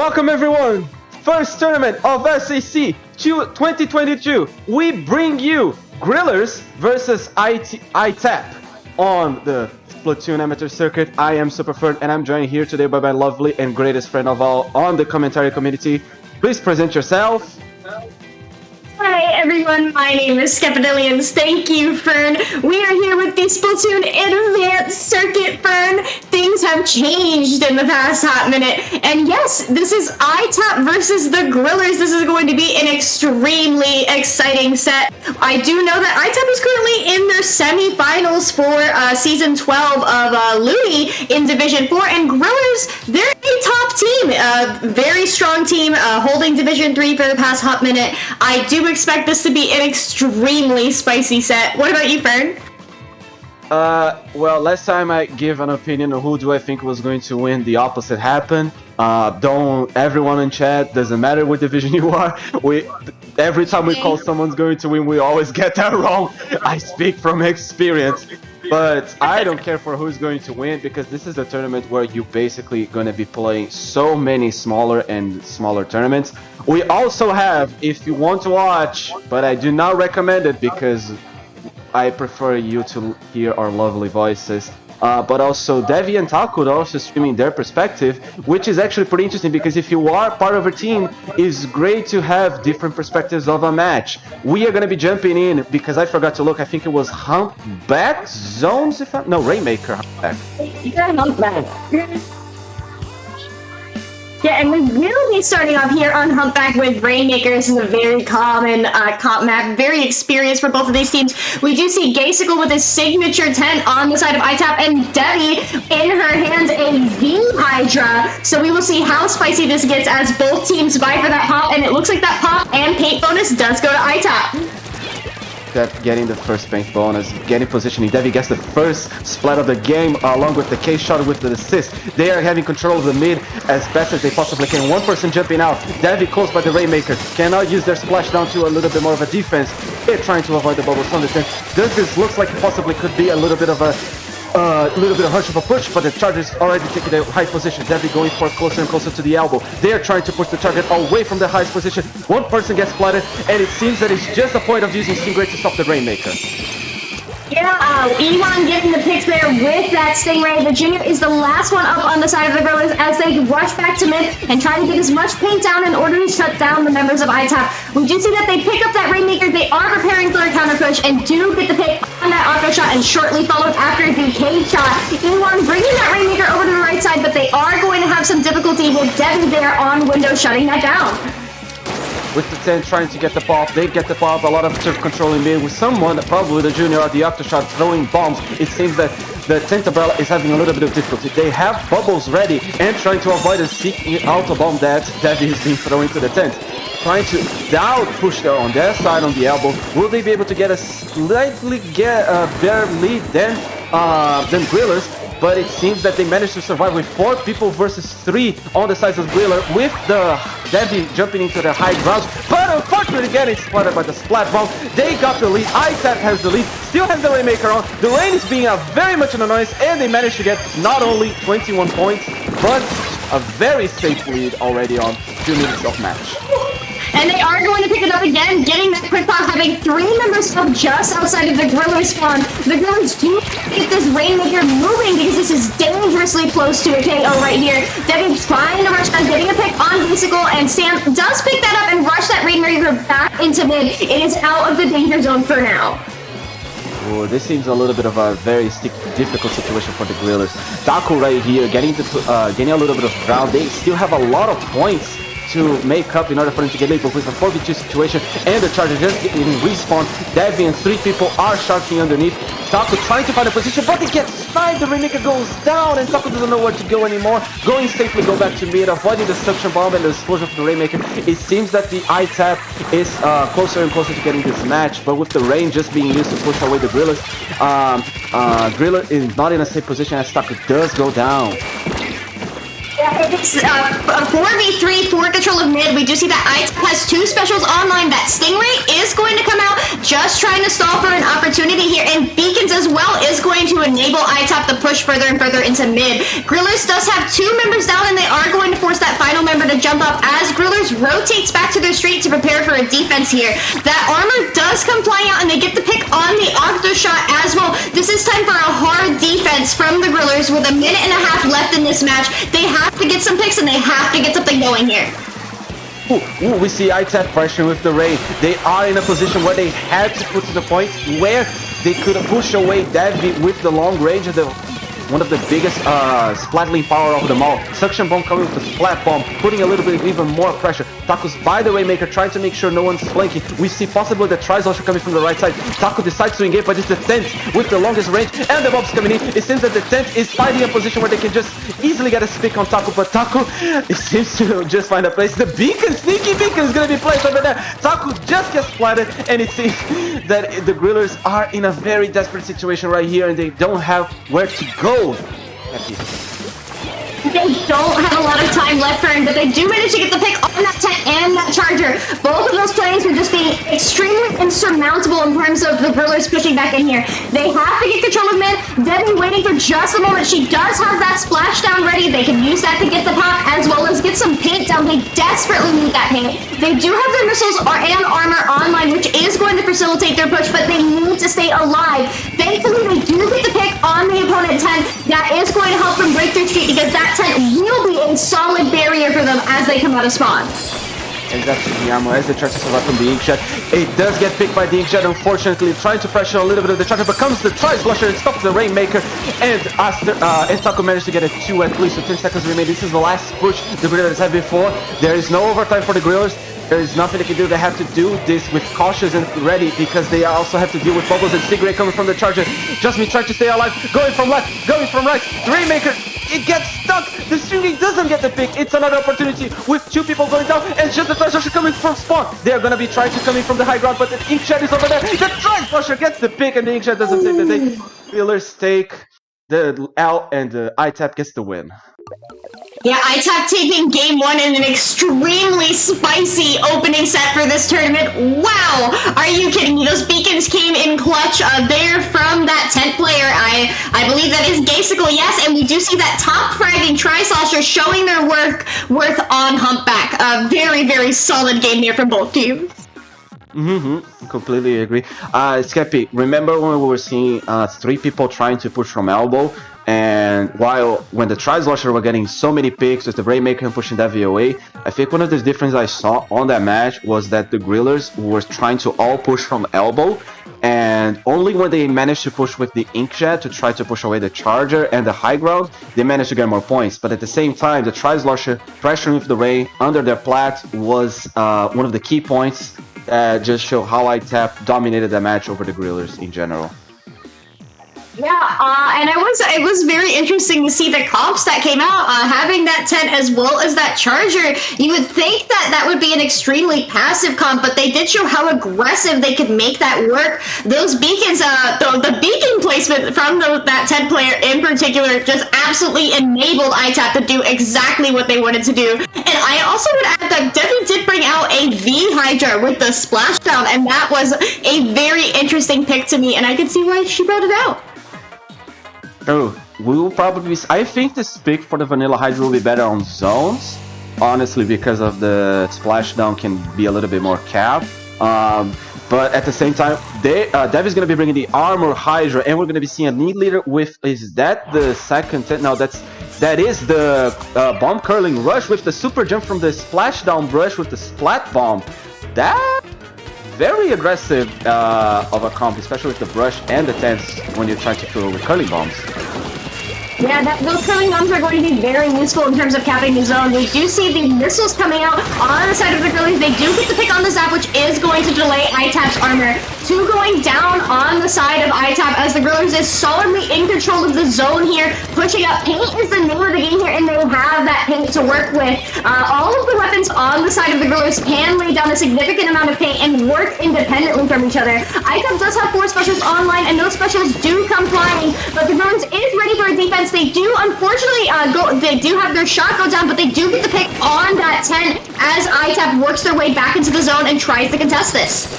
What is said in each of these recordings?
Welcome everyone! First tournament of SAC 2022. We bring you Grillers versus ITAP on the Splatoon Amateur Circuit. I am Superfern and I'm joined here today by my lovely and greatest friend of all on the commentary community. Please present yourself. Hi everyone, my name is Skepidillions. Thank you, Fern. We are here with the Splatoon Advanced Circuit, Fern. Things have changed in the past hot minute. And yes, this is ITAP versus the Grillers. This is going to be an extremely exciting set. I do know that ITAP is currently in their semifinals for Season 12 of Louis in Division 4. And Grillers, they're a top team, a very strong team, holding Division 3 for the past hot minute. I do expect this to be an extremely spicy set. What about you, Fern? Well, last time I gave an opinion on who do I think was going to win, the opposite happened. Everyone in chat, doesn't matter what division you are, every time we call someone's going to win, we always get that wrong. I speak from experience. But I don't care for who's going to win, because this is a tournament where you're basically going to be playing so many smaller and smaller tournaments. We also have, if you want to watch, but I do not recommend it because I prefer you to hear our lovely voices. But also Devi and Taku are also streaming their perspective, which is actually pretty interesting because if you are part of a team, it's great to have different perspectives of a match. We are going to be jumping in because I forgot to look. I think it was Humpback Zones, Rainmaker Humpback. Yeah, Humpback. Yeah, and we will be starting off here on Humpback with Rainmaker. This is a very common comp map, very experienced for both of these teams. We do see Gaysicle with his signature tent on the side of ITAP, and Debbie in her hands a V-Hydra. So we will see how spicy this gets as both teams vie for that pop, and it looks like that pop and paint bonus does go to ITAP. Getting the first paint bonus, getting positioning. Devi gets the first splat of the game along with the K-shot with the assist. They are having control of the mid as best as they possibly can. One person jumping out. Devi close by the Rainmaker. Cannot use their splash down to a little bit more of a defense. They're trying to avoid the bubbles from the tent. This looks like it possibly could be a little bit of a hunch of a push, but the Chargers already taking the high position. Devi going for closer and closer to the elbow. They are trying to push the target away from the highest position. One person gets splatted, and it seems that it's just a point of using Stingray to stop the Rainmaker. Yeah, Elon getting the picks there with that Stingray. The Junior is the last one up on the side of the Grillers as they rush back to mid and try to get as much paint down in order to shut down the members of ITAP. We do see that they pick up that Rainmaker. They are preparing for a counter push and do get the pick on that auto shot and shortly followed after the K shot. Elon bringing that Rainmaker over to the right side, but they are going to have some difficulty with Devin there on window shutting that down. With the 10 trying to get the pop, they get the pop, a lot of turf controlling mid with someone, probably the Junior or the Octoshot throwing bombs. It seems that the Tent Umbrella is having a little bit of difficulty. They have bubbles ready and trying to avoid a seeking auto bomb that Devi is being thrown into the tent. Trying to down push there on their side on the elbow. Will they be able to get a slightly better lead than Grillers? But it seems that they managed to survive with 4 people versus 3 on the sides of Griller, with the Devi jumping into the high ground, but unfortunately getting splattered by the splat bomb. They got the lead, ITAP has the lead, still has the Rainmaker on. The rain is being very much an annoyance, and they managed to get not only 21 points, but a very safe lead already on 2 minutes of match. And they are going to pick it up again, getting that quick pop, having 3 members up just outside of the Griller spawn. The Grillers do get this Rainmaker moving because this is dangerously close to a KO right here. Debbie trying to rush down, getting a pick on Gaysicle, and Sam does pick that up and rush that Rainmaker back into mid. It is out of the danger zone for now. Oh, this seems a little bit of a very difficult situation for the Grillers. Taku right here, getting a little bit of ground. They still have a lot of points to make up in order for him to get late, but with a 4v2 situation and the Charger just getting respawn. Devi and 3 people are sharking underneath. Taku trying to find a position, but he gets sniped. The Rainmaker goes down, and Taku doesn't know where to go anymore. Going safely, go back to mid, avoiding the suction bomb and the explosion of the Rainmaker. It seems that the ITAP is closer and closer to getting this match, but with the rain just being used to push away the Grillers, Griller is not in a safe position as Taku does go down. Yeah, it's a 4v3 for control of mid. We do see that ITAP has 2 specials online. That Stingray is going to come out, just trying to stall for an opportunity here. And Beacons as well is going to enable ITAP to push further and further into mid. Grillers does have 2 members down, and they are going to force that final member to jump up as Grillers rotates back to their street to prepare for a defense here. That armor does come flying out, and they get the pick on the Octo shot as well. This is time for a hard defense from the Grillers with a minute and a half left in this match. They have to get some picks, and they have to get something going here. Ooh, we see ITAP pressuring with the raid. They are in a position where they had to put to the point where they could push away Devi with the long range of one of the biggest splatling power of them all. Suction bomb coming with the splat bomb, putting a little bit even more pressure. Taco's by the Waymaker, trying to make sure no one's flanking. We see possibly the tries also coming from the right side. Taco decides to engage, but it's the tent with the longest range, and the bombs coming in. It seems that the tent is finding a position where they can just easily get a stick on Taco, but Taco, it seems to just find a place. The beacon, sneaky beacon is going to be placed over there. Taco just gets splatted, and it seems that the Grillers are in a very desperate situation right here, and they don't have where to go. They don't have a lot of time left, Fern, but they do manage to get the pick on that tech and that charger. Both of those plays were just being extremely insurmountable in terms of the Grillers pushing back in here. They have to get control of mid. Debbie waiting for just a moment. She does have that splashdown ready. They can use that to get the pop as well as get some paint down. They desperately need that paint. They do have their missiles and armor online, which is going to facilitate their push, but they need to stay alive. Thankfully, they do get the pick on the opponent 10. That is going to help them break their streak because that tent will be a solid barrier for them as they come out of spawn. And that's the ammo as they try to survive from the Inkjet. It does get picked by the Inkjet, unfortunately, trying to pressure a little bit of the charger, but comes the Tri-Slusher and stops the Rainmaker, and Taco managed to get a 2 at least with 10 seconds remaining. This is the last push the Grillers had before. There is no overtime for the Grillers. There is nothing they can do. They have to do this with cautious and ready because they also have to deal with bubbles and Cigarette coming from the charger. Jasmine trying to stay alive, going from left, going from right. The Rainmaker, it gets stuck. The Stringing doesn't get the pick. It's another opportunity with 2 people going down and just the Tri-Slusher coming from spawn. They are going to be trying to come in from the high ground, but the Inkjet is over there. The Tri-Slusher gets the pick and the Inkjet doesn't save the day. Grillers take the L and the ITAP gets the win. Yeah, ITAP taking game 1 in an extremely spicy opening set for this tournament. Wow! Are you kidding me? Those beacons came in clutch. They're from that tent player. I believe that is Gasical, yes, and we do see that top fragging Tri-Slasher showing their worth on Humpback. A very, very solid game here from both teams. Completely agree. Skeppy, remember when we were seeing 3 people trying to push from elbow? And when the Tri-Slasher were getting so many picks with the Rainmaker and pushing that away, I think one of the differences I saw on that match was that the Grillers were trying to all push from elbow, and only when they managed to push with the Inkjet to try to push away the Charger and the high ground, they managed to get more points. But at the same time, the Tri-Slasher pressuring with the Ray under their plat was one of the key points that just show how ITAP dominated the match over the Grillers in general. Yeah, and it was very interesting to see the comps that came out, having that tent as well as that charger. You would think that that would be an extremely passive comp, but they did show how aggressive they could make that work. Those beacons, the beacon placement from that tent player in particular just absolutely enabled ITAP to do exactly what they wanted to do. And I also would add that Debbie did bring out a V Hydra with the splashdown, and that was a very interesting pick to me, and I could see why she brought it out. Oh, we will probably. I think this pick for the Vanilla Hydra will be better on zones, honestly, because of the splashdown can be a little bit more cap. But at the same time, Dev is going to be bringing the Armor Hydra, and we're going to be seeing a need leader with. Is that the second? No, that is the Bomb Curling Rush with the super jump from the splashdown brush with the Splat Bomb. That. Very aggressive of a comp, especially with the brush and the tents when you're trying to kill with curling bombs. Yeah, those curling bombs are going to be very useful in terms of capping the zone. We do see the missiles coming out on the side of the Grillers. They do get the pick on the zap, which is going to delay ITAP's armor. 2 going down on the side of ITAP as the Grillers is solidly in control of the zone here, pushing up. Paint is the name of the game here, and they have that paint to work with. All of the weapons on the side of the Grillers can lay down a significant amount of paint and work independently from each other. ITAP does have 4 specials online, and those specials do come flying, but the Grillers is ready for a defense. They do, unfortunately, they do have their shot go down, but they do get the pick on that 10 as ITAP works their way back into the zone and tries to contest this.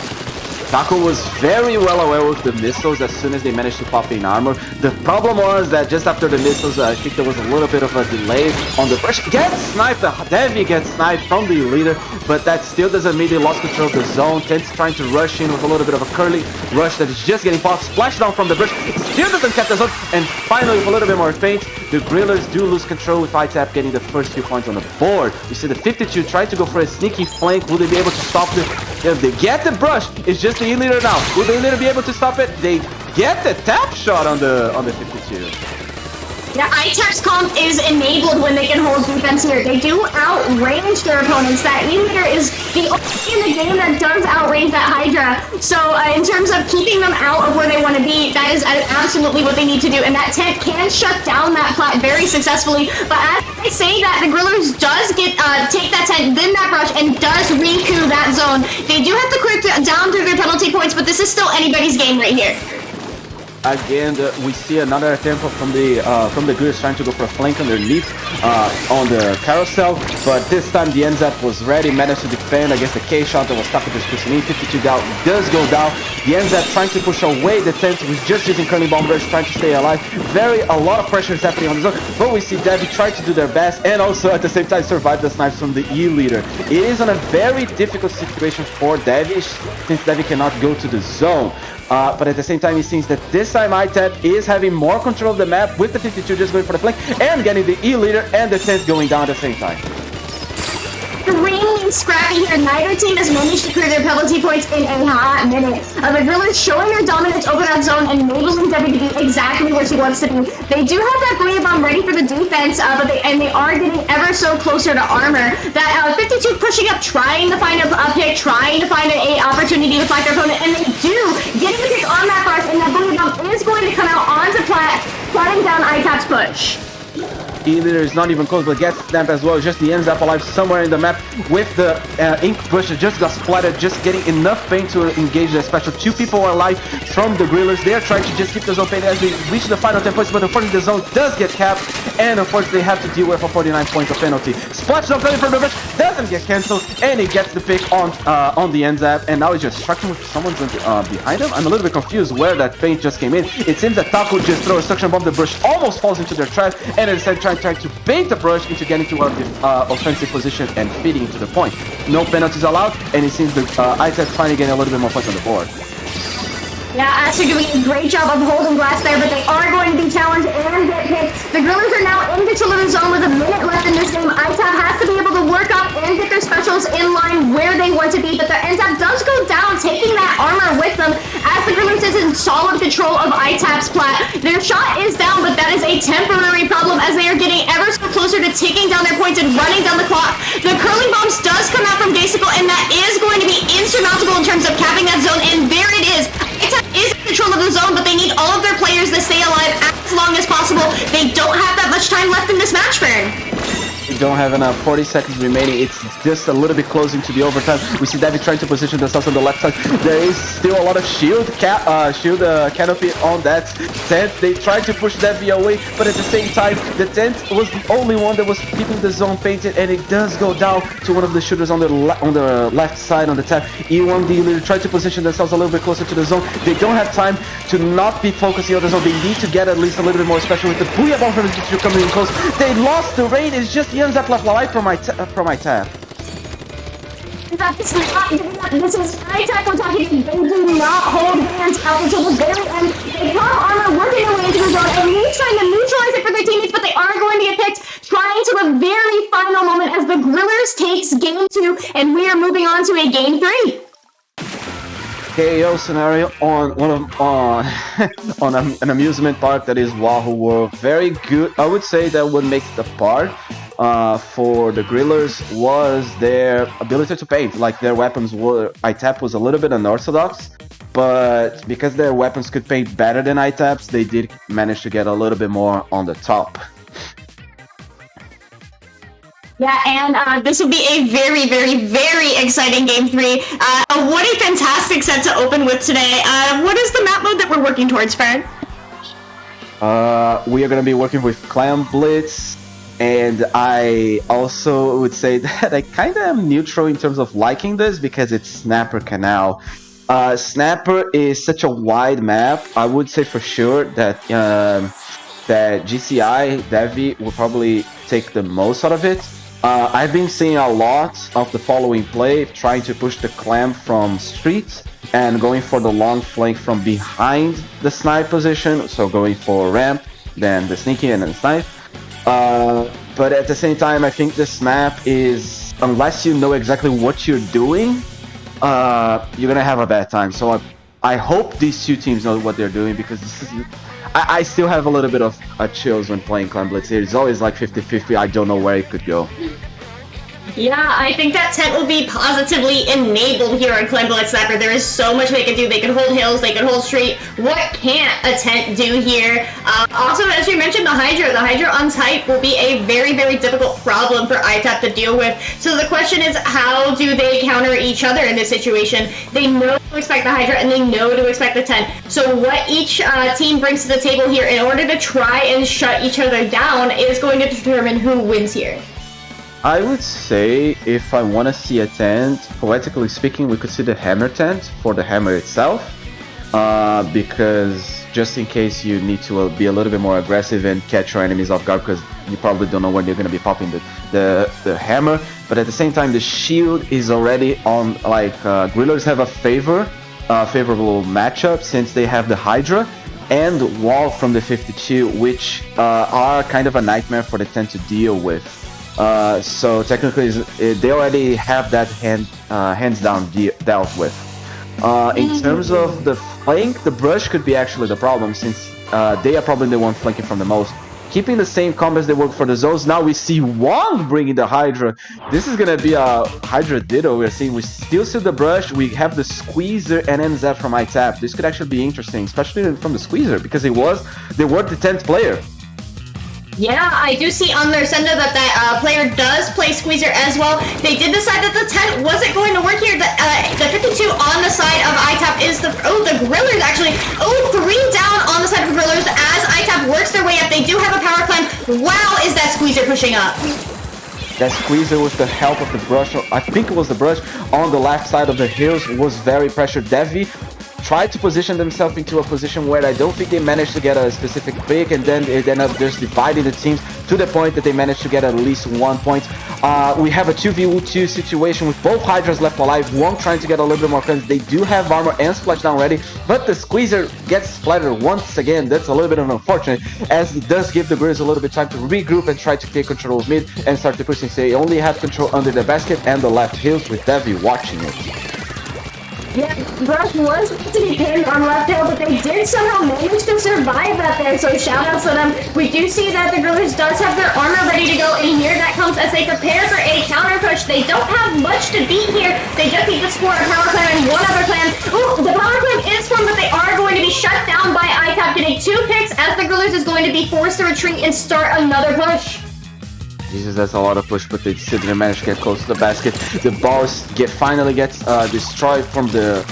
Taco was very well aware with the missiles as soon as they managed to pop in armor. The problem was that just after the missiles, I think there was a little bit of a delay on the brush. Gets sniped, Devi gets sniped from the leader, but that still doesn't mean they lost control of the zone. Tents trying to rush in with a little bit of a curly rush that is just getting popped. Splash down from the brush. It still doesn't catch the zone. And finally, with a little bit more feint, the Grillers do lose control with ITAP getting the first few points on the board. We see the 52 try to go for a sneaky flank. Will they be able to stop the... If they get the brush, it's just the E-leader now. Will the E-leader be able to stop it? They get the tap shot on the 52. Yeah, ITAP's comp is enabled when they can hold defense here. They do outrange their opponents. That E-leader is the only in the game that does outrange that Hydra. So in terms of keeping them out of where they want to be, that is absolutely what they need to do. And that tent can shut down that plat very successfully. But as I say that, the Grillers does get take that tent, then that brush, and does recoup that zone. They do have to clear down through their penalty points, but this is still anybody's game right here. Again, we see another attempt from the Grillers trying to go for a flank underneath on the carousel, but this time the NZAP was ready, managed to defend against the K-shot that was stuck with the pushing in. 52 down, does go down. The NZAP trying to push away the tent, was just using curling bomb rush, trying to stay alive. A lot of pressure is happening on the zone, but we see Devi try to do their best and also at the same time survive the snipes from the E-leader. It is on a very difficult situation for Devi, since Devi cannot go to the zone. But at the same time, it seems that this time ITAP is having more control of the map with the 52 just going for the flank and getting the E-leader and the 10th going down at the same time. Extremely scrappy here. Neither team has managed to clear their penalty points in a hot minute. The Grillers showing their dominance over that zone and enabling Debbie to be exactly where she wants to be. They do have that Booyah Bomb ready for the defense, but they are getting ever so closer to armor. That 52 pushing up, trying to find a pick, trying to find an opportunity to fight their opponent, and they do get the pick on that brush, and that Booyah Bomb is going to come out onto Plat, shutting down ITAP's push. E-leader is not even close, but gets stamped as well. Just he ends up alive somewhere in the map with the ink push that just got splattered, just getting enough pain to engage the special. 2 people are alive from the Grillers. They are trying to just keep the zone pain as they reach the final 10 points, but unfortunately the zone does get capped, and unfortunately they have to deal with a 49 points of penalty. Splash down penalty from the bench, doesn't get cancelled, and he gets the pick on the NZAP, and now he's just striking with someone behind him. I'm a little bit confused where that paint just came in. It seems that Taco just throws a suction bomb, the brush almost falls into their trap, and instead trying to bait the brush into getting to an offensive position and feeding to the point. No penalties allowed, and it seems the ITAP finally getting a little bit more points on the board. Yeah, Ante doing a great job of holding glass there, but they are going to be challenged and get picked. The Grillers are now in control of the zone with a minute left in this game. ITAP has to be able to work up and get their specials in line where they want to be, but the NZAP does go down, taking that armor with them as the Grillers is in solid control of ITAP's plat. Their shot is down, but that is a temporary problem as they are getting ever so closer to taking down their points and running down the clock. The curling bombs does come out from Gaysicle, and that is going to be insurmountable in terms of capping that zone, and there it is. ITAP is in control of the zone, but they need all of their players to stay alive as long as possible. They don't have that much time left in this match, Fern. We don't have enough. 40 seconds remaining. It's just a little bit closing to the overtime. We see Devi trying to position themselves on the left side. There is still a lot of shield canopy on that tent. They tried to push Devi away, but at the same time, the tent was the only one that was keeping the zone painted, and it does go down to one of the shooters on the left side on the tap. E1 dealer tried to position themselves a little bit closer to the zone. They don't have time to not be focusing on the zone. They need to get at least a little bit more special with the Booyah Bomb from the G2 coming in close. They lost the raid. It's just the NZAP left alive from my tap. This is ITAP we're talking. They do not hold hands out until the very end. They come armor working their way into the zone and he's trying to neutralize it for their teammates, but they are going to get picked, trying to the very final moment as the Grillers takes game 2, and we are moving on to a game 3. KO scenario on an amusement park that is Wahoo World. Very good. I would say that what makes the park for the Grillers was their ability to paint. Like their weapons were, ITAP was a little bit unorthodox, but because their weapons could paint better than ITAP's, they did manage to get a little bit more on the top. Yeah, and this will be a very, very, very exciting Game 3. What a fantastic set to open with today. What is the map mode that we're working towards, Fred? We are going to be working with Clan Blitz, and I also would say that I kind of am neutral in terms of liking this because it's Snapper Canal. Snapper is such a wide map. I would say for sure that that GCI Devi will probably take the most out of it. I've been seeing a lot of the following play, trying to push the clamp from street and going for the long flank from behind the snipe position. So going for ramp, then the sneaky and then snipe. But at the same time, I think this map is, unless you know exactly what you're doing, you're gonna have a bad time. So I hope these two teams know what they're doing, because this is, I still have a little bit of chills when playing Clan Blitz here. It's always like 50-50. I don't know where it could go. Yeah, I think that tent will be positively enabled here on Clan Blitz Snapper. There is so much they can do. They can hold hills, they can hold street. What can't a tent do here? Also, as you mentioned, the Hydra on type will be a very, very difficult problem for ITAP to deal with. So the question is, how do they counter each other in this situation? They know to expect the Hydra and they know to expect the tent. So what each team brings to the table here in order to try and shut each other down is going to determine who wins here. I would say, if I want to see a tent, poetically speaking, we could see the hammer tent for the hammer itself, because just in case you need to be a little bit more aggressive and catch your enemies off guard, because you probably don't know when they're going to be popping the hammer. But at the same time, the shield is already on, like, Grillers have a favorable matchup since they have the Hydra and Wall from the 52, which are kind of a nightmare for the tent to deal with. So technically, they already have that hands down dealt with. In terms of the flank, the brush could be actually the problem, since they are probably the one flanking from the most. Keeping the same combos they work for the zones. Now we see Wong bringing the Hydra. This is gonna be a Hydra ditto. We're seeing, we still see the brush. We have the Squeezer and NZ from ITAP. This could actually be interesting, especially from the Squeezer, because they were the 10th player. Yeah, I do see on their sender that player does play Squeezer as well. They did decide that the tent wasn't going to work here. The 52 on the side of ITAP is the Grillers actually. 3 down on the side of the Grillers as ITAP works their way up. They do have a power climb. Wow, is that Squeezer pushing up? That Squeezer with the help of the brush, I think it was the brush, on the left side of the hills was very pressured. Devi tried to position themselves into a position where I don't think they managed to get a specific pick, and then it ended up just dividing the teams to the point that they managed to get at least 1 point. We have a 2v2 situation with both Hydras left alive, one trying to get a little bit more guns. They do have armor and splashdown ready, but the Squeezer gets splattered once again. That's a little bit unfortunate, as it does give the Grizz a little bit of time to regroup and try to take control of mid and start to push things. They only have control under the basket and the left hills, with Devi watching it. Yeah, Brush was to be pinned on left hill, but they did somehow manage to survive that there, so shout outs to them. We do see that the Grillers does have their armor ready to go, and here that comes as they prepare for a counter push. They don't have much to beat here. They just need to score a power clan and one other clan. Ooh, the power clan is formed, but they are going to be shut down by ITAP, getting 2 picks as the Grillers is going to be forced to retreat and start another push. Jesus, that's a lot of push, but they still didn't manage to get close to the basket. The ball finally gets destroyed from the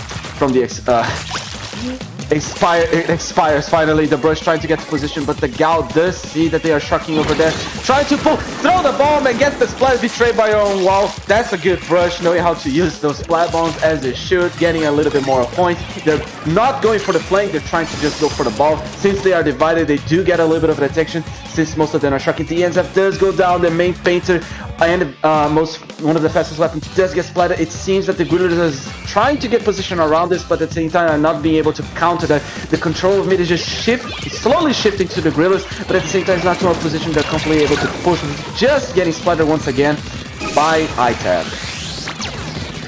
expires finally. The brush trying to get to position, but the Gal does see that they are shocking over there, trying to throw the bomb and get the splat, betrayed by your own wall. That's a good brush, knowing how to use those splat bombs as they should, getting a little bit more points. They're not going for the flank, they're trying to just go for the ball. Since they are divided, they do get a little bit of protection, since most of them are shocking. The NZF does go down, the main painter and one of the fastest weapons does get splattered. It seems that the Grillers is trying to get position around this, but at the same time are not being able to counter that. The control of mid is just slowly shifting to the Grillers, but at the same time it's not to a position they're completely able to push, just getting splattered once again by ITAP.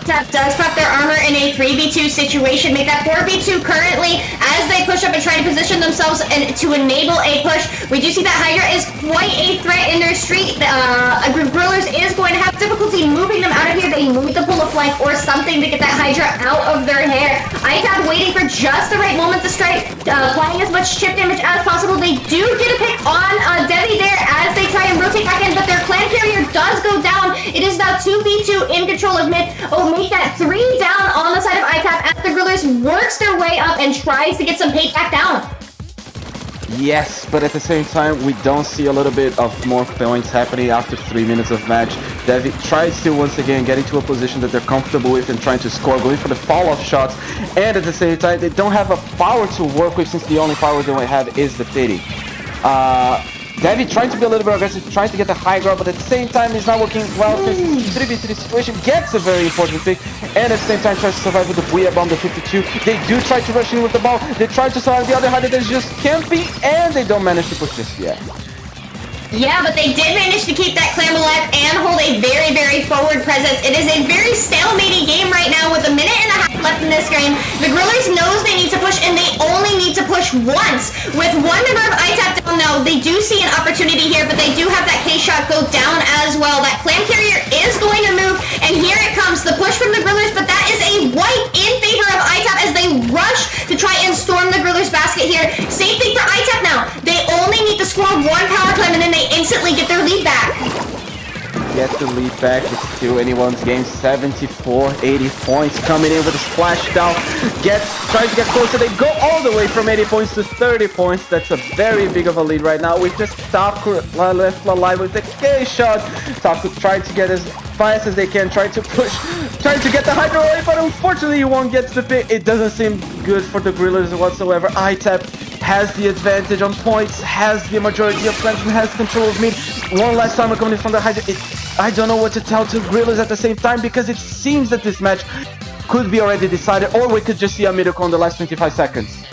ITAP does pop their armor in a 3v2 situation, make that 4v2 currently as they push up and try to position themselves and to enable a push. We do see that Hydra is quite a threat in their street. Grillers is going to have difficulty moving them out of here. They need to pull a flank or something to get that Hydra out of their hair. ITAP waiting for just the right moment to strike, applying as much chip damage as possible. They do get a pick on Devi there as they try and rotate back in, but their clan carrier does go down. It is now 2v2 in control of mid. Make that 3 down on the side of ITAP as the Grillers works their way up and tries to get some payback down. Yes, but at the same time, we don't see a little bit of more points happening after 3 minutes of match. Devi tries to once again get into a position that they're comfortable with and trying to score, going for the fall-off shots, and at the same time, they don't have a power to work with since the only power they have is the pity. Devi trying to be a little bit aggressive, trying to get the high ground, but at the same time, it's not working well. This 3v3 situation gets a very important pick, and at the same time, tries to survive with the Booyah Bomb, the 52. They do try to rush in with the ball. They try to survive the other hand, that is just camping, and they don't manage to push this yet. Yeah, but they did manage to keep that clam alive and hold a very, very forward presence. It is a very stalemating game right now with a minute and a half left in this game. The Grillers knows they need to push, and they only need to push once. With one member of ITAP down now, they do see an opportunity here, but they do have that K-shot go down as well. That clam carrier is going to move, and here it comes, the push from the Grillers, but that is a wipe in favor of ITAP as they rush to try and storm the Grillers basket here. Same thing for ITAP now. They only need to score one power clam, and then they instantly get their lead back. Get the lead back. It's still anyone's game. 74, 80 points coming in with a splashdown. Trying to get closer. They go all the way from 80 points to 30 points. That's a very big of a lead right now. We just Taku left alive with the K shot. Taku tried to get as fast as they can, trying to push, trying to get the Hydro away, but unfortunately he won't get the pick. It doesn't seem good for the Grillers whatsoever. ITAP has the advantage on points, has the majority of plans, and has control of mid. One last time coming in from the Hydro. I don't know what to tell to Grillers at the same time, because it seems that this match could be already decided, or we could just see a miracle in the last 25 seconds.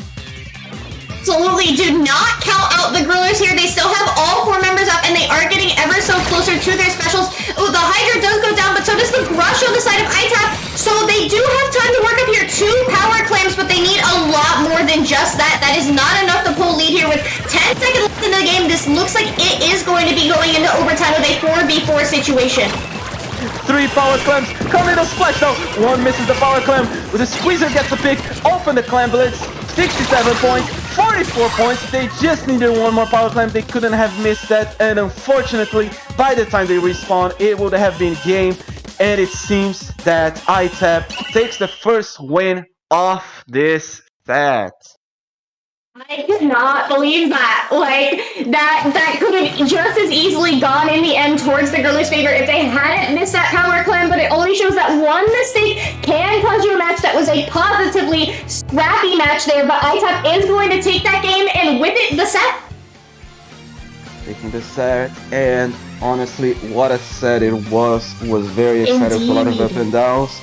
Absolutely, do not count out the Grillers here. They still have all 4 members up, and they are getting ever so closer to their specials. Oh, the Hydra does go down, but so does the Grush on the side of ITAP. So they do have time to work up here. 2 power clams, but they need a lot more than just that. That is not enough to pull lead here with 10 seconds left in the game. This looks like it is going to be going into overtime with a 4v4 situation. 3 power clams, coming to splash though. 1 misses the power clam, with a squeezer gets the pick, open the clam blitz, 67 points, 44 points. They just needed 1 more power clam. They couldn't have missed that, and unfortunately, by the time they respawn, it would have been game, and it seems that ITAP takes the first win off this set. I could not believe that. Like, that could have just as easily gone in the end towards the Grillers' favor if they hadn't missed that power clam, but it only shows that one mistake can cause you a match that was a positively scrappy match there, but ITAP is going to take that game, and with it, the set. Taking the set, and honestly, what a set it was very exciting for a lot of up and downs.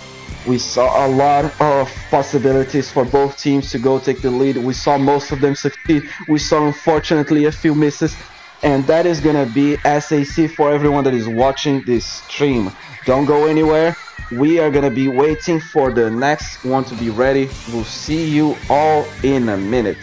We saw a lot of possibilities for both teams to go take the lead. We saw most of them succeed. We saw, unfortunately, a few misses. And that is going to be SAC for everyone that is watching this stream. Don't go anywhere. We are going to be waiting for the next one to be ready. We'll see you all in a minute.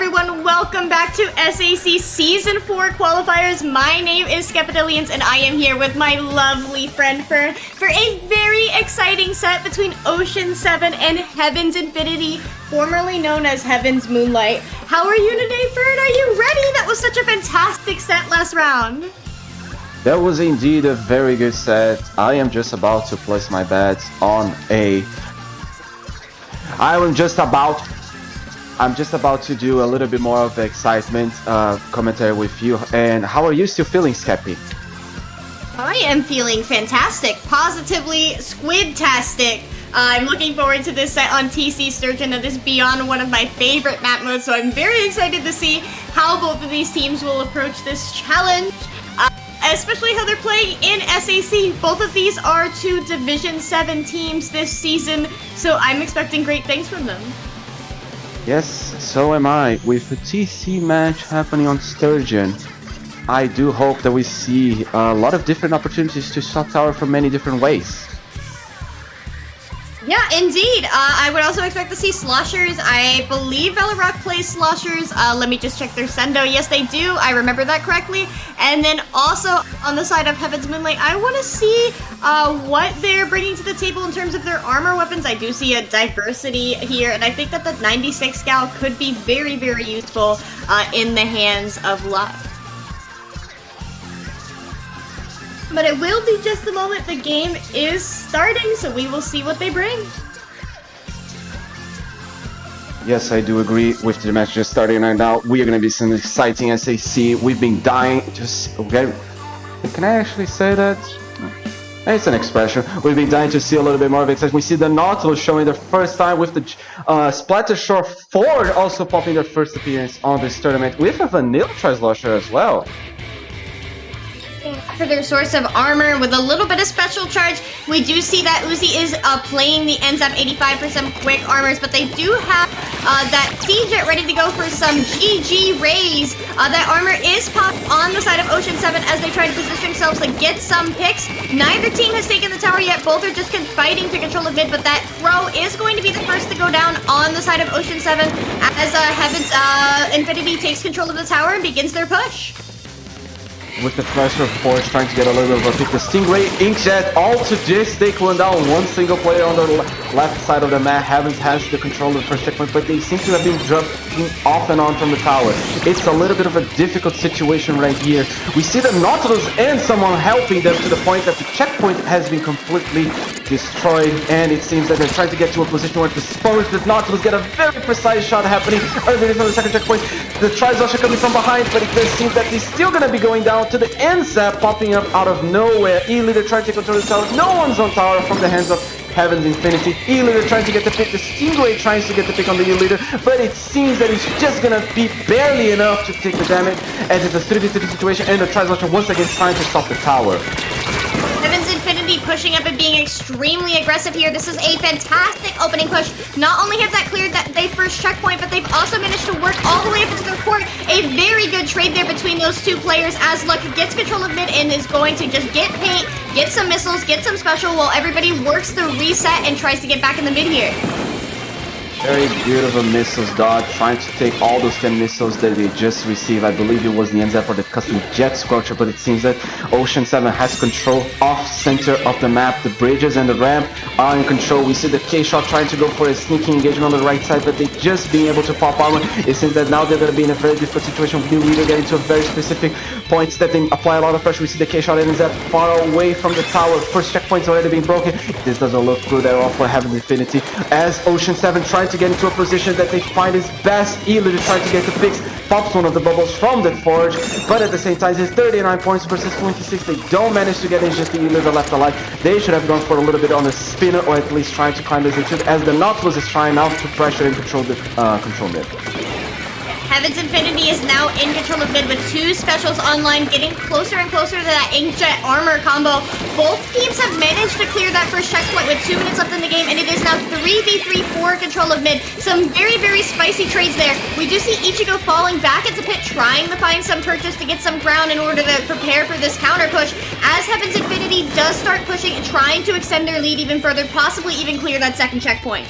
everyone, welcome back to SAC Season 4 Qualifiers. My name is Skepidillions, and I am here with my lovely friend Fern for a very exciting set between Ocean 7 and Heaven's Infinity, formerly known as Heaven's Moonlight. How are you today, Fern? Are you ready? That was such a fantastic set last round. That was indeed a very good set. I am just about to place my bets on a... I'm just about to do a little bit more of the excitement commentary with you. And how are you still feeling, Skeppy? I am feeling fantastic, positively squid-tastic. I'm looking forward to this set on TC Sturgeon. That is beyond one of my favorite map modes, so I'm very excited to see how both of these teams will approach this challenge. Especially how they're playing in SAC. Both of these are two Division 7 teams this season, so I'm expecting great things from them. Yes, so am I. With the TC match happening on Sturgeon, I do hope that we see a lot of different opportunities to stop tower from many different ways. Yeah, indeed. I would also expect to see Sloshers. I believe Velarock plays Sloshers. Let me just check their sendo. Yes, they do. I remember that correctly. And then also on the side of Heaven's Moonlight, I want to see what they're bringing to the table in terms of their armor weapons. I do see a diversity here, and I think that the 96 gal could be very, very useful in the hands of luck. But it will be just a moment. The game is starting, so we will see what they bring. Yes, I do agree with the match just starting right now. We are going to be some exciting SAC. We've been dying to... Okay, can I actually say that? It's an expression. We've been dying to see a little bit more of it. We see the Nautilus showing their first time with the Splattershore 4 also popping their first appearance on this tournament with a Vanilla Trislosher as well. For their source of armor with a little bit of special charge, we do see that Uzi is playing the NZAP 85% quick armors, but they do have that C-Jet ready to go for some GG rays. That armor is popped on the side of Ocean 7 as they try to position themselves to get some picks. Neither team has taken the tower yet. Both are just fighting to control the mid, but that throw is going to be the first to go down on the side of Ocean 7 as Heaven's Infinity takes control of the tower and begins their push. With the pressure of Forge trying to get a little bit of a pick. The Stingray, Inkjet, all to just take one down. One single player on the left side of the map. Heavens has the control of the first checkpoint, but they seem to have been dropping off and on from the tower. It's a little bit of a difficult situation right here. We see the Nautilus and someone helping them to the point that the checkpoint has been completely destroyed, and it seems that they're trying to get to a position where the Spurs, the Nautilus get a very precise shot happening early from the second checkpoint. The Trislosher coming from behind, but it does seem that he's still going to be going down to the NZAP popping up out of nowhere. E-Leader trying to control the tower. No one's on tower from the hands of Heaven's Infinity. E-Leader trying to get the pick. The Stingray tries to get the pick on the E-Leader, but it seems that it's just gonna be barely enough to take the damage as it's a 3v3 situation, and the Trislosher once again trying to stop the tower. Heaven's Infinity pushing up and being extremely aggressive here. This is a fantastic opening push. Not only have that cleared their first checkpoint, but they've also managed to work all the way up into their court. A very good trade there between those two players as Luck gets control of mid and is going to just get paint, get some missiles, get some special while everybody works the reset and tries to get back in the mid here. Very beautiful missiles dodge, trying to take all those 10 missiles that they just received. I believe it was the NZAP for the custom jet scorcher, but it seems that Ocean 7 has control off center of the map. The bridges and the ramp are in control. We see the K-Shot trying to go for a sneaky engagement on the right side, but they just being able to pop armor. It seems that now they're going to be in a very difficult situation with E-Leader getting to a very specific points that they apply a lot of pressure. We see the K-Shot and NZAP far away from the tower. First checkpoint's already being broken. This doesn't look good at all for Heaven's Infinity as Ocean 7 trying to get into a position that they find is best. E-Leader trying to get the picks, pops one of the bubbles from the Forge, but at the same time it's 39 points versus 26. They don't manage to get in, just the E-Leader left alive. They should have gone for a little bit on the spinner, or at least trying to climb this into as the Nautilus is trying now to pressure and control the mid. Heaven's Infinity is now in control of mid with two specials online, getting closer and closer to that Inkjet armor combo. Both teams have managed to clear that first checkpoint with 2 minutes left in the game, and it is now 3v3 for control of mid. Some very, very spicy trades there. We do see Ichigo falling back into pit, trying to find some purchase to get some ground in order to prepare for this counter push, as Heaven's Infinity does start pushing and trying to extend their lead even further, possibly even clear that second checkpoint.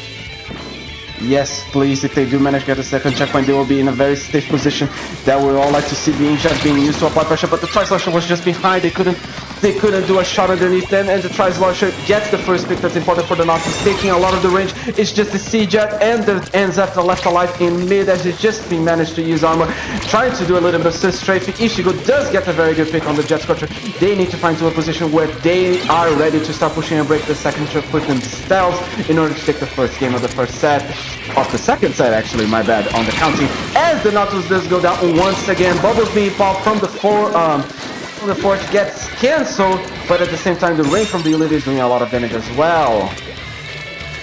Yes, please, if they do manage to get a second checkpoint, they will be in a very stiff position that we all like to see the Inkjet being used to apply pressure, but the Tri-Slasher was just behind. They couldn't do a shot underneath them, and the Tri-Slasher gets the first pick. That's important for the Nautilus, taking a lot of the range. It's just the C-Jet and the NZF left alive in mid as it just been managed to use armor, trying to do a little bit of assist strafing. Ichigo does get a very good pick on the Jet Scorcher. They need to find to a position where they are ready to start pushing and break the second checkpoint themselves in order to take the first game of the first set. Of the second set, actually, my bad, on the counting. As the Nautilus does go down once again, bubbles being popped from the fort gets cancelled, but at the same time, the rain from the Elite is doing a lot of damage as well.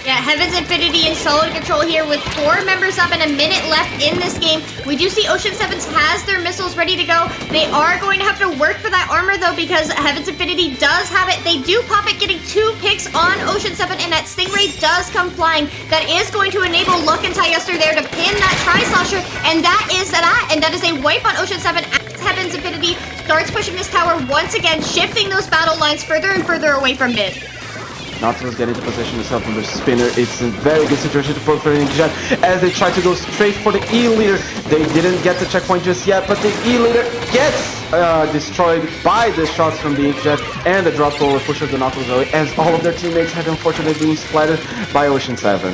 Yeah, Heaven's Infinity in solid control here with 4 members up and a minute left in this game. We do see Ocean Sevens has their missiles ready to go. They are going to have to work for that armor though, because Heaven's Infinity does have it. They do pop it, getting 2 picks on Ocean 7, and that Stingray does come flying. That is going to enable Luck and Tyuster there to pin that Tri-Slasher, and that is a wipe on Ocean 7 as Heaven's Infinity starts pushing this tower once again, shifting those battle lines further and further away from mid. Nautilus getting into position himself from the spinner. It's a very good situation to put for Inkjet as they try to go straight for the E-Leader. They didn't get the checkpoint just yet, but the E-Leader gets destroyed by the shots from the Inkjet, and the drop roller pushes the Nautilus away as all of their teammates have unfortunately been splattered by Ocean 7.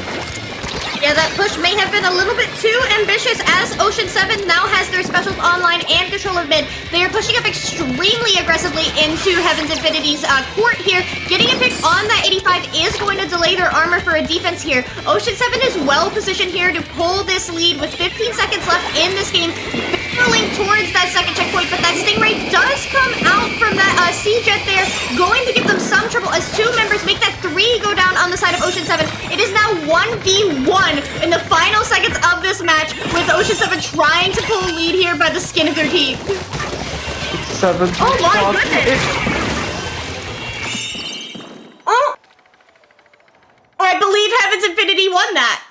Yeah, that push may have been a little bit too ambitious as Ocean 7 now has their specials online and control of mid. They are pushing up extremely aggressively into Heaven's Infinity's court here. Getting a pick on that 85 is going to delay their armor for a defense here. Ocean 7 is well positioned here to pull this lead with 15 seconds left in this game. Barreling towards that second checkpoint, but that Stingray does come out from that C-Jet there, going to give them some trouble as 2 members make that 3 go down on the side of Ocean 7. It is now 1v1 in the final seconds of this match, with Ocean 7 trying to pull a lead here by the skin of their teeth. 7. Oh my goodness! Oh! I believe Heaven's Infinity won that.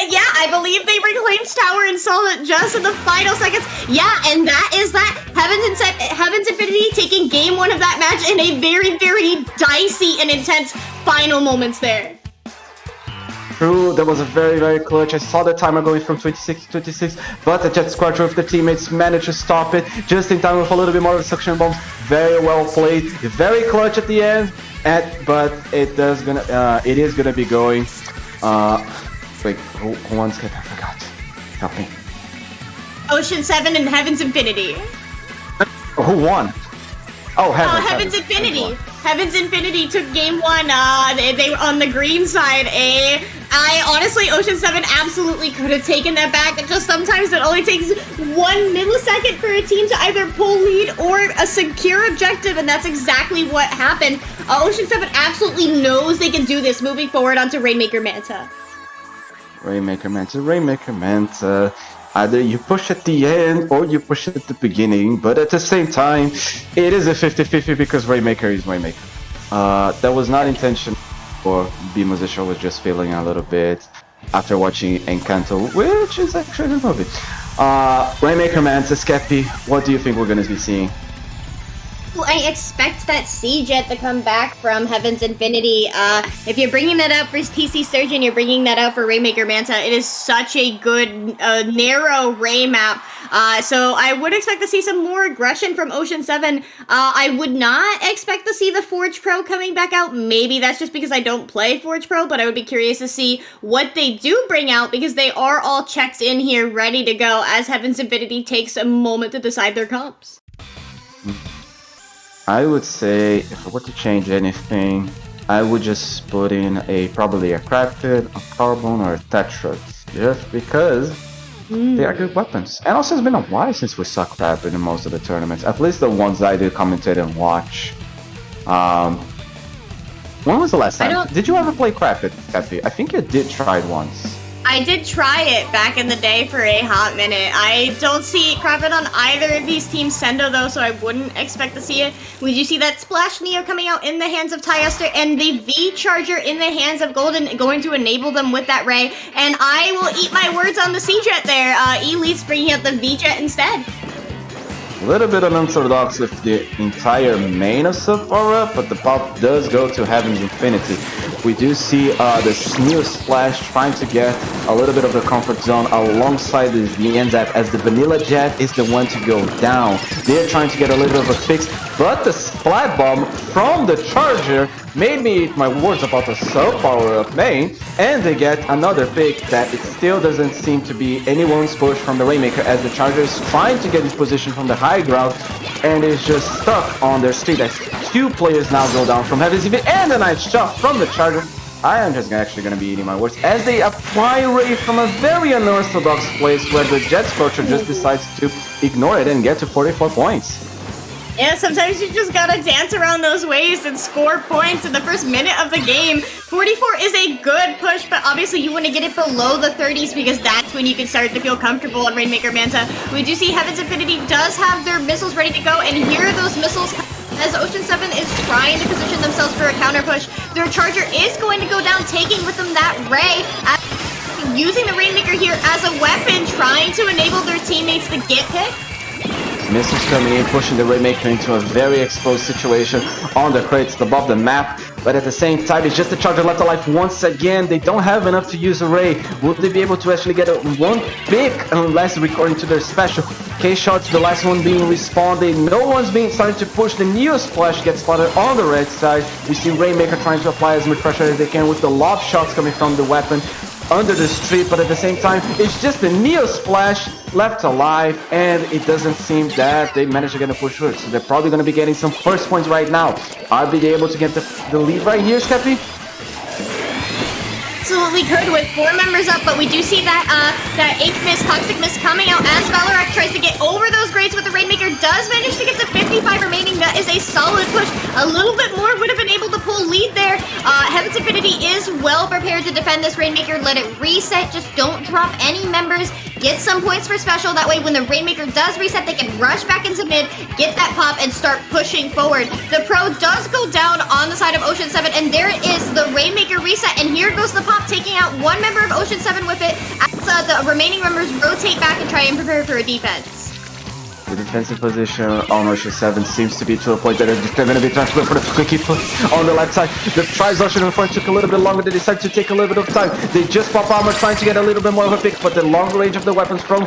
Yeah, I believe they reclaimed tower and saw it just in the final seconds. Yeah, and that is that. Heaven's Infinity taking game 1 of that match in a very, very dicey and intense final moments there. True, that was a very, very clutch. I saw the timer going from 26 to 26, but the Jet Squadron with the teammates managed to stop it just in time with a little bit more of suction bombs. Very well played, very clutch at the end, but it is gonna be going. Wait, who won skip? I forgot. Help me. Ocean 7 and Heaven's Infinity. Who won? Oh, Heaven's Infinity. Heaven's Infinity took game 1. They were on the green side. Honestly, Ocean 7 absolutely could have taken that back. It just sometimes it only takes 1 millisecond for a team to either pull lead or a secure objective, and that's exactly what happened. Ocean 7 absolutely knows they can do this moving forward onto Rainmaker Manta. Rainmaker Manta. Either you push at the end or you push at the beginning, but at the same time, it is a 50-50 because Rainmaker is Rainmaker. That was not intentional, or B-Musician was just feeling a little bit after watching Encanto, which is actually a movie. Rainmaker Manta, Skeppy, what do you think we're going to be seeing? Well, I expect that C-Jet to come back from Heaven's Infinity. If you're bringing that up for TC Surgeon, you're bringing that out for Rainmaker Manta. It is such a good, narrow Ray map. So I would expect to see some more aggression from Ocean 7. I would not expect to see the Forge Pro coming back out. Maybe that's just because I don't play Forge Pro, but I would be curious to see what they do bring out, because they are all checked in here, ready to go, as Heaven's Infinity takes a moment to decide their comps. I would say, if I were to change anything, I would just put in probably a Crafted, a Carbon, or a Tetra, just because they are good weapons. And also, it's been a while since we saw Crafted in most of the tournaments, at least the ones that I did commentate and watch. When was the last time? Did you ever play Crafted, Cappy? I think you did try it once. I did try it back in the day for a hot minute. I don't see Crafted on either of these teams Sendo though, so I wouldn't expect to see it. We do see that Splash Neo coming out in the hands of Tyuster, and the V-Charger in the hands of Golden, going to enable them with that Ray. And I will eat my words on the C-Jet there. Elite's bringing out the V-Jet instead. A little bit unorthodox with the entire main of sub power-up, but the pop does go to Heaven's Infinity. We do see this new Splash trying to get a little bit of the comfort zone alongside the NZAP, as the Vanilla Jet is the one to go down. They're trying to get a little bit of a fix, but the Splat Bomb from the Charger made me eat my words about the sub power-up main, and they get another pick that it still doesn't seem to be anyone's push from the Rainmaker, as the Charger is trying to get his position from the high ground and is just stuck on their street, as two players now go down from Heaven's Infinity, and a nice shot from the Charger. I am just actually going to be eating my words as they apply Ray from a very unorthodox place where the Jet Scorcher just decides to ignore it and get to 44 points. Yeah, sometimes you just gotta dance around those waves and score points in the first minute of the game. 44 is a good push, but obviously you want to get it below the 30s because that's when you can start to feel comfortable on Rainmaker Manta. We do see Heaven's Infinity does have their missiles ready to go, and here are those missiles as Ocean 7 is trying to position themselves for a counter push. Their Charger is going to go down, taking with them that Ray, using the Rainmaker here as a weapon, trying to enable their teammates to get hit. Missiles coming in, pushing the Rainmaker into a very exposed situation on the crates above the map. But at the same time, it's just the Charger left alive once again. They don't have enough to use a Ray. Will they be able to actually get one pick unless recording to their special? K-Shots, the last one being respawned. No one's being starting to push. The Neo Splash gets spotted on the red side. We see Rainmaker trying to apply as much pressure as they can with the lob shots coming from the weapon under the street, but at the same time, it's just the Neo Splash left alive, and it doesn't seem that they managed to get a push through. So they're probably going to be getting some first points right now. Are they able to get the lead right here, Skeppy? Absolutely could with 4 members up, but we do see that Ink Mist, Toxic Mist coming out as Valorant tries to get over those grades, but the Rainmaker does manage to get the 55 remaining. That is a solid push. A little bit more would have been able to pull lead there. Heaven's Infinity is well prepared to defend this Rainmaker. Let it reset. Just don't drop any members. Get some points for special. That way when the Rainmaker does reset, they can rush back into mid, get that pop, and start pushing forward. The Pro does go down on the side of Ocean 7, and there is the Rainmaker reset, and here goes the pop, taking out one member of Ocean 7 with it as the remaining members rotate back and try and prepare for a defense. The defensive position on Ocean 7 seems to be to a point that they're going to be trying to go for the quickie push on the left side. The tries Ocean in front took a little bit longer. They decided to take a little bit of time. They just pop armor trying to get a little bit more of a pick, but the long range of the weapons from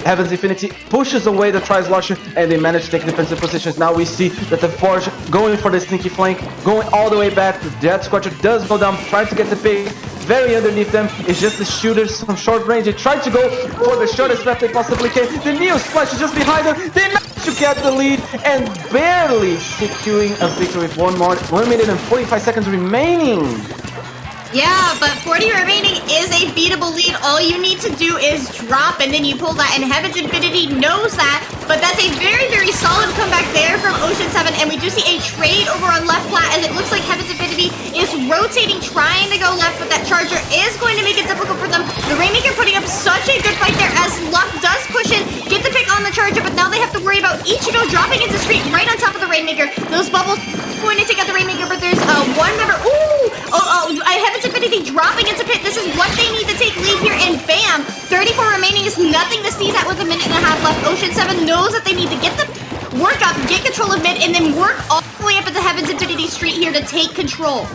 Heaven's Infinity pushes away the tries launcher, and they manage to take defensive positions. Now we see that the Forge going for the sneaky flank, going all the way back. The Jet Scorcher does go down, trying to get the pick. Very underneath them is just the shooters from short range. They tried to go for the shortest path they possibly can. The Neo Splash is just behind them. They managed to get the lead and barely securing a victory with 1 minute and 45 seconds remaining. Yeah, but 40 remaining is a beatable lead. All you need to do is drop, and then you pull that, and Heaven's Infinity knows that, but that's a very, very solid comeback there from Ocean 7, and we do see a trade over on left flat, as it looks like Heaven's Infinity is rotating, trying to go left, but that Charger is going to make it difficult for them. The Rainmaker putting up such a good fight there, as Luck does push in, get the pick on the Charger, but now they have to worry about Ichigo dropping into street right on top of the Rainmaker. Those bubbles going to take out the Rainmaker, but there's one member. I Heaven's Infinity dropping into pit. This is what they need to take lead here, and bam! 34 remaining is nothing to sneeze at with 1.5 minutes left. Ocean 7 knows that they need to get the work up, get control of mid, and then work all the way up at the Heaven's Infinity street here to take control.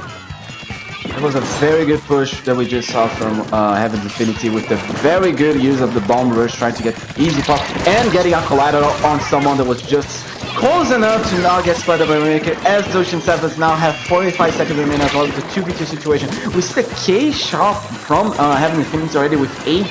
It was a very good push that we just saw from Heaven's Infinity, with the very good use of the bomb rush, trying to get easy pop and getting a collateral on someone that was just close enough to not get spotted by Rainmaker, as the Ocean 7s now have 45 seconds remaining as well as the 2v2 situation. We see the K-shot from Heaven's Infinity already with 18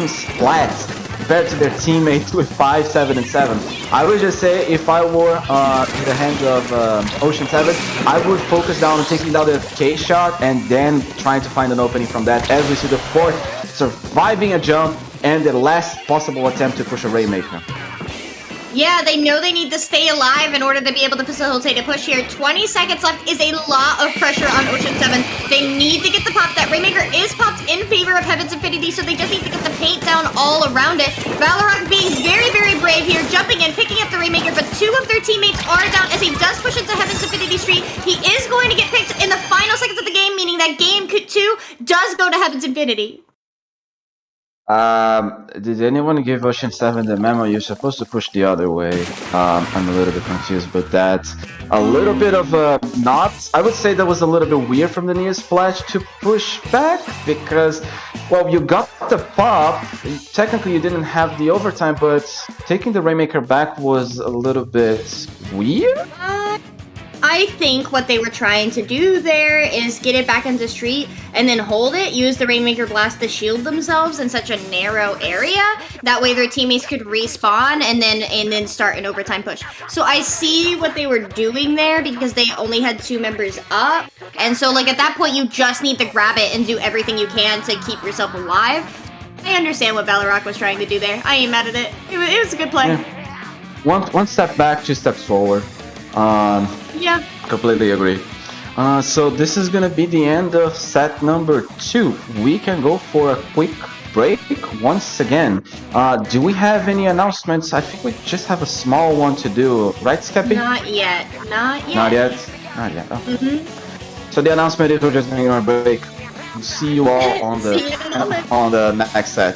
splats compared to their teammates with 5, 7, and 7. I would just say, if I were in the hands of Ocean 7, I would focus down on taking down the K-shot and then trying to find an opening from that, as we see the 4th surviving a jump and the last possible attempt to push a Rainmaker. Yeah, they know they need to stay alive in order to be able to facilitate a push here. 20 seconds left is a lot of pressure on Ocean 7. They need to get the pop. That Rainmaker is popped in favor of Heaven's Infinity, so they just need to get the paint down all around it. Valorant being very, very brave here, jumping in, picking up the Rainmaker, but 2 of their teammates are down as he does push into Heaven's Infinity Street. He is going to get picked in the final seconds of the game, meaning that game 2 does go to Heaven's Infinity. Did anyone give Ocean 7 the memo? You're supposed to push the other way. I'm a little bit confused with that. A little bit of a not. I would say that was a little bit weird from the Neo Splash to push back because, well, you got the pop. Technically, you didn't have the overtime, but taking the Rainmaker back was a little bit weird. I think what they were trying to do there is get it back into street and then hold it, use the Rainmaker Blast to shield themselves in such a narrow area. That way their teammates could respawn and then start an overtime push. So I see what they were doing there because they only had 2 members up. And so like at that point you just need to grab it and do everything you can to keep yourself alive. I understand what Valorok was trying to do there. I ain't mad at it. It was a good play. Yeah. One step back, 2 steps forward. Yeah. Completely agree. So this is gonna be the end of set number 2. We can go for a quick break once again. Do we have any announcements? I think we just have a small one to do, right, Skeppy? Not yet. Not yet. Oh. So the announcement is we're just going on a break. We'll see you all on the next set.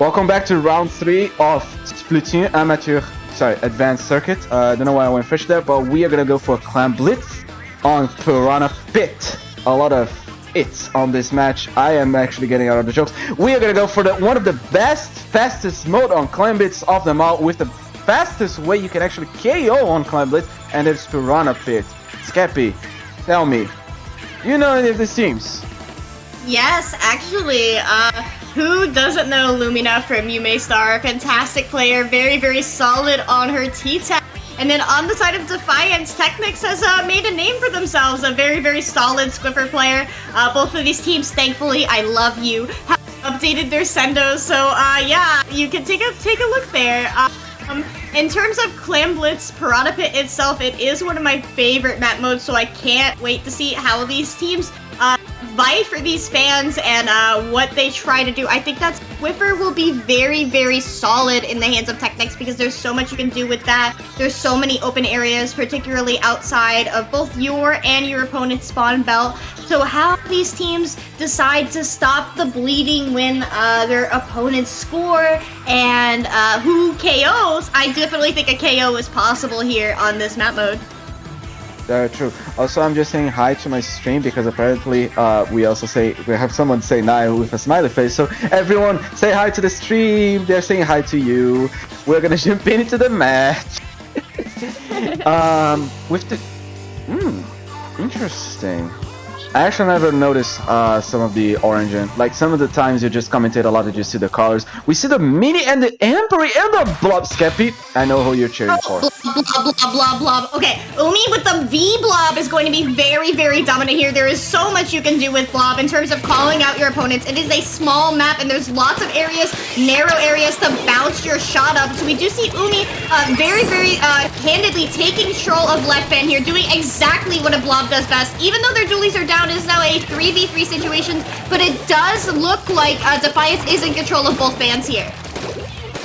Welcome back to round 3 of Splatoon Advanced Circuit. I don't know why I went fish there, but we are gonna go for Clan Blitz on Piranha Pit. A lot of it's on this match. I am actually getting out of the jokes. We are gonna go for one of the fastest mode on Clan Blitz of them all, with the fastest way you can actually KO on Clan Blitz, and it's Piranha Pit. Skeppy, tell me, you know any of these teams? Yes, actually, who doesn't know Lumina from Yume Star? Fantastic player, very, very solid on her T-Tech. And then on the side of Defiance, Technics has made a name for themselves, a very, very solid Squiffer player. Both of these teams, thankfully, I love you, have updated their sendos, so yeah, you can take a look there. In terms of Clan Blitz, Piranha Pit itself, it is one of my favorite map modes, so I can't wait to see how these teams vie for these fans and what they try to do. I think that Squiffer will be very, very solid in the hands of Technics because there's so much you can do with that. There's so many open areas, particularly outside of both your and your opponent's spawn belt. So how these teams decide to stop the bleeding when their opponents score and who KOs, I definitely think a KO is possible here on this map mode. Very true. Also, I'm just saying hi to my stream because apparently we have someone say "Nai" with a smiley face. So everyone, say hi to the stream. They're saying hi to you. We're gonna jump into the match. Interesting. I actually never noticed some of the orange. Like some of the times you just commentate a lot and you see the colors. We see the mini and the Emperor and the blob, Skeppy. I know who you're cheering for. Blob. Okay, Umi with the V blob is going to be very, very dominant here. There is so much you can do with blob in terms of calling out your opponents. It is a small map and there's lots of areas, narrow areas to bounce your shot up. So we do see Umi very, very candidly taking control of left fan here, doing exactly what a blob does best. Even though their dualies are down, it is now a 3v3 situation, but it does look like Defiance is in control of both fans here.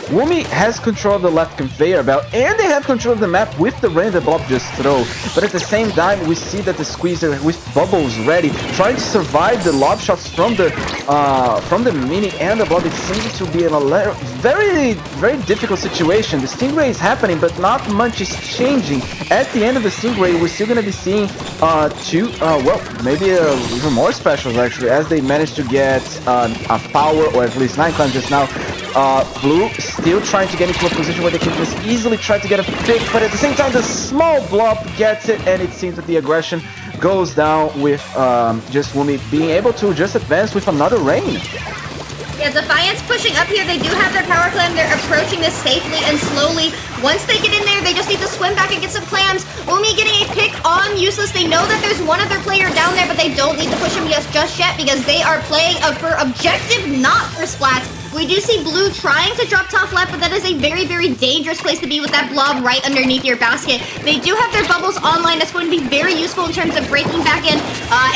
Wumi has control of the left conveyor belt, and they have control of the map with the rain the blob just throw. But at the same time, we see that the Squeezer with bubbles ready, trying to survive the lob shots from the mini and the blob. It seems to be in a very, very difficult situation. The Stingray is happening, but not much is changing. At the end of the Stingray, we're still going to be seeing maybe even more specials actually, as they managed to get a power, or at least 9 clans just now. Blue still trying to get into a position where they can just easily try to get a pick, but at the same time the small blob gets it, and it seems that the aggression goes down with just Wumi being able to just advance with another rain. Yeah, Defiance pushing up here. They do have their power clam. They're approaching this safely and slowly. Once they get in there, they just need to swim back and get some clams. Umi getting a pick on Useless. They know that there's one other player down there, but they don't need to push him just yet because they are playing for objective, not for splats. We do see Blue trying to drop top left, but that is a very, very dangerous place to be with that blob right underneath your basket. They do have their bubbles online. That's going to be very useful in terms of breaking back in.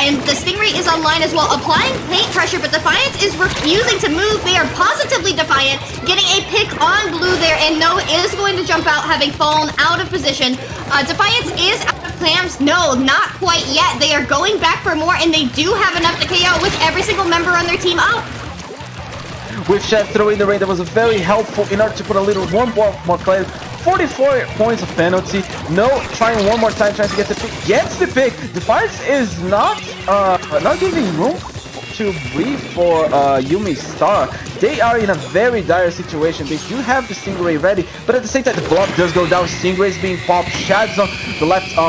And the Stingray is online as well, applying paint pressure, but Defiance is refusing to move. They are positively Defiant, getting a pick on Blue there, and No is going to jump out, having fallen out of position. Defiance is out of clams. No, not quite yet. They are going back for more, and they do have enough to KO with every single member on their team up. With Chef throwing the rain, that was very helpful in order to put a little one more claim. 44 points of penalty. No, trying one more time, trying to get the pick. Gets the pick. Defiance is not giving room to breathe for Yume Star. They are in a very dire situation. They do have the Stingray ready, but at the same time the blob does go down. Stingray is being popped. Shad's on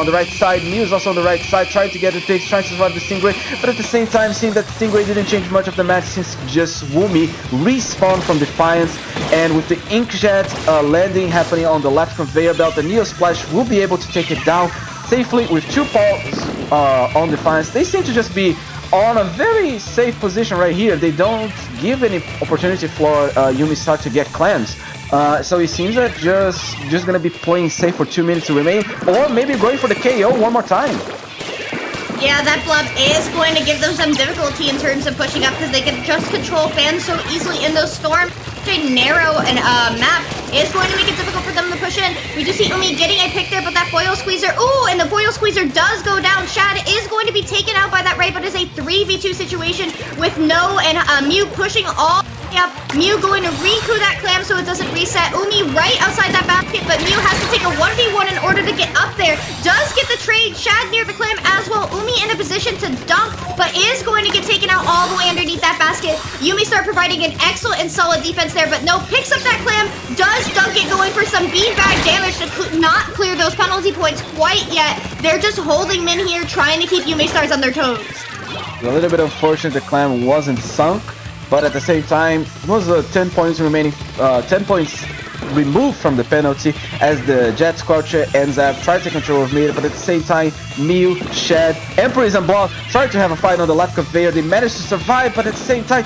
the right side. Mew's also on the right side, trying to get the picks, trying to survive the Stingray, but at the same time seeing that the Stingray didn't change much of the match since just Wumi respawned from Defiance, and with the Inkjet landing happening on the left conveyor belt, the Neo Splash will be able to take it down safely with 2 pulls on Defiance. They seem to just be on a very safe position right here. They don't give any opportunity for Yume Star to get clams. So it seems that just gonna be playing safe for 2 minutes to remain, or maybe going for the KO one more time. Yeah, that blob is going to give them some difficulty in terms of pushing up because they can just control fans so easily in those storms. A narrow map is going to make it difficult for them to push in. We do see Umi getting a pick there, but that foil squeezer, ooh, and the foil squeezer does go down. Shad is going to be taken out by that raid, but it's a 3v2 situation with No and Mew pushing all Yep, Mew going to re-coup that clam so it doesn't reset. Umi right outside that basket, but Mew has to take a 1v1 in order to get up there. Does get the trade. Shad near the clam as well. Umi in a position to dunk, but is going to get taken out all the way underneath that basket. Yume start providing an excellent and solid defense there, but no, picks up that clam, does dunk it, going for some beanbag damage to not clear those penalty points quite yet. They're just holding Min here, trying to keep Yume Stars on their toes. A little bit unfortunate the clam wasn't sunk, but at the same time, it was 10 points remaining, 10 points removed from the penalty as the Jet Scorcher ends up trying to control of mid, but at the same time, Mew, Shad, Emperor is unblocked, trying to have a fight on the left conveyor. They managed to survive, but at the same time,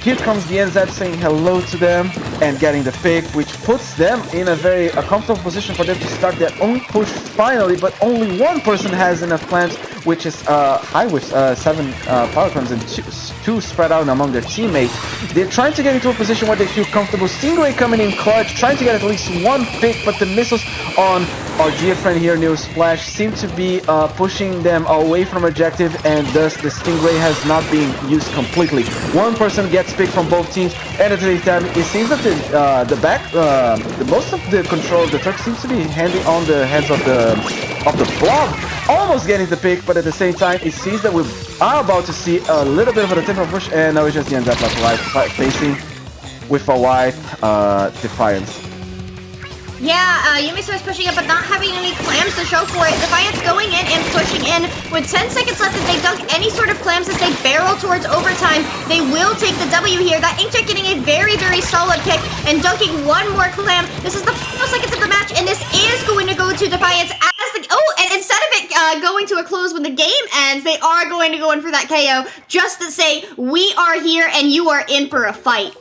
here comes the NZ saying hello to them and getting the pick, which puts them in a very comfortable position for them to start their own push finally, but only one person has enough clams, which is high with 7 power clams and two spread out among their teammates. They're trying to get into a position where they feel comfortable. Stingray coming in clutch, trying to get at least one pick, but the missiles on our dear friend here, Neo Splash, seem to be pushing them away from objective, and thus the Stingray has not been used completely. One person gets picked from both teams, and at the same time, it seems that the most of the control of the Turk seems to be handing on the hands of the Blob, almost getting the pick, but at the same time, it seems that we are about to see a little bit of a tempo push, and now it just ends up like facing with a white Defiance. Yeah, Yume starts pushing up, but not having any clams to show for it. Defiance going in and pushing in. With 10 seconds left, if they dunk any sort of clams as they barrel towards overtime, they will take the W here. That Inkjet getting a very, very solid pick and dunking one more clam. This is the final seconds of the match, and this is going to go to Defiance as the... Oh, and instead of it going to a close when the game ends, they are going to go in for that KO just to say, we are here and you are in for a fight.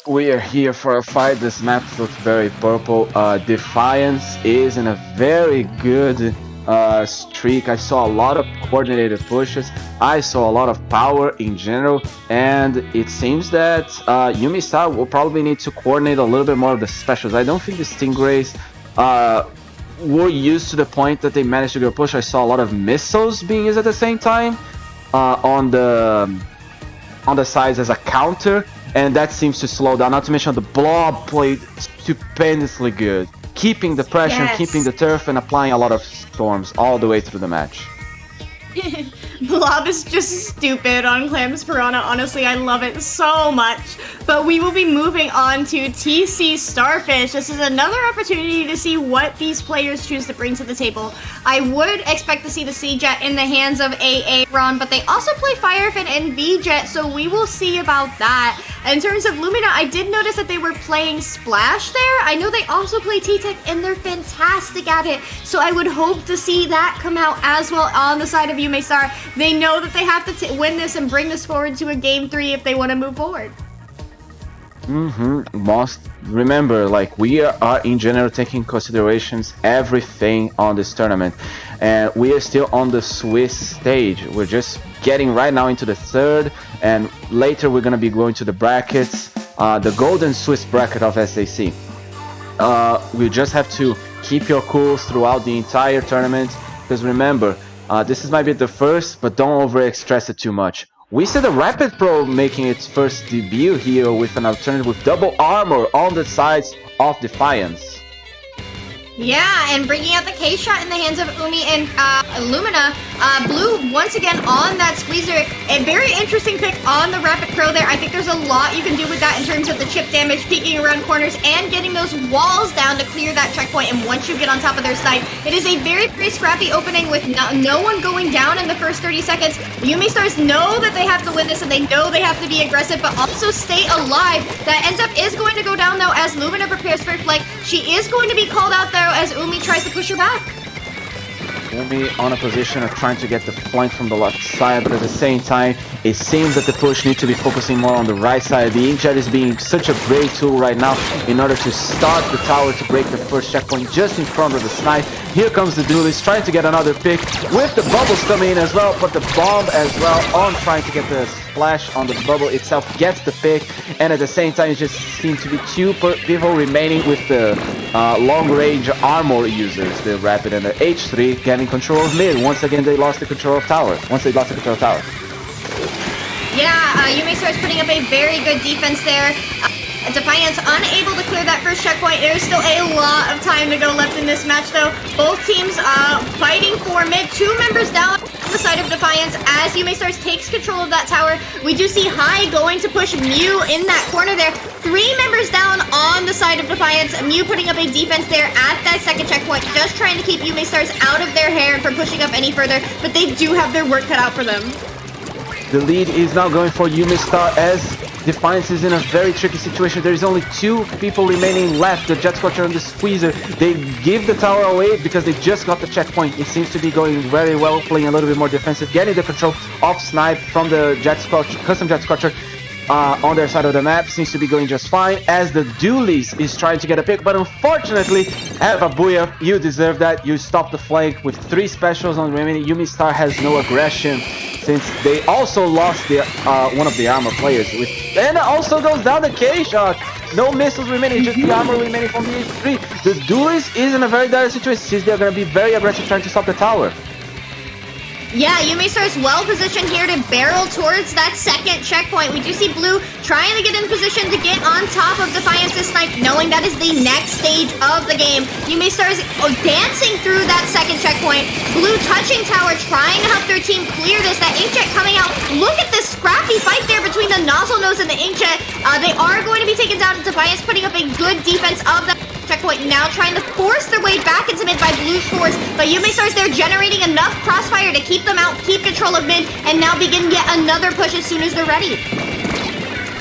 We are here for a fight. This map looks very purple. Defiance is in a very good streak. I saw a lot of coordinated pushes. I saw a lot of power in general, and it seems that Yume Star will probably need to coordinate a little bit more of the specials. I don't think the Stingrays were used to the point that they managed to go push. I saw a lot of missiles being used at the same time on the sides as a counter, and that seems to slow down. Not to mention the Blob played stupendously good, keeping the pressure, yes, keeping the turf, and applying a lot of storms all the way through the match. Blob is just stupid on Clams Piranha. Honestly, I love it so much. But we will be moving on to TC Starfish. This is another opportunity to see what these players choose to bring to the table. I would expect to see the C-Jet in the hands of AA Ron, but they also play Firefin and V-Jet, so we will see about that. In terms of Lumina, I did notice that they were playing Splash there. I know they also play T-Tech, and they're fantastic at it, so I would hope to see that come out as well on the side of Yume Star. They know that they have to win this and bring this forward to a Game 3 if they want to move forward. Must remember, like, we are in general taking considerations everything on this tournament, and we are still on the Swiss stage. We're just getting right now into the third, and later we're gonna be going to the brackets, the golden Swiss bracket of SAC. We just have to keep your cool throughout the entire tournament, because remember, this might be the first, but don't overstress it too much. We see the Rapid Pro making its first debut here with an alternative with double armor on the sides of Defiance. Yeah, and bringing out the K-Shot in the hands of Umi and Lumina. Blue, once again, on that squeezer. A very interesting pick on the Rapid Pro there. I think there's a lot you can do with that in terms of the chip damage, peeking around corners, and getting those walls down to clear that checkpoint. And once you get on top of their side, it is a very, very scrappy opening with no one going down in the first 30 seconds. Yume Stars know that they have to win this, and they know they have to be aggressive, but also stay alive. That ends up is going to go down, though, as Lumina prepares for flank. She is going to be called out, though, as Umi tries to push her back. Umi on a position of trying to get the flank from the left side, but at the same time, it seems that the push needs to be focusing more on the right side. The Inkjet is being such a great tool right now in order to start the tower to break the first checkpoint just in front of the snipe. Here comes the duelist trying to get another pick with the bubbles coming in as well, but the bomb as well on trying to get the splash on the bubble itself gets the pick, and at the same time it just seems to be two people remaining with the long range armor users, the Rapid and the H3 getting control of mid. Once again they lost the control of tower. Yeah, Yume starts putting up a very good defense there. Defiance unable to clear that first checkpoint. There's still a lot of time to go left in this match, though. Both teams fighting for mid. 2 members down on the side of Defiance as Yume Stars takes control of that tower. We do see High going to push Mew in that corner there. 3 members down on the side of Defiance. Mew putting up a defense there at that second checkpoint, just trying to keep Yume Stars out of their hair from pushing up any further, but they do have their work cut out for them. The lead is now going for Yume Star as Defiance is in a very tricky situation. There is only 2 people remaining left, the Jet Scorcher and the Squeezer. They give the tower away because they just got the checkpoint. It seems to be going very well, playing a little bit more defensive, getting the control off Snipe from the Jet Scorcher, custom Jet Scorcher on their side of the map. Seems to be going just fine as the Dualies is trying to get a pick, but unfortunately, Eva Booyah, you deserve that. You stopped the flank with 3 specials on the remaining. Yume Star has no aggression, since they also lost the one of the armor players. And also goes down the K-Shot. No missiles remaining, just the armor remaining from the H3. The Dualies is in a very dire situation since they're going to be very aggressive trying to stop the tower. Yeah, Yume Star's well positioned here to barrel towards that second checkpoint. We do see Blue trying to get in position to get on top of Defiance's Snipe, knowing that is the next stage of the game. Yume Star's dancing through that second checkpoint. Blue touching tower, trying to help their team clear this. That Inkjet coming out. Look at this scrappy fight there between the Nozzle Nose and the Inkjet. They are going to be taken down. Defiance putting up a good defense of the checkpoint, now trying to force their way back into mid by Blue's force, but Yume Stars there generating enough crossfire to keep them out, keep control of mid, and now begin yet another push as soon as they're ready.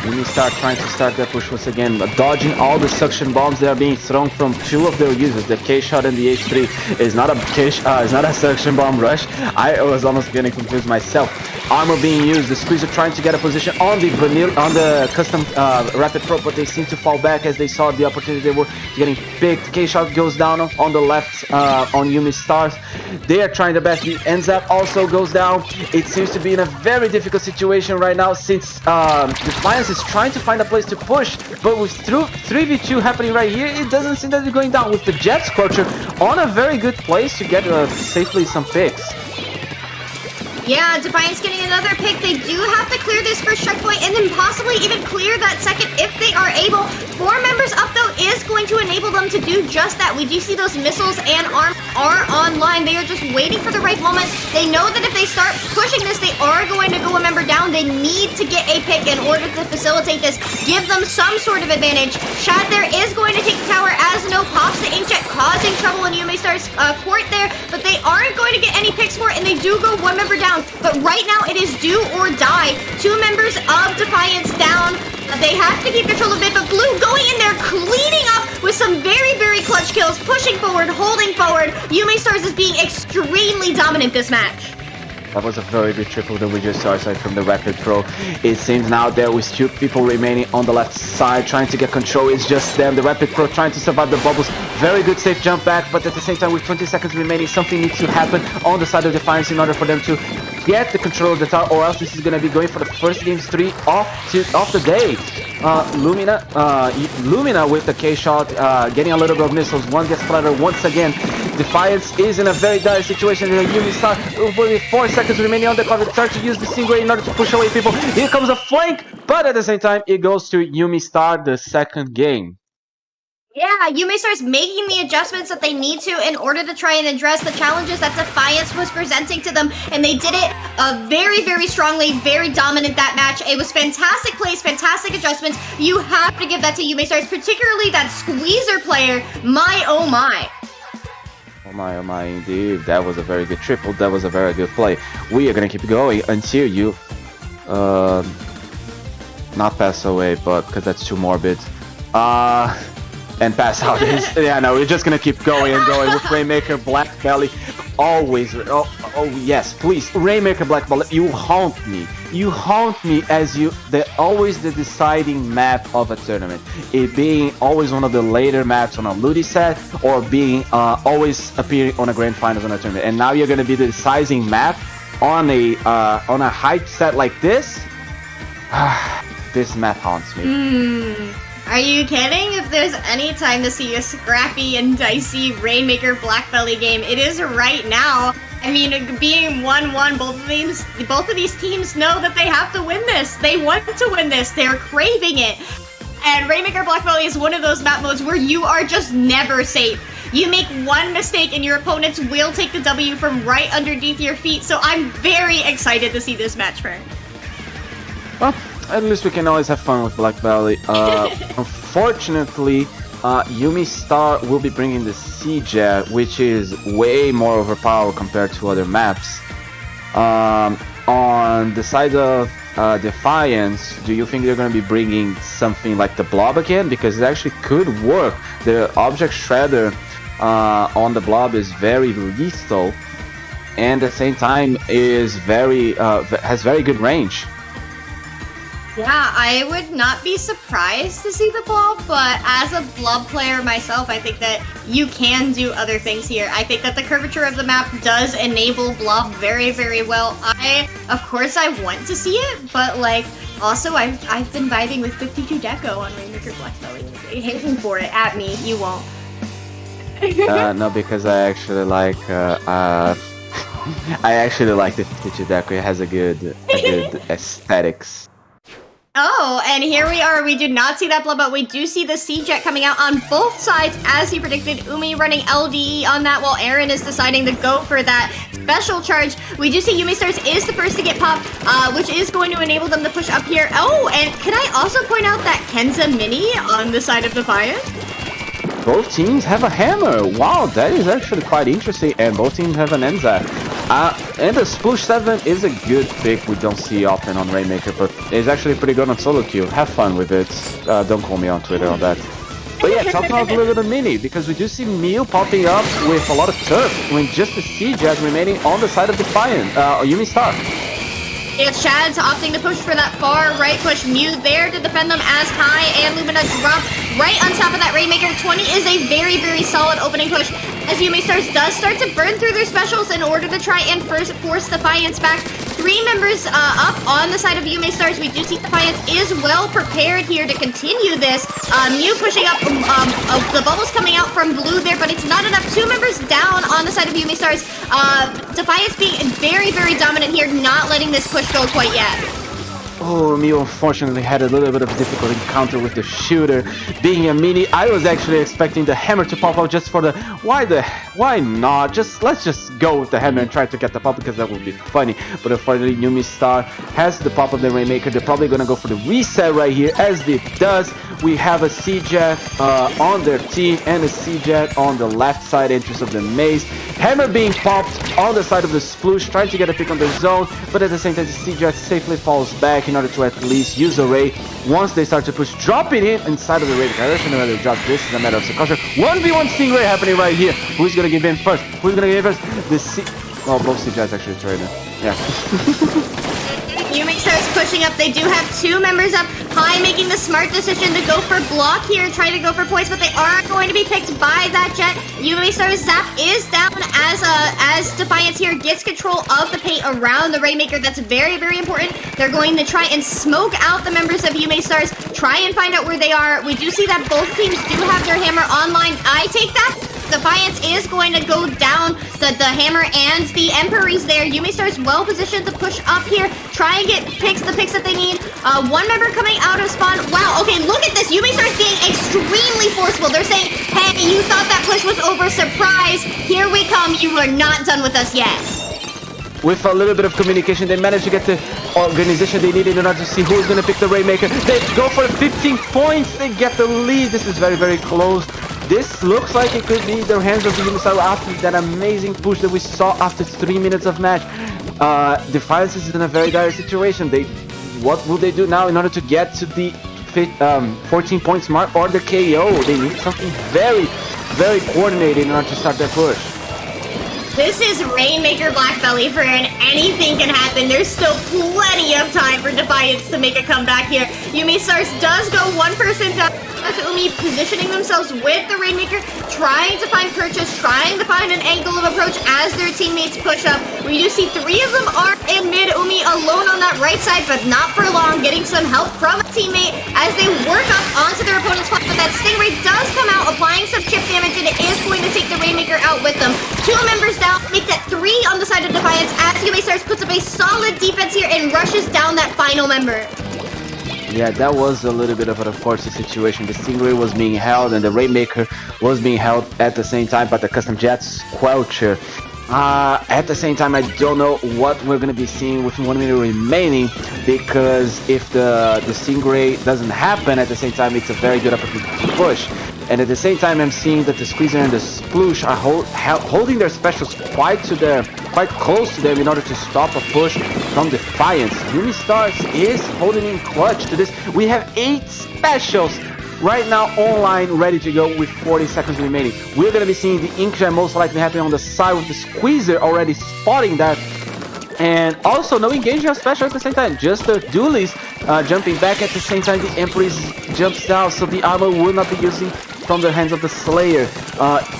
Yume Star trying to start their push once again, dodging all the suction bombs that are being thrown from 2 of their users. The K-Shot and the H3 is not a suction bomb rush. I was almost getting confused myself. Armor being used, the Squeezer trying to get a position on the custom Rapid Pro, but they seem to fall back as they saw the opportunity. They were getting picked. K-Shot goes down on the left on Yume Stars. They are trying their best. The NZAP also goes down. It seems to be in a very difficult situation right now since Defiance is trying to find a place to push, but with 3v2 happening right here, it doesn't seem that they're going down, with the Jet Scorcher on a very good place to get safely some picks. Yeah, Defiance getting another pick. They do have to clear this first checkpoint and then possibly even clear that second if they are able. 4 members up, though, is going to enable them to do just that. We do see those missiles and arms are online. They are just waiting for the right moment. They know that if they start pushing this, they are going to go a member down. They need to get a pick in order to facilitate this, give them some sort of advantage. Shad there is going to take the tower as no pops the Inkjet, causing trouble in Yume Star's court there, but they aren't going to get any picks for it, and they do go 1 member down. But right now, it is do or die. 2 members of Defiance down. They have to keep control of it, but Blue going in there, cleaning up with some very, very clutch kills, pushing forward, holding forward. Yume Stars is being extremely dominant this match. That was a very good triple that we just saw aside from the Rapid Pro. It seems now there with 2 people remaining on the left side trying to get control. It's just them, the Rapid Pro trying to survive the bubbles. Very good safe jump back, but at the same time with 20 seconds remaining, something needs to happen on the side of Defiance in order for them to get the control of the tower, or else this is going to be going for the first game 3 off the day. Lumina with the K-Shot, getting a little bit of missiles. One gets splattered once again. Defiance is in a very dire situation. Yume Star, with 4 seconds remaining on the cover, trying to use the single in order to push away people. Here comes a flank, but at the same time, it goes to Yume Star, the second game. Yeah, Yume Star's making the adjustments that they need to in order to try and address the challenges that Defiance was presenting to them, and they did it very, very strongly, very dominant that match. It was fantastic plays, fantastic adjustments. You have to give that to Yume Stars, particularly that Squeezer player. My, oh my. Oh my, indeed. That was a very good triple. That was a very good play. We are going to keep going until you not pass away, but because that's too morbid. And pass out. Yeah, no, we're just gonna keep going and going with Rainmaker Black Belly. Always. Oh yes, please. Rainmaker Black Belly, you haunt me. You haunt me as always the deciding map of a tournament. It being always one of the later maps on a Ludi set, or being always appearing on a grand finals on a tournament. And now you're gonna be the deciding map on a hype set like this. This map haunts me. Are you kidding? If there's any time to see a scrappy and dicey Rainmaker Black Belly game, it is right now. I mean, being 1-1, both of these teams know that they have to win this. They want to win this. They're craving it. And Rainmaker Black Belly is one of those map modes where you are just never safe. You make one mistake and your opponents will take the W from right underneath your feet. So I'm very excited to see this match, Fern. Well, at least we can always have fun with Black Belly. Unfortunately, Yume Star will be bringing the C-Jet, which is way more overpowered compared to other maps. On the side of Defiance, do you think they're going to be bringing something like the Blob again? Because it actually could work. The Object Shredder on the Blob is very lethal, and at the same time is has very good range. Yeah, I would not be surprised to see the Blob, but as a Blob player myself, I think that you can do other things here. I think that the curvature of the map does enable Blob very, very well. Of course, I want to see it, but like, also I've been vibing with 52 Deco on Rainmaker Black Belly. Hating for it at me, you won't. No, because I actually like I actually like the 52 Deco. It has a good aesthetics. Oh, and here we are. We did not see that Blob, but we do see the C-Jet coming out on both sides, as he predicted. Umi running LDE on that, while Aaron is deciding to go for that special charge. We do see Yume Stars is the first to get popped, which is going to enable them to push up here. Oh, and can I also point out that Kenza Mini on the side of Defiance? Both teams have a hammer. Wow, that is actually quite interesting. And both teams have an Enza. And the Sploosh 7 is a good pick we don't see often on Rainmaker, but it's actually pretty good on solo queue. Have fun with it. Don't call me on Twitter on that. But yeah, talking about a little bit of Mini, because we do see Mew popping up with a lot of turf, when just the C-Jet remaining on the side of Defiant, Yume Star. It's Chad's opting to push for that far right push. Mew there to defend them as Kai and Lumina drop right on top of that Rainmaker. 20 is a very, very solid opening push, as Yume Stars does start to burn through their specials in order to try and force Defiance back. 3 members up on the side of Yume Stars. We do see Defiance is well prepared here to continue this. Mew pushing up, the bubbles coming out from blue there, but it's not enough. 2 members down on the side of Yume Stars. Defiance being very, very dominant here, not letting this push go quite yet. Oh, Mew unfortunately had a little bit of a difficult encounter with the shooter. Being a Mini, I was actually expecting the hammer to pop out just for the... Why not? Let's just go with the hammer and try to get the pop, because that would be funny. But unfortunately, Yume Star has the pop of the Rainmaker. They're probably gonna go for the reset right here, as it does. We have a C-Jet on their team and a C-Jet on the left side entrance of the maze. Hammer being popped on the side of the Sploosh, trying to get a pick on the zone, but at the same time the C-Jet safely falls back in order to at least use a ray. Once they start to push, dropping it inside of the ray. I shouldn't have drop this. Is a matter of caution. 1v1 Stingray happening right here. Who's gonna give in first? Who's gonna give in first? The C... Oh, both C-Jets actually traded. Yeah. Yume starts pushing up. They do have 2 members up. Kai making the smart decision to go for block here, trying to go for points, but they aren't going to be picked by that Jet. Yume Stars zap is down as Defiance here gets control of the paint around the Rainmaker. That's very, very important. They're going to try and smoke out the members of Yume Stars, try and find out where they are. We do see that both teams do have their hammer online. I take that. Defiance is going to go down the hammer and the Emperor is there. Yume Stars well positioned to push up here, try and get the picks that they need. 1 member coming out of spawn. Wow, okay, look at this. Yume Stars being extremely forceful. They're saying, hey, you thought that push was over. Surprise, here we come. You are not done with us yet. With a little bit of communication, they managed to get the organization they needed in order to see who's going to pick the Rainmaker. They go for 15 points. They get the lead. This is very, very close. This looks like it could be the hands of the Yume Star after that amazing push that we saw after 3 minutes of match. Defiance is in a very dire situation. What will they do now in order to get to the 14 points mark or the KO? They need something very, very coordinated in order to start their push. This is Rainmaker Black Belly, and anything can happen. There's still plenty of time for Defiance to make a comeback here. Yume Stars does go 1 person down. That's Umi positioning themselves with the Rainmaker, trying to find purchase, trying to find an angle of approach as their teammates push up. We do see 3 of them are in mid. Umi alone on that right side, but not for long, getting some help from a teammate as they work up onto their opponent's spot. But that Stingray does come out, applying some chip damage, and it is going to take the Rainmaker out with them. 2 members down, make that 3 on the side of Defiance as Yume Stars puts up a solid defense here and rushes down that final member. Yeah, that was a little bit of an unfortunate situation. The Stingray was being held and the Rainmaker was being held at the same time, but the Custom Jet Squelcher. At the same time, I don't know what we're going to be seeing with 1 minute remaining, because if the Stingray doesn't happen at the same time, it's a very good opportunity to push. And at the same time, I'm seeing that the Squeezer and the Sploosh are holding their specials quite close to them in order to stop a push from Defiance. Yume Stars is holding in clutch to this. We have 8 specials right now online, ready to go with 40 seconds remaining. We're going to be seeing the Inkling most likely happening on the side with the Squeezer already spotting that. And also no engaging of special at the same time, just the Dualies jumping back at the same time. The Empress jumps down, so the armor will not be using from the hands of the Slayer.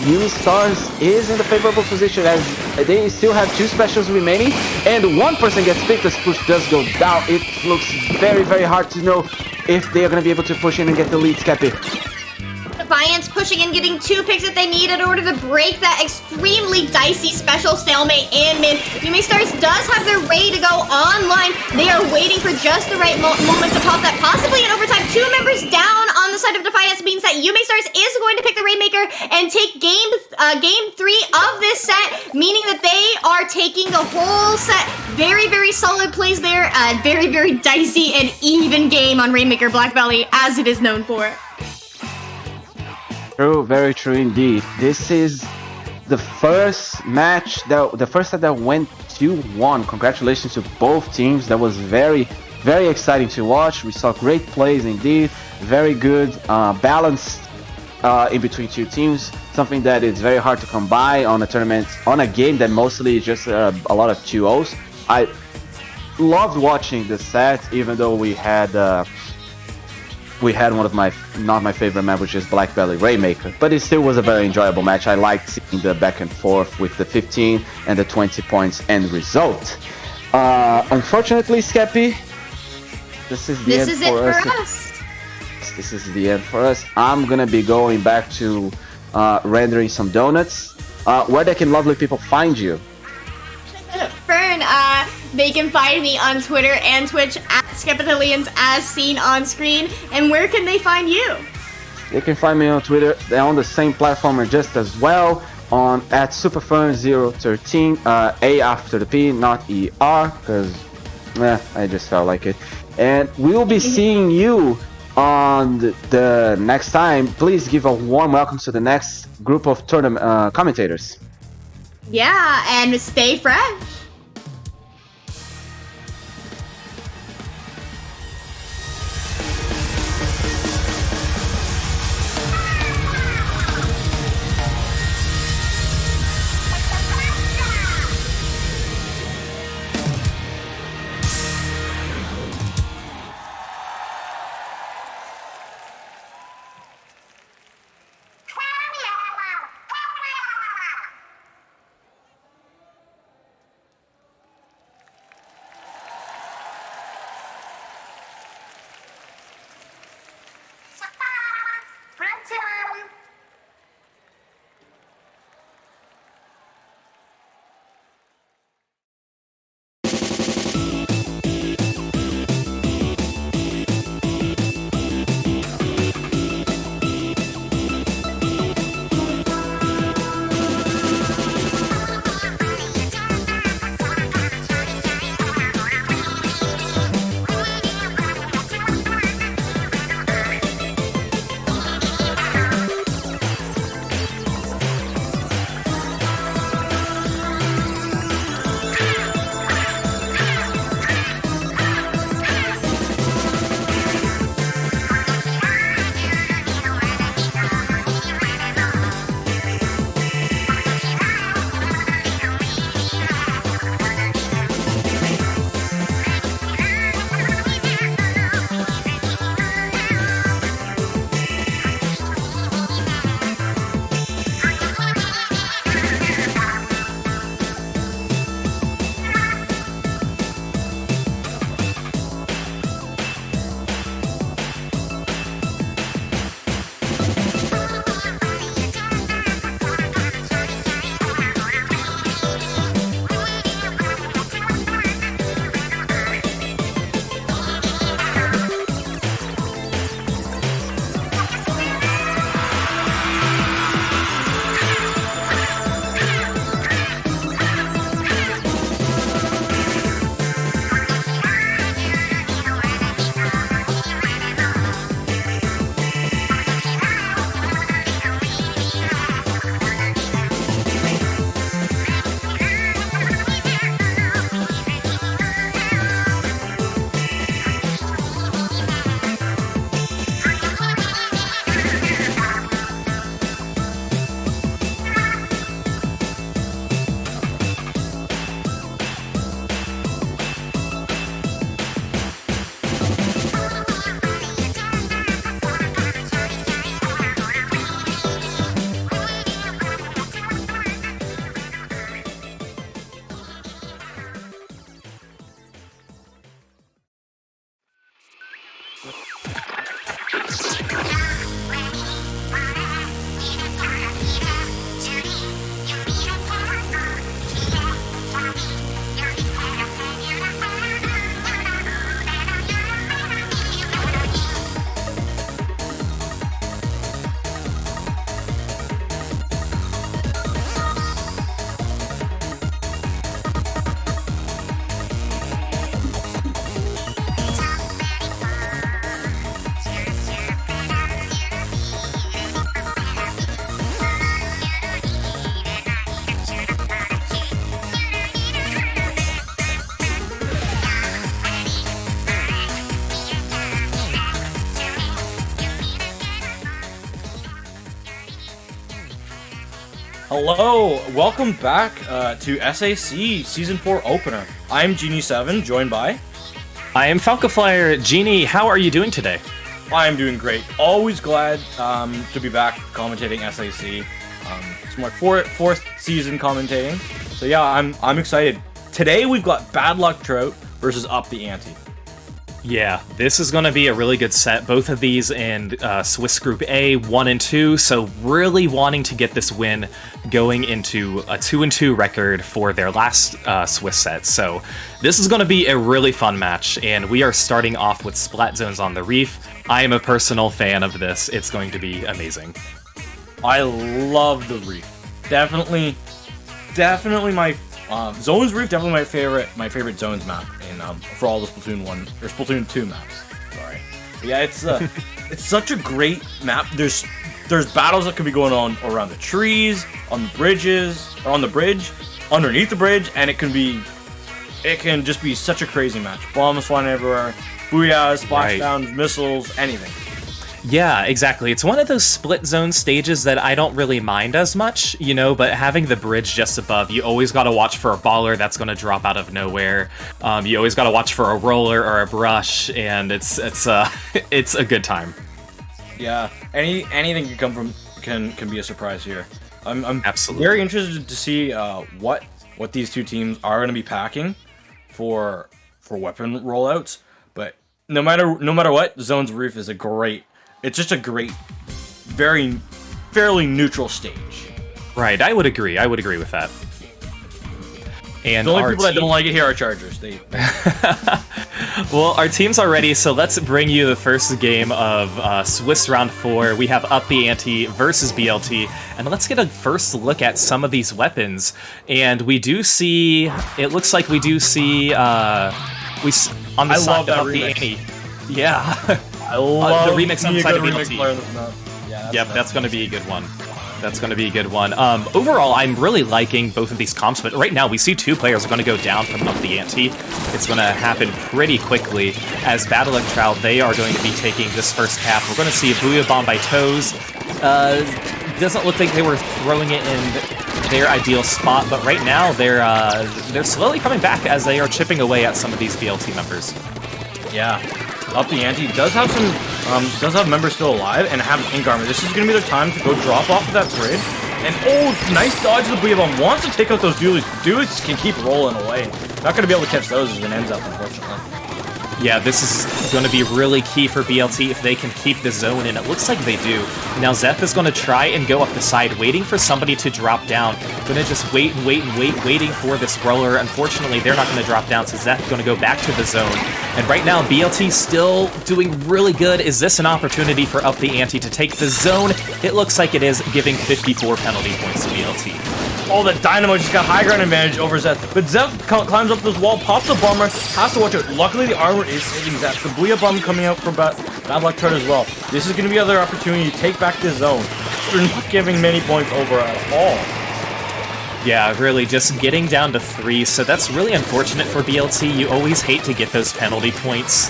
Yume Stars is in the favorable position as they still have 2 specials remaining, and one person gets picked. The push does go down. It looks very, very hard to know if they are going to be able to push in and get the lead, Skeppy. Defiance pushing in, getting 2 picks that they need in order to break that extremely dicey special stalemate in mid. Yume Stars does have their ready to go online. They are waiting for just the right moment to pop that, possibly in overtime. 2 members down on the side of Defiance means that Yume Stars is going to pick the Rainmaker and take game 3 of this set, meaning that they are taking the whole set. Very, very solid plays there. Very, very dicey and even game on Rainmaker Black Belly, as it is known for. True, very true indeed. This is the first match, the first set that went 2-1. Congratulations to both teams. That was very, very exciting to watch. We saw great plays indeed. Very good balance in between 2 teams. Something that is very hard to come by on a tournament, on a game that mostly is just a lot of 2-0s. I loved watching the set, even though we had one of not my favorite maps, which is Black Belly Rainmaker, but it still was a very enjoyable match. I liked seeing the back and forth with the 15 and the 20 points end result. Unfortunately, Skeppy, this is the end for us. This is the end for us. I'm gonna be going back to rendering some donuts. Where can lovely people find you? Fern, they can find me on Twitter and Twitch at Skepitalians as seen on screen. And where can they find you? They can find me on Twitter. They're on the same platform just as well, on at Superfern013, A after the P, not ER, because I just felt like it. And we will be seeing you on the next time. Please give a warm welcome to the next group of tournament commentators. Yeah, and stay fresh. Hello, welcome back to SAC Season 4 Opener. I'm Genie7, joined by... I am Falcoflyer. Genie, how are you doing today? I'm doing great. Always glad to be back commentating SAC. It's my fourth season commentating. So yeah, I'm excited. Today we've got Bad Luck Trout versus Up the Ante. Yeah, this is going to be a really good set. Both of these in Swiss Group A, 1 and 2. So really wanting to get this win going into a 2-2 record for their last Swiss set. So this is going to be a really fun match. And we are starting off with Splat Zones on the Reef. I am a personal fan of this. It's going to be amazing. I love the Reef. Definitely my Zones Reef, definitely my favorite Zones map in for all the Splatoon 1 or Splatoon 2 maps. Sorry. But yeah, it's it's such a great map. There's battles that could be going on around the trees, on the bridges, or on the bridge, underneath the bridge, and it can just be such a crazy match. Bombs flying everywhere, booyahs, splashdowns, missiles, anything. Yeah, exactly. It's one of those split zone stages that I don't really mind as much, you know, but having the bridge just above, you always got to watch for a baller that's going to drop out of nowhere. You always got to watch for a roller or a brush, and it's a good time. Yeah, anything can come from can be a surprise here. I'm absolutely very interested to see what these two teams are going to be packing for weapon rollouts. But no matter what, Zones Reef is it's just a great, fairly neutral stage. Right, I would agree with that. And the only people that don't like it here are Chargers. Well, our teams are ready, so let's bring you the first game of Swiss Round 4. We have Up the Ante versus BLT, and let's get a first look at some of these weapons. And we do see, it looks like we do see, on the side of Up the Ante. Yeah. I love the remix on the side of BLT. Yeah, that's going to be a good one. Overall, I'm really liking both of these comps, but right now we see two players are going to go down from Up the Ante. It's going to happen pretty quickly as Battle of Trout, they are going to be taking this first cap. We're going to see a Booyah Bomb by Toes. Doesn't look like they were throwing it in their ideal spot, but right now they're slowly coming back as they are chipping away at some of these BLT members. Yeah. Up the Ante does have members still alive and have Ink Armor. This is going to be their time to go drop off of that bridge. And nice dodge of the Booyah Bomb. Wants to take out those dualies. Dualies can keep rolling away. Not going to be able to catch those as it ends up, unfortunately. Yeah, this is going to be really key for BLT if they can keep the zone, and it looks like they do. Now Zeph is going to try and go up the side, waiting for somebody to drop down. Going to just waiting for this roller. Unfortunately, they're not going to drop down, so Zeph is going to go back to the zone. And right now, BLT still doing really good. Is this an opportunity for Up the Ante to take the zone? It looks like it is, giving 54 penalty points to BLT. Oh, the Dynamo just got high ground advantage over Zeph. But Zeph climbs up this wall, pops the bomber, has to watch out. Luckily, the armor is hitting Zeph. The Booyah Bomb coming out for Bad Luck Trout as well. This is going to be another opportunity to take back this zone. They're not giving many points over at all. Yeah, really, just getting down to 3, so that's really unfortunate for BLT. You always hate to get those penalty points.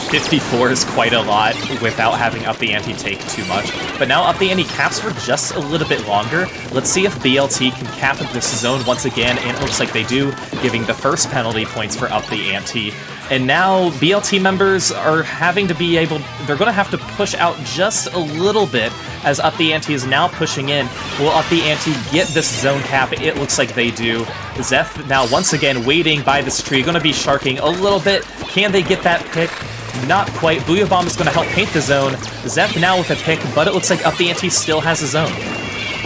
54 is quite a lot without having Up the Ante take too much. But now Up the Ante caps for just a little bit longer. Let's see if BLT can cap this zone once again, and it looks like they do, giving the first penalty points for Up the Ante. And now BLT members are having to be able, they're going to have to push out just a little bit as Up the Ante is now pushing in. Will Up the Ante get this zone cap? It looks like they do. Zeph now once again waiting by this tree, going to be sharking a little bit. Can they get that pick? Not quite. Booyah Bomb is going to help paint the zone. Zeph now with a pick, but it looks like Up the Ante still has a zone.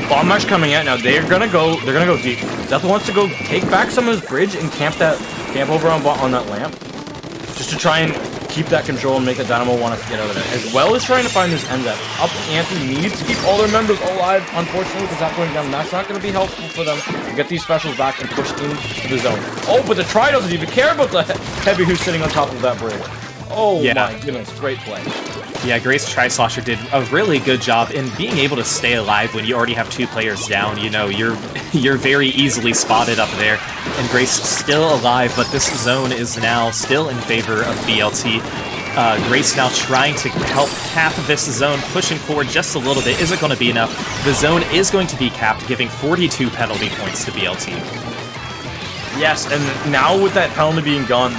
Bomb Rush coming out now. They're gonna go deep. Zeph wants to go take back some of his bridge and camp over on that lamp, just to try and keep that control and make the Dynamo want to get out of there, as well as trying to find this end Zeph. Up Ante needs to keep all their members alive, unfortunately, because that's going down. That's not going to be helpful for them to get these specials back and push into the zone. Oh, but the Try doesn't even care about the Heavy who's sitting on top of that bridge. Oh my goodness, great play. Yeah, Grace Tri-Slosher did a really good job in being able to stay alive when you already have 2 players down. You know, you're very easily spotted up there, and Grace still alive, but this zone is now still in favor of BLT. Grace now trying to help cap this zone, pushing forward just a little bit. Isn't going to be enough. The zone is going to be capped, giving 42 penalty points to BLT. Yes, and now with that penalty being gone,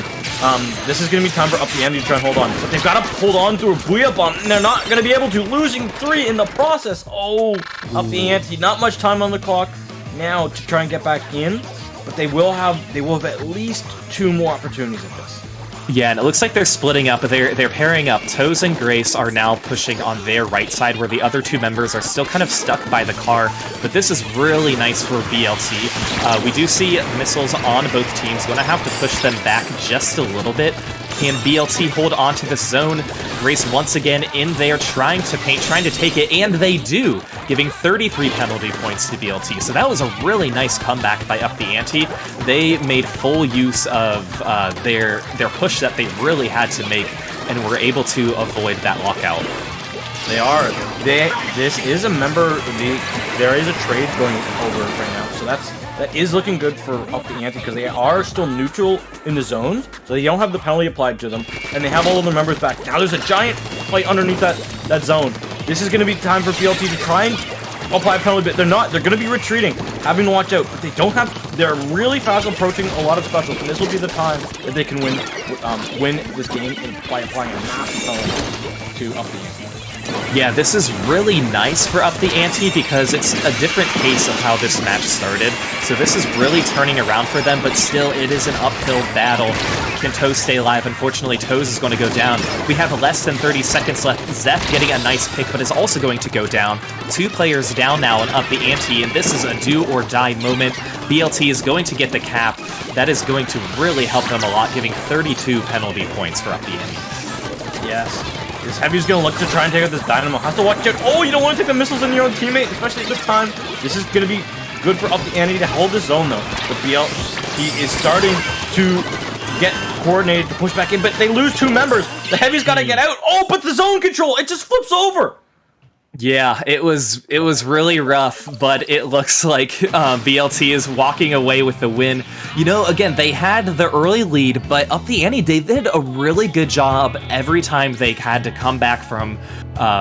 this is going to be time for Up the Ante to try and hold on. But they've got to hold on through a Booyah Bomb, and they're not going to be able to, losing 3 in the process. Oh, Up the Ante, not much time on the clock now to try and get back in, but they will have at least 2 more opportunities at this. Yeah, and it looks like they're splitting up. They're pairing up. Toes and Grace are now pushing on their right side, where the other 2 members are still kind of stuck by the car. But this is really nice for BLT. We do see missiles on both teams. Going to have to push them back just a little bit. Can BLT hold on to the zone? Grace once again in there trying to paint, trying to take it, and they do, giving 33 penalty points to BLT. So that was a really nice comeback by Up the Ante. They made full use of their push that they really had to make, and were able to avoid that lockout. They are. This is a member. There is a trade going over right now, so that is looking good for Up the Ante, because they are still neutral in the zones, so they don't have the penalty applied to them, and they have all of their members back. Now there's a giant fight underneath that zone. This is going to be time for BLT to try and apply a penalty, but they're not. They're going to be retreating, having to watch out, but they don't have. They're really fast approaching a lot of specials, and this will be the time that they can win this game by applying a massive penalty to Up the Ante. Yeah, this is really nice for Up the Ante because it's a different pace of how this match started. So this is really turning around for them, but still it is an uphill battle. Can Toes stay alive? Unfortunately, Toes is going to go down. We have less than 30 seconds left. Zeph getting a nice pick, but is also going to go down. 2 players down now and Up the Ante, and this is a do or die moment. BLT is going to get the cap. That is going to really help them a lot, giving 32 penalty points for Up the Ante. Yes. This Heavy's going to look to try and take out this Dynamo. Has to watch out. Oh, you don't want to take the missiles on your own teammate, especially at this time. This is going to be good for Up the Ante to hold this zone, though. But BLT is starting to get coordinated to push back in, but they lose 2 members. The Heavy's got to get out. Oh, but the zone control, it just flips over. Yeah, it was really rough, but it looks like BLT is walking away with the win. You know, again, they had the early lead, but Up the Ante, they did a really good job every time they had to come back from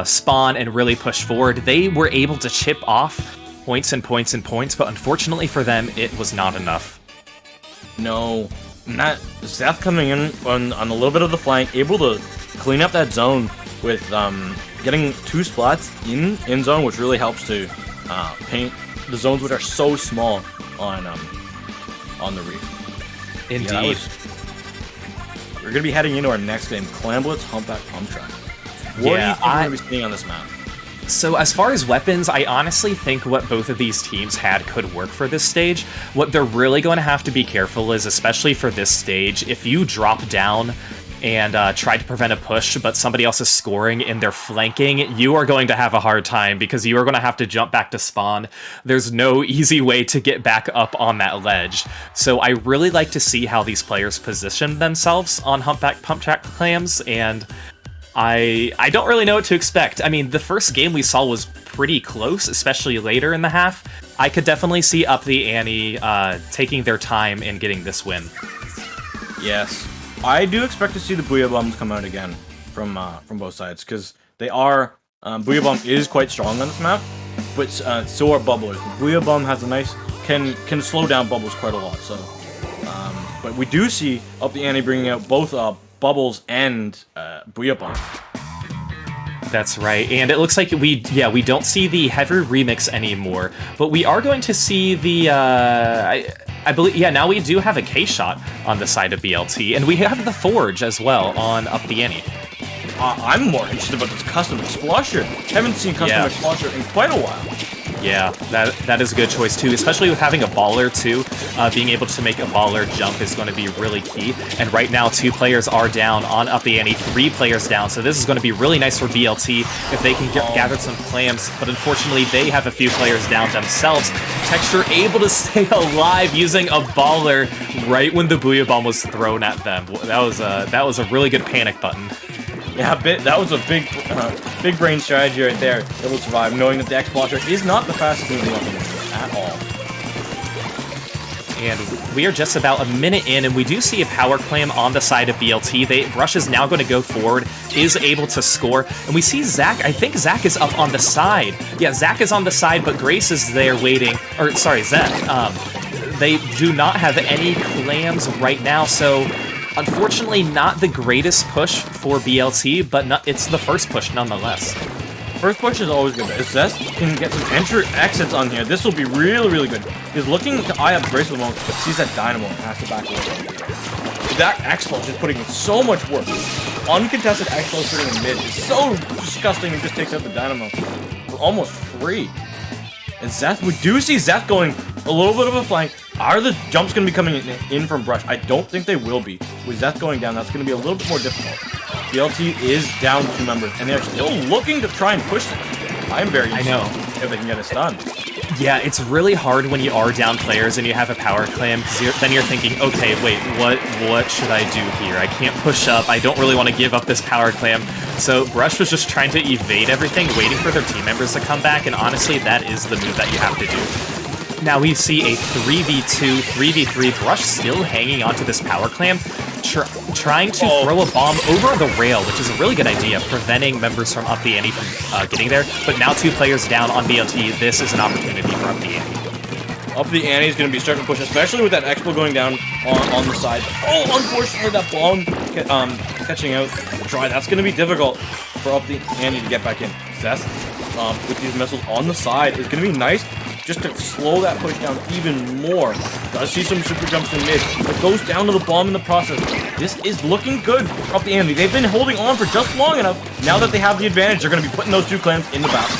spawn and really push forward. They were able to chip off points and points and points, but unfortunately for them, it was not enough. No, not Zeph coming in on a little bit of the flank, able to clean up that zone with getting 2 splats in zone, which really helps to paint the zones, which are so small on the reef. Indeed. Yeah, we're gonna be heading into our next game, Clamblitz Humpback Pump Track. What do you think we're gonna be seeing on this map? So as far as weapons, I honestly think what both of these teams had could work for this stage. What they're really going to have to be careful is, especially for this stage, if you drop down and try to prevent a push, but somebody else is scoring and they're flanking, you are going to have a hard time because you are going to have to jump back to spawn. There's no easy way to get back up on that ledge. So I really like to see how these players position themselves on Humpback Pump Track clams, and I don't really know what to expect. I mean, the first game we saw was pretty close, especially later in the half. I could definitely see Up the Ante taking their time and getting this win. Yes. I do expect to see the Booyah Bombs come out again from both sides, because they are Booyah Bomb is quite strong on this map, but so are Bubblers. The Booyah Bomb has a nice can slow down Bubbles quite a lot. So, but we do see Up the Ante bringing out both Bubbles and Booyah Bomb. That's right, and it looks like we don't see the heavy remix anymore, but we are going to see the I believe, yeah, now we do have a K-Shot on the side of BLT, and we have the Forge as well on Up the Ante. I'm more interested about this custom Explosion. Haven't seen custom Explosion in quite a while. Yeah, that is a good choice too, especially with having a baller too. Being able to make a baller jump is going to be really key. And right now, 2 players are down on Up the Ante, 3 players down. So this is going to be really nice for BLT if they can gather some clams. But unfortunately, they have a few players down themselves. Texture able to stay alive using a baller right when the Booyah Bomb was thrown at them. That was a really good panic button. Yeah, that was a big brain strategy right there that will survive, knowing that the X-Blosser is not the fastest moving weapon at all. And we are just about a minute in, and we do see a power clam on the side of BLT. Brush is now going to go forward, is able to score, and we see Zach. I think Zach is up on the side. Yeah, Zach is on the side, but Grace is there waiting. Or, sorry, Zach. They do not have any clams right now, so unfortunately not the greatest push for BLT, but it's the first push nonetheless. First push is always good. If Zest can get some exits on here, this will be really, really good. He's looking to eye up Grace at the moment, but sees that Dynamo and has to back away. That X-Pulse is putting in so much work. Uncontested X-Pulse sitting in mid is so disgusting and just takes out the Dynamo for almost free. And Zeth, we do see Zeth going a little bit of a flank. Are the jumps going to be coming in from Brush? I don't think they will be. With Zeth going down, that's going to be a little bit more difficult. BLT is down 2 members, and they're still looking to try and push this. I'm very interested if they can get it done. Yeah, it's really hard when you are down players and you have a power clam, because then you're thinking, okay, wait, what should I do here? I can't push up. I don't really want to give up this power clam. So Brush was just trying to evade everything, waiting for their team members to come back, and honestly, that is the move that you have to do. Now we see a 3v2, 3v3, Brush still hanging onto this power clam, trying to throw a bomb over the rail, which is a really good idea, preventing members from Up the Ante from getting there. But now 2 players down on BLT, this is an opportunity for Up the Ante. Up the Ante is going to be starting to push, especially with that Expo going down on the side. Oh, unfortunately, that bomb catching out. Try. That's going to be difficult for Up the Ante to get back in. Zest, with these missiles on the side, is going to be nice just to slow that push down even more. Does see some super jumps in mid, but goes down to the bomb in the process. This is looking good for Up the Ante. They've been holding on for just long enough. Now that they have the advantage, they're going to be putting those 2 clams in the battle.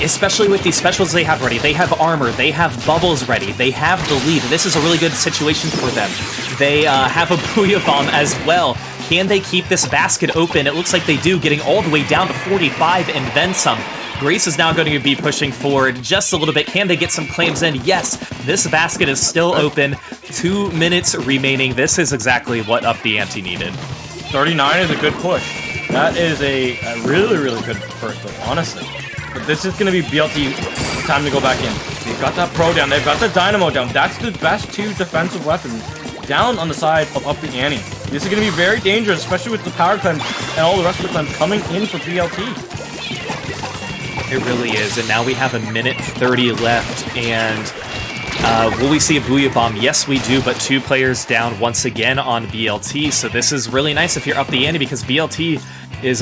Especially with these specials they have ready. They have armor, they have bubbles ready, they have the lead. This is a really good situation for them. They have a Booyah Bomb as well. Can they keep this basket open? It looks like they do, getting all the way down to 45 and then some. Grace is now going to be pushing forward just a little bit. Can they get some claims in? Yes, this basket is still open. 2 minutes remaining. This is exactly what Up the Ante needed. 39 is a good push. That is a really, really good first look, honestly. But this is going to be BLT time to go back in. They've got that Pro down. They've got the Dynamo down. That's the best 2 defensive weapons down on the side of Up the Ante. This is going to be very dangerous, especially with the power cleanse and all the rest of the cleanse coming in for BLT. It really is, and now we have a minute 30 left, and will we see a Booyah Bomb? Yes, we do, but 2 players down once again on BLT, so this is really nice if you're Up the Ante, because BLT is,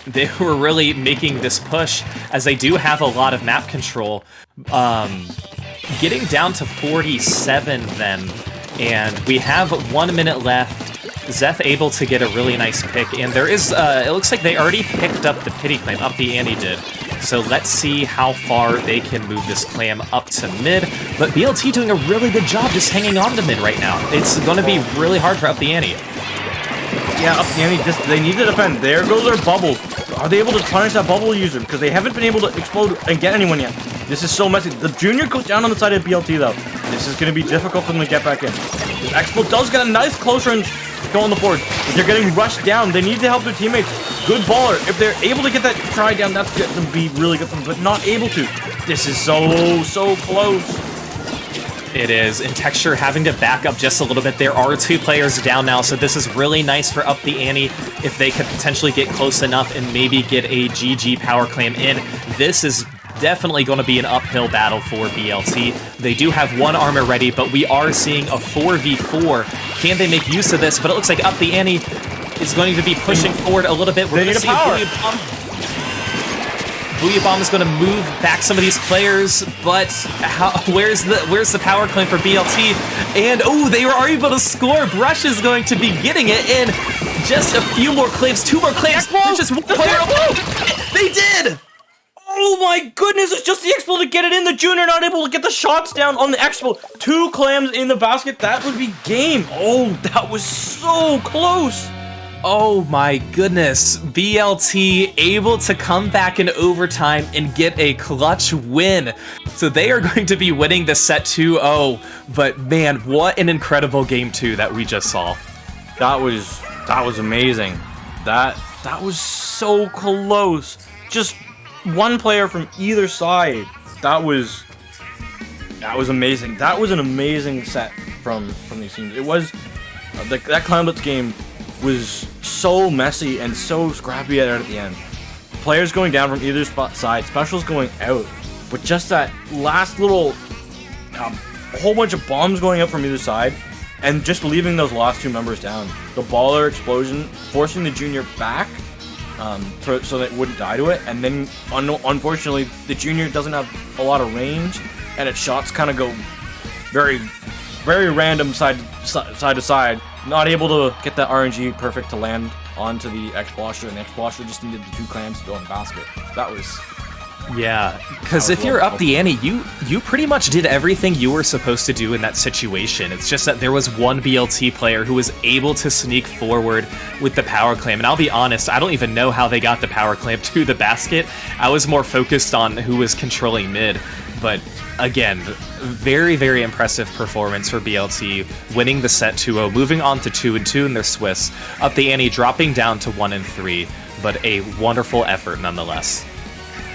they were really making this push, as they do have a lot of map control. Getting down to 47 then, and we have 1 minute left. Zeth able to get a really nice pick, and there is, it looks like they already picked up the pity claim, Up the Ante did. So let's see how far they can move this clam up to mid, but BLT doing a really good job just hanging on to mid right now. It's going to be really hard for Up the Ante. Yeah, Up the Ante, they need to defend. There goes their bubble. Are they able to punish that bubble user? Because they haven't been able to explode and get anyone yet. This is so messy. The Junior goes down on the side of BLT, though. This is going to be difficult for them to get back in. The Expo does get a nice close range go on the board. If they're getting rushed down, they need to help their teammates. Good baller. If they're able to get that try down, that's going to be really good for them, but not able to. This is so close. It is, and Texture having to back up just a little bit. There are 2 players down now, so this is really nice for Up the Ante if they could potentially get close enough and maybe get a GG power claim in. This is definitely going to be an uphill battle for BLT. They do have 1 armor ready, but we are seeing a 4v4. Can they make use of this? But it looks like Up the Ante is going to be pushing forward a little bit. We're going to see a Booyah Bomb. Booyah Bomb is going to move back some of these players, but where's the power claim for BLT? And oh, they are able to score. Brush is going to be getting it in just a few more claims, 2 more claims. There's just one player. They did! Oh my goodness, it's just the Expo to get it in. The Junior not able to get the shots down on the Expo. 2 clams in the basket, that would be game. Oh, that was so close. Oh my goodness, BLT able to come back in overtime and get a clutch win. So they are going to be winning the set 2-0, but man, what an incredible game 2 that we just saw. That was amazing. That was so close. Just one player from either side. That was amazing. That was an amazing set from these teams. It was that Cloudblitz game was so messy and so scrappy at the end. Players going down from either side, specials going out, but just that last little whole bunch of bombs going up from either side, and just leaving those last 2 members down. The baller explosion forcing the Junior back. So that it wouldn't die to it, and then unfortunately the Junior doesn't have a lot of range, and its shots kind of go very, very random side to side. Not able to get that RNG perfect to land onto the X-Blosher, and the X-Blosher just needed the 2 clams to go in the basket. That was... Yeah, because if you're up the ante, you pretty much did everything you were supposed to do in that situation. It's just that there was one BLT player who was able to sneak forward with the power clam. And I'll be honest, I don't even know how they got the power clam to the basket. I was more focused on who was controlling mid. But again, very, very impressive performance for BLT, winning the set 2-0, moving on to 2-2 in their Swiss. Up the ante, dropping down to 1-3, but a wonderful effort nonetheless.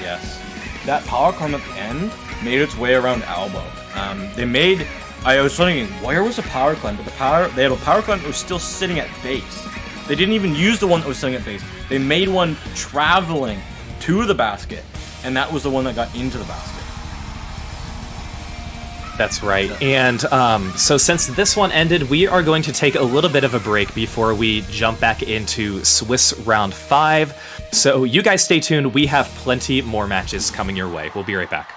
Yes. That power climb at the end made its way around elbow. I was thinking, where was the power climb? But they had a power climb that was still sitting at base. They didn't even use the one that was sitting at base. They made one traveling to the basket, and that was the one that got into the basket. That's right. And so since this one ended, we are going to take a little bit of a break before we jump back into Swiss Round 5. So you guys stay tuned. We have plenty more matches coming your way. We'll be right back.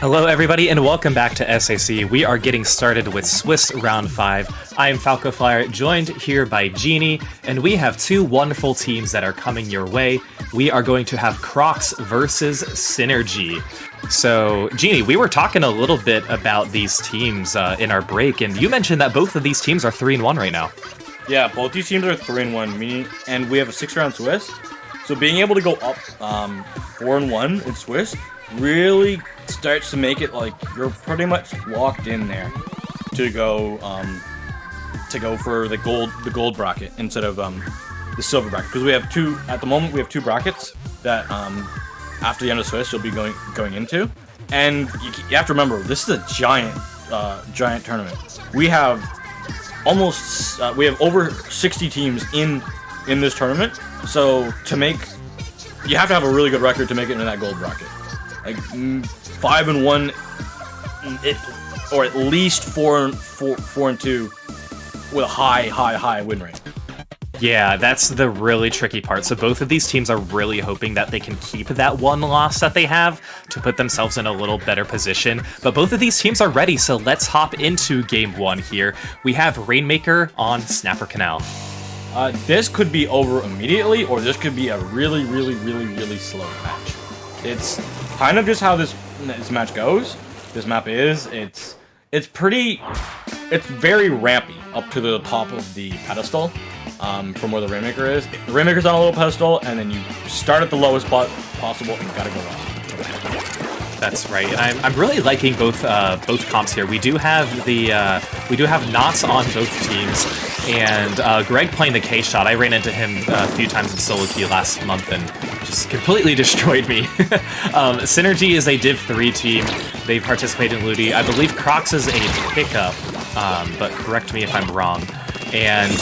Hello everybody and welcome back to SAC. We are getting started with Swiss Round 5. I am Falcoflyer, joined here by Genie, and we have two wonderful teams that are coming your way. We are going to have Crocs versus SynRG. So, Genie, we were talking a little bit about these teams in our break, and you mentioned that both of these teams are 3-1 right now. Yeah, both these teams are 3-1, meaning, and we have a 6-round Swiss. So being able to go up 4-1 in Swiss really starts to make it like you're pretty much locked in there to go for the gold bracket instead of the silver bracket, because we have two at the moment. We have two brackets that after the end of Swiss you'll be going into, and you have to remember this is a giant tournament. We have over 60 teams in this tournament, so you have to have a really good record to make it into that gold bracket. Like 5-1, or at least 4-2 with a high win rate. Yeah, that's the really tricky part. So both of these teams are really hoping that they can keep that one loss that they have to put themselves in a little better position. But both of these teams are ready, so let's hop into game one here. We have Rainmaker on Snapper Canal. This could be over immediately, or this could be a really slow match. It's kind of just how this match goes. This map is, it's very rampy up to the top of the pedestal from where the Rainmaker is. The Rainmaker's on a little pedestal, and then you start at the lowest spot possible and you gotta go up. That's right. I'm really liking both comps here. We do have knots on both teams, and Greg playing the K shot. I ran into him a few times in solo queue last month and just completely destroyed me. SynRG is a Div 3 team. They participate in Ludi. I believe Crocs is a pickup, but correct me if I'm wrong. And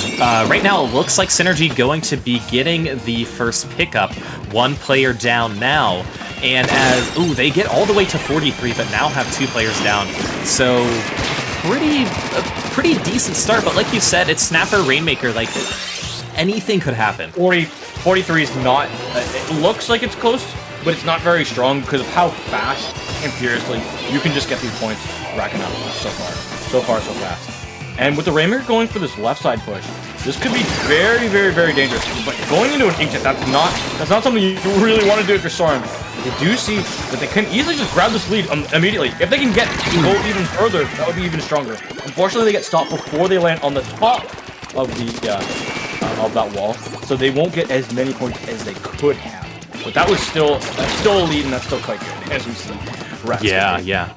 right now it looks like SynRG going to be getting the first pickup. One player down now. And they get all the way to 43, but now have two players down. So pretty decent start, but like you said, it's Snapper Rainmaker, like anything could happen. 43 is not, it looks like it's close, but it's not very strong because of how fast and furiously you can just get these points racking up so fast. And with the Rainmaker going for this left side push, this could be very dangerous. But going into an Inkjet, that's not something you really want to do if you're Soren. You do see that they can easily just grab this lead immediately. If they can go even further, that would be even stronger. Unfortunately, they get stopped before they land on the top of that wall, so they won't get as many points as they could have. But that's still a lead, and that's still quite good, as we see. Yeah.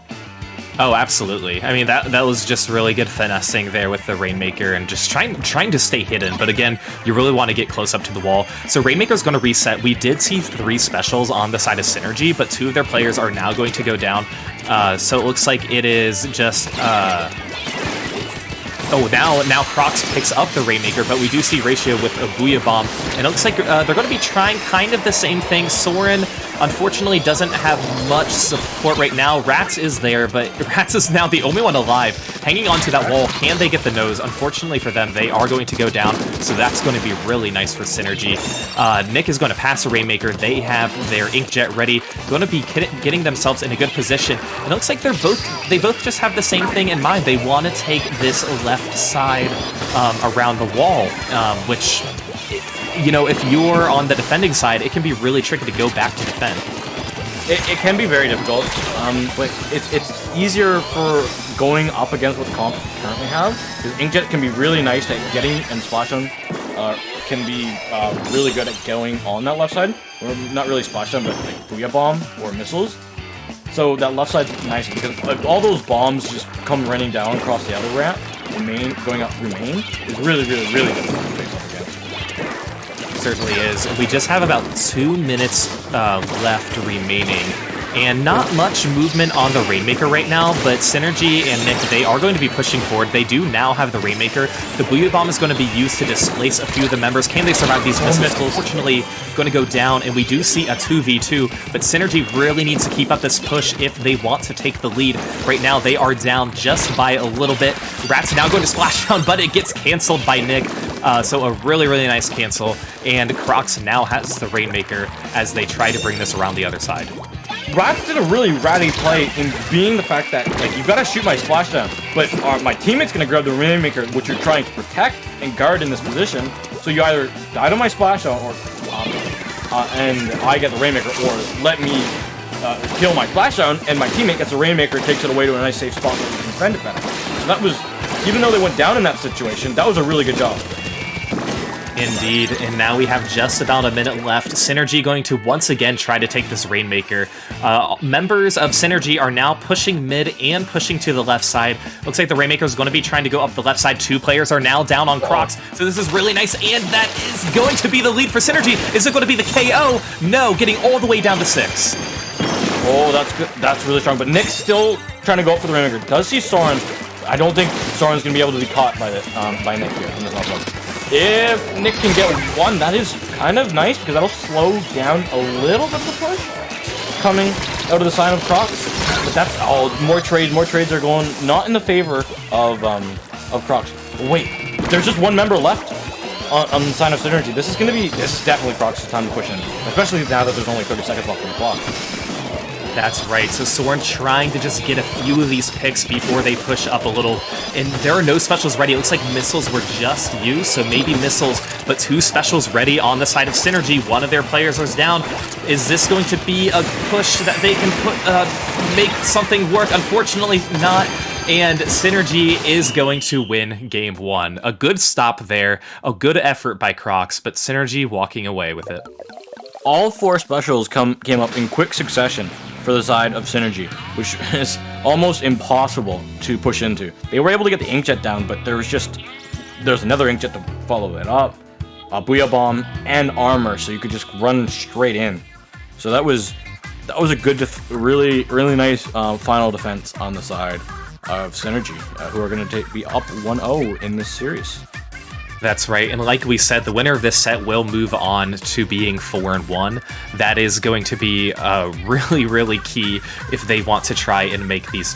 Oh, absolutely. I mean, that was just really good finessing there with the Rainmaker and just trying to stay hidden. But again, you really want to get close up to the wall. So Rainmaker's going to reset. We did see 3 specials on the side of SynRG, but 2 of their players are now going to go down. So it looks like it is just... now Crocs picks up the Rainmaker, but we do see Ratio with a Booyah Bomb, and it looks like they're going to be trying kind of the same thing. Soren, unfortunately, doesn't have much support right now. Rats is there, but Rats is now the only one alive, hanging onto that wall. Can they get the nose? Unfortunately for them, they are going to go down, so that's going to be really nice for SynRG. Nick is going to pass the Rainmaker. They have their Inkjet ready, going to be getting themselves in a good position, and it looks like they both just have the same thing in mind. They want to take this left side around the wall, which, you know, if you're on the defending side, it can be really tricky to go back to defend. It can be very difficult, but it's easier for going up against what the comp currently have, because Inkjet can be really nice at getting, and Splatoon can be really good at going on that left side, or not really Splatoon, but like Booyah Bomb or missiles. So that left side's nice because like, all those bombs just come raining down across the other ramp. Going up through main is really good to face up against. Certainly is. We just have about 2 minutes left remaining, and not much movement on the Rainmaker right now, but SynRG and Nick, they are going to be pushing forward. They do now have the Rainmaker. The Booyah Bomb is going to be used to displace a few of the members. Can they survive these missiles? Unfortunately, going to go down, and we do see a 2v2, but SynRG really needs to keep up this push if they want to take the lead. Right now, they are down just by a little bit. Rats now going to splashdown, but it gets canceled by Nick. So a really nice cancel, and Crocs now has the Rainmaker as they try to bring this around the other side. Rats did a really ratty play in being the fact that, like, you gotta shoot my splashdown, but my teammate's gonna grab the Rainmaker, which you're trying to protect and guard in this position, so you either die to my splashdown, or, and I get the Rainmaker, or let me kill my splashdown, and my teammate gets the Rainmaker and takes it away to a nice safe spot where we can defend it better. So that was, even though they went down in that situation, that was a really good job. Indeed, and now we have just about a minute left. SynRG going to once again try to take this Rainmaker. Members of SynRG are now pushing mid and pushing to the left side. Looks like the Rainmaker is going to be trying to go up the left side. 2 players are now down on Crocs, so this is really nice, and that is going to be the lead for SynRG. Is it going to be the KO? No, getting all the way down to 6. Oh, that's good. That's really strong, but Nick's still trying to go up for the Rainmaker. Does see Soren. I don't think Soren's going to be able to be caught by Nick here in this offense. If Nick can get one, that is kind of nice, because that'll slow down a little bit of the push coming out of the side of Crocs. But that's all. More trades are going not in the favor of Crocs. Wait, there's just one member left on the side of SynRG. This is definitely Crocs' time to push in, especially now that there's only 30 seconds left on the clock. That's right, so Soren trying to just get a few of these picks before they push up a little, and there are no specials ready. It looks like missiles were just used, so maybe missiles, but 2 specials ready on the side of SynRG. One of their players is down. Is this going to be a push that they can make something work? Unfortunately not, and SynRG is going to win game 1. A good stop there, a good effort by Crocs, but SynRG walking away with it. All 4 specials came up in quick succession for the side of SynRG, which is almost impossible to push into. They were able to get the Inkjet down, but there's another Inkjet to follow that up, a Booyah Bomb, and armor, so you could just run straight in. So that was a good, really nice final defense on the side of SynRG, who are going to be up 1-0 in this series. That's right, and like we said, the winner of this set will move on to being 4-1. That is going to be really key if they want to try and make these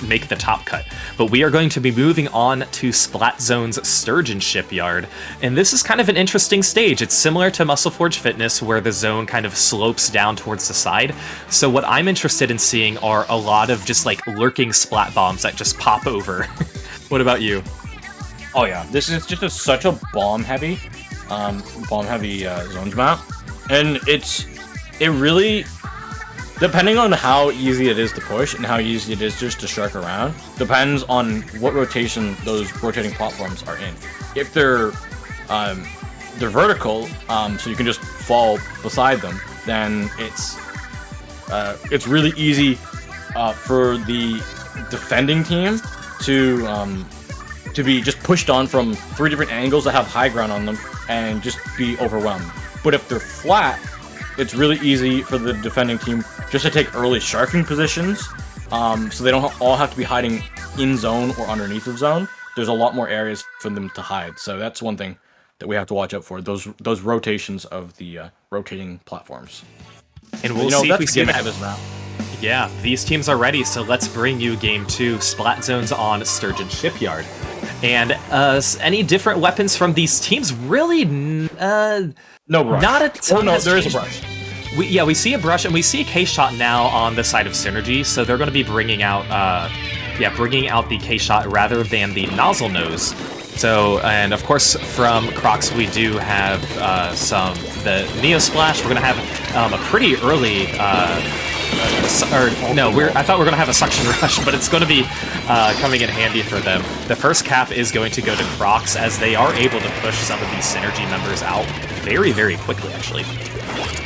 make the top cut. But we are going to be moving on to Splat Zone's Sturgeon Shipyard, and this is kind of an interesting stage. It's similar to Muscle Forge Fitness, where the zone kind of slopes down towards the side. So what I'm interested in seeing are a lot of just like lurking splat bombs that just pop over. What about you? Oh yeah, this is just such a bomb-heavy zones map, and it really, depending on how easy it is to push and how easy it is just to shark around, depends on what rotation those rotating platforms are in. If they're vertical, so you can just fall beside them, then it's really easy for the defending team to be just pushed on from 3 different angles that have high ground on them and just be overwhelmed. But if they're flat, it's really easy for the defending team just to take early sharking positions, so they don't all have to be hiding in zone or underneath of zone. There's a lot more areas for them to hide, so that's one thing that we have to watch out for, those rotations of the rotating platforms. And we'll see if we see this map. Yeah, these teams are ready, so let's bring you game 2, Splat Zones on Sturgeon Shipyard. And any different weapons from these teams? Really, no brush. Not a ton. Oh no, there is a brush. We see a brush, and we see a K-Shot now on the side of SynRG, so they're going to be bringing out the K-Shot rather than the nozzle nose. So, and of course, from Crocs, we do have the Neo Splash. We're going to have a pretty early. I thought we were going to have a suction rush, but it's going to be coming in handy for them. The first cap is going to go to Crocs, as they are able to push some of these SynRG members out very quickly, actually.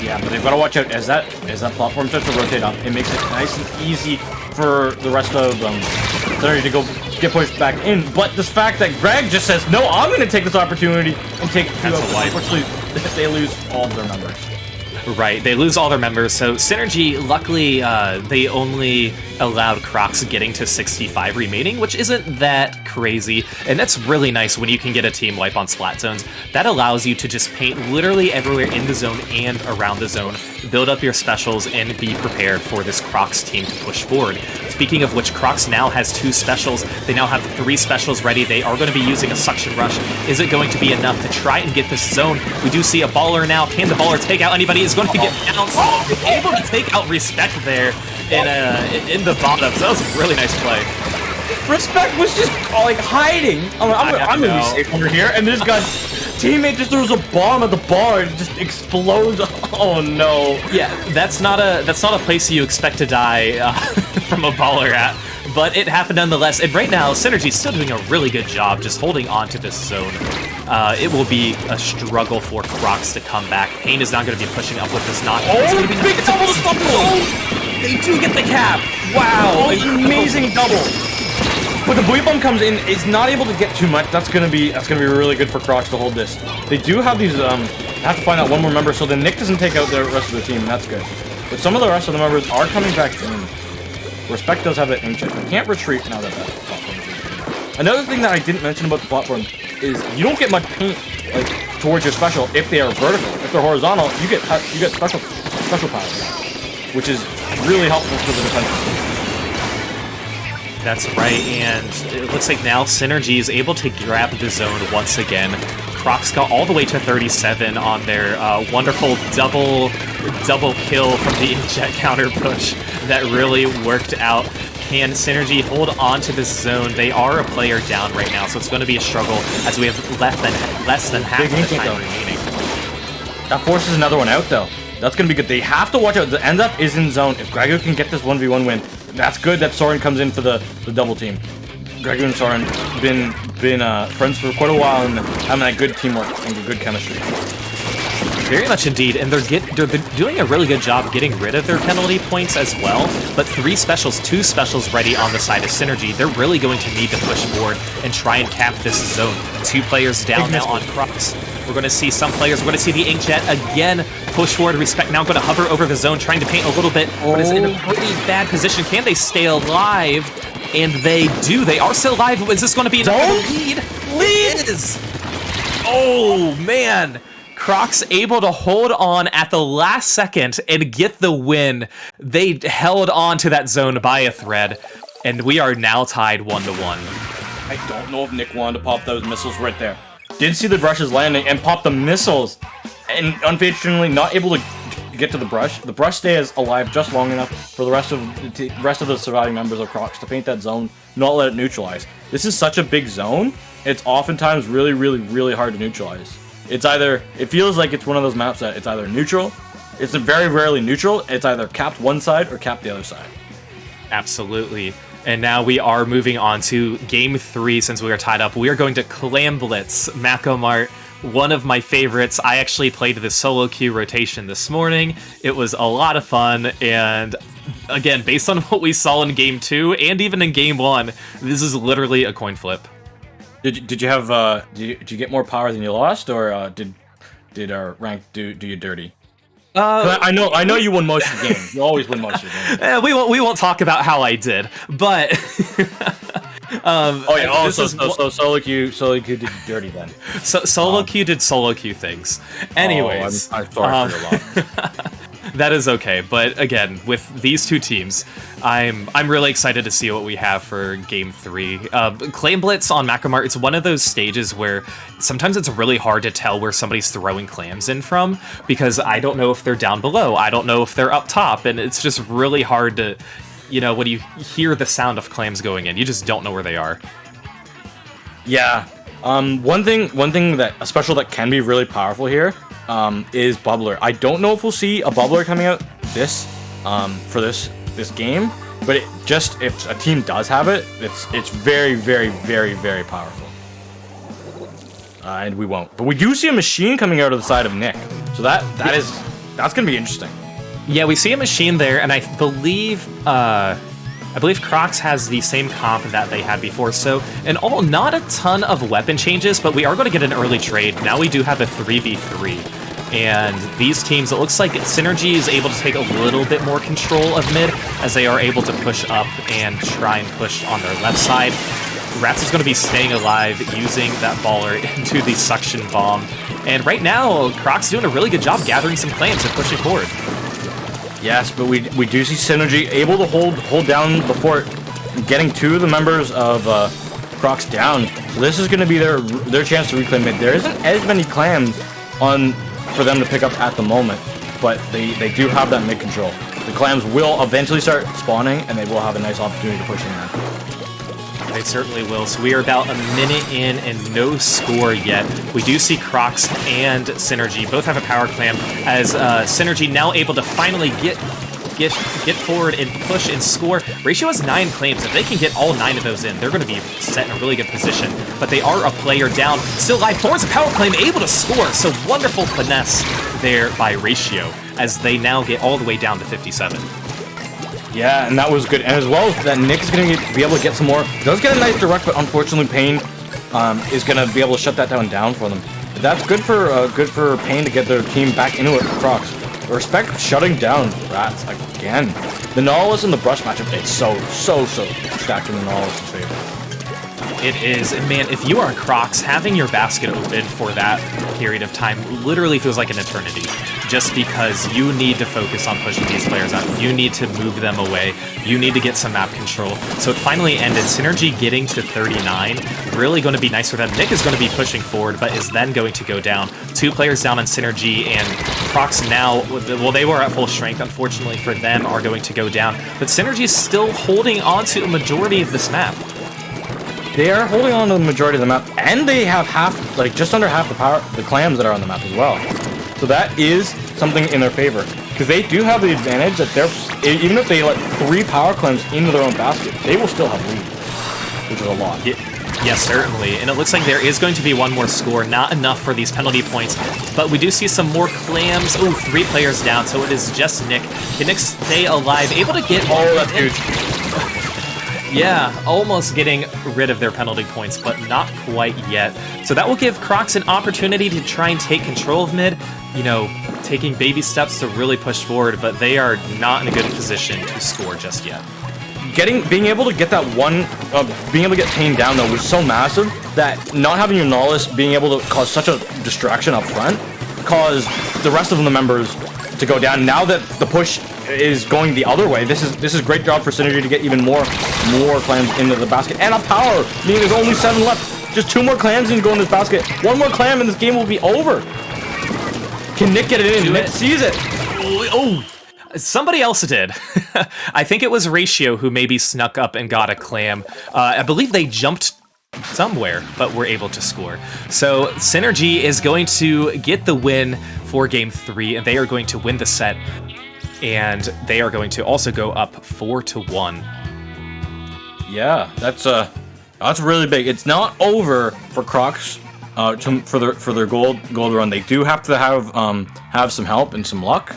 Yeah, but they've got to watch out as that platform starts to rotate up. It makes it nice and easy for the rest of SynRG to go get pushed back in. But the fact that Greg just says, no, I'm going to take this opportunity and take two out. Unfortunately, they lose all of their members. Right, they lose all their members, so SynRG, luckily, they only allowed Crocs getting to 65 remaining, which isn't that crazy, and that's really nice when you can get a team wipe on Splat Zones. That allows you to just paint literally everywhere in the zone and around the zone, build up your specials, and be prepared for this Crocs team to push forward. Speaking of which, Crocs now has 2 specials. They now have 3 specials ready. They are going to be using a Suction Rush. Is it going to be enough to try and get this zone? We do see a baller now. Can the baller take out anybody? Is is going to get bounced. Able to take out Respect there in the bottom. So that was a really nice play. Respect was just like hiding. I'm gonna be safe over here, and this guy's teammate just throws a bomb at the bar and it just explodes. Oh no! Yeah, that's not a place you expect to die from a baller at, but it happened nonetheless. And right now, SynRG's still doing a really good job just holding on to this zone. It will be a struggle for Crocs to come back. Pain is not going to be pushing up with this knock. Oh, big double stumble! They do get the cap. Wow, amazing double. But the Buoy Bomb comes in, is not able to get too much. That's gonna be really good for Crocs to hold this. They do have these have to find out one more member, so then Nick doesn't take out the rest of the team, and that's good. But some of the rest of the members are coming back in. Respect does have that ancient. You can't retreat now that platform is in. Another thing that I didn't mention about the platform is you don't get much paint like towards your special if they are vertical. If they're horizontal, you get special powers, which is really helpful for the defense. That's right, and it looks like now SynRG is able to grab the zone once again. Crocs got all the way to 37 on their wonderful double kill from the inkjet counter push that really worked out. Can SynRG hold on to this zone? They are a player down right now, so it's going to be a struggle as we have less than half the time remaining. That forces another one out, though. That's going to be good. They have to watch out. The end up is in zone. If Gregu can get this 1v1 win, that's good that Soren comes in for the double team. Gregu and Soren been friends for quite a while and having that good teamwork and good chemistry. Very much indeed, and they're doing a really good job getting rid of their penalty points as well. But two specials ready on the side of SynRG. They're really going to need to push forward and try and cap this zone. 2 players down now on Crocs. We're going to see some players. We're going to see the Inkjet again push forward. Respect now going to hover over the zone, trying to paint a little bit, but is in a pretty bad position. Can they stay alive? And they do. They are still alive. Is this going to be enough of a lead? Liz! Oh, man. Crocs able to hold on at the last second and get the win. They held on to that zone by a thread, and we are now tied 1-1. I don't know if Nick wanted to pop those missiles right there. Did see the brushes landing and pop the missiles, and unfortunately not able to get to the brush. The brush stays alive just long enough for the rest of the surviving members of Crocs to paint that zone, not let it neutralize. This is such a big zone. It's oftentimes really, really, really hard to neutralize. It feels like it's one of those maps that it's either neutral, it's very rarely neutral, it's either capped one side or capped the other side. Absolutely. And now we are moving on to Game 3 since we are tied up. We are going to Clam Blitz, Macomart, one of my favorites. I actually played the solo queue rotation this morning. It was a lot of fun, and again, based on what we saw in Game 2 and even in Game 1, this is literally a coin flip. Did you get more power than you lost, or did our rank do you dirty? I know you won most of the game. You always win most of the game. We won't talk about how I did, but solo queue did dirty then. So solo queue did solo queue things. Anyways, I'm sorry for your loss. That is okay, but again, with these two teams, I'm really excited to see what we have for Game 3. Claim Blitz on Macomart, it's one of those stages where sometimes it's really hard to tell where somebody's throwing clams in from, because I don't know if they're down below, I don't know if they're up top, and it's just really hard to, when you hear the sound of clams going in, you just don't know where they are. Yeah. One thing that a special that can be really powerful here is Bubbler. I don't know if we'll see a Bubbler coming out for this game, but if a team does have it, it's very, very, very, very powerful. And we won't. But we do see a machine coming out of the side of Nick, so that's gonna be interesting. Yeah, we see a machine there, and I believe Crocs has the same comp that they had before, so in all, not a ton of weapon changes, but we are going to get an early trade. Now we do have a 3v3, and these teams, it looks like SynRG is able to take a little bit more control of mid, as they are able to push up and try and push on their left side. Rats is going to be staying alive using that baller into the suction bomb, and right now, Crocs doing a really good job gathering some clams and pushing forward. Yes, but we do see SynRG able to hold down before getting two of the members of Crocs down. So this is going to be their chance to reclaim mid. There isn't as many clams for them to pick up at the moment. but they do have that mid control. The clams will eventually start spawning, and they will have a nice opportunity to push in there. They certainly will. So we are about a minute in and no score yet. We do see Crocs and SynRG both have a power clam, as SynRG now able to finally get forward and push and score. Ratio has 9 claims. If they can get all 9 of those in, they're going to be set in a really good position. But they are a player down. Still live. Thorn's a power claim, able to score. So wonderful finesse there by Ratio, as they now get all the way down to 57. Yeah, and that was good. And as well as that, Nick is going to be able to get some more. Does get a nice direct, but unfortunately Payne is going to be able to shut that down for them. But that's good for Payne to get their team back into it for Crocs. Respect shutting down Rats again. The Nautilus and the Brush matchup, it's so stacked in the Nautilus's favor. It is, and man, if you are Crocs, having your basket open for that period of time literally feels like an eternity. Just because you need to focus on pushing these players out. You need to move them away. You need to get some map control. So it finally ended. SynRG getting to 39. Really going to be nice for them. Nick is going to be pushing forward, but is then going to go down. 2 players down on SynRG, and Crocs now, well, they were at full strength. Unfortunately for them, are going to go down. But SynRG is still holding on to a majority of this map. They are holding on to the majority of the map, and they have just under half the clams that are on the map as well. So that is something in their favor, because they do have the advantage that even if they let 3 power clams into their own basket, they will still have lead, which is a lot. Yes, certainly. And it looks like there is going to be one more score. Not enough for these penalty points, but we do see some more clams. Oh, 3 players down, so it is just Nick. Can Nick stay alive? Able to get... Oh, that's huge. Yeah, almost getting rid of their penalty points, but not quite yet. So that will give Crocs an opportunity to try and take control of mid, you know, taking baby steps to really push forward, but they are not in a good position to score just yet. Being able to get that one, being able to get Payne down though was so massive that not having your Nautilus being able to cause such a distraction up front caused the rest of the members to go down. Now that the push is going the other way, this is a great job for SynRG to get even more clams into the basket, and a power, meaning there's only 7 left. Just 2 more clams need to go in this basket. 1 more clam and this game will be over. Can Nick get it in? Nick sees it. Oh, somebody else did. I think it was Ratio who maybe snuck up and got a clam. I believe they jumped somewhere, but were able to score. So SynRG is going to get the win for Game 3, and they are going to win the set. And they are going to also go up 4-1. Yeah, that's really big. It's not over for Crocs for their gold run. They do have to have some help and some luck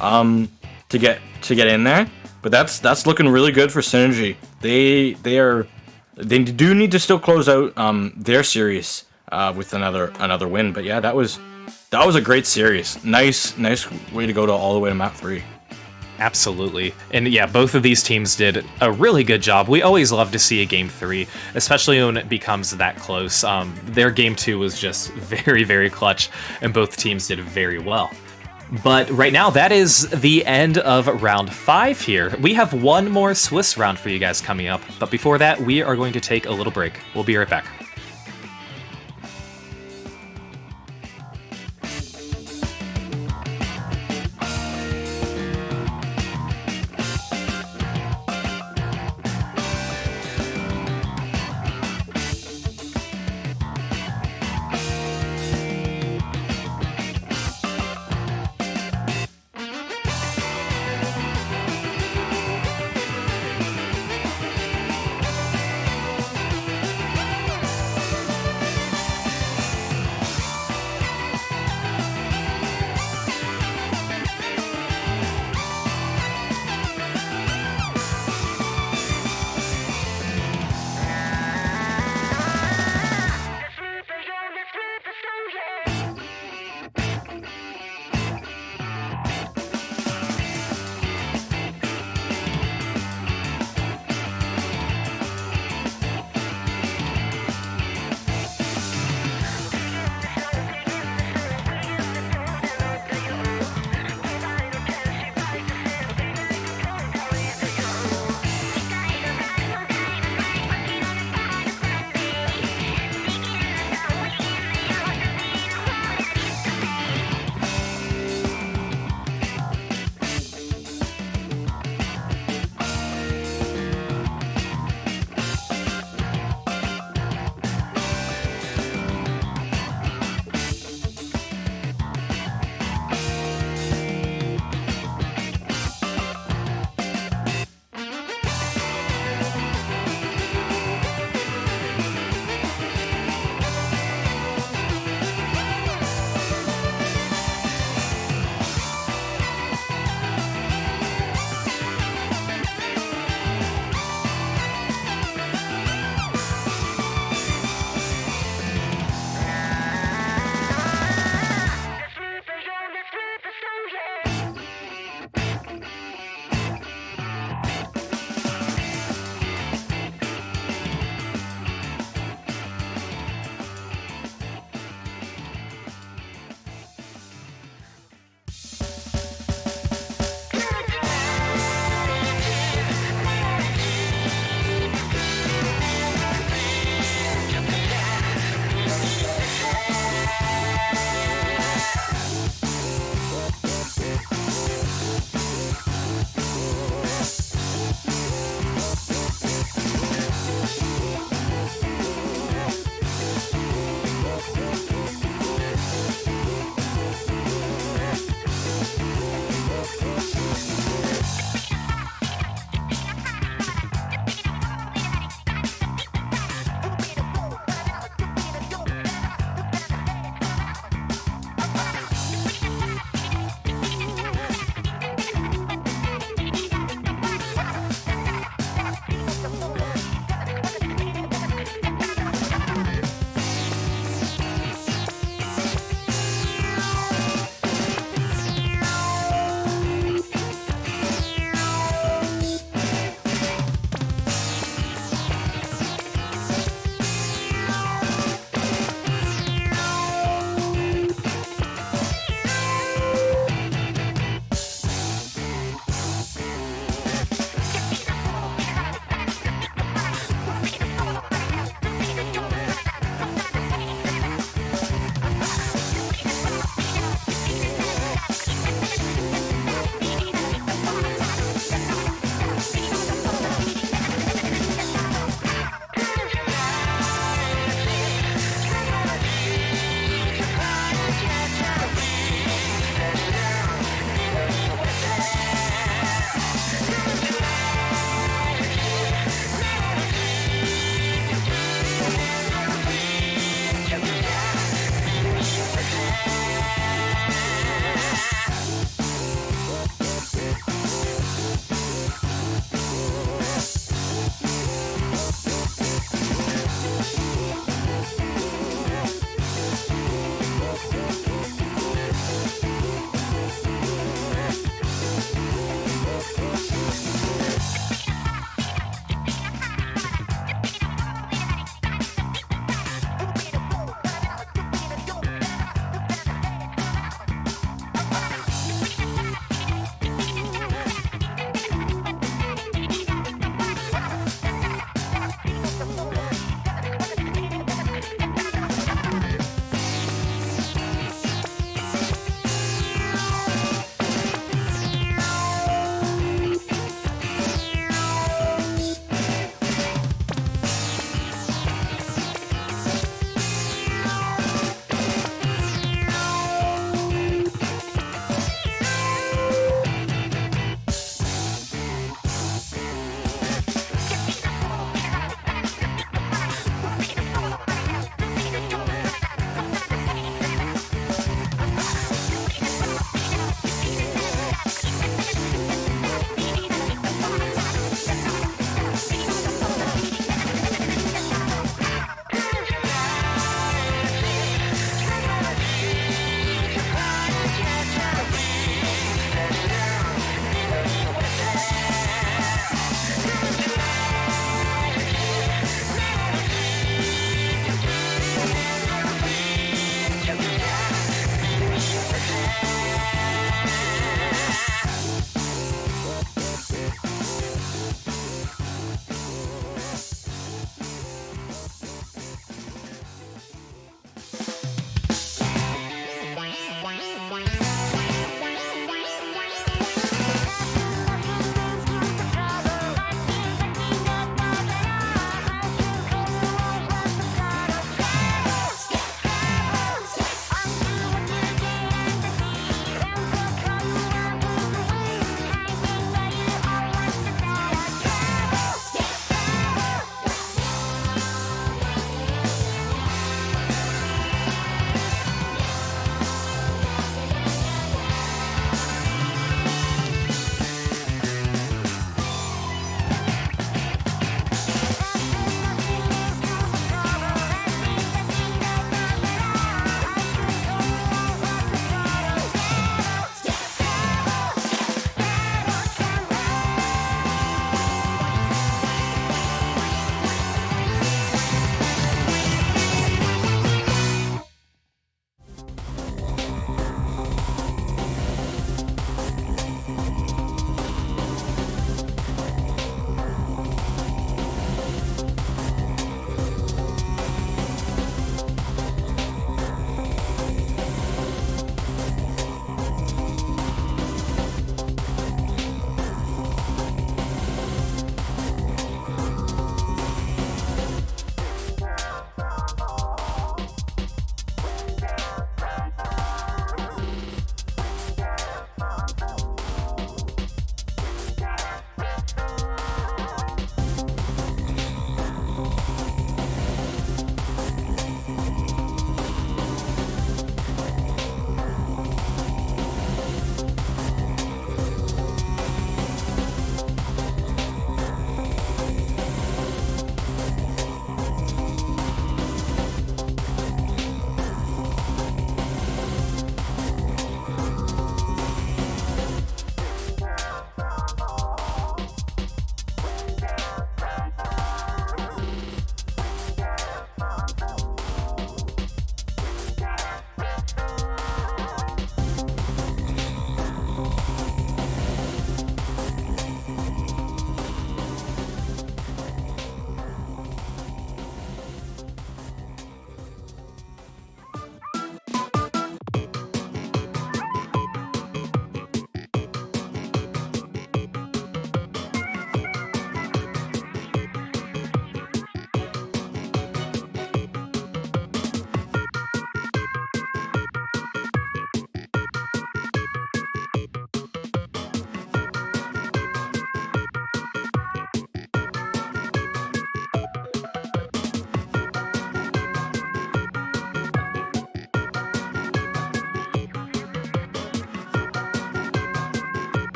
to get in there. But that's looking really good for SynRG. They do need to still close out their series with another win. But yeah, that was a great series. Nice way to go all the way to map 3. Absolutely. And yeah, both of these teams did a really good job. We always love to see a Game 3, especially when it becomes that close. Their Game 2 was just very, very clutch, and both teams did very well. But right now, that is the end of round 5 here. We have one more Swiss round for you guys coming up, but before that, we are going to take a little break. We'll be right back.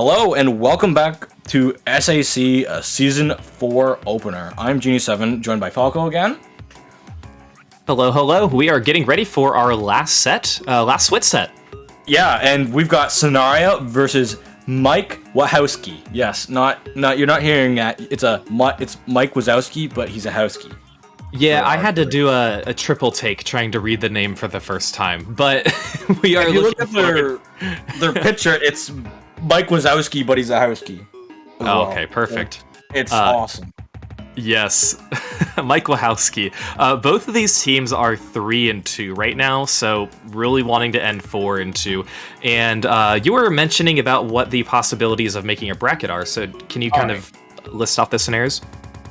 Hello and welcome back to SAC Season 4 Opener. I'm Genie7, joined by Falco again. Hello, hello. We are getting ready for our last SWIT set. Yeah, and we've got Sonaria versus Mike Wahousekey. Yes, not you're not hearing that. It's Mike Wazowski, but he's a Housekey. Yeah, I had to do a triple take trying to read the name for the first time, but we are If you look looking at their picture, it's Mike Wazowski, but he's a Housekey. Oh, okay, perfect. It's awesome. Yes, Mike Wahousekey. Both of these teams are 3-2 right now, so really wanting to end 4-2. And you were mentioning about what the possibilities of making a bracket are, so can you kind of list off the scenarios?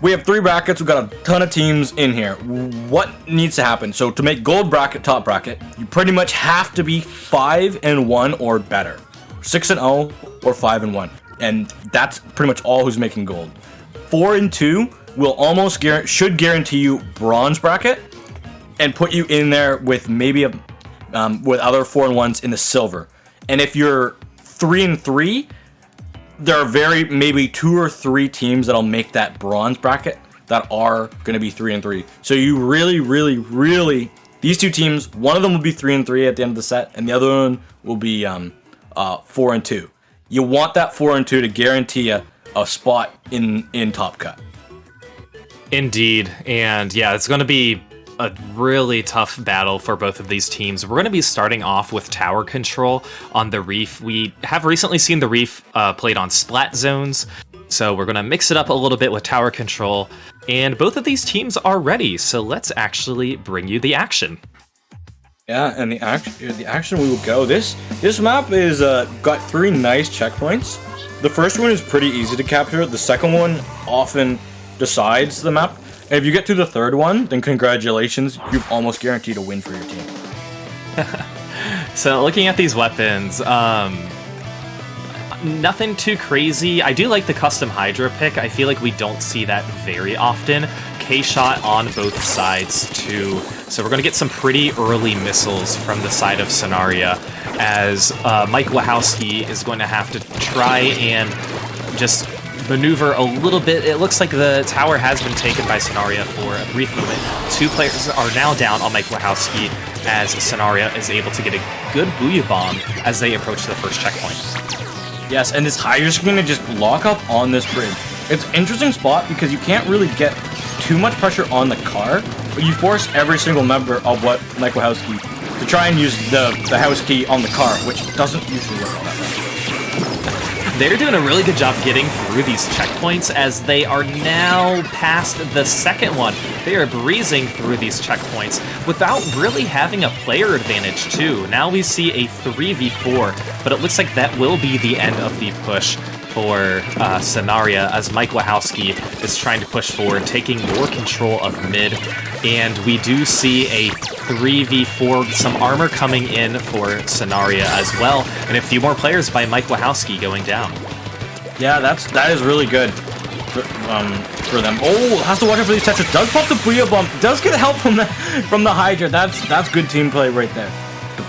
We have 3 brackets. We've got a ton of teams in here. What needs to happen? So to make gold bracket, top bracket, you pretty much have to be 5-1 or better. 6-0 or 5-1. And that's pretty much all who's making gold. 4-2 will almost should guarantee you bronze bracket and put you in there with maybe with other 4-1s in the silver. And if you're 3-3, there are maybe 2 or 3 teams that'll make that bronze bracket that are going to be 3-3. So you really, these 2 teams, one of them will be 3-3 at the end of the set, and the other one will be 4-2. You want that 4-2 to guarantee you a spot in Top Cut. Indeed, and yeah, it's going to be a really tough battle for both of these teams. We're going to be starting off with tower control on the Reef. We have recently seen the Reef played on Splat zones, so we're going to mix it up a little bit with tower control. And both of these teams are ready, so let's actually bring you the action. Yeah, and the action we will go. This map is got 3 nice checkpoints. The first one is pretty easy to capture. The second one often decides the map. And if you get to the third one, then congratulations, you've almost guaranteed a win for your team. So looking at these weapons, nothing too crazy. I do like the custom Hydra pick. I feel like we don't see that very often. K-shot on both sides too. So we're going to get some pretty early missiles from the side of Sonaria as Mike Wahousekey is going to have to try and just maneuver a little bit. It looks like the tower has been taken by Sonaria for a brief moment. 2 players are now down on Mike Wahousekey as Sonaria is able to get a good booyah bomb as they approach the first checkpoint. Yes, and this Hydra's going to just lock up on this bridge. It's an interesting spot because you can't really get too much pressure on the car, but you force every single member of Mike Wahousekey to try and use the house key on the car, which doesn't usually work all that well. They're doing a really good job getting through these checkpoints as they are now past the second one. They are breezing through these checkpoints without really having a player advantage too. Now we see a 3v4, but it looks like that will be the end of the push for Sonaria as Mike Wahousekey is trying to push forward, taking more control of mid. And we do see a 3v4, some armor coming in for Sonaria as well, and a few more players by Mike Wahousekey going down. Yeah, that is really good for them. Oh, has to watch out for these Tetris. Does pop the booyah bomb. Does get help from the Hydra. That's good team play right there.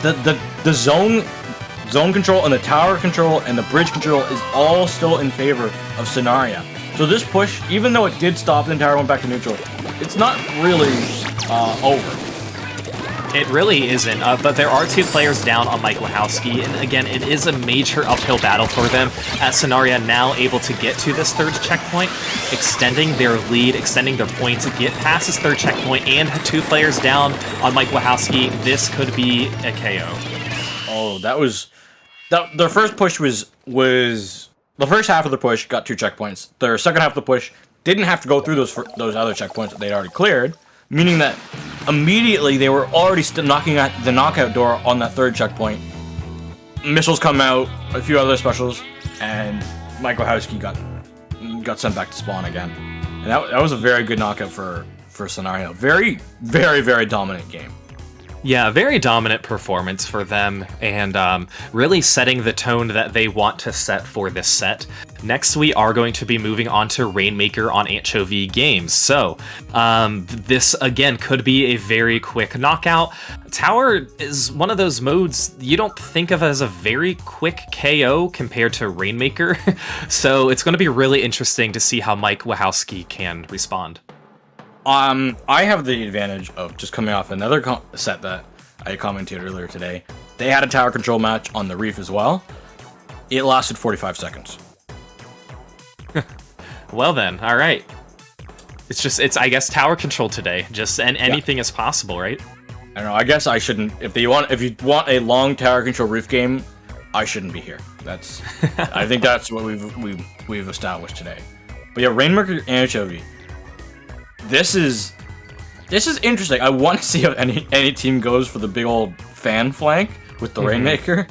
The zone control and the tower control and the bridge control is all still in favor of Sonaria. So this push, even though it did stop and the tower went back to neutral, it's not really over. It really isn't, but there are 2 players down on Mike Wahousekey, and again, it is a major uphill battle for them, as Sonaria now able to get to this 3rd checkpoint, extending their lead, extending their points, get past this 3rd checkpoint, and 2 players down on Mike Wahousekey. This could be a KO. Oh, their first push was the first half of the push got 2 checkpoints. Their second half of the push didn't have to go through those other checkpoints that they'd already cleared, meaning that immediately they were already knocking at the knockout door on that 3rd checkpoint. Missiles come out, a few other specials, and Mike Wahousekey got sent back to spawn again. And that was a very good knockout for Sonaria. Very, very, very dominant game. Yeah, very dominant performance for them, and really setting the tone that they want to set for this set. Next, we are going to be moving on to Rainmaker on Anchovy Games. So, this again could be a very quick knockout. Tower is one of those modes you don't think of as a very quick KO compared to Rainmaker. So it's going to be really interesting to see how Mike Wahousekey can respond. I have the advantage of just coming off another set that I commented earlier today. They had a tower control match on the Reef as well. It lasted 45 seconds. Well then, all right. It's I guess tower control today. And anything is possible, right? I don't know. I guess I shouldn't. If you want a long tower control Reef game, I shouldn't be here. That's. I think that's what we've established today. But yeah, Rainmaker Anchovy. This is interesting. I want to see how any team goes for the big old fan flank with the Rainmaker.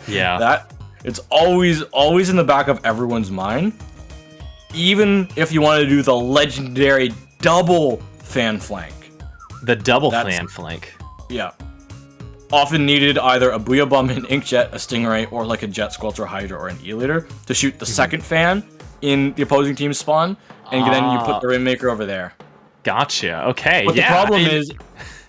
Yeah. It's always in the back of everyone's mind. Even if you want to do the legendary double fan flank. The double fan flank. Yeah. Often needed either a Booyah Bomb, an Inkjet, a Stingray, or like a Jet Squelcher Hydra or an E-Liter to shoot the second fan in the opposing team's spawn, and then you put the Rainmaker over there. Gotcha. Okay. But the problem is,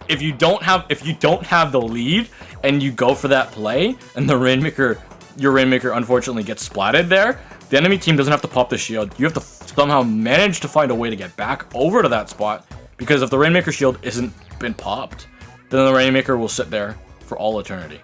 if you don't have the lead and you go for that play, and your Rainmaker unfortunately gets splatted there, the enemy team doesn't have to pop the shield. You have to somehow manage to find a way to get back over to that spot, because if the Rainmaker shield isn't been popped, then the Rainmaker will sit there for all eternity.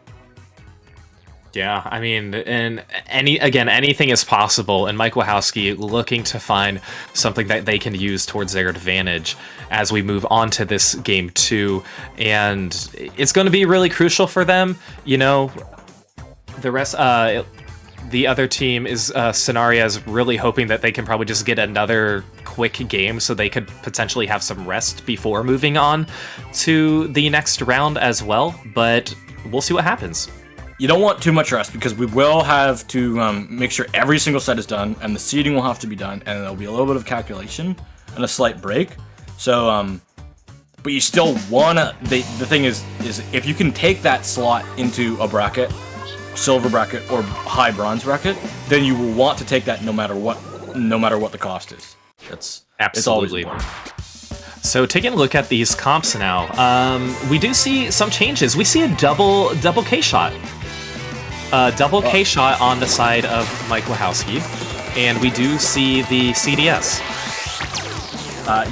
Yeah, I mean, and anything is possible, and Mike Wahousekey looking to find something that they can use towards their advantage as we move on to this game 2, and it's going to be really crucial for them. You know, the rest, the other team is Sonaria is really hoping that they can probably just get another quick game so they could potentially have some rest before moving on to the next round as well, but we'll see what happens. You don't want too much rest, because we will have to make sure every single set is done, and the seeding will have to be done, and there'll be a little bit of calculation and a slight break. So, but you still wanna. The thing is if you can take that slot into a bracket, silver bracket or high bronze bracket, then you will want to take that no matter what the cost is. Absolutely. It's always important. So taking a look at these comps now, we do see some changes. We see a double K shot. K shot on the side of Mike Wahousekey, and we do see the CDS.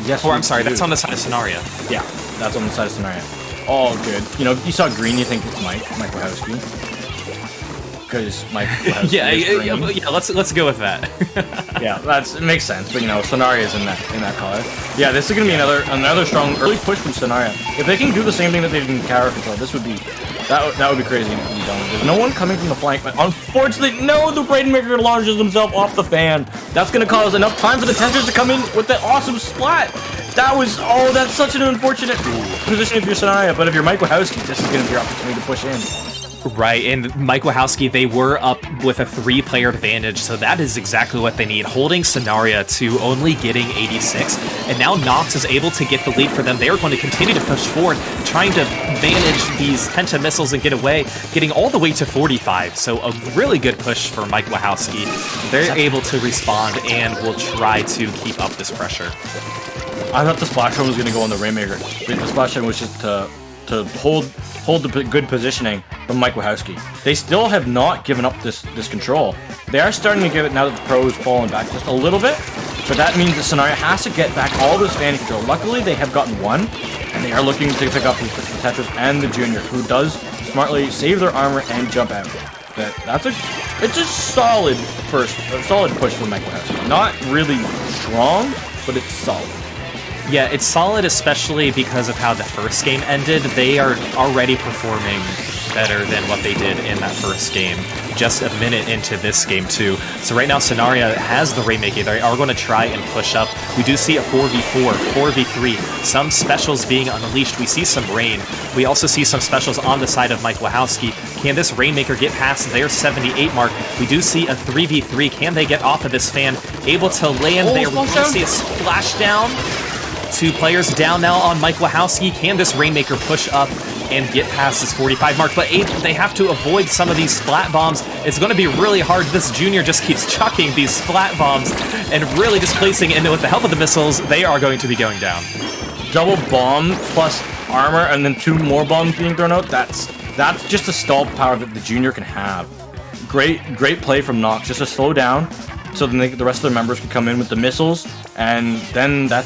Yes. Or I'm sorry, that's on the side of Sonaria. Yeah, that's on the side of Sonaria. All good. You know, you saw green, you think it's Mike Wahousekey. Because Mike Wahousekey yeah, let's go with that. Yeah, it makes sense. But you know, Sonaria is in that color. Yeah, this is gonna be another strong early push from Sonaria. If they can do the same thing that they did in Tower Control, this would be that would be crazy to be done with. There's no one coming from the flank, but unfortunately, no, the Rainmaker launches himself off the fan. That's gonna cause enough time for the Tempesters to come in with that awesome splat. That's such an unfortunate position if you're Sonaria, but if you're Mike Wahousekey, this is gonna be your opportunity to push in. Right, and Mike Wahousekey, they were up with a 3-player advantage, so that is exactly what they need, holding Sonaria to only getting 86, and now Nox is able to get the lead for them. They are going to continue to push forward, trying to manage these Penta missiles and get away, getting all the way to 45, so a really good push for Mike Wahousekey. They're able to respond and will try to keep up this pressure. I thought the splash zone was going to go on the Rainmaker. The splash zone was just to hold the good positioning from Mike Wahousekey. They still have not given up this control. They are starting to give it now that the pro is falling back just a little bit, but that means that Sonaria has to get back all this fan control. Luckily, they have gotten one, and they are looking to pick up the Tetris and the Junior, who does smartly save their armor and jump out. It's a solid push from Mike Wahousekey. Not really strong, but it's solid. Yeah, it's solid, especially because of how the first game ended. They are already performing better than what they did in that first game, just a minute into this game too. So right now, Sonaria has the Rainmaker. They are going to try and push up. We do see a 4v4, 4v3, some specials being unleashed. We see some rain. We also see some specials on the side of Mike Wahousekey. Can this Rainmaker get past their 78 mark? We do see a 3v3. Can they get off of this fan? Able to land there. We do see a splashdown. 2 players down now on Mike Wahousekey. Can this Rainmaker push up and get past this 45 mark, but they have to avoid some of these splat bombs. It's going to be really hard. This junior just keeps chucking these splat bombs and really displacing, and with the help of the missiles, they are going to be going down. Double bomb plus armor and then 2 more bombs being thrown out. That's just the stall power that the junior can have. Great play from Nox just to slow down so then the rest of the members can come in with the missiles, and then that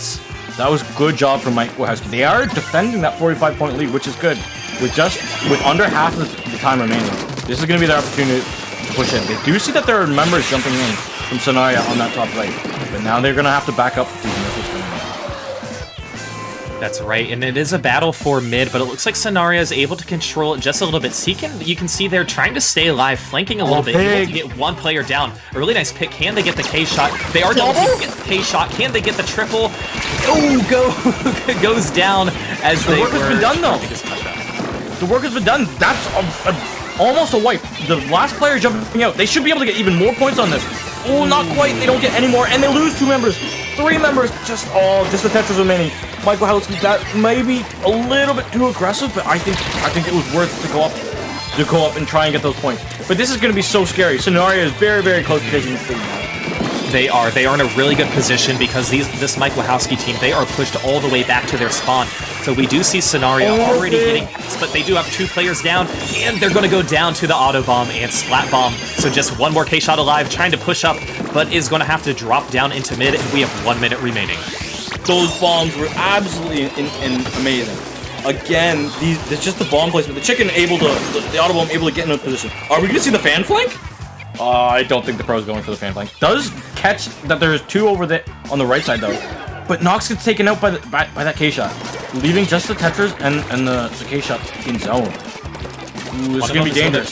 was good job from Mike Wahousekey. They are defending that 45-point lead, which is good. With under half of the time remaining, this is going to be their opportunity to push in. They do see that there are members jumping in from Sonaria on that top right, but now they're going to have to back up with these missiles coming in. That's right, and it is a battle for mid, but it looks like Sonaria is able to control it just a little bit. You can see they're trying to stay alive, flanking a little bit, able to get one player down. A really nice pick. Can they get the K shot? They are double to get the K shot. Can they get the triple? Oh, goes down as the work has been done though. The work has been done. That's almost a wipe. The last player jumping out. They should be able to get even more points on this. Oh, not quite. They don't get any more, and they lose 2 members. 3 members. Just the Tetris remaining. Mike Wahousekey, that may be a little bit too aggressive, but I think it was worth it to go up and try and get those points. But this is going to be so scary. Sonaria is very, very close to taking this thing down. They are in a really good position because this Mike Wahousekey team, they are pushed all the way back to their spawn. So we do see Sonaria already getting hits, but they do have 2 players down, and they're going to go down to the auto bomb and splat bomb. So just one more K shot alive, trying to push up, but is going to have to drop down into mid, and we have 1 minute remaining. Those bombs were absolutely amazing. Again, it's just the bomb placement. The the auto bomb able to get in a position. Are we going to see the fan flank? I don't think the pro's going for the fan flank. Does catch that there's 2 over on the right side though, but Nox gets taken out by that K shot, leaving just the Tetris and the K shot in zone. Ooh, this is gonna be dangerous.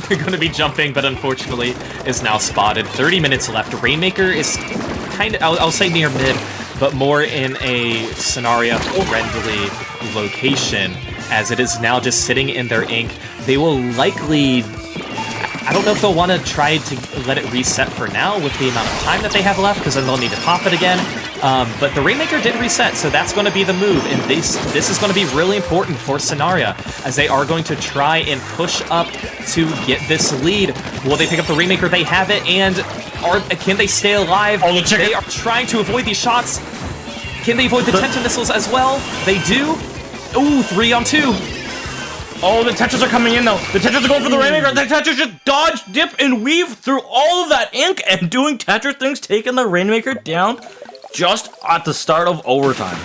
They're going to be jumping, but unfortunately is now spotted. 30 minutes left. Rainmaker is kind of, I'll say near mid, but more in a Sonaria-friendly location, as it is now just sitting in their ink. They will likely, I don't know if they'll want to try to let it reset for now with the amount of time that they have left, because then they'll need to pop it again. But the Rainmaker did reset, so that's going to be the move, and this is going to be really important for Sonaria, as they are going to try and push up to get this lead. Will they pick up the Rainmaker? They have it, and can they stay alive? They are trying to avoid these shots. Can they avoid the Tenta missiles as well? They do. Ooh, 3 on 2. Oh, the Tetris are coming in though. The Tetris are going for the Rainmaker. The Tetris just dodge, dip, and weave through all of that ink and doing Tetris things, taking the Rainmaker down just at the start of overtime.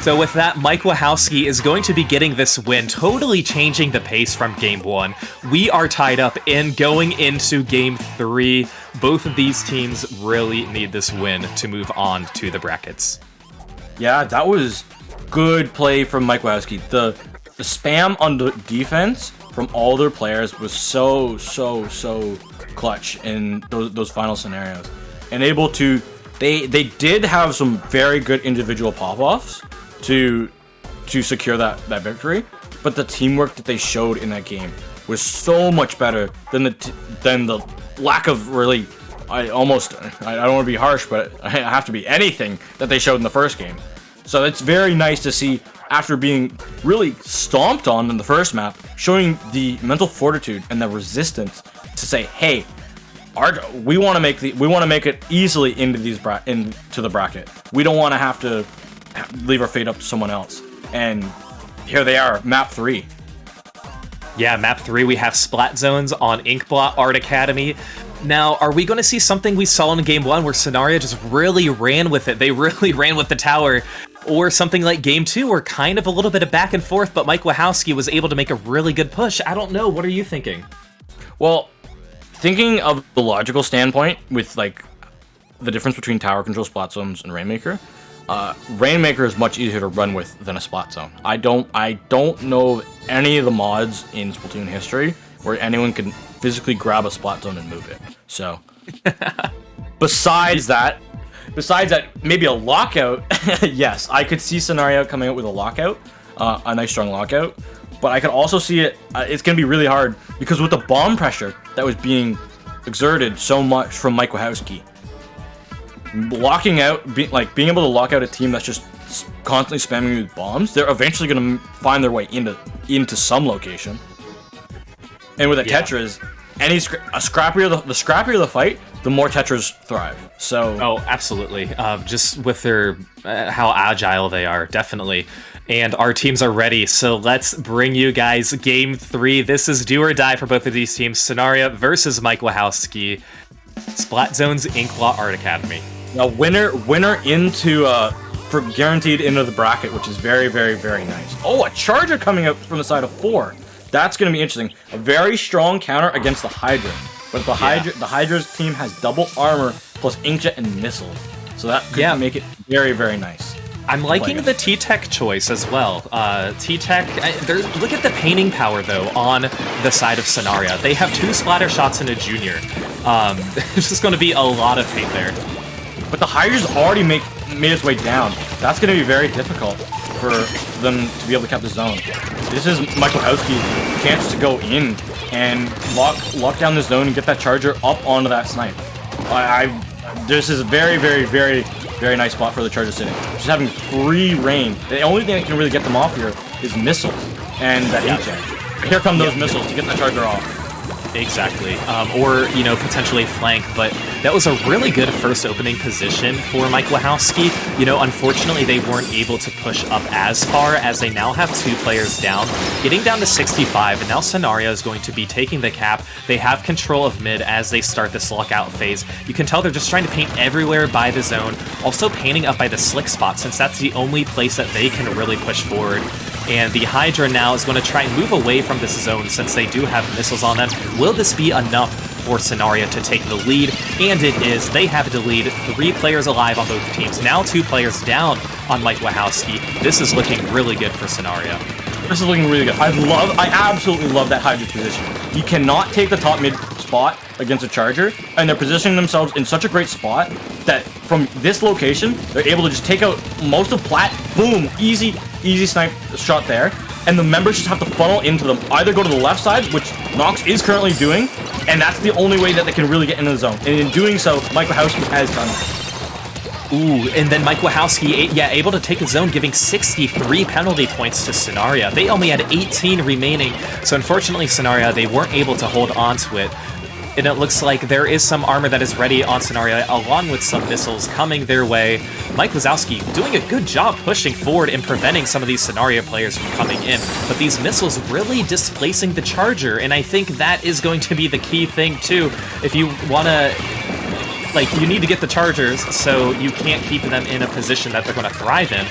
So with that, Mike Wahousekey is going to be getting this win, totally changing the pace from Game 1. We are tied up and going into Game 3. Both of these teams really need this win to move on to the brackets. Yeah, that was good play from Mike Wahousekey. The spam on the defense from all their players was so clutch in those final scenarios. And able to, they did have some very good individual pop-offs to secure that victory, but the teamwork that they showed in that game was so much better than the lack of really, I don't want to be harsh, but I have to be anything that they showed in the first game. So it's very nice to see, after being really stomped on in the first map, showing the mental fortitude and the resistance to say, hey, we want to make it easily into the bracket. We don't want to have to leave our fate up to someone else. And here they are, map 3. Yeah, map 3, we have Splat Zones on Inkblot Art Academy. Now, are we going to see something we saw in Game 1 where Sonaria just really ran with it? They really ran with the tower. Or something like Game 2 where kind of a little bit of back and forth, but Mike Wahousekey was able to make a really good push. I don't know. What are you thinking? Well, thinking of the logical standpoint with like the difference between tower control splat zones and Rainmaker, Rainmaker is much easier to run with than a splat zone. I don't know any of the mods in Splatoon history where anyone can physically grab a splat zone and move it. So, besides that, maybe a lockout. Yes, I could see Sonaria coming out with a lockout, a nice strong lockout. But I could also see it. It's gonna be really hard because with the bomb pressure that was being exerted so much from Mike Wahousekey, locking out, being able to lock out a team that's just constantly spamming you with bombs, they're eventually gonna find their way into into some location. And with a Tetris, the scrappier the fight, the more Tetras thrive. So oh, absolutely. Just with their how agile they are, definitely. And our teams are ready, so let's bring you guys Game 3. This is do or die for both of these teams. Sonaria versus Mike Wahousekey. Splat Zone's Inklaw Art Academy. Now, winner into for guaranteed into the bracket, which is very, very, very nice. Oh, a charger coming out from the side of 4. That's going to be interesting. A very strong counter against the Hydra. But the Hydra's team has double armor plus inkjet and missiles. So that could make it very, very nice. I'm liking the T-Tech choice as well. T-Tech, look at the painting power, though, on the side of Sonaria. They have 2 splatter shots and a junior. There's just going to be a lot of paint there. But the Hydra's already made its way down. That's going to be very difficult for them to be able to cap the zone. This is Mike Wahousekey's chance to go in and lock down the zone and get that charger up onto that snipe. This is a very, very, very, very nice spot for the charger sitting. Just having free reign. The only thing that can really get them off here is missiles and that inkjet. Here come those missiles to get that charger off. Exactly. Or, potentially flank, but that was a really good first opening position for Mike Wahousekey. Unfortunately, they weren't able to push up as far as they now have 2 players down, getting down to 65, and now Sonaria is going to be taking the cap. They have control of mid as they start this lockout phase. You can tell they're just trying to paint everywhere by the zone, also painting up by the slick spot, since that's the only place that they can really push forward. And the Hydra now is going to try and move away from this zone since they do have missiles on them. Will this be enough for Sonaria to take the lead? And it is. They have the lead. 3 players alive on both teams. Now 2 players down on Mike Wahousekey. This is looking really good for Sonaria. This is looking really good. I absolutely love that Hydra position. You cannot take the top mid spot against a charger, and they're positioning themselves in such a great spot that from this location, they're able to just take out most of Plat. Boom, easy snipe shot there. And the members just have to funnel into them. Either go to the left side, which Nox is currently doing, and that's the only way that they can really get into the zone. And in doing so, Mike Wahousekey has done it. Ooh, and then Mike Wahousekey, able to take a zone, giving 63 penalty points to Sonaria. They only had 18 remaining, so unfortunately Sonaria, they weren't able to hold on to it. And it looks like there is some armor that is ready on Sonaria, along with some missiles coming their way. Mike Wahousekey doing a good job pushing forward and preventing some of these Sonaria players from coming in. But these missiles really displacing the charger, and I think that is going to be the key thing too. If you want to... you need to get the chargers, so you can't keep them in a position that they're going to thrive in.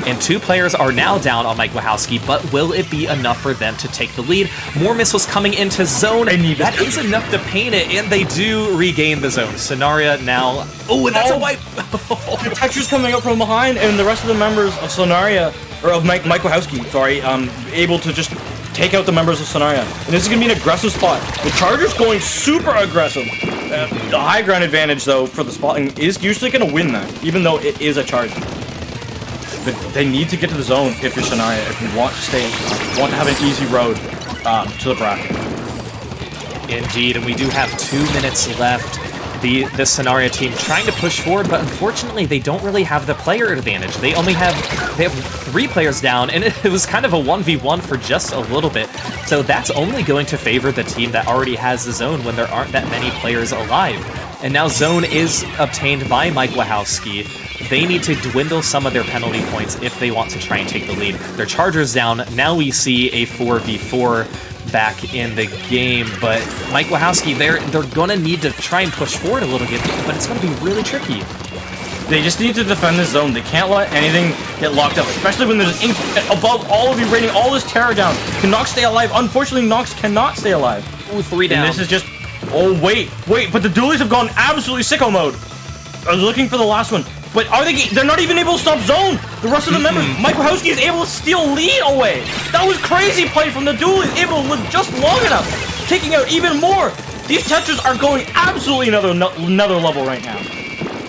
And 2 players are now down on Mike Wahousekey, but will it be enough for them to take the lead? More missiles coming into zone. That is enough to paint it, and they do regain the zone. Sonaria now... Oh, and that's a wipe! The Tetris coming up from behind, and the rest of the members of Sonaria, or of Mike Wahousekey, sorry, able to just take out the members of Sonaria. And this is going to be an aggressive spot. The charger's going super aggressive. The high ground advantage, though, for the spotting is usually going to win that, even though it is a charger. But they need to get to the zone if you're Sonaria, if you want to have an easy road to the bracket. Indeed, and we do have 2 minutes left. The Sonaria team trying to push forward, but unfortunately they don't really have the player advantage. They have 3 players down, and it was kind of a 1v1 for just a little bit. So that's only going to favor the team that already has the zone when there aren't that many players alive. And now zone is obtained by Mike Wahousekey. They need to dwindle some of their penalty points if they want to try and take the lead. Their charger's down. Now we see a 4v4 back in the game, but Mike Wahousekey, they're gonna need to try and push forward a little bit, but it's gonna be really tricky. They just need to defend the zone. They can't let anything get locked up, especially when there's ink above all of you, raining all this terror down. Can Nox stay alive? Unfortunately, Nox cannot stay alive. Ooh, 3 down. And this is just... Oh, wait, but the duelies have gone absolutely sicko mode. I was looking for the last one. But they're not even able to stop zone. The rest of the members, Mike Wahousekey is able to steal lead away. That was crazy play from the duelies, able to live just long enough, taking out even more. These Tetras are going absolutely another level right now.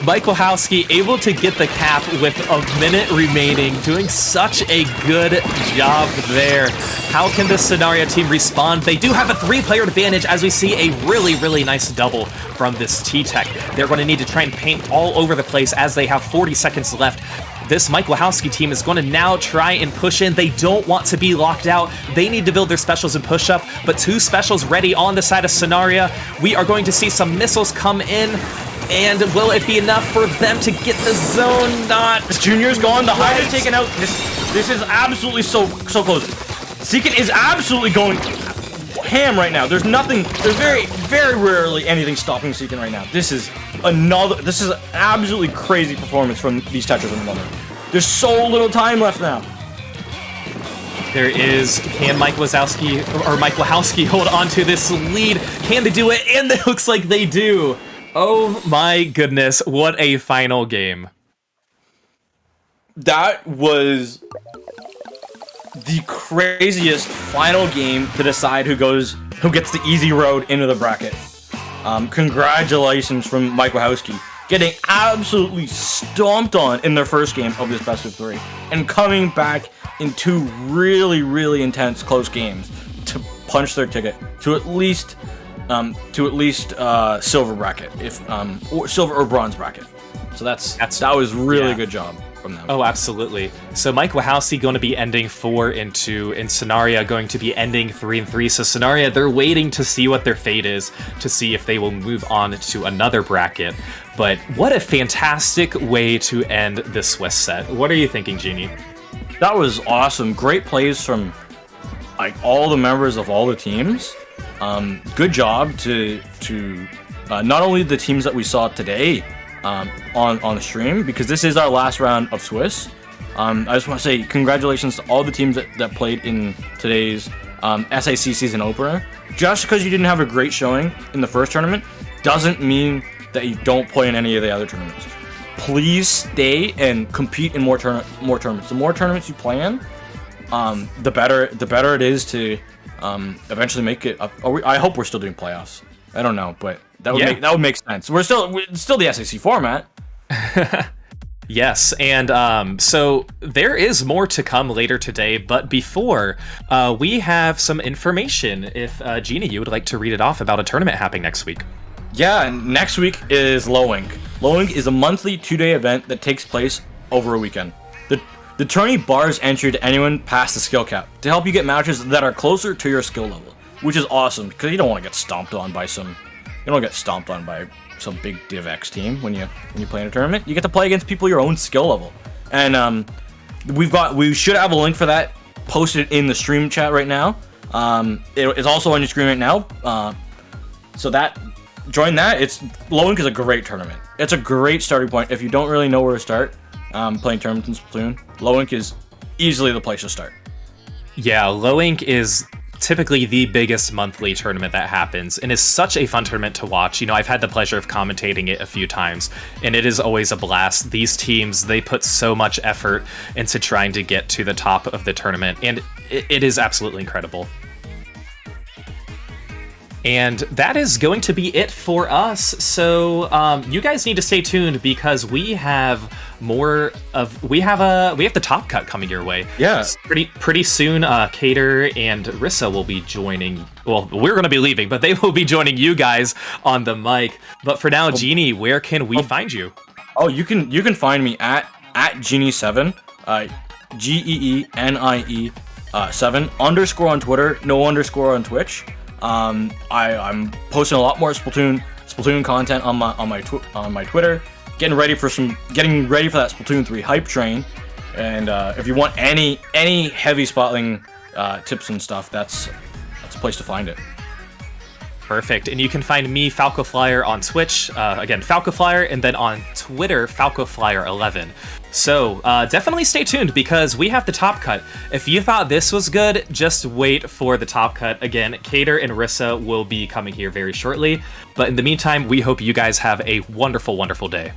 Mike Wahousekey able to get the cap with a minute remaining, doing such a good job there. How can the Sonaria team respond? They do have a 3-player advantage as we see a really, really nice double from this T-Tech. They're going to need to try and paint all over the place as they have 40 seconds left. this Mike Wahousekey team is going to now try and push in. They don't want to be locked out. They need to build their specials and push up, but 2 specials ready on the side of Sonaria. We are going to see some missiles come in, and will it be enough for them to get the zone? Not. Junior's gone, the hide is taken out. This is absolutely so close. Seekit is absolutely going ham right now. There's very, very rarely anything stopping Seekit right now. This is an absolutely crazy performance from these Tetras at the moment. There's so little time left now. There is, can Mike Wahousekey hold on to this lead? Can they do it? And it looks like they do. Oh my goodness, what a final game. That was the craziest final game to decide who gets the easy road into the bracket. Congratulations from Mike Wahousekey, getting absolutely stomped on in their first game of this best of 3, and coming back in 2 really, really intense close games to punch their ticket to at least silver bracket, or silver or bronze bracket. So that was really good job from them. Oh, absolutely. So Mike Wahousekey going to be ending 4-2, and Sonaria going to be ending 3-3. So Sonaria, they're waiting to see what their fate is, to see if they will move on to another bracket. But what a fantastic way to end the Swiss set. What are you thinking, Genie? That was awesome. Great plays from all the members of all the teams. Good job to not only the teams that we saw today on the stream, because this is our last round of Swiss. I just want to say congratulations to all the teams that played in today's SAC season opener. Just because you didn't have a great showing in the first tournament doesn't mean that you don't play in any of the other tournaments. Please stay and compete in more tournaments. The more tournaments you play in, the better it is to eventually make it up. I hope we're still doing playoffs. I don't know, but that would make sense. We're still the SAC format. Yes, and so there is more to come later today, but before, we have some information. If Gina, you would like to read it off about a tournament happening next week. Yeah, next week is Lowink. Lowink is a monthly 2-day event that takes place over a weekend. The tourney bars entry to anyone past the skill cap to help you get matches that are closer to your skill level, which is awesome because you don't want to get stomped on by some big Div X team when you play in a tournament. You get to play against people your own skill level, and we should have a link for that posted in the stream chat right now. It is also on your screen right now. So join that. Lowink is a great tournament. It's a great starting point if you don't really know where to start playing tournaments in Splatoon. Lowink is easily the place to start. Yeah, Lowink is typically the biggest monthly tournament that happens, and is such a fun tournament to watch. You know, I've had the pleasure of commentating it a few times, and it is always a blast. These teams, they put so much effort into trying to get to the top of the tournament, and it is absolutely incredible. And that is going to be it for us. So you guys need to stay tuned because we have the top cut coming your way. Yeah. Pretty soon, Cater and Rissa will be joining. Well, we're going to be leaving, but they will be joining you guys on the mic. But for now, Genie, where can we find you? Oh, you can find me at Genie7, GEENIE 7 _ on Twitter, no _ on Twitch. I'm posting a lot more Splatoon content on my Twitter. Getting ready for that Splatoon 3 hype train. And if you want any heavy spotling tips and stuff, that's a place to find it. Perfect. And you can find me, FalcoFlyer, on Twitch. Again, FalcoFlyer, and then on Twitter, FalcoFlyer11. So definitely stay tuned because we have the top cut. If you thought this was good, just wait for the top cut. Again, Cater and Rissa will be coming here very shortly. But in the meantime, we hope you guys have a wonderful, wonderful day.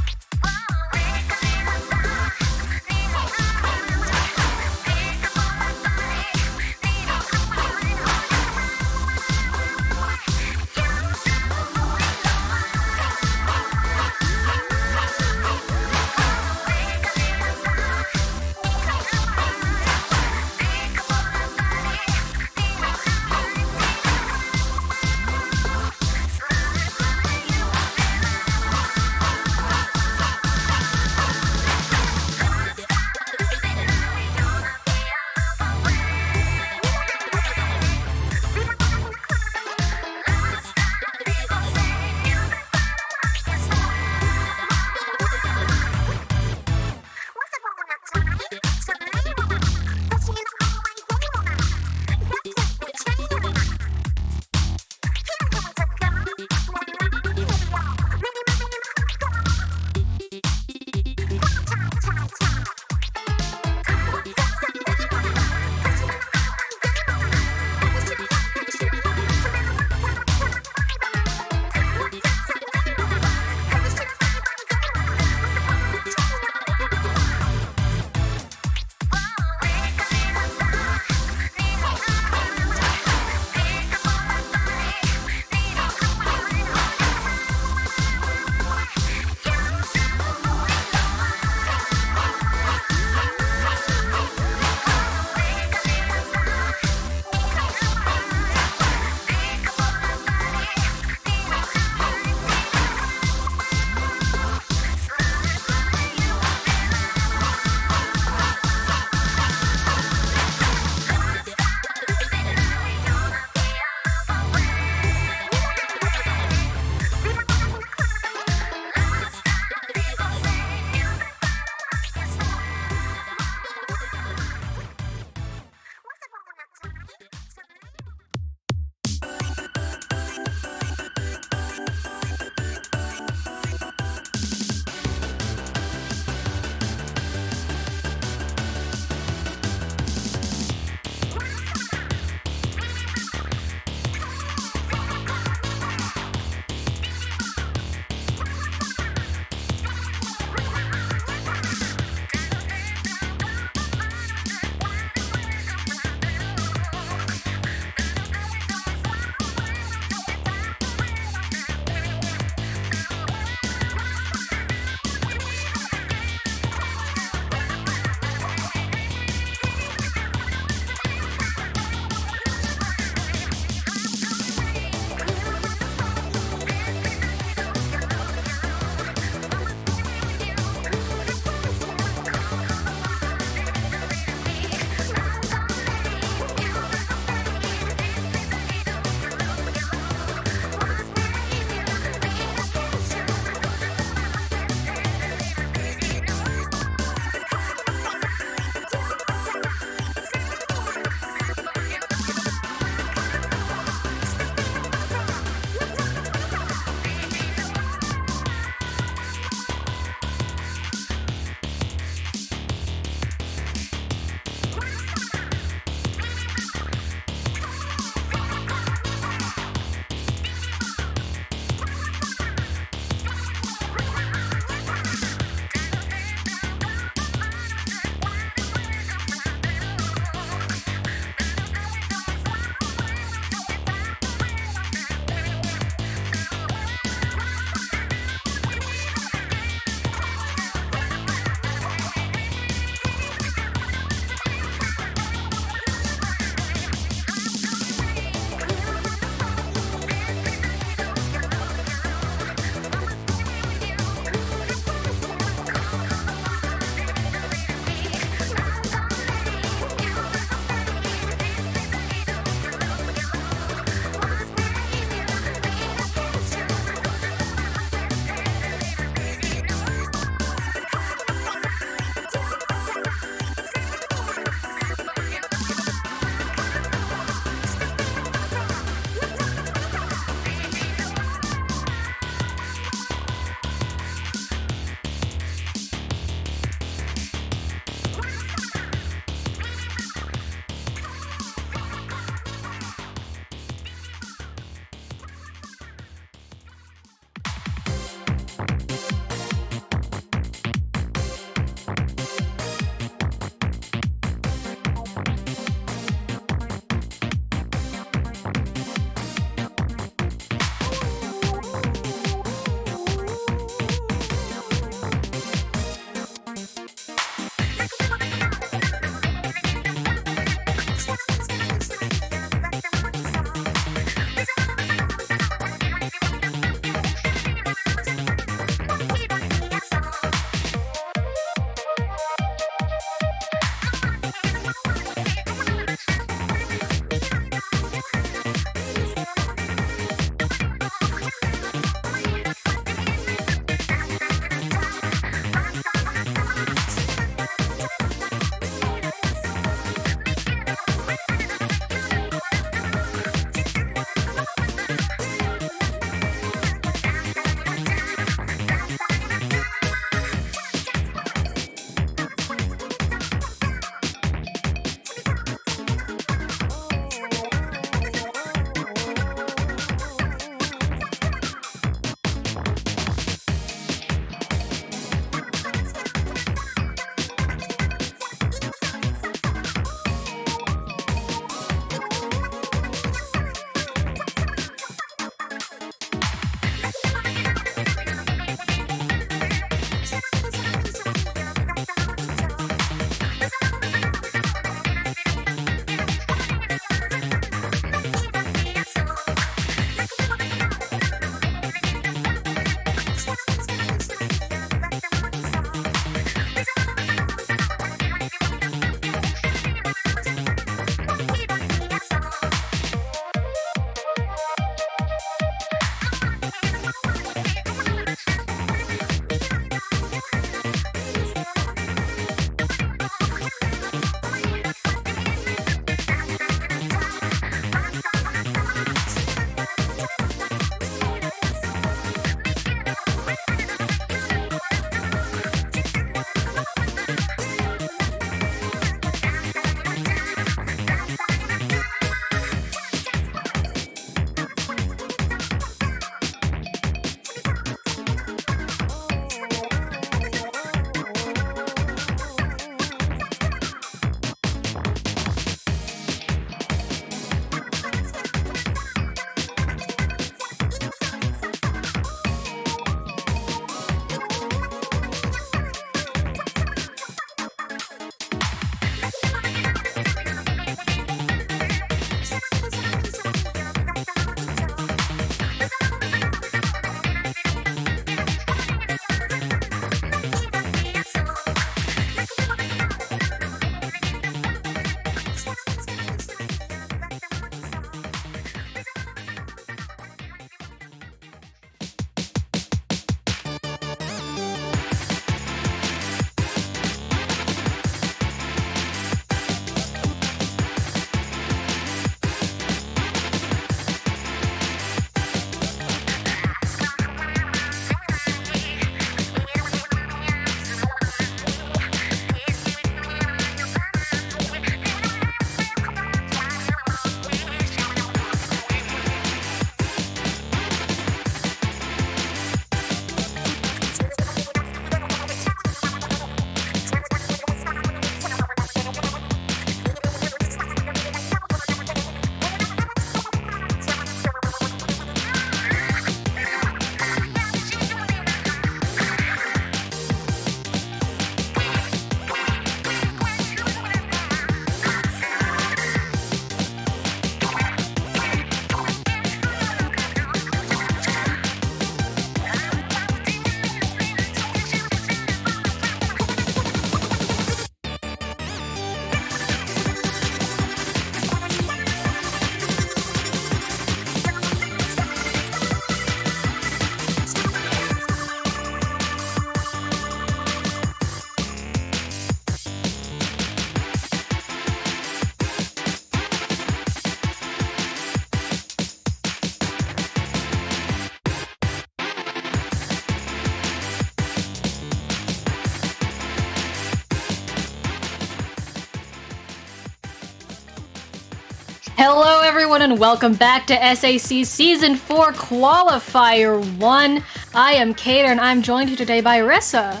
Hello everyone and welcome back to SAC Season 4 Qualifier 1. I am Cater and I'm joined here today by Rissa.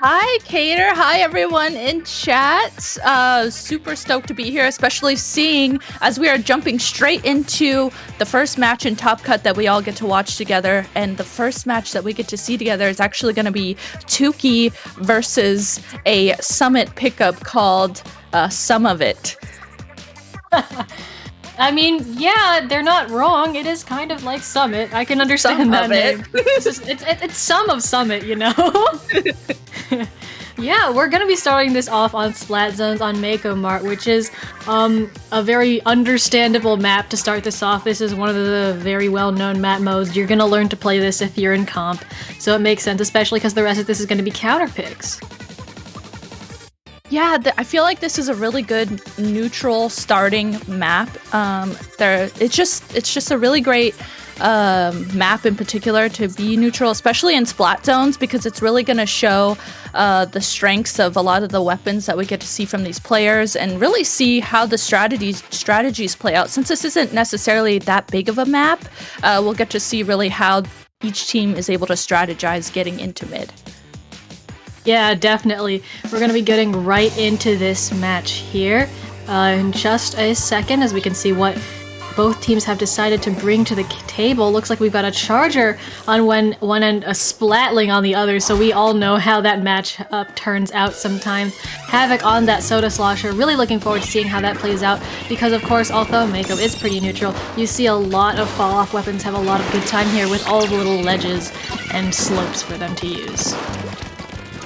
Hi, Cater. Hi, everyone in chat. Super stoked to be here, especially seeing as we are jumping straight into the first match in Top Cut that we all get to watch together. And the first match that we get to see together is actually going to be Tuki versus a Summit pickup called Some of It. I mean, yeah, they're not wrong. It is kind of like Summit. I can understand that name. It's some of Summit, you know? Yeah, we're gonna be starting this off on Splat Zones on Mako Mart, which is a very understandable map to start this off. This is one of the very well-known map modes. You're gonna learn to play this if you're in comp, so it makes sense, especially because the rest of this is gonna be counter picks. Yeah, I feel like this is a really good neutral starting map. It's just a really great map in particular to be neutral, especially in Splat Zones, because it's really going to show the strengths of a lot of the weapons that we get to see from these players and really see how the strategies play out. Since this isn't necessarily that big of a map, we'll get to see really how each team is able to strategize getting into mid. Yeah, definitely. We're going to be getting right into this match here in just a second, as we can see what both teams have decided to bring to the table. Looks like we've got a Charger on one end, a Splatling on the other, so we all know how that match up turns out sometimes. Havoc on that Soda Slosher. Really looking forward to seeing how that plays out, because of course, although Mako is pretty neutral, you see a lot of fall-off weapons have a lot of good time here with all the little ledges and slopes for them to use.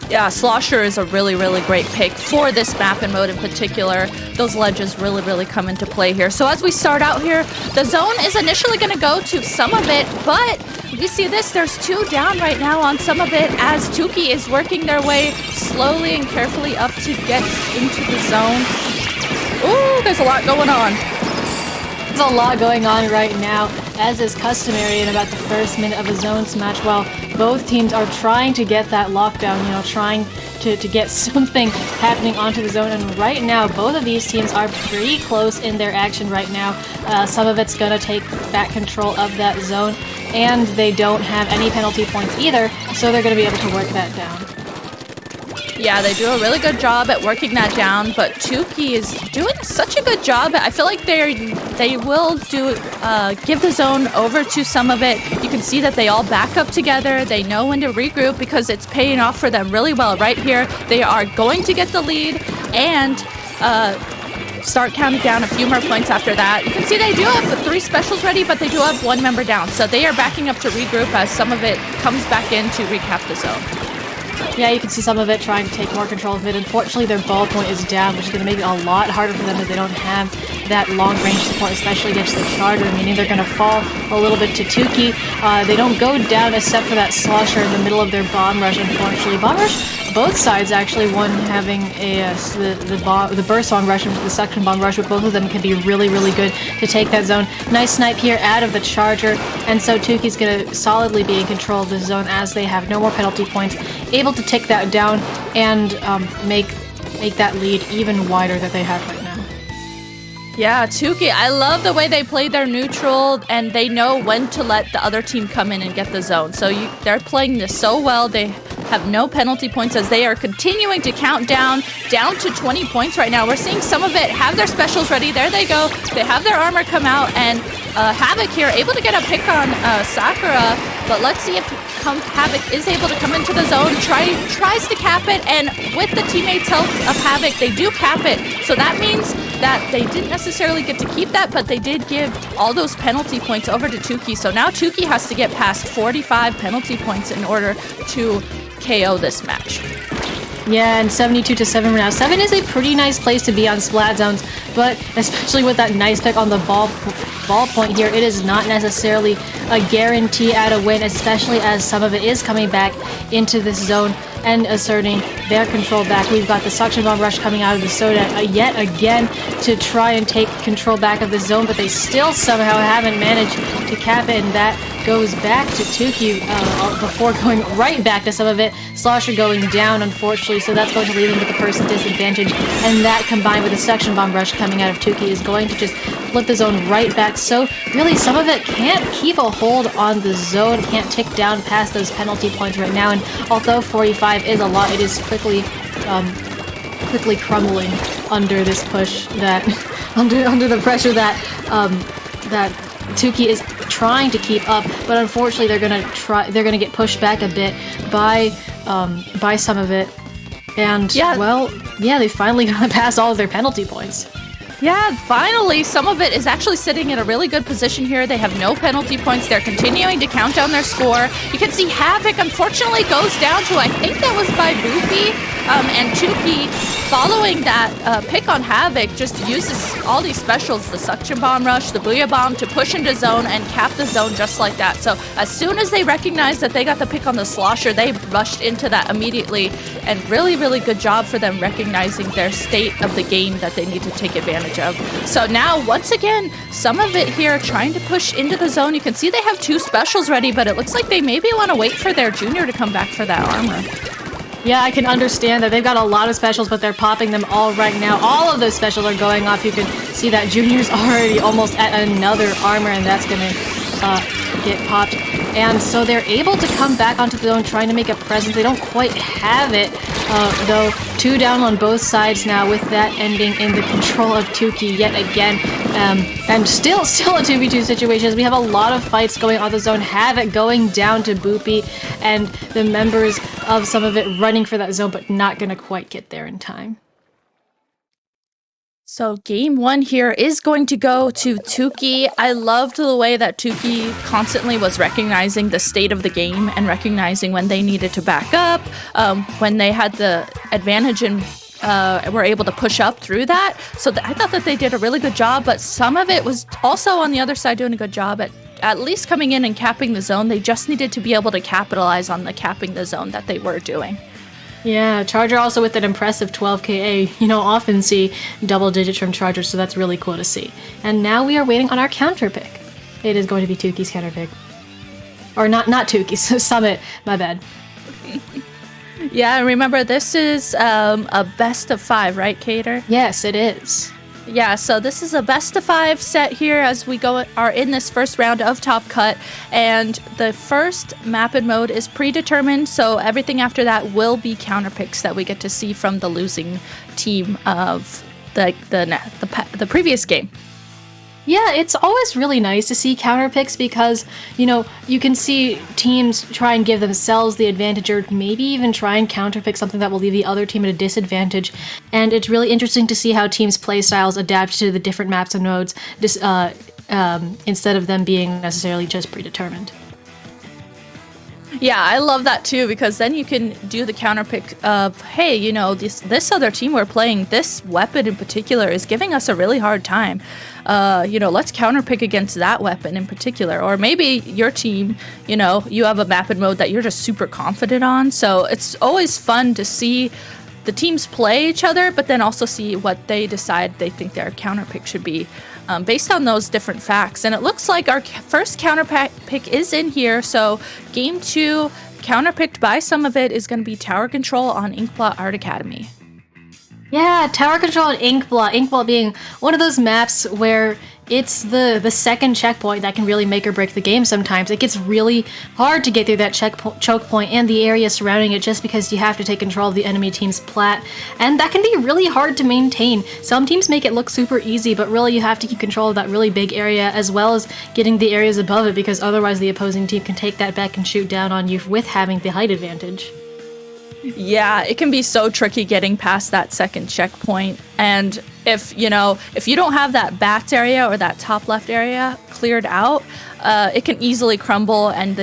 Yeah, Slosher is a really, really great pick for this map and mode in particular. Those ledges really come into play here. So as we start out here, the zone is initially going to go to Some of It, but you see this, there's two down right now on Some of It as Tuki is working their way slowly and carefully up to get into the zone. Ooh, there's a lot going on. There's a lot going on right now, as is customary in about the first minute of a zones match, while both teams are trying to get that lockdown, you know, trying to get something happening onto the zone. And right now, both of these teams are pretty close in their action right now. Some of it's going to take back control of that zone, and they don't have any penalty points either, so they're going to be able to work that down. Yeah, they do a really good job at working that down, but Tuki is doing such a good job. I feel like they will give the zone over to Some of It. You can see that they all back up together. They know when to regroup because it's paying off for them really well right here. They are going to get the lead and start counting down a few more points after that. You can see they do have the 3 specials ready, but they do have 1 member down. So they are backing up to regroup as Some of It comes back in to recap the zone. Yeah, you can see Some of It trying to take more control of it. Unfortunately, their ball point is down, which is going to make it a lot harder for them as they don't have that long-range support, especially against the Charger, meaning they're going to fall a little bit to Tuki. They don't go down except for that Slosher in the middle of their bomb rush, unfortunately. Bomb rush, both sides actually, one having the burst bomb rush and the suction bomb rush, but both of them can be really good to take that zone. Nice snipe here out of the Charger, and so Tuki's going to solidly be in control of the zone as they have no more penalty points, able to take that down and make that lead even wider that they have right now. Yeah, Tuki, I love the way they play their neutral, and they know when to let the other team come in and get the zone. So they're playing this so well. They have no penalty points as they are continuing to count down to 20 points right now. We're seeing Some of It have their specials ready. There they go. They have their armor come out, and Havoc here able to get a pick on Sakura, but let's see if Havoc is able to come into the zone, tries to cap it, and with the teammates' help of Havoc, they do cap it. So that means that they didn't necessarily get to keep that, but they did give all those penalty points over to Tuki. So now Tuki has to get past 45 penalty points in order to KO this match. Yeah, and 72-7 right now. 7 is a pretty nice place to be on Splat Zones, but especially with that nice pick on the ball ballpoint here, it is not necessarily a guarantee at a win, especially as some of it is coming back into this zone and asserting their control back. We've got the suction bomb rush coming out of the soda yet again to try and take control back of the zone, but they still somehow haven't managed to cap it, and that goes back to Tuki before going right back to some of it. Slosher going down, unfortunately, so that's going to leave him with a person disadvantage, and that combined with the suction bomb rush coming out of Tuki is going to just flip the zone right back. So really, some of it can't keep a hold on the zone, can't tick down past those penalty points right now, and although 45 is a lot, it is quickly crumbling under this push that under the pressure that that Tuki is trying to keep up, but unfortunately they're gonna get pushed back a bit by some of it, and they finally got past all of their penalty points. Yeah, finally, some of it is actually sitting in a really good position here. They have no penalty points. They're continuing to count down their score. You can see Havoc, unfortunately, goes down to, I think that was by Boopy, and Tuki, following that pick on Havoc, just uses all these specials, the Suction Bomb Rush, the Booyah Bomb, to push into zone and cap the zone just like that. So as soon as they recognized that they got the pick on the Slosher, they rushed into that immediately, and really, really good job for them recognizing their state of the game that they need to take advantage of. So now, once again, some of it here trying to push into the zone. You can see they have 2 specials ready, but it looks like they maybe want to wait for their junior to come back for that armor. Yeah, I can understand that they've got a lot of specials, but they're popping them all right now. All of those specials are going off. You can see that Junior's already almost at another armor, and that's going to get popped. And so they're able to come back onto the zone, trying to make a presence. They don't quite have it, though. 2 down on both sides now, with that ending in the control of Tuki yet again. And still a 2v2 situation, as we have a lot of fights going on the zone. Havoc going down to Boopy, and the members of some of it running for that zone, but not going to quite get there in time. So game 1 here is going to go to Tuki. I loved the way that Tuki constantly was recognizing the state of the game and recognizing when they needed to back up, when they had the advantage and were able to push up through that. So I thought that they did a really good job, but some of it was also on the other side doing a good job at least coming in and capping the zone. They just needed to be able to capitalize on the capping the zone that they were doing. Yeah, Charger also with an impressive 12 KA. You know, often see double digits from Charger, so that's really cool to see. And now we are waiting on our counter pick. It is going to be Tuki's counter pick. Or not Tuki's, Summit, my bad. Yeah, remember this is a best of 5, right, Cater? Yes, it is. Yeah, so this is a best of 5 set here as we are in this first round of Top Cut, and the first map and mode is predetermined, so everything after that will be counter picks that we get to see from the losing team of the previous game. Yeah, it's always really nice to see counter picks because, you know, you can see teams try and give themselves the advantage, or maybe even try and counter pick something that will leave the other team at a disadvantage. And it's really interesting to see how teams' play styles adapt to the different maps and modes instead of them being necessarily just predetermined. Yeah, I love that too, because then you can do the counter pick of, hey, you know, this other team we're playing, this weapon in particular is giving us a really hard time. You know, let's counter pick against that weapon in particular. Or maybe your team, you know, you have a map and mode that you're just super confident on. So it's always fun to see the teams play each other, but then also see what they decide they think their counter pick should be. Based on those different facts. And it looks like our first counter pick is in here. So game 2, counter picked by some of it, is going to be Tower Control on Inkblot Art Academy. Yeah, Tower Control and Inkblot. Inkblot being one of those maps where it's the second checkpoint that can really make or break the game sometimes. It gets really hard to get through that choke point and the area surrounding it just because you have to take control of the enemy team's plat, and that can be really hard to maintain. Some teams make it look super easy, but really you have to keep control of that really big area as well as getting the areas above it, because otherwise the opposing team can take that back and shoot down on you with having the height advantage. Yeah, it can be so tricky getting past that second checkpoint. And if you don't have that backed area or that top left area cleared out, it can easily crumble, and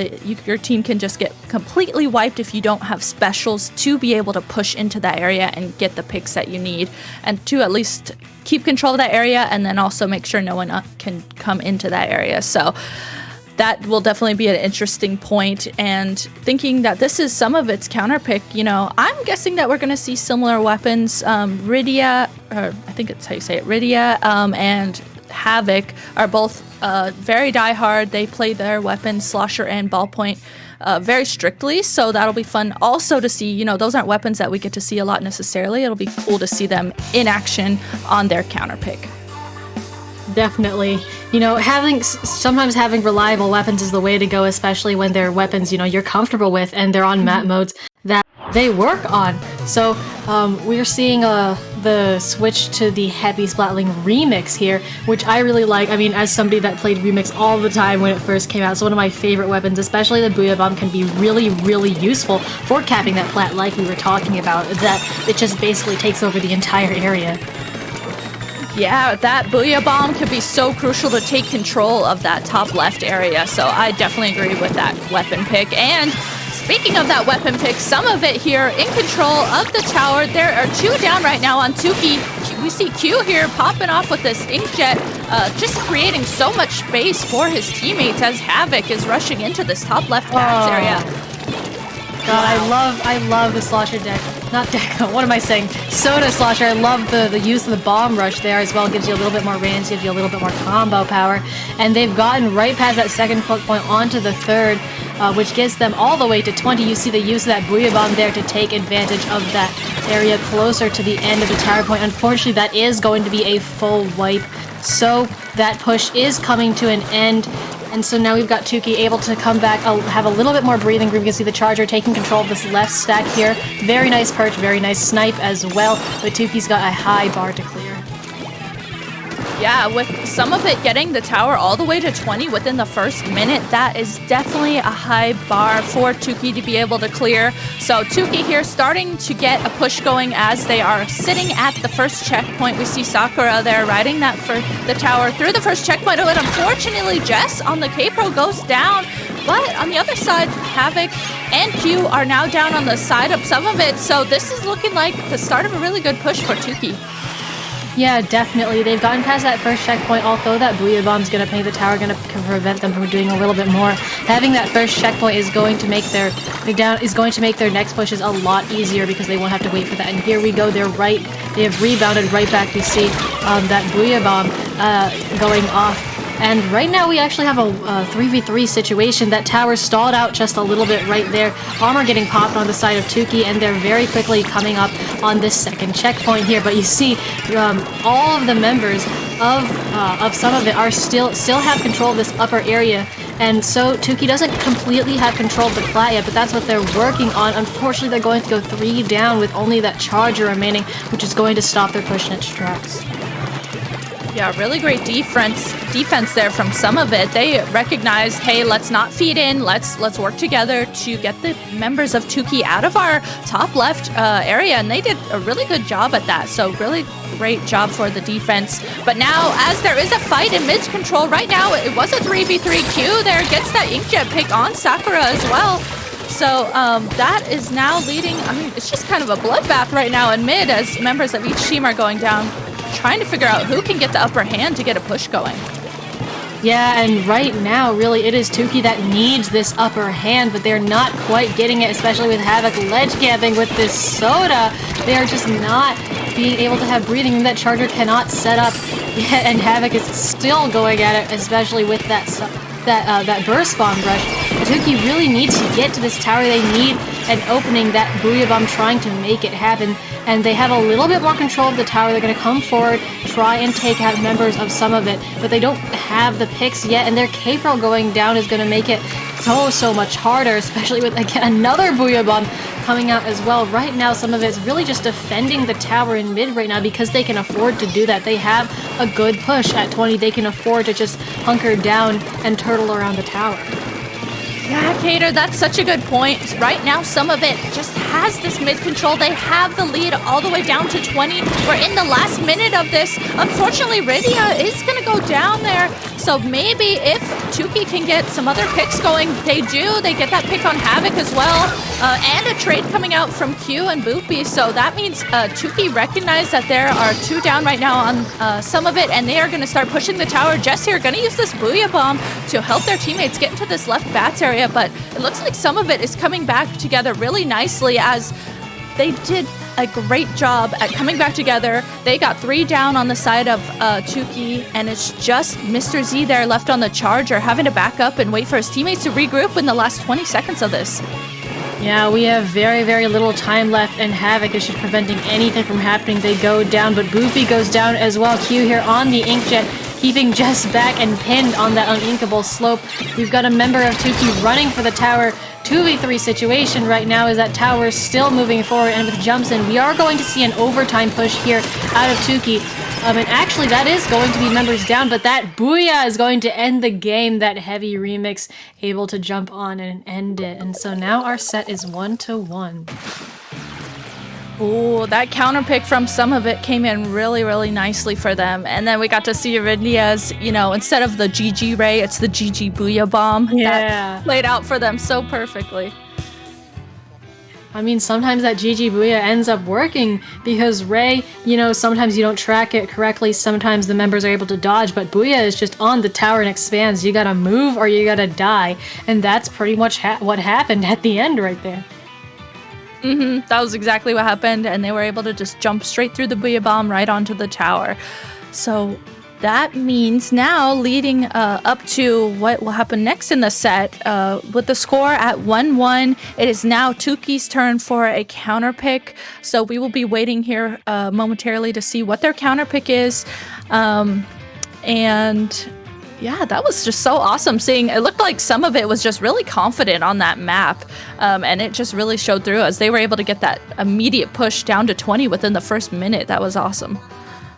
your team can just get completely wiped if you don't have specials to be able to push into that area and get the picks that you need, and to at least keep control of that area, and then also make sure no one can come into that area. So that will definitely be an interesting point. And thinking that this is some of its counterpick, I'm guessing that we're going to see similar weapons. Rydia, or I think it's how you say it, Rydia, and Havoc are both very diehard. They play their weapons, Slosher and Ballpoint, very strictly. So that'll be fun also to see. Those aren't weapons that we get to see a lot necessarily. It'll be cool to see them in action on their counterpick. Definitely. Sometimes having reliable weapons is the way to go, especially when they're weapons, you're comfortable with and they're on map modes that they work on. So we're seeing the switch to the Happy Splatling remix here, which I really like. I mean, as somebody that played remix all the time when it first came out, it's one of my favorite weapons, especially the Booyah Bomb can be really, really useful for capping that plat like we were talking about, that it just basically takes over the entire area. Yeah, that Booyah Bomb could be so crucial to take control of that top left area, so I definitely agree with that weapon pick. And speaking of that weapon pick, some of it here in control of the tower. There are 2 down right now on Tuki. We see Q here popping off with this Inkjet, just creating so much space for his teammates as Havoc is rushing into this top left bats area. God, I love the Slosher deck. Not deck, what am I saying? Soda Slosher. I love the use of the bomb rush there as well. It gives you a little bit more range, gives you a little bit more combo power. And they've gotten right past that second point onto the third, which gets them all the way to 20. You see the use of that Booyah Bomb there to take advantage of that area closer to the end of the tower point. Unfortunately, that is going to be a full wipe. So that push is coming to an end. And so now we've got Tuki able to come back, have a little bit more breathing room. You can see the Charger taking control of this left stack here. Very nice perch, very nice snipe as well, but Tuki's got a high bar to clear. Yeah, with some of it getting the tower all the way to 20 within the first minute, that is definitely a high bar for Tuki to be able to clear. So Tuki here starting to get a push going as they are sitting at the first checkpoint. We see Sakura there riding that for the tower through the first checkpoint. Oh, and unfortunately, Jess on the K-Pro goes down. But on the other side, Havoc and Q are now down on the side of some of it. So this is looking like the start of a really good push for Tuki. Yeah, definitely. They've gotten past that first checkpoint, although that Booyah Bomb's going to paint the tower, going to prevent them from doing a little bit more. Having that first checkpoint is going to make their next pushes a lot easier because they won't have to wait for that. And here we go. They have rebounded right back. We see that Booyah Bomb going off. And right now we actually have a 3v3 situation. That tower stalled out just a little bit right there. Armor getting popped on the side of Tuki, and they're very quickly coming up on this second checkpoint here. But you see all of the members of some of it are still have control of this upper area. And so Tuki doesn't completely have control of the plat yet, but that's what they're working on. Unfortunately, they're going to go 3 down with only that Charger remaining, which is going to stop their push net Strux. Yeah, really great defense there from some of it. They recognized, hey, let's not feed in. Let's work together to get the members of Tuki out of our top left area, and they did a really good job at that. So really great job for the defense. But now, as there is a fight in mid control right now, it was a 3v3. Q there gets that Inkjet pick on Sakura as well. So that is now leading. I mean, it's just kind of a bloodbath right now in mid as members of each team are going down, trying to figure out who can get the upper hand to get a push going. Yeah, and right now, really, it is Tuki that needs this upper hand, but they're not quite getting it, especially with Havoc ledge camping with this Soda. They are just not being able to have breathing room. That Charger cannot set up yet, and Havoc is still going at it, especially with that burst bomb rush. Tuki really needs to get to this tower. They need an opening, that Booyah Bomb trying to make it happen. And they have a little bit more control of the tower. They're going to come forward, try and take out members of some of it, but they don't have the picks yet, and their K-Pro going down is going to make it so much harder, especially with, again, another Booyah Bomb coming out as well. Right now, some of it's really just defending the tower in mid right now because they can afford to do that. They have a good push at 20. They can afford to just hunker down and turtle around the tower. Yeah, Cater, that's such a good point. Right now, some of it just has this mid control. They have the lead all the way down to 20. We're in the last minute of this. Unfortunately, Rydia is going to go down there. So maybe if Tuki can get some other picks going, they do. They get that pick on Havoc as well. And a trade coming out from Q and Boopy. So that means Tuki recognized that there are 2 down right now on some of it. And they are going to start pushing the tower. Jess here going to use this Booyah Bomb to help their teammates get into this left bats area. But it looks like some of it is coming back together really nicely as they did a great job at coming back together. They got 3 down on the side of Tuki, and it's just Mr. Z there left on the charger having to back up and wait for his teammates to regroup in the last 20 seconds of this. Yeah, we have very, very little time left, and Havoc is just preventing anything from happening. They go down, but Boopy goes down as well. Q here on the Inkjet, keeping Jess back and pinned on that uninkable slope. We've got a member of Tuki running for the tower. 2v3 situation right now is that tower still moving forward, and with jumps in, we are going to see an overtime push here out of Tuki. And actually, that is going to be members down, but that Booyah is going to end the game. That heavy remix able to jump on and end it. And so now our set is 1-1. Ooh, that counter pick from some of it came in really, really nicely for them. And then we got to see Iridia's, instead of the GG Ray, it's the GG Booyah Bomb. Yeah. That played out for them so perfectly. I mean, sometimes that GG Booyah ends up working because Ray, sometimes you don't track it correctly. Sometimes the members are able to dodge, but Booyah is just on the tower and expands. You gotta move or you gotta die. And that's pretty much what happened at the end right there. That was exactly what happened, and they were able to just jump straight through the Booyah Bomb right onto the tower. So that means now leading up to what will happen next in the set, with the score at 1-1, it is now Tuki's turn for a counter pick. So we will be waiting here momentarily to see what their counter pick is. And yeah, that was just so awesome seeing. It looked like some of it was just really confident on that map, and it just really showed through as they were able to get that immediate push down to 20 within the first minute. That was awesome.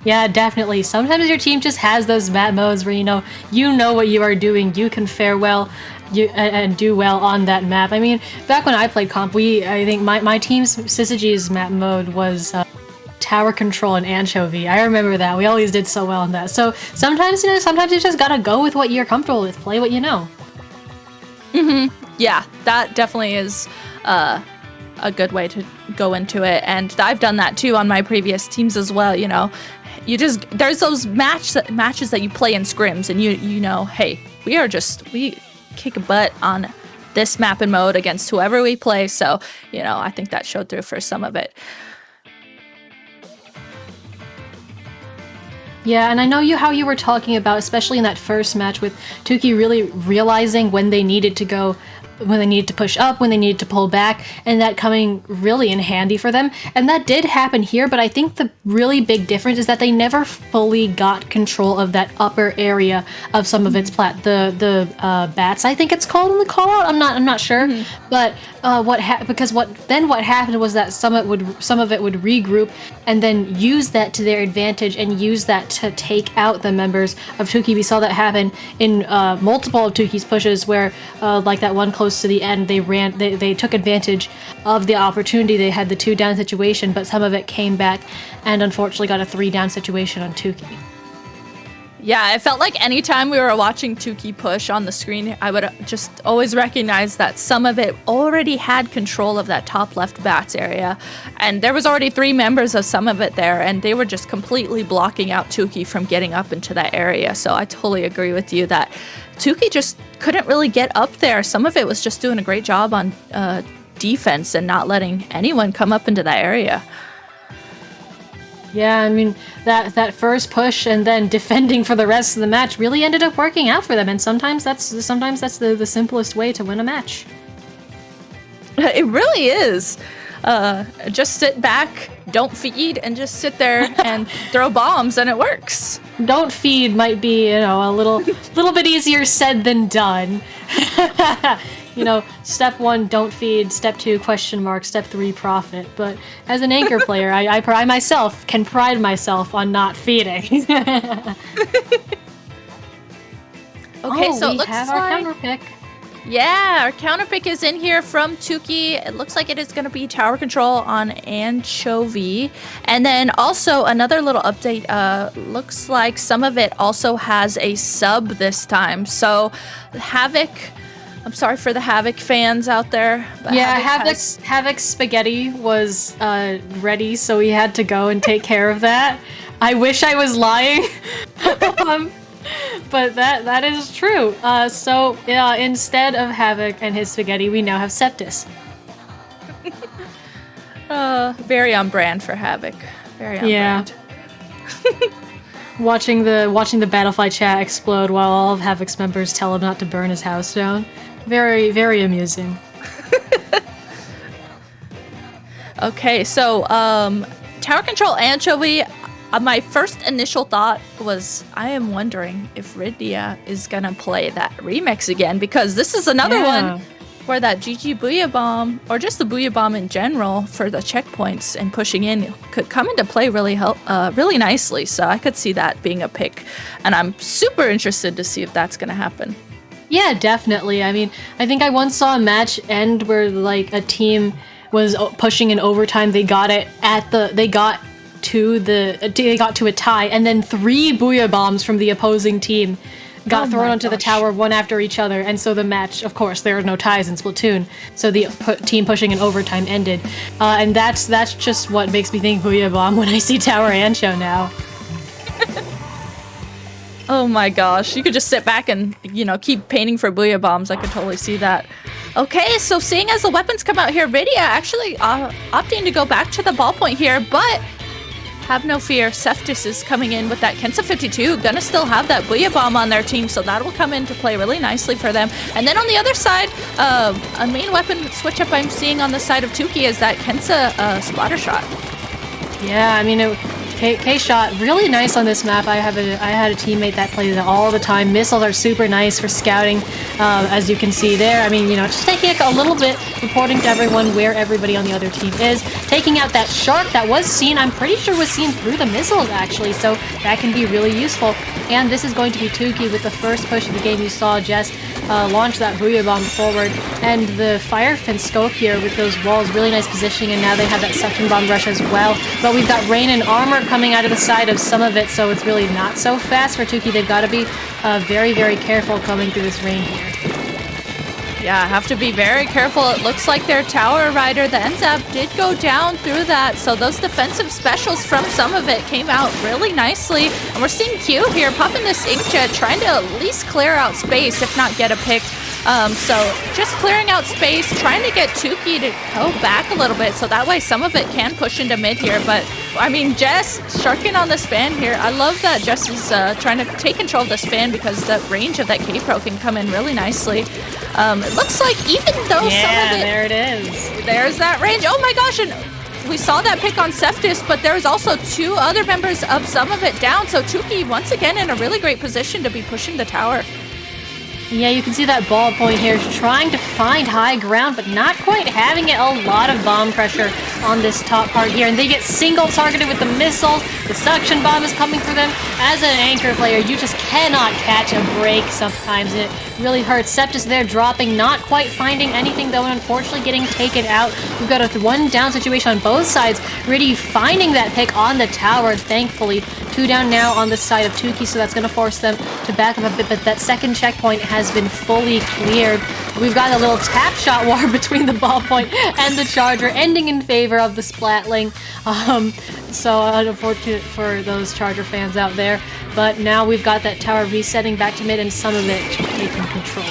Yeah, definitely. Sometimes your team just has those map modes where you know what you are doing. You can fare well and do well on that map. I mean, back when I played comp, I think my team's Syzygy's map mode was tower control and anchovy. I remember that. We always did so well on that. So sometimes you just gotta go with what you're comfortable with. Play what you know. Yeah, that definitely is a good way to go into it. And I've done that too on my previous teams as well. There's those matches that you play in scrims, and hey, we kick butt on this map and mode against whoever we play. So I think that showed through for some of it. Yeah, and I know how you were talking about, especially in that first match, with Tuki really realizing when they needed to go, when they needed to push up, when they needed to pull back, and that coming really in handy for them. And that did happen here, but I think the really big difference is that they never fully got control of that upper area of some of its the bats, I think it's called in the call out. I'm not sure, but what happened was that some of it would regroup and then use that to their advantage and use that to take out the members of Tuki. We saw that happen in multiple of Tuki's pushes, where like that one close to the end, they took advantage of the opportunity. They had the 2 down situation, but some of it came back and unfortunately got a 3 down situation on Tuki. Yeah, I felt like anytime we were watching Tuki push on the screen, I would just always recognize that some of it already had control of that top left bats area. And there was already 3 members of some of it there, and they were just completely blocking out Tuki from getting up into that area. So I totally agree with you that Tuki just couldn't really get up there. Some of it was just doing a great job on defense and not letting anyone come up into that area. Yeah, I mean, that first push and then defending for the rest of the match really ended up working out for them, and sometimes that's the simplest way to win a match. It really is. Just sit back, don't feed, and just sit there and throw bombs, and it works. Don't feed might be, a little bit easier said than done. Step 1, don't feed. Step 2, question mark. Step 3, profit. But as an anchor player, I myself can pride myself on not feeding. Okay, so it looks have like our counter pick. Yeah, our counter pick is in here from Tuki. It looks like it is going to be tower control on Anchovy. And then also another little update. Looks like some of it also has a sub this time. So Havoc, I'm sorry for the Havoc fans out there. But Yeah, Havoc's spaghetti was ready, so we had to go and take care of that. I wish I was lying. But that is true. So instead of Havoc and his spaghetti, we now have Septus. Very on brand for Havoc. Very on brand. Watching the Battlefly chat explode while all of Havoc's members tell him not to burn his house down. Very, very amusing. Okay, so tower control Anchovy. My first initial thought was, I am wondering if Rydia is gonna play that remix again, because this is another one where that GG Booyah Bomb, or just the Booyah Bomb in general, for the checkpoints and pushing in, could come into play really nicely. So I could see that being a pick, and I'm super interested to see if that's gonna happen. Yeah, definitely. I mean, I think I once saw a match end where like a team was pushing in overtime. They got to a tie, and then 3 Booyah Bombs from the opposing team got thrown onto the tower one after each other, and so the match, of course, there are no ties in Splatoon, so the team pushing in overtime ended. And that's just what makes me think Booyah Bomb when I see Tower Ancho now. Oh my gosh, you could just sit back and, keep painting for Booyah Bombs. I could totally see that. Okay, so seeing as the weapons come out here, Rydia actually opting to go back to the ballpoint here, but have no fear, Septus is coming in with that Kensa 52, gonna still have that Booyah Bomb on their team, so that will come into play really nicely for them. And then on the other side, a main weapon switch up I'm seeing on the side of Tuki is that Kensa splatter shot. Yeah, I mean, K-Shot, really nice on this map. I had a teammate that played it all the time. Missiles are super nice for scouting, as you can see there. I mean, just taking it a little bit, reporting to everyone where everybody on the other team is. Taking out that shark that was seen, I'm pretty sure was seen through the missiles, actually, so that can be really useful. And this is going to be Tuki with the first push of the game. You saw Jess launch that Booyah Bomb forward, and the Firefin scope here with those walls, really nice positioning, and now they have that suction bomb rush as well. But we've got rain and armor coming out of the side of some of it, so it's really not so fast for Tuki. They've got to be very, very careful coming through this rain here. Yeah, have to be very careful. It looks like their tower rider, the NZAP, did go down through that, so those defensive specials from some of it came out really nicely. And we're seeing Q here popping this inkjet, trying to at least clear out space, if not get a pick. So just clearing out space, trying to get Tuki to go back a little bit, so that way some of it can push into mid here. But I mean, Jess sharking on this fan here. I love that Jess is trying to take control of this fan, because the range of that K-Pro can come in really nicely. It looks like even though some of it... there it is. There's that range. Oh my gosh, and we saw that pick on Septus, but there's also 2 other members of some of it down. So Tuki, once again, in a really great position to be pushing the tower. Yeah, you can see that ballpoint here trying to find high ground, but not quite having it. A lot of bomb pressure on this top part here, and they get single targeted with the missile. The suction bomb is coming for them. As an anchor player, you just cannot catch a break sometimes. It really hurts. Septus there dropping, not quite finding anything though, and unfortunately getting taken out. We've got a 1 down situation on both sides. Rydia finding that pick on the tower, thankfully. 2 down now on the side of Tuki, so that's going to force them to back up a bit, but that second checkpoint has been fully cleared. We've got a little tap shot war between the ballpoint and the charger, ending in favor of the Splatling. So unfortunate for those charger fans out there, but now we've got that tower resetting back to mid, and some of it taking control.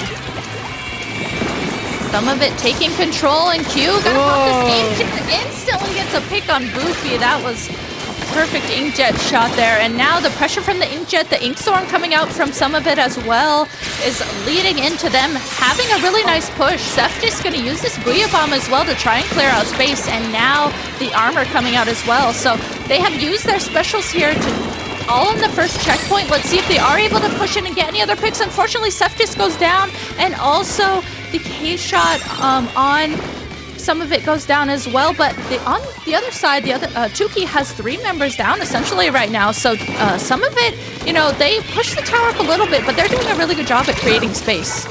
Some of it taking control, and Q got pop this inkjet, instantly gets a pick on Boofy. That was perfect inkjet shot there, and now the pressure from the inkjet, the inkstorm coming out from some of it as well, is leading into them having a really nice push. Septus going to use this Booyah Bomb as well to try and clear out space, and now the armor coming out as well. So they have used their specials here to all in the first checkpoint. Let's see if they are able to push in and get any other picks. Unfortunately, Septus goes down, and also the K-shot on some of it goes down as well, but on the other side, Tuki has 3 members down essentially right now. So some of it, they push the tower up a little bit, but they're doing a really good job at creating space.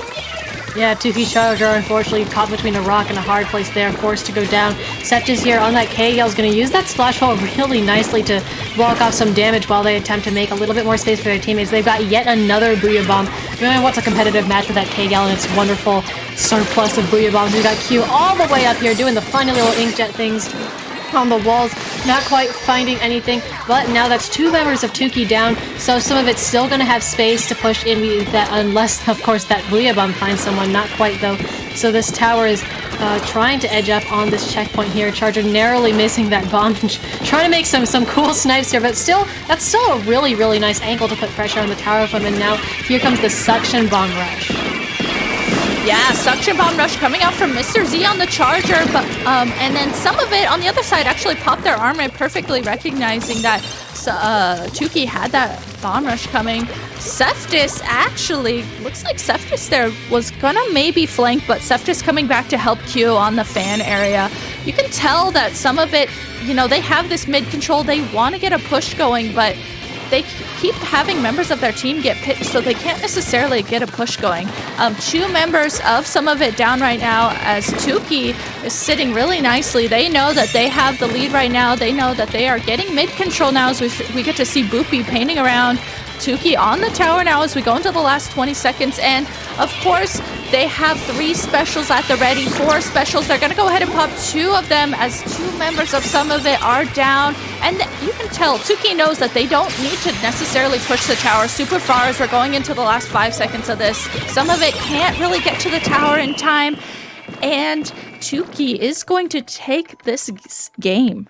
Yeah, Tuki's charger unfortunately caught between a rock and a hard place there, forced to go down. Septis here on that K-Gale is going to use that Splash Wall really nicely to block off some damage while they attempt to make a little bit more space for their teammates. They've got yet another Booyah Bomb. Really wants a competitive match with that K-Gale and its wonderful surplus of Booyah Bombs. We've got Q all the way up here doing the funny little inkjet things on the walls, not quite finding anything, but now that's 2 members of Tuki down, so some of it's still going to have space to push in with that, unless, of course, that Booyah Bomb finds someone. Not quite, though. So this tower is trying to edge up on this checkpoint here. Charger narrowly missing that bomb, trying to make some cool snipes here, but still, that's still a really, really nice angle to put pressure on the tower from, and now here comes the Suction Bomb Rush. Yeah, Suction Bomb Rush coming out from Mr. Z on the Charger, but and then some of it on the other side actually popped their armor, perfectly recognizing that Tuki had that Bomb Rush coming. Seftis actually, looks like Seftis there was gonna maybe flank, but Seftis coming back to help Q on the fan area. You can tell that some of it, you know, they have this mid control, they want to get a push going, but they keep having members of their team get picked, so they can't necessarily get a push going. 2 members of some of it down right now, as Tuki is sitting really nicely. They know that they have the lead right now. They know that they are getting mid control now, as we get to see Boopy painting around Tuki on the tower now as we go into the last 20 seconds. And of course, they have 3 specials at the ready, 4 specials. They're going to go ahead and pop 2 of them as 2 members of some of it are down. And you can tell Tuki knows that they don't need to necessarily push the tower super far as we're going into the last 5 seconds of this. Some of it can't really get to the tower in time. And Tuki is going to take this game.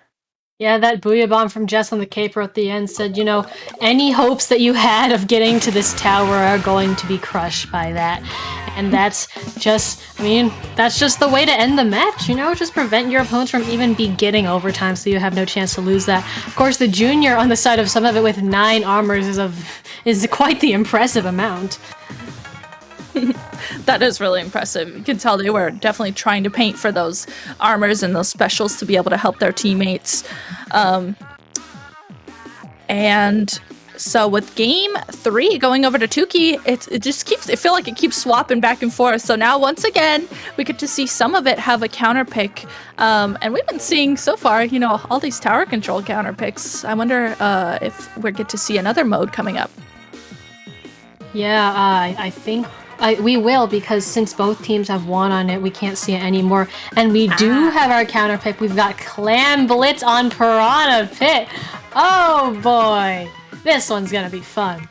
Yeah, that Booyah Bomb from Jess on the caper at the end said, you know, any hopes that you had of getting to this tower are going to be crushed by that. And that's just, I mean, that's just the way to end the match, you know? Just prevent your opponents from even beginning overtime so you have no chance to lose that. Of course, the junior on the side of some of it with 9 armors is quite the impressive amount. That is really impressive. You can tell they were definitely trying to paint for those armors and those specials to be able to help their teammates. And so with game 3 going over to Tuki, it just keeps, I feel like it keeps swapping back and forth. So now once again, we get to see some of it have a counter pick. And we've been seeing so far, you know, all these tower control counter picks. I wonder if we get to see another mode coming up. Yeah, I think we will, because since both teams have won on it, we can't see it anymore. And we do have our counter pick. We've got Clam Blitz on Piranha Pit. Oh boy, this one's gonna be fun.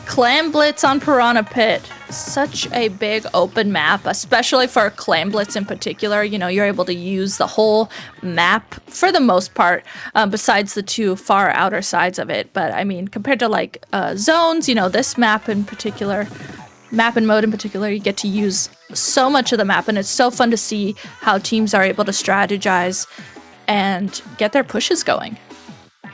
Clam Blitz on Piranha Pit. Such a big open map, especially for Clam Blitz in particular. You know, you're able to use the whole map for the most part, besides the 2 far outer sides of it. But I mean, compared to like zones, you know, this map in particular, map and mode in particular, you get to use so much of the map, and it's so fun to see how teams are able to strategize and get their pushes going.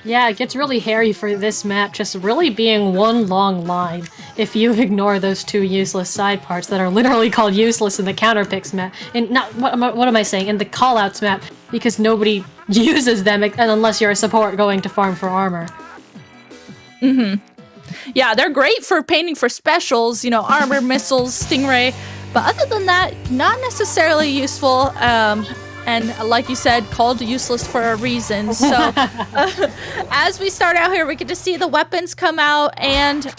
Yeah, it gets really hairy for this map, just really being one long line if you ignore those 2 useless side parts that are literally called useless in the counter picks map. And not what am I saying? In the callouts map, because nobody uses them unless you're a support going to farm for armor. Mm-hmm. Yeah, they're great for painting for specials, you know, armor, missiles, stingray. But other than that, not necessarily useful. And like you said, called useless for a reason. So as we start out here, we get to see the weapons come out, and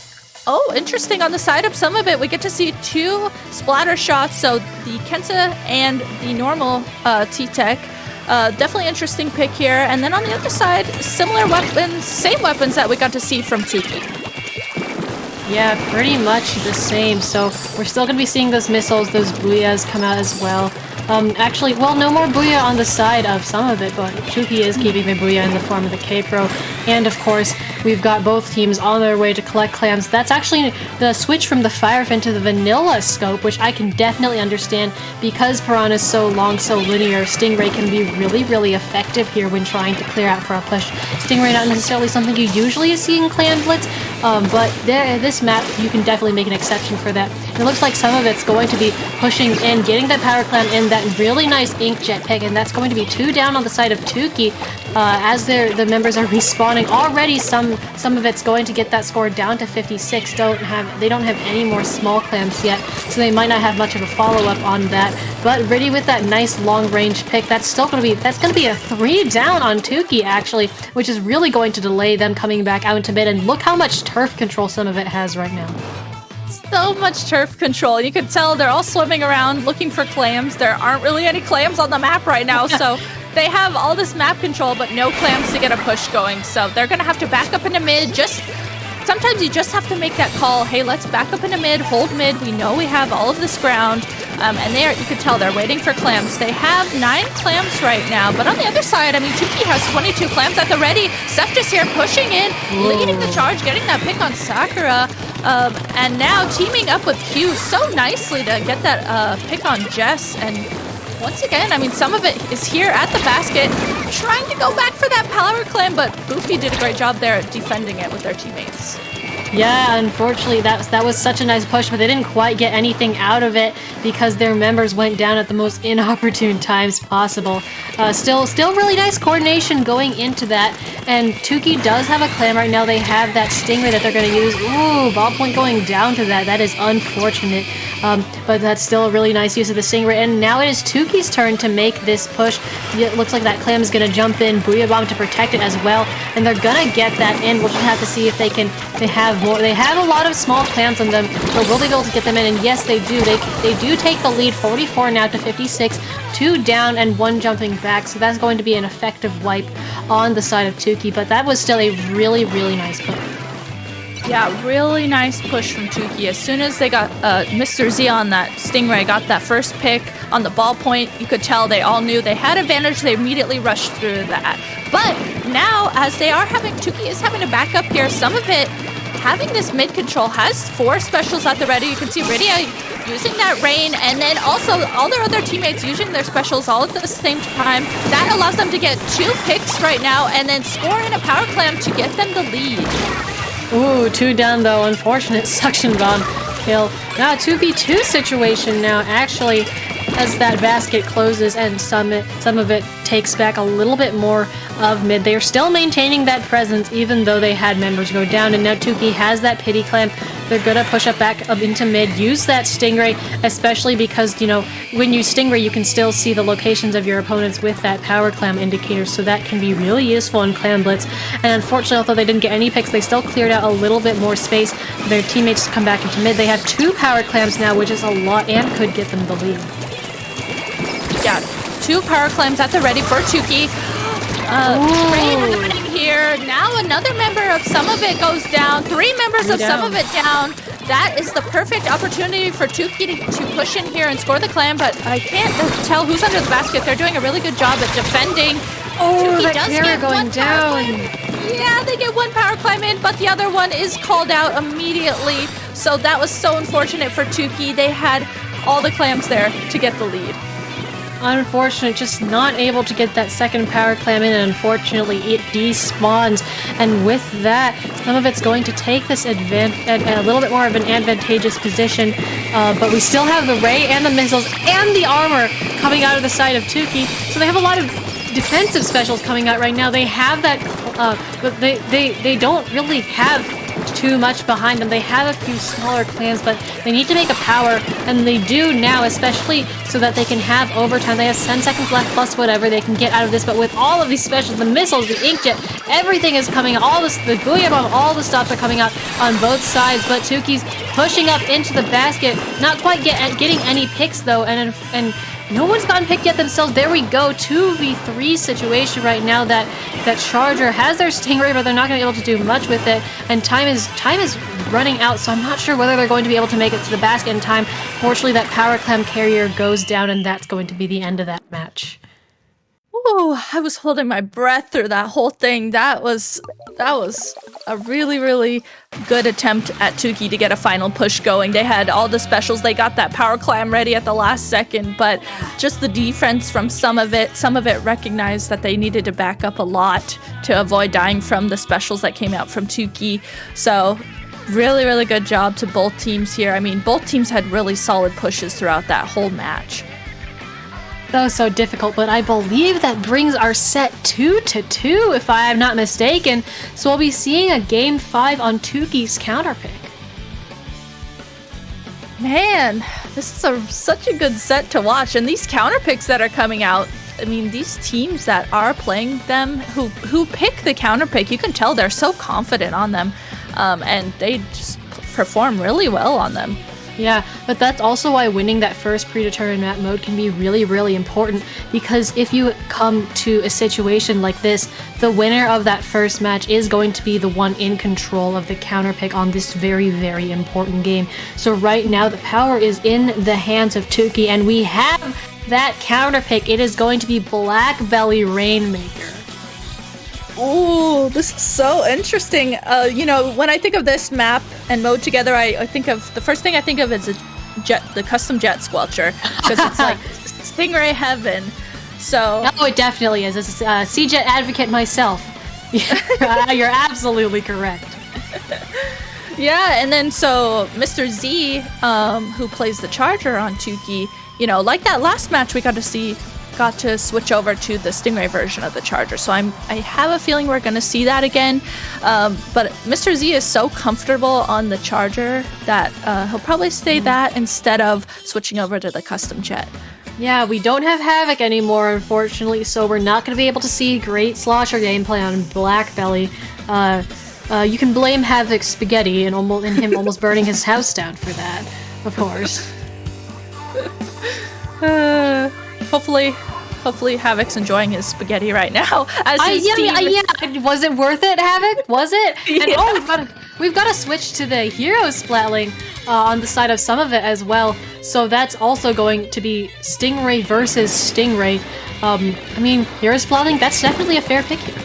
oh, interesting, on the side of some of it, we get to see 2 splatter shots. So the Kenta and the normal T-Tech. Definitely interesting pick here. And then on the other side, similar weapons, same weapons that we got to see from Tuki. Yeah, pretty much the same. So we're still going to be seeing those missiles, those booyahs come out as well. Actually, well, no more booyah on the side of some of it, but Tuki is keeping the booyah in the form of the K-Pro. And of course, we've got both teams on their way to collect clams. That's actually the switch from the Firefin to the vanilla scope, which I can definitely understand because Piranha is so long, so linear. Stingray can be really, really effective here when trying to clear out for a push. Stingray not necessarily something you usually see in Clan Blitz, but this map, you can definitely make an exception for that. It looks like some of it's going to be pushing in, getting that power clam in, that really nice inkjet pick, and that's going to be 2 down on the side of Tuki. as the members are respawning. Already some of it's going to get that score down to 56. They don't have any more small clams yet, so they might not have much of a follow-up on that. But Riddy with that nice long-range pick, that's gonna be a 3 down on Tuki actually, which is really going to delay them coming back out into mid. And look how much turf control some of it has right now. So much turf control. You can tell they're all swimming around looking for clams. There aren't really any clams on the map right now, so they have all this map control, but no clams to get a push going. So they're gonna have to back up into mid. Sometimes you just have to make that call. Hey, let's back up into mid, hold mid. We know we have all of this ground. And you can tell they're waiting for clams. They have 9 clams right now, but on the other side, I mean, Tuki has 22 clams at the ready. Seth is here pushing in, leading the charge, getting that pick on Sakura, and now teaming up with Q so nicely to get that pick on Jess. And once again, I mean, some of it is here at the basket, trying to go back for that power clam, but Boopy did a great job there at defending it with their teammates. Yeah, unfortunately, that was such a nice push, but they didn't quite get anything out of it because their members went down at the most inopportune times possible. Still really nice coordination going into that, and Tuki does have a clam right now. They have that Stingray that they're going to use. Ooh, ball point going down to that. That is unfortunate, but that's still a really nice use of the Stingray, and now it is Tuki's turn to make this push. It looks like that clam is going to jump in, Booyah Bomb to protect it as well, and they're going to get that in. We'll just have to see if they have more. They have a lot of small clams on them, but will they be able to get them in? And yes, they do. They do take the lead, 44 now to 56, 2 down and 1 jumping back. So that's going to be an effective wipe on the side of Tuki, but that was still a really, really nice push. Yeah, really nice push from Tuki. As soon as they got Mr. Z on that Stingray, got that first pick on the ball point, you could tell they all knew they had advantage. They immediately rushed through that. But now, as Tuki is having to back up here, some of it, having this mid control, has 4 specials at the ready. You can see Rydia using that rain, and then also all their other teammates using their specials all at the same time. That allows them to get 2 picks right now, and then score in a power clam to get them the lead. Ooh, 2 down though. Unfortunate suction bomb kill. Now 2v2 situation now, actually, as that basket closes and some of it takes back a little bit more of mid. They are still maintaining that presence even though they had members go down, and now Tuki has that pity clam. They're gonna push up back up into mid, use that Stingray, especially because, you know, when you Stingray, you can still see the locations of your opponents with that power clam indicator, so that can be really useful in Clam Blitz. And unfortunately, although they didn't get any picks, they still cleared out a little bit more space for their teammates to come back into mid. They have 2 power clams now, which is a lot and could get them the lead. Yeah, 2 power clams at the ready for Tuki. Rain happening here. Now another member of some of it goes down. 3 members of some of it down. That is the perfect opportunity for Tuki to push in here and score the clam, but I can't tell who's under the basket. They're doing a really good job at defending. Oh, Tuki that does carry get going 1 power down. clam. Yeah, they get 1 power climb in, but the other one is called out immediately. So that was so unfortunate for Tuki. They had all the clams there to get the lead. Unfortunate, just not able to get that second power clam in, and unfortunately it despawns. And with that, some of it's going to take this a little bit more of an advantageous position, but we still have the ray and the missiles and the armor coming out of the side of Tuki, so they have a lot of defensive specials coming out right now. They have that, but they don't really have too much behind them. They have a few smaller clans, but they need to make a power, and they do now, especially so that they can have overtime. They have 10 seconds left plus whatever they can get out of this, but with all of these specials, the missiles, the inkjet, everything is coming out. All this, the Booyah Bomb, all the stops are coming out on both sides, but Tuki's pushing up into the basket, not quite getting any picks though, and no one's gotten picked yet themselves. There we go, 2v3 situation right now. That Charger has their Stingray, but they're not going to be able to do much with it. And time is running out, so I'm not sure whether they're going to be able to make it to the basket in time. Fortunately, that power clam carrier goes down, and that's going to be the end of that match. Ooh, I was holding my breath through that whole thing. That was a really, really good attempt at Tuki to get a final push going. They had all the specials. They got that power clam ready at the last second, but just the defense from some of it recognized that they needed to back up a lot to avoid dying from the specials that came out from Tuki. So really, really good job to both teams here. I mean, both teams had really solid pushes throughout that whole match. That was so difficult, but I believe that brings our set 2-2, if I am not mistaken. So we'll be seeing a Game 5 on Tuki's counterpick. Man, this is such a good set to watch, and these counterpicks that are coming out. I mean, these teams that are playing them, who pick the counterpick, you can tell they're so confident on them, and they just perform really well on them. Yeah, but that's also why winning that first predetermined map mode can be really, really important, because if you come to a situation like this, the winner of that first match is going to be the one in control of the counterpick on this very, very important game. So right now, the power is in the hands of Tuki, and we have that counterpick. It is going to be Black Belly Rainmaker. Ooh, this is so interesting. You know, when I think of this map and mode together, I think of the first thing I think of is the custom jet squelcher, because it's like Stingray heaven. So oh, it definitely is. It's a C-Jet advocate myself. You're absolutely correct. Yeah, and then so Mr. Z, who plays the Charger on Tuki, you know, like that last match we got to switch over to the Stingray version of the Charger. So I have a feeling we're going to see that again. But Mr. Z is so comfortable on the Charger that he'll probably stay that instead of switching over to the custom jet. Yeah, we don't have Havoc anymore, unfortunately, so we're not going to be able to see great Slosher gameplay on Black Belly. You can blame Havoc's spaghetti and him almost burning his house down for that, of course. Hopefully Havoc's enjoying his spaghetti right now. Yeah. Was it worth it, Havoc? Was it? Yeah. And we've got to switch to the hero splatling on the side of some of it as well. So that's also going to be Stingray versus Stingray. I mean, hero splatling, that's definitely a fair pick here.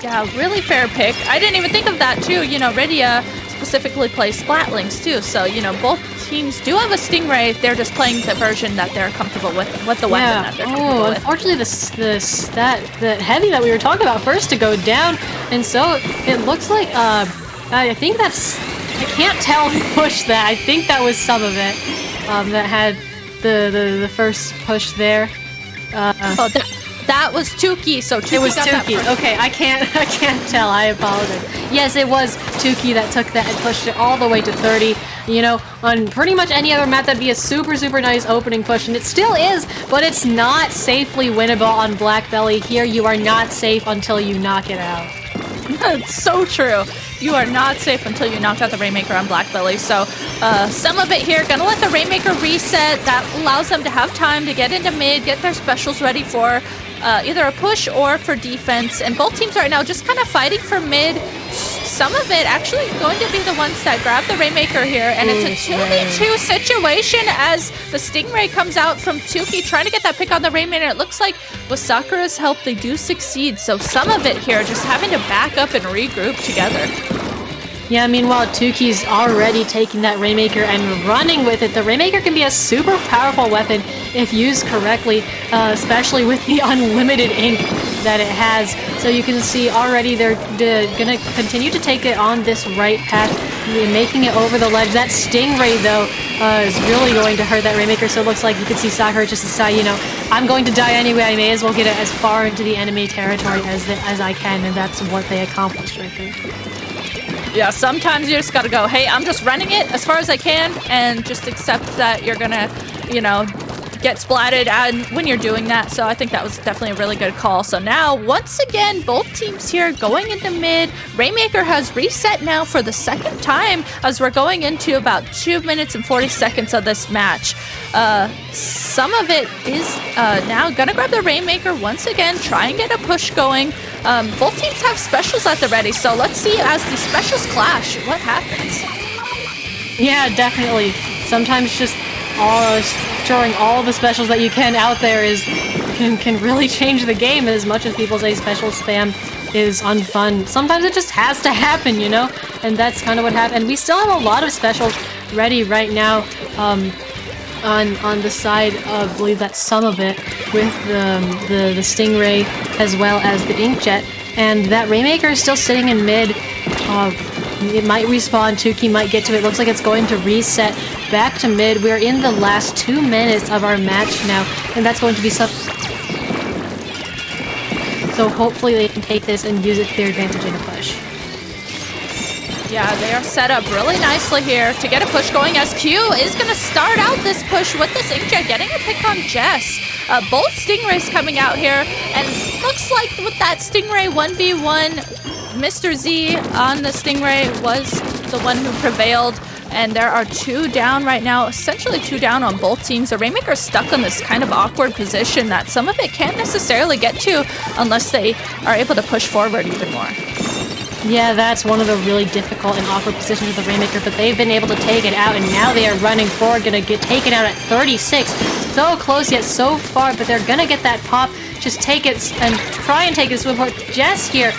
Yeah, really fair pick. I didn't even think of that too. You know, Rydia specifically plays Splatlings too, so you know both teams do have a Stingray. They're just playing the version that they're comfortable with the weapon that they're comfortable with. Unfortunately, the heavy that we were talking about first to go down, and so it looks like I think that's, I can't tell who pushed that. I think that was some of it that had the first push there. That was Tuki, so Tuki it was got Tuki. That okay, I can't tell. I apologize. Yes, it was Tuki that took that and pushed it all the way to 30. You know, on pretty much any other map, that'd be a super, super nice opening push, and it still is, but it's not safely winnable on Black Belly. Here, you are not safe until you knock it out. That's so true. You are not safe until you knock out the Rainmaker on Black Belly. So some of it here, gonna let the Rainmaker reset. That allows them to have time to get into mid, get their specials ready for either a push or for defense. And both teams right now just kind of fighting for mid. Some of it actually going to be the ones that grab the Rainmaker here. And it's a 2v2 situation as the Stingray comes out from Tuki trying to get that pick on the Rainmaker. It looks like with Sakura's help, they do succeed. So some of it here just having to back up and regroup together. Yeah, meanwhile, Tuki's already taking that Rainmaker and running with it. The Rainmaker can be a super powerful weapon if used correctly, especially with the unlimited ink that it has. So you can see already they're going to continue to take it on this right path, making it over the ledge. That Stingray, though, is really going to hurt that Rainmaker. So it looks like you can see Sakura just decide, you know, I'm going to die anyway. I may as well get it as far into the enemy territory as I can, and that's what they accomplished right there. Yeah, sometimes you just gotta go, hey, I'm just running it as far as I can, and just accept that you're gonna, you know, get splatted and when you're doing that. So I think that was definitely a really good call. So now, once again, both teams here going into mid. Rainmaker has reset now for the second time as we're going into about 2 minutes and 40 seconds of this match. Some of it is now gonna grab the Rainmaker once again, try and get a push going. Both teams have specials at the ready, so let's see as the specials clash, what happens. Yeah, definitely. Sometimes just throwing all the specials that you can out there can really change the game. As much as people say special spam is unfun, sometimes it just has to happen, you know? And that's kind of what happened. And we still have a lot of specials ready right now on the side of, I believe that's some of it, with the Stingray as well as the Inkjet. And that Rainmaker is still sitting in mid. It might respawn. Tuki might get to it. Looks like it's going to reset back to mid. We're in the last 2 minutes of our match now, and that's going to be so hopefully they can take this and use it to their advantage in a push. Yeah, they are set up really nicely here to get a push going as Q is going to start out this push with this Inkjet getting a pick on Jess. Both Stingrays coming out here, and looks like with that Stingray 1v1, Mr. Z on the Stingray was the one who prevailed, and there are 2 down right now, essentially 2 down on both teams. The Rainmaker's stuck on this kind of awkward position that some of it can't necessarily get to unless they are able to push forward even more. Yeah, that's one of the really difficult and awkward positions of the Rainmaker, but they've been able to take it out, and now they are running forward, gonna get taken out at 36. So close yet so far, but they're gonna get that pop. Just take it and try and take it swim port. Jess here,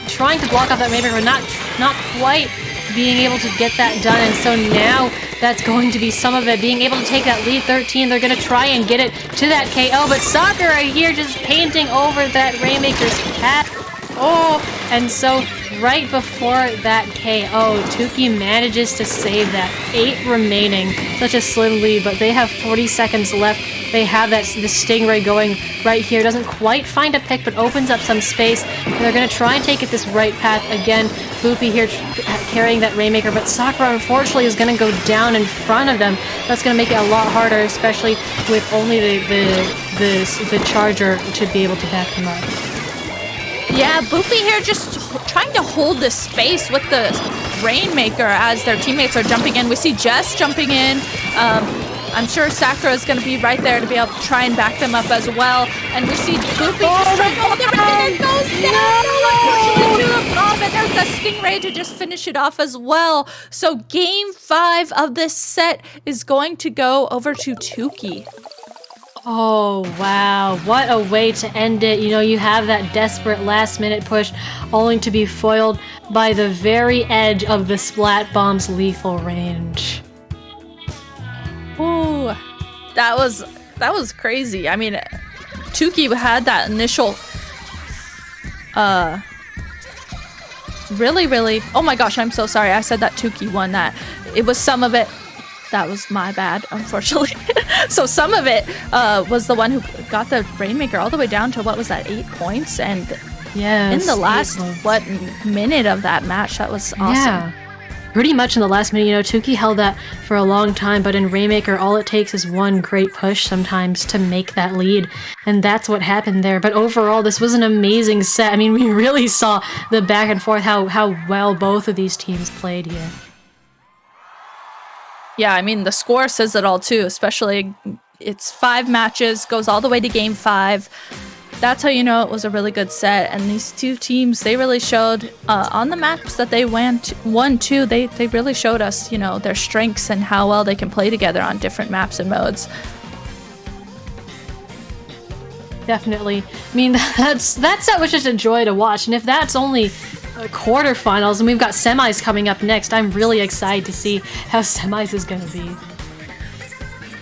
trying to block off that Rainmaker, but not quite being able to get that done, and so now that's going to be some of it. Being able to take that lead 13, they're gonna try and get it to that KO, but Sakura here just painting over that Rainmaker's cat. Oh, and so right before that KO, Tuki manages to save that 8 remaining. Such a slim lead, but they have 40 seconds left. They have the Stingray going right here. Doesn't quite find a pick, but opens up some space. And they're going to try and take it this right path again. Boopy here carrying that Rainmaker, but Sakura unfortunately is going to go down in front of them. That's going to make it a lot harder, especially with only the Charger to be able to back them up. Yeah, Boopy here just trying to hold the space with the Rainmaker as their teammates are jumping in. We see Jess jumping in. I'm sure Sakura is going to be right there to be able to try and back them up as well. And we see Boopy just trying to hold everything and goes down. To the bomb, and there's the Stingray to just finish it off as well. So game 5 of this set is going to go over to Tuki. Oh, wow. What a way to end it. You know, you have that desperate last-minute push only to be foiled by the very edge of the Splat Bomb's lethal range. Ooh, that was crazy. I mean, Tuki had that initial really, oh my gosh, I'm so sorry. I said that Tuki won that. It was some of it. That was my bad, unfortunately. So some of it was the one who got the Rainmaker all the way down to, what was that, 8 points? And in the last, minute of that match, that was awesome. Yeah. Pretty much in the last minute, you know, Tuki held that for a long time, but in Rainmaker, all it takes is one great push sometimes to make that lead, and that's what happened there. But overall, this was an amazing set. I mean, we really saw the back and forth, how well both of these teams played here. Yeah, I mean, the score says it all too, especially it's 5 matches, goes all the way to game 5. That's how you know it was a really good set. And these two teams, they really showed on the maps that they won too, they really showed us, you know, their strengths and how well they can play together on different maps and modes. Definitely. I mean, that set was just a joy to watch. And if that's only quarterfinals and we've got semis coming up next, I'm really excited to see how semis is going to be.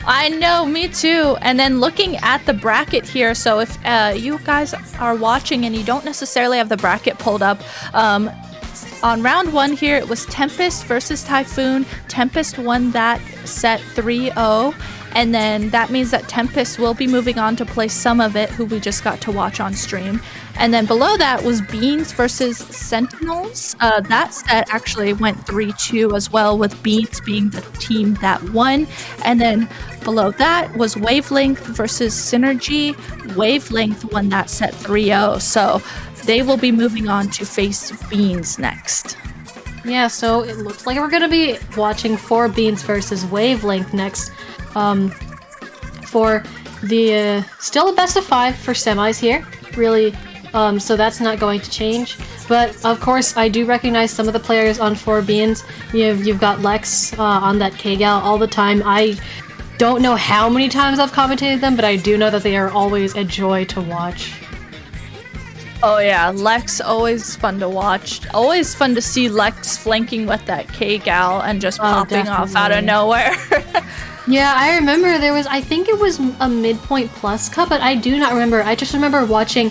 I know, me too. And then looking at the bracket here, so if you guys are watching and you don't necessarily have the bracket pulled up, on round 1 here, it was Tempest versus Typhoon. Tempest won that set 3-0. And then that means that Tempest will be moving on to play Some of It, who we just got to watch on stream. And then below that was Beans versus Sentinels. That set actually went 3-2 as well, with Beans being the team that won. And then below that was Wavelength versus SynRG. Wavelength won that set 3-0. So they will be moving on to face Beans next. Yeah, so it looks like we're going to be watching 4 Beans versus Wavelength next. For the still a best of 5 for semis here, really. So that's not going to change. But of course, I do recognize some of the players on 4 Beans. You've got Lex on that K-Gal all the time. I don't know how many times I've commentated them, but I do know that they are always a joy to watch. Oh yeah, Lex, always fun to watch. Always fun to see Lex flanking with that K-Gal and just popping off out of nowhere. Yeah, I remember there was, I think it was a midpoint plus cup, but I do not remember. I just remember watching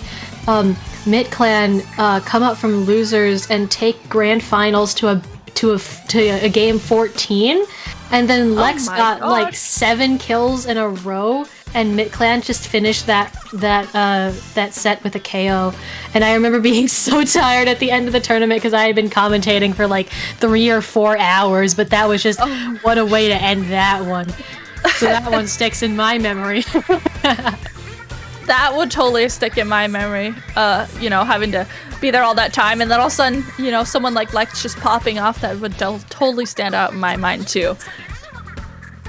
Mid Clan come up from losers and take grand finals to a game 14, and then Lex got like 7 kills in a row, and Mid Clan just finished that set with a KO. And I remember being so tired at the end of the tournament because I had been commentating for like 3 or 4 hours, but that was just what a way to end that one. So that one sticks in my memory. That would totally stick in my memory. Having to be there all that time, and then all of a sudden, someone like Lex just popping off, that would totally stand out in my mind too.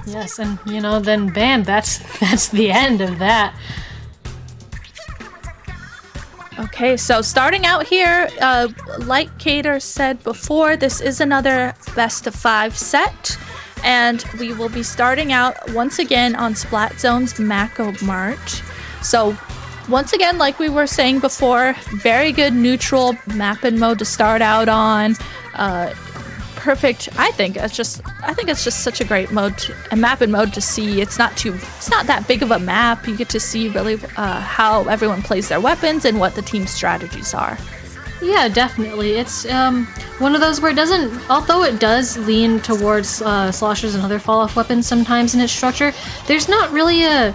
Yes, and then bam, that's the end of that. Okay, so starting out here, like Kater said before, this is another best of 5 set, and we will be starting out once again on Splat Zone's Mako Mart. So once again, like we were saying before, very good neutral map and mode to start out on. Perfect. I think it's just such a great map and mode to see. It's not that big of a map. You get to see really how everyone plays their weapons and what the team's strategies are. Yeah, definitely. It's one of those where it doesn't, although it does lean towards sloshers and other fall-off weapons sometimes in its structure, there's not really a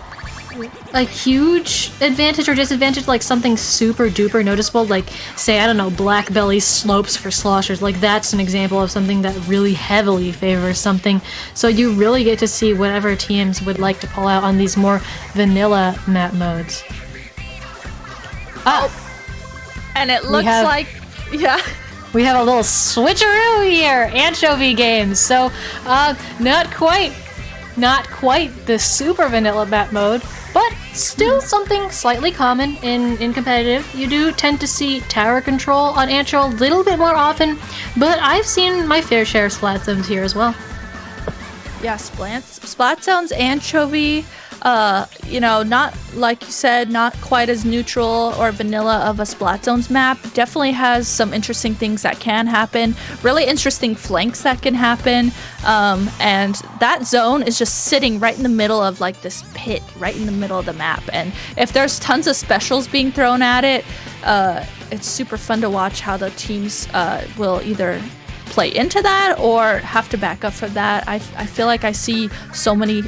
huge advantage or disadvantage, like something super duper noticeable, like say, I don't know, Black Belly slopes for sloshers. Like that's an example of something that really heavily favors something. So you really get to see whatever teams would like to pull out on these more vanilla map modes. And it looks like, yeah. We have a little switcheroo here, anchovy games. So not quite the super vanilla map mode, but still something slightly common in competitive. You do tend to see tower control on Ancho a little bit more often, but I've seen my fair share of Splat Zones here as well. Yeah, Splat Zones, Anchovy, not, like you said, not quite as neutral or vanilla of a Splat Zones map. Definitely has some interesting things that can happen, really interesting flanks that can happen, and that zone is just sitting right in the middle of like this pit, right in the middle of the map, and if there's tons of specials being thrown at it, it's super fun to watch how the teams will either play into that or have to back up for that. I feel like I see so many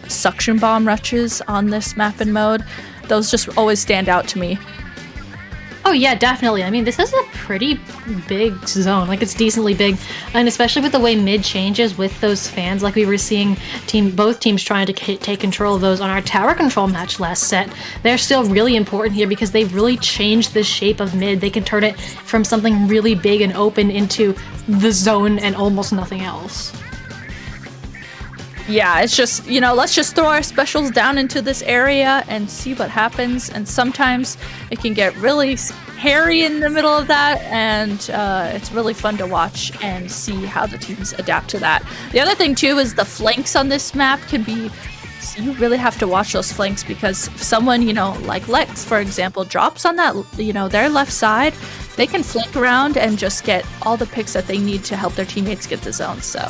suction bomb rushes on this map and mode. Those just always stand out to me. Oh yeah, definitely. I mean, this is a pretty big zone. Like, it's decently big, and especially with the way mid changes with those fans, like we were seeing both teams trying to take control of those on our tower control match last set. They're still really important here because they really changed the shape of mid. They can turn it from something really big and open into the zone and almost nothing else. Yeah, it's just, let's just throw our specials down into this area and see what happens. And sometimes it can get really hairy in the middle of that, and it's really fun to watch and see how the teams adapt to that. The other thing, too, is the flanks on this map can be... You really have to watch those flanks, because if someone, like Lex, for example, drops on that, their left side, they can flank around and just get all the picks that they need to help their teammates get the zone, so...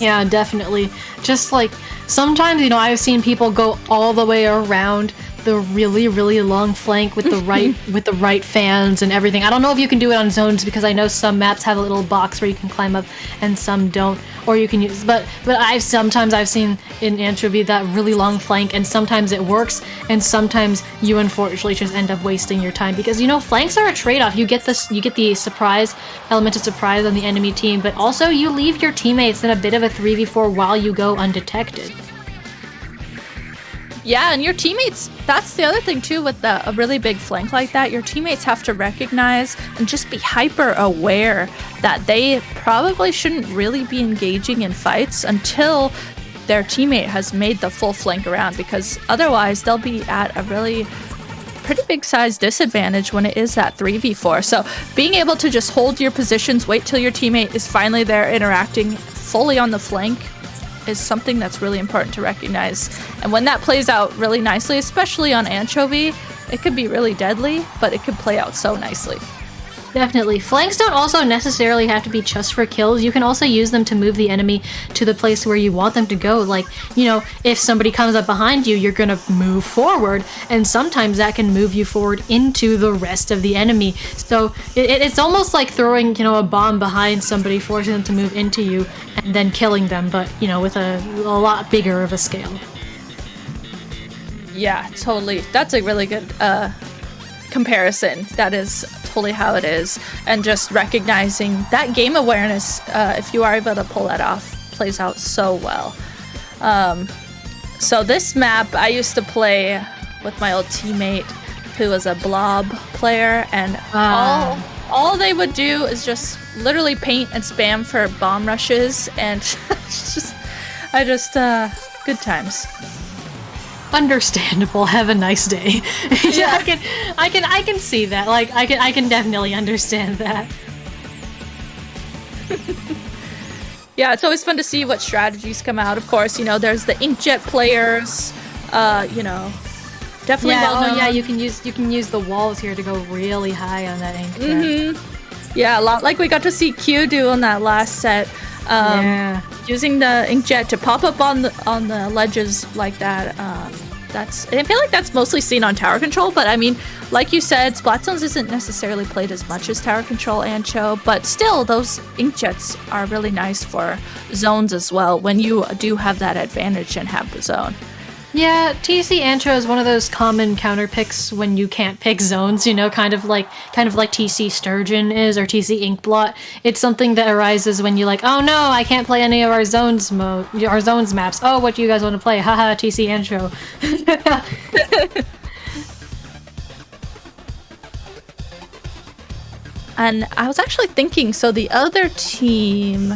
Yeah, definitely. Just like sometimes, I've seen people go all the way around the really, really long flank with the right fans and everything. I don't know if you can do it on zones, because I know some maps have a little box where you can climb up and some don't. Or you can use, but I've seen in Anchovy that really long flank, and sometimes it works, and sometimes you unfortunately just end up wasting your time, because flanks are a trade-off. You get the surprise element of surprise on the enemy team, but also you leave your teammates in a bit of a 3v4 while you go undetected. Yeah, and your teammates, that's the other thing too with a really big flank like that. Your teammates have to recognize and just be hyper aware that they probably shouldn't really be engaging in fights until their teammate has made the full flank around, because otherwise they'll be at a really pretty big size disadvantage when it is that 3v4. So being able to just hold your positions, wait till your teammate is finally there interacting fully on the flank, is something that's really important to recognize. And when that plays out really nicely, especially on Anchovy, it could be really deadly, but it could play out so nicely. Definitely. Flanks don't also necessarily have to be just for kills. You can also use them to move the enemy to the place where you want them to go. Like, you know, if somebody comes up behind you, you're gonna move forward, and sometimes that can move you forward into the rest of the enemy. So it's almost like throwing, you know, a bomb behind somebody, forcing them to move into you, and then killing them, but, you know, with a lot bigger of a scale. Yeah, totally. That's a really good comparison. That is totally how it is. And just recognizing that game awareness, if you are able to pull that off, plays out so well. So this map, I used to play with my old teammate who was a blob player, and all they would do is just literally paint and spam for bomb rushes, and good times. Understandable. Have a nice day. Yeah, I can see that. Like, I can definitely understand that. Yeah, it's always fun to see what strategies come out. Of course, you know, there's the inkjet players. You know, definitely well known. Oh yeah, you can use the walls here to go really high on that inkjet. Yeah, a lot like we got to see Q do on that last set. Using the inkjet to pop up on the ledges like that. I feel like that's mostly seen on tower control, but I mean, like you said, Splatzones isn't necessarily played as much as tower control and Cho, but still, those inkjets are really nice for zones as well when you do have that advantage and have the zone. Yeah, TC Antro is one of those common counter picks when you can't pick zones, you know, kind of like TC Sturgeon is, or TC Inkblot. It's something that arises when you're like, oh no, I can't play any of our zones maps. Oh, what do you guys want to play? Haha, TC Antro. And I was actually thinking, so the other team,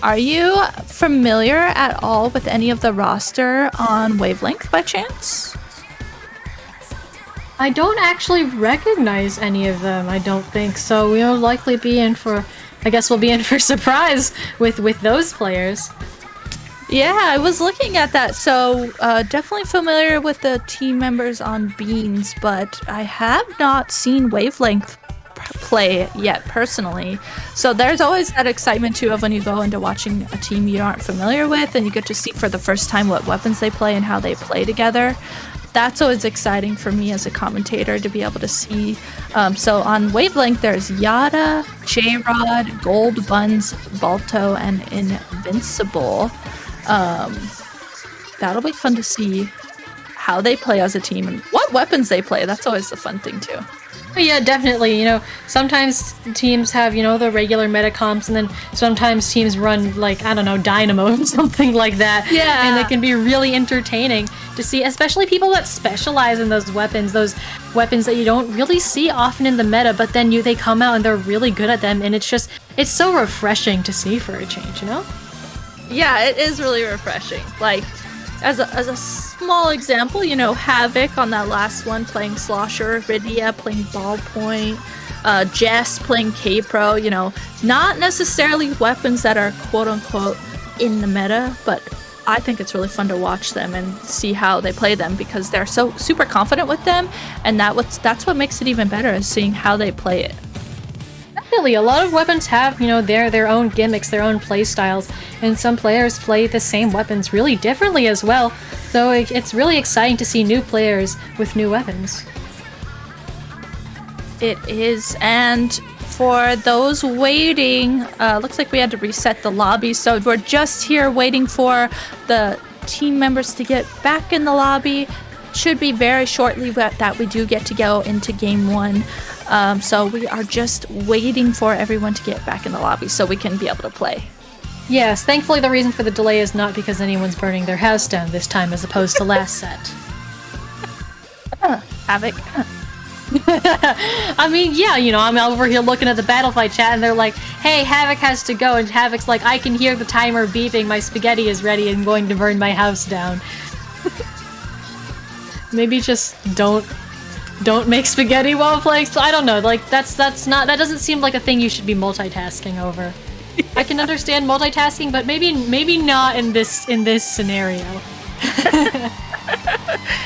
are you familiar at all with any of the roster on Wavelength by chance? I don't actually recognize any of them, I don't think, so we'll likely be in for, I guess we'll be in for surprise with those players. Yeah, I was looking at that, so definitely familiar with the team members on Beans, but I have not seen Wavelength play yet personally, so there's always that excitement too of when you go into watching a team you aren't familiar with and you get to see for the first time what weapons they play and how they play together. That's always exciting for me as a commentator to be able to see. So on Wavelength there's Yada, J-Rod, Gold, Buns, Balto, and Invincible. That'll be fun to see how they play as a team and what weapons they play. That's always the fun thing too. Yeah, definitely. You know, sometimes teams have, you know, the regular meta comps, and then sometimes teams run, like, I don't know, Dynamo or something like that. Yeah. And it can be really entertaining to see, especially people that specialize in those weapons that you don't really see often in the meta, but then they come out and they're really good at them, and it's so refreshing to see for a change, you know? Yeah, it is really refreshing. Like, as a small example, you know, Havoc on that last one playing Slosher, Rydia playing Ballpoint, Jess playing K-Pro, you know, not necessarily weapons that are quote-unquote in the meta, but I think it's really fun to watch them and see how they play them because they're so super confident with them, and that's what makes it even better, is seeing how they play it. Definitely, a lot of weapons have, you know, their own gimmicks, their own play styles, and some players play the same weapons really differently as well. So it's really exciting to see new players with new weapons. It is, and for those waiting, looks like we had to reset the lobby, so we're just here waiting for the team members to get back in the lobby. Should be very shortly that we do get to go into game one. So we are just waiting for everyone to get back in the lobby so we can be able to play. Yes, thankfully the reason for the delay is not because anyone's burning their house down this time as opposed to last set. Havoc. I mean, yeah, you know, I'm over here looking at the Battlefight chat and they're like, hey, Havoc has to go, and Havoc's like, I can hear the timer beeping, my spaghetti is ready and going to burn my house down. Maybe just don't make spaghetti while playing. So I don't know. Like that doesn't seem like a thing you should be multitasking over. I can understand multitasking, but maybe not in this scenario.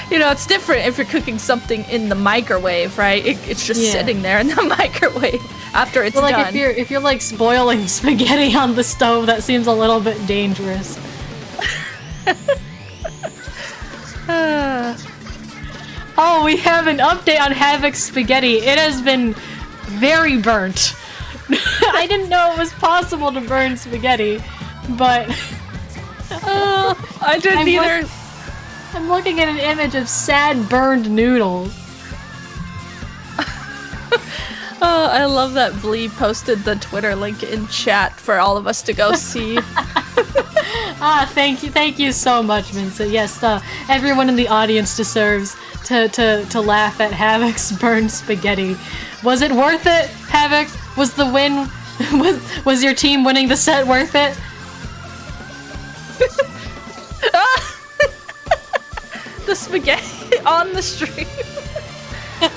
You know, it's different if you're cooking something in the microwave, right? It's just sitting there in the microwave after it's like done. if you're like boiling spaghetti on the stove, that seems a little bit dangerous. Oh, we have an update on Havoc's spaghetti. It has been very burnt. I didn't know it was possible to burn spaghetti, but I didn't either. I'm looking at an image of sad burned noodles. Oh, I love that Blee posted the Twitter link in chat for all of us to go see. Thank you so much, Vincent. Yes, everyone in the audience deserves to laugh at Havoc's burned spaghetti. Was it worth it, Havoc? Was the win? Was your team winning the set worth it? The spaghetti on the stream.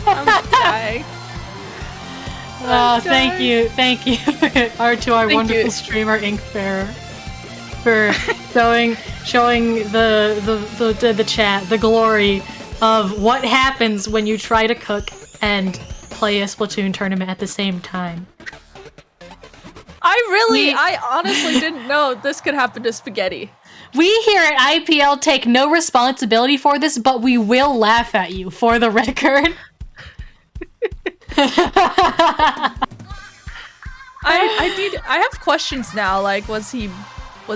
I'm dying. Oh, thank you, our wonderful streamer Inkfair, for showing the chat the glory of what happens when you try to cook and play a Splatoon tournament at the same time. I honestly didn't know this could happen to spaghetti. We here at IPL take no responsibility for this, but we will laugh at you, for the record. I have questions now. Like, was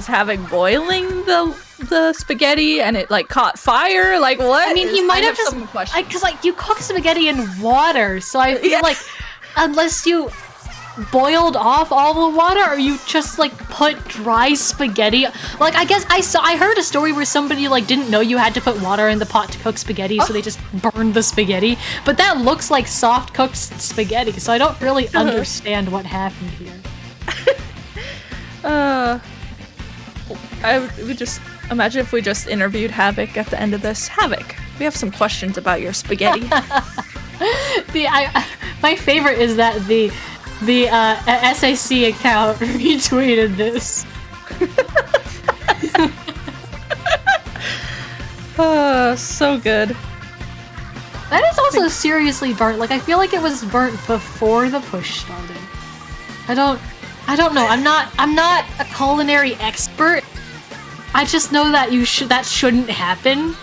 having boiling the spaghetti and it like caught fire? Like, what? I mean, he might have just because like you cook spaghetti in water, so I feel like unless you boiled off all the water, or you just like put dry spaghetti. Like, I guess I heard a story where somebody like didn't know you had to put water in the pot to cook spaghetti, so they just burned the spaghetti. But that looks like soft cooked spaghetti, so I don't really understand what happened here. I would just imagine if we just interviewed Havoc at the end of this. Havoc, we have some questions about your spaghetti. My favorite is that the SAC account retweeted this. So good. That is also seriously burnt. Like, I feel like it was burnt before the push started. I don't know. I'm not a culinary expert. I just know that that shouldn't happen.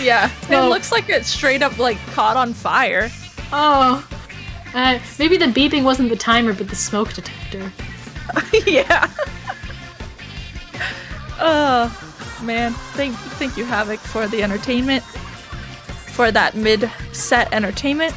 Yeah, So- it looks like it straight up like caught on fire. Oh. Maybe the beeping wasn't the timer, but the smoke detector. Yeah. Oh, man. Thank you, Havoc, for the entertainment. For that mid-set entertainment.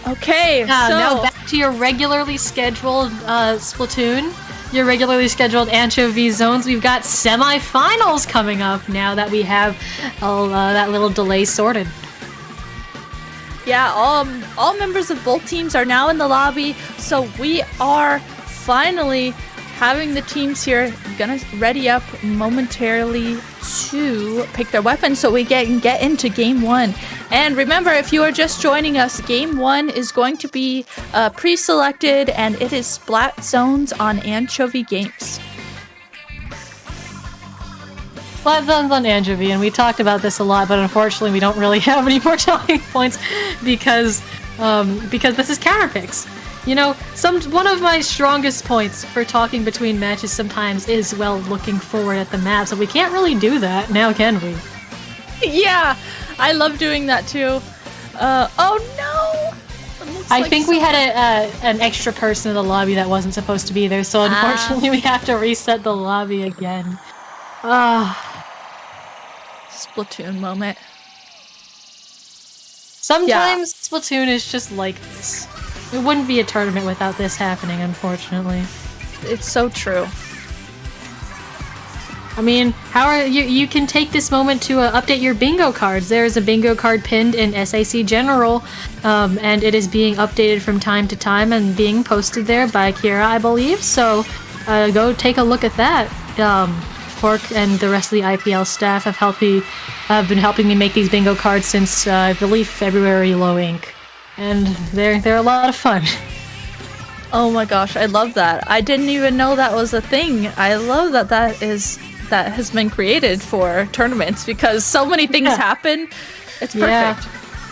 Okay, so... Now back to your regularly scheduled Splatoon. Your regularly scheduled Anchovy zones. We've got semifinals coming up now that we have that little delay sorted. Yeah, all members of both teams are now in the lobby, so we are finally having the teams here gonna ready up momentarily to pick their weapons so we can get into game one. And remember, if you are just joining us, game one is going to be pre-selected, and it is Splat Zones on Anchovy Games. Splat Zones on Anchovy, and we talked about this a lot, but unfortunately we don't really have any more talking points because this is counter picks. You know, one of my strongest points for talking between matches sometimes is, well, looking forward at the map, so we can't really do that now, can we? Yeah, I love doing that too. Oh no! I think we had an extra person in the lobby that wasn't supposed to be there, so unfortunately we have to reset the lobby again. Splatoon moment. Sometimes Splatoon is just like this. It wouldn't be a tournament without this happening, unfortunately. It's so true. I mean, you can take this moment to update your bingo cards. There is a bingo card pinned in SAC General, and it is being updated from time to time and being posted there by Kira, I believe. So go take a look at that. Fork and the rest of the IPL staff have been helping me make these bingo cards since I believe February low ink, and they're a lot of fun. Oh my gosh, I love that. I didn't even know that was a thing. I love that is that has been created for tournaments because so many things happen. It's perfect.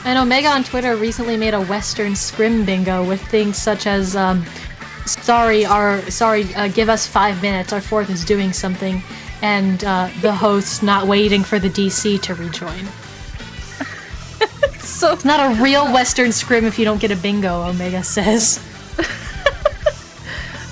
And Omega on Twitter recently made a Western Scrim bingo with things such as, give us 5 minutes, our fourth is doing something, and the host not waiting for the DC to rejoin. So it's not a real Western Scrim if you don't get a bingo, Omega says.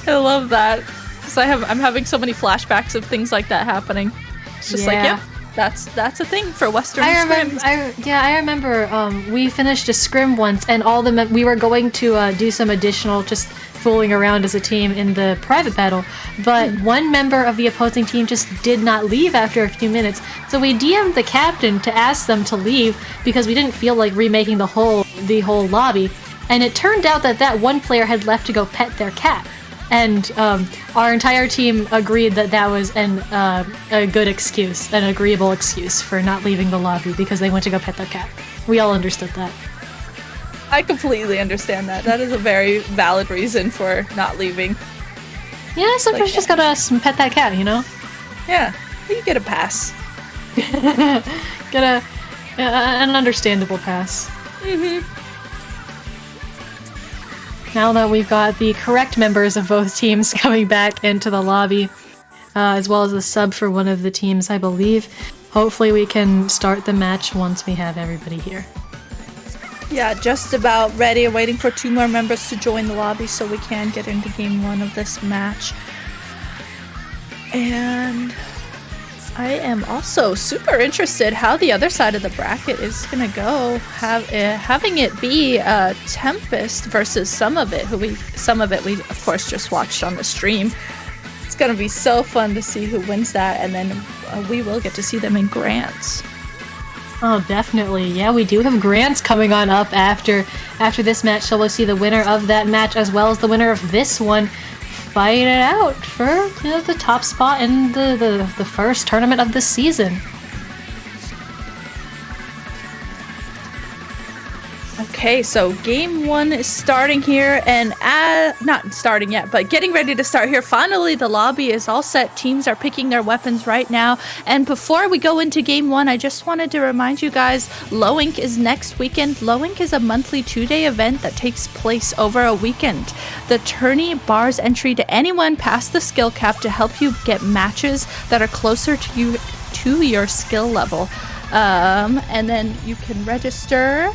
I love that. Because I'm having so many flashbacks of things like that happening. It's just like, yep, that's a thing for Western scrims. I remember we finished a scrim once, and we were going to do some additional just fooling around as a team in the private battle, but one member of the opposing team just did not leave after a few minutes. So we DM'd the captain to ask them to leave because we didn't feel like remaking the whole lobby. And it turned out that one player had left to go pet their cat. And our entire team agreed that was a good excuse, an agreeable excuse for not leaving the lobby because they went to go pet their cat. We all understood that. I completely understand that. That is a very valid reason for not leaving. Yeah, sometimes you just gotta pet that cat, you know? Yeah, you get a pass. Get an understandable pass. Mm-hmm. Now that we've got the correct members of both teams coming back into the lobby, as well as a sub for one of the teams, I believe, hopefully we can start the match once we have everybody here. Yeah, just about ready, waiting for 2 more members to join the lobby so we can get into game 1 of this match. And I am also super interested how the other side of the bracket is gonna go. Having it be Tempest versus Some of It we of course just watched on the stream. It's gonna be so fun to see who wins that, and then we will get to see them in grants. Oh, definitely. Yeah, we do have grants coming on up after this match, so we'll see the winner of that match as well as the winner of this one fight it out for the top spot in the first tournament of the season. Okay, so game 1 is starting here, and not starting yet, but getting ready to start here. Finally, the lobby is all set. Teams are picking their weapons right now. And before we go into game 1, I just wanted to remind you guys, Low Ink is next weekend. Low Ink is a monthly 2-day event that takes place over a weekend. The tourney bars entry to anyone past the skill cap to help you get matches that are closer to your skill level. And then you can register.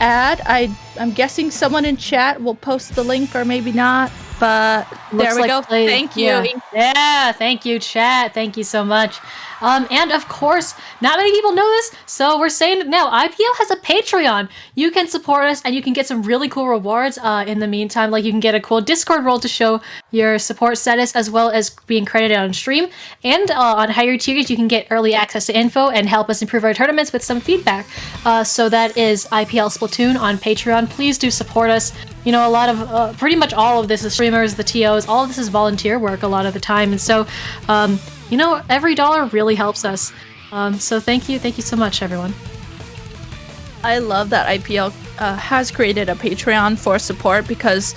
I'm guessing someone in chat will post the link, or maybe not, but there we go. Thank you. Yeah, thank you, chat. Thank you so much. And of course, not many people know this, so we're saying it now. IPL has a Patreon. You can support us, and you can get some really cool rewards in the meantime. Like, you can get a cool Discord role to show your support status, as well as being credited on stream. And on higher tiers, you can get early access to info and help us improve our tournaments with some feedback. So that is IPL Splatoon on Patreon. Please do support us. You know, a lot of, pretty much all of this is streamers, the TOs, all of this is volunteer work a lot of the time. And so, you know, every dollar really helps us. So thank you so much, everyone. I love that IPL has created a Patreon for support, because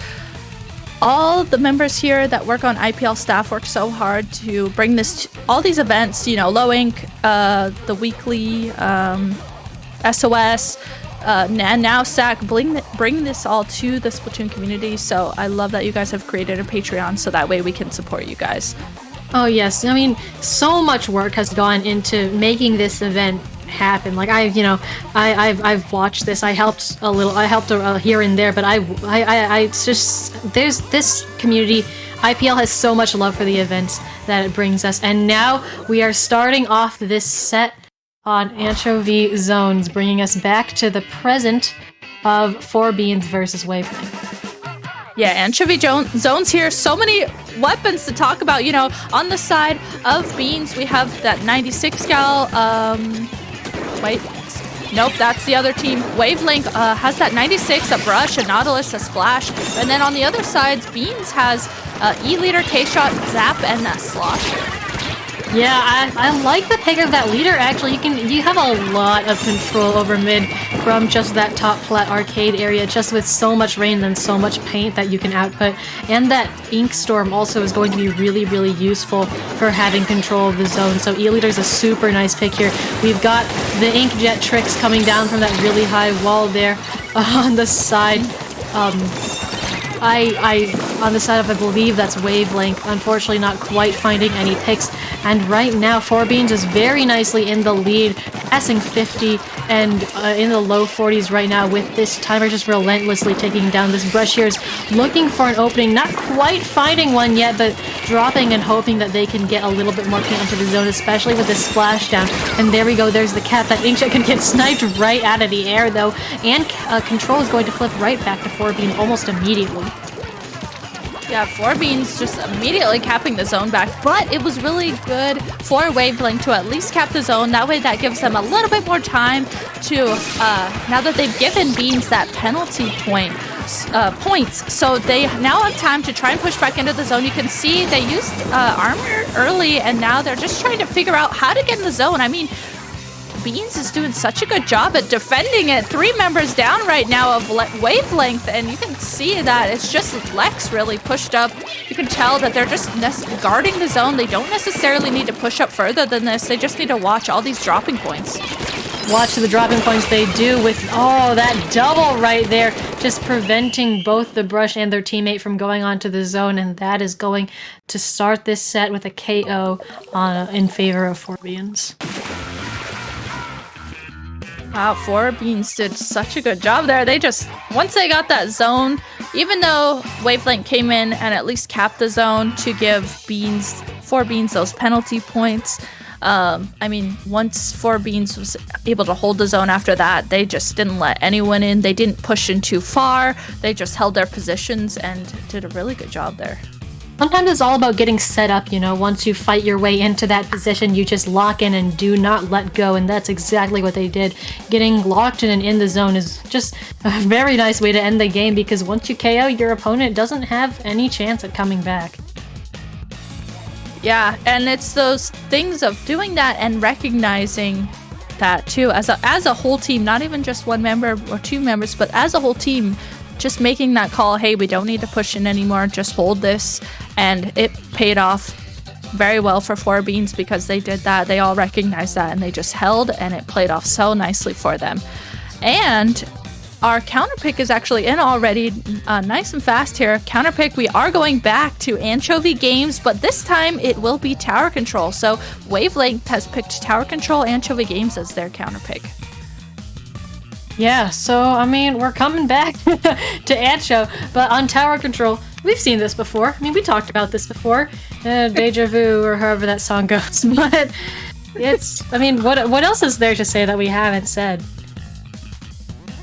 all the members here that work on IPL staff work so hard to bring all these events, you know, Low Ink, the weekly, SOS, and now SAC, bring this all to the Splatoon community. So I love that you guys have created a Patreon so that way we can support you guys. Oh yes, I mean, so much work has gone into making this event happen. Like, I've watched this. I helped here and there, but it's just, there's this community. IPL has so much love for the events that it brings us, and now we are starting off this set on Anchovy Zones, bringing us back to the present of 4 Beans versus Wavelength. Yeah, Anchovy Zones here. So many weapons to talk about. You know, on the side of Beans, we have that 96 gal. Wait. Nope, that's the other team. Wavelength has that 96, a Brush, a Nautilus, a Splash. And then on the other side, Beans has E-Leader, K-Shot, Zap, and that Slosher. Yeah, I like the pick of that leader, actually. You have a lot of control over mid from just that top flat arcade area, just with so much rain and so much paint that you can output. And that Ink Storm also is going to be really, really useful for having control of the zone. So E-Leader's a super nice pick here. We've got the Inkjet tricks coming down from that really high wall there on the side. On the side of, I believe that's Wavelength, unfortunately not quite finding any picks. And right now, 4Beans is very nicely in the lead, passing 50 and in the low 40s right now with this timer just relentlessly taking down. This Brush here is looking for an opening, not quite finding one yet, but dropping and hoping that they can get a little bit more paint into the zone, especially with this splashdown. And there we go, there's the cap. That Inkjet can get sniped right out of the air though, and control is going to flip right back to 4Beans almost immediately. Yeah, 4Beans just immediately capping the zone back, but it was really good for Wavelength to at least cap the zone. That way that gives them a little bit more time to, now that they've given Beans that penalty points, so they now have time to try and push back into the zone. You can see they used armor early, and now they're just trying to figure out how to get in the zone. I mean, Beans is doing such a good job at defending it. 3 members down right now of Wavelength, and you can see that it's just Lex really pushed up. You can tell that they're just guarding the zone. They don't necessarily need to push up further than this. They just need to watch all these dropping points. Watch the dropping points they do with, oh, that double right there, just preventing both the Brush and their teammate from going onto the zone, and that is going to start this set with a KO in favor of 4Beans. Wow, 4Beans did such a good job there. They just, once they got that zone, even though Wavelength came in and at least capped the zone to give 4Beans those penalty points, I mean, once 4Beans was able to hold the zone after that, they just didn't let anyone in. They didn't push in too far. They just held their positions and did a really good job there. Sometimes it's all about getting set up, you know. Once you fight your way into that position, you just lock in and do not let go, and that's exactly what they did. Getting locked in and in the zone is just a very nice way to end the game, because once you KO, your opponent doesn't have any chance at coming back. Yeah, and it's those things of doing that and recognizing that too, as a whole team, not even just one member or 2 members, but as a whole team, just making that call, hey, we don't need to push in anymore, just hold this. And it paid off very well for 4Beans because they did that. They all recognized that and they just held, and it played off so nicely for them. And our counter pick is actually in already, nice and fast here. Counter pick, we are going back to Anchovy Games, but this time it will be Tower Control. So Wavelength has picked Tower Control, Anchovy Games as their counter pick. Yeah, so, I mean, we're coming back to Ancho, but on Tower Control, we've seen this before. I mean, we talked about this before. Deja Vu, or however that song goes. But it's, I mean, what else is there to say that we haven't said?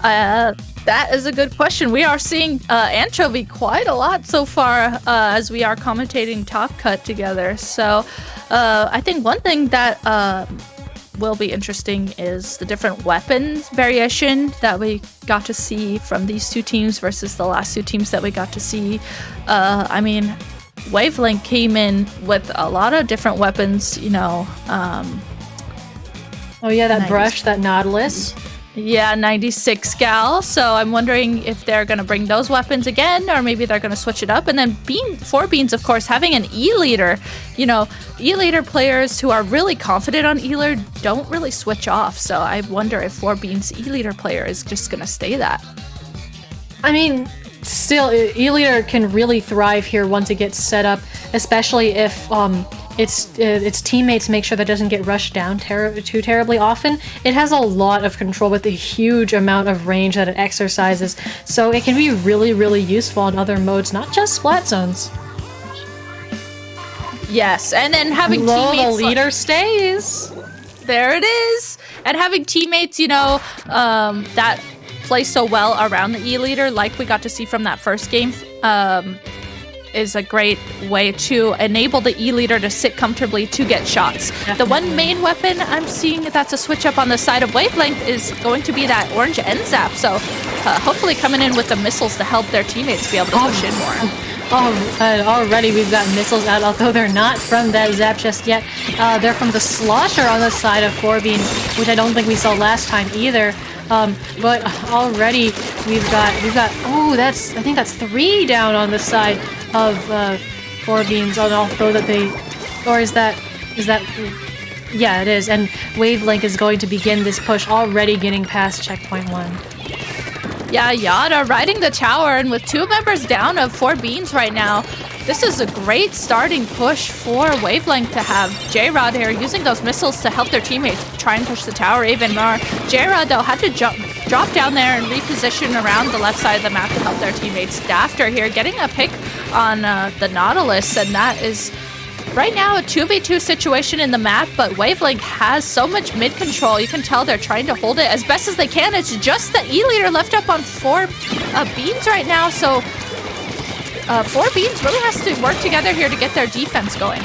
That is a good question. We are seeing Anchovy quite a lot so far as we are commentating Top Cut together. So I think one thing that will be interesting is the different weapons variation that we got to see from these 2 teams versus the last 2 teams that we got to see. I mean, Wavelength came in with a lot of different weapons, you know. Oh yeah, that Brush, that Nautilus. Yeah, 96 gal. So I'm wondering if they're going to bring those weapons again, or maybe they're going to switch it up. And then 4Beans, of course, having an E-Leader. You know, E-Leader players who are really confident on E-Leader don't really switch off. So I wonder if 4Beans E-Leader player is just going to stay that. I mean, still, E-Leader can really thrive here once it gets set up, especially if its teammates make sure that it doesn't get rushed down too terribly often. It has a lot of control with the huge amount of range that it exercises, so it can be really, really useful in other modes, not just splat zones. Yes, and then having teammates. The leader stays. There it is, and having teammates, you know, that play so well around the E-Leader, like we got to see from that first game. Is a great way to enable the E-Leader to sit comfortably to get shots. Definitely. The one main weapon I'm seeing that's a switch up on the side of Wavelength is going to be that orange end zap. So hopefully coming in with the missiles to help their teammates be able to push in more. Already we've got missiles out, although they're not from that Zap just yet. They're from the Slosher on the side of 4Beans, which I don't think we saw last time either. But already we've got I think that's 3 down on the side of 4Beans. Although that they, or is that? Yeah, it is. And Wavelength is going to begin this push, already getting past checkpoint 1. Yeah, Yada riding the tower, and with 2 members down of 4Beans right now, this is a great starting push for Wavelength to have. J-Rod here using those missiles to help their teammates try and push the tower even more. J-Rod, though, had to drop down there and reposition around the left side of the map to help their teammates. Dafter here getting a pick on the Nautilus, and that is right now a 2v2 situation in the map, but Wavelength has so much mid control. You can tell they're trying to hold it as best as they can. It's just the E-leader left up on 4Beans right now, so 4Beans really has to work together here to get their defense going.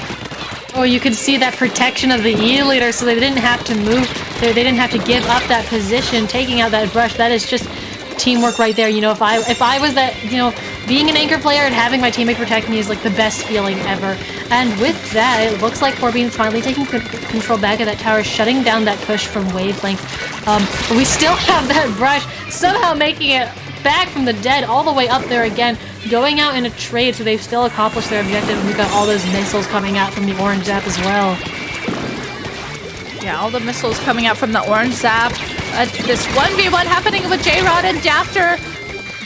Oh, you can see that protection of the E-leader, so they didn't have to move. They didn't have to give up that position, taking out that brush. That is just teamwork right there. You know, if I was that, you know, being an anchor player and having my teammate protect me is like the best feeling ever. And with that, it looks like 4Beans finally taking control back of that tower, shutting down that push from Wavelength. But we still have that brush, somehow making it back from the dead all the way up there again, going out in a trade, so they've still accomplished their objective. And we've got all those missiles coming out from the orange zap as well. Yeah, all the missiles coming out from the orange zap. This 1v1 happening with J-Rod and Dafter.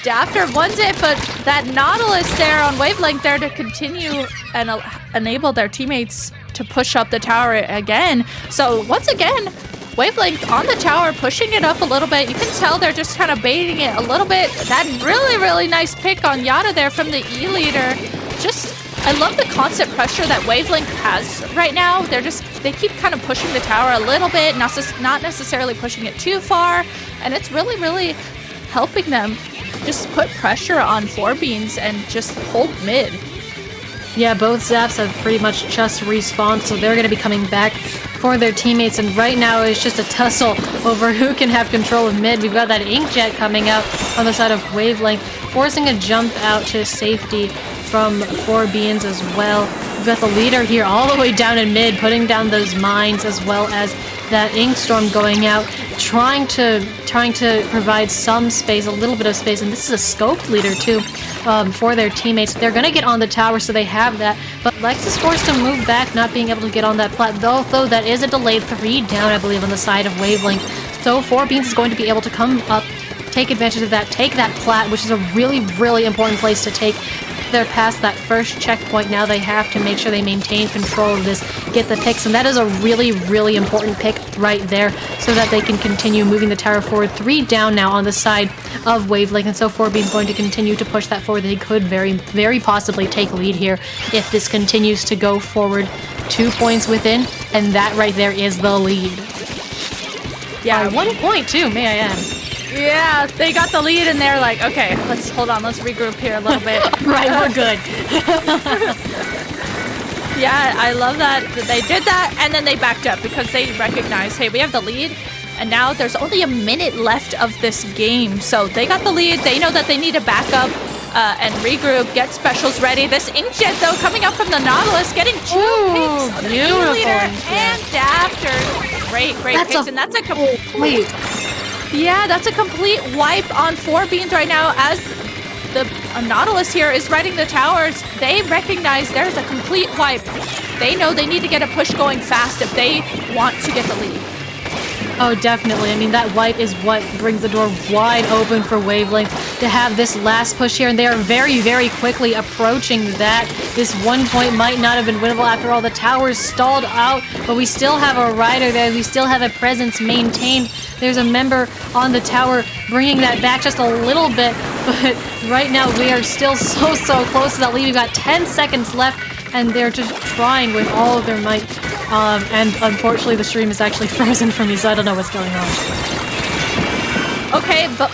Dafter wins it, but that Nautilus there on Wavelength there to continue and enable their teammates to push up the tower again. So once again, Wavelength on the tower, pushing it up a little bit. You can tell they're just kind of baiting it a little bit. That really, really nice pick on Yada there from the E-leader. Just, I love the constant pressure that Wavelength has right now. They keep kind of pushing the tower a little bit, not necessarily pushing it too far. And it's really, really helping them just put pressure on 4Beans and just hold mid. Yeah, both Zaps have pretty much just respawned, so they're going to be coming back for their teammates, and right now it's just a tussle over who can have control of mid. We've got that Inkjet coming out on the side of Wavelength, forcing a jump out to safety from 4Beans as well. We've got the leader here all the way down in mid, putting down those mines, as well as that Inkstorm going out, trying to provide some space, a little bit of space, and this is a scoped leader too, for their teammates. They're gonna get on the tower, so they have that, but Lex is forced to move back, not being able to get on that plat, though that is a delayed 3 down, I believe, on the side of Wavelength. So 4Beans is going to be able to come up, take advantage of that, take that plat, which is a really, really important place to take. They're past that first checkpoint. Now they have to make sure they maintain control of this, get the picks, and that is a really, really important pick right there, so that they can continue moving the tower forward. 3 down now on the side of Wavelength, and so 4Beans is going to continue to push that forward. They could very, very possibly take lead here if this continues to go forward. 2 points within, and that right there is the lead. Yeah, 1 point too, may I add. Yeah, they got the lead and they're like, okay, let's regroup here a little bit. Right, we're good. Yeah, I love that they did that, and then they backed up because they recognized, hey, we have the lead, and now there's only a minute left of this game. So they got the lead, they know that they need to back up and regroup, get specials ready. This Inkjet, though, coming up from the Nautilus, getting 2 picks on the E-leader and Dafter. Great picks, and that's a complete... Yeah, that's a complete wipe on 4Beans right now, as the Nautilus here is riding the towers. They recognize there's a complete wipe. They know they need to get a push going fast if they want to get the lead. Oh, definitely. I mean, that wipe is what brings the door wide open for Wavelength to have this last push here, and they are very, very quickly approaching that. This 1 point might not have been winnable after all. The towers stalled out, but we still have a rider there. We still have a presence maintained. There's a member on the tower bringing that back just a little bit, but right now we are still so close to that lead. We've got 10 seconds left, and they're just trying with all of their might. And unfortunately, the stream is actually frozen for me, so I don't know what's going on. Okay, but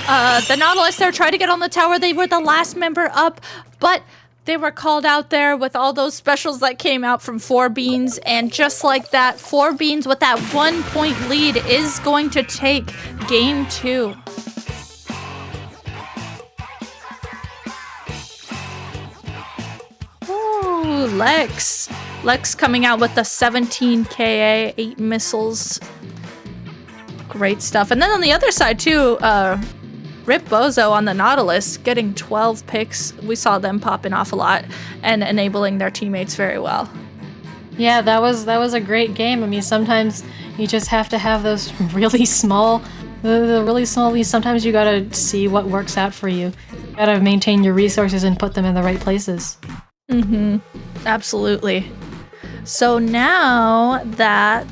the Nautilus, they're trying to get on the tower. They were the last member up, but they were called out there with all those specials that came out from 4Beans, and just like that, 4Beans with that 1 point lead is going to take game 2. Lex. Lex coming out with the 17 KA, 8 missiles. Great stuff. And then on the other side too, Rip Bozo on the Nautilus getting 12 picks. We saw them popping off a lot and enabling their teammates very well. Yeah, that was a great game. I mean, sometimes you just have to have those really small, the really small leads. Sometimes you gotta see what works out for you. You gotta maintain your resources and put them in the right places. Mm-hmm. Absolutely. So now that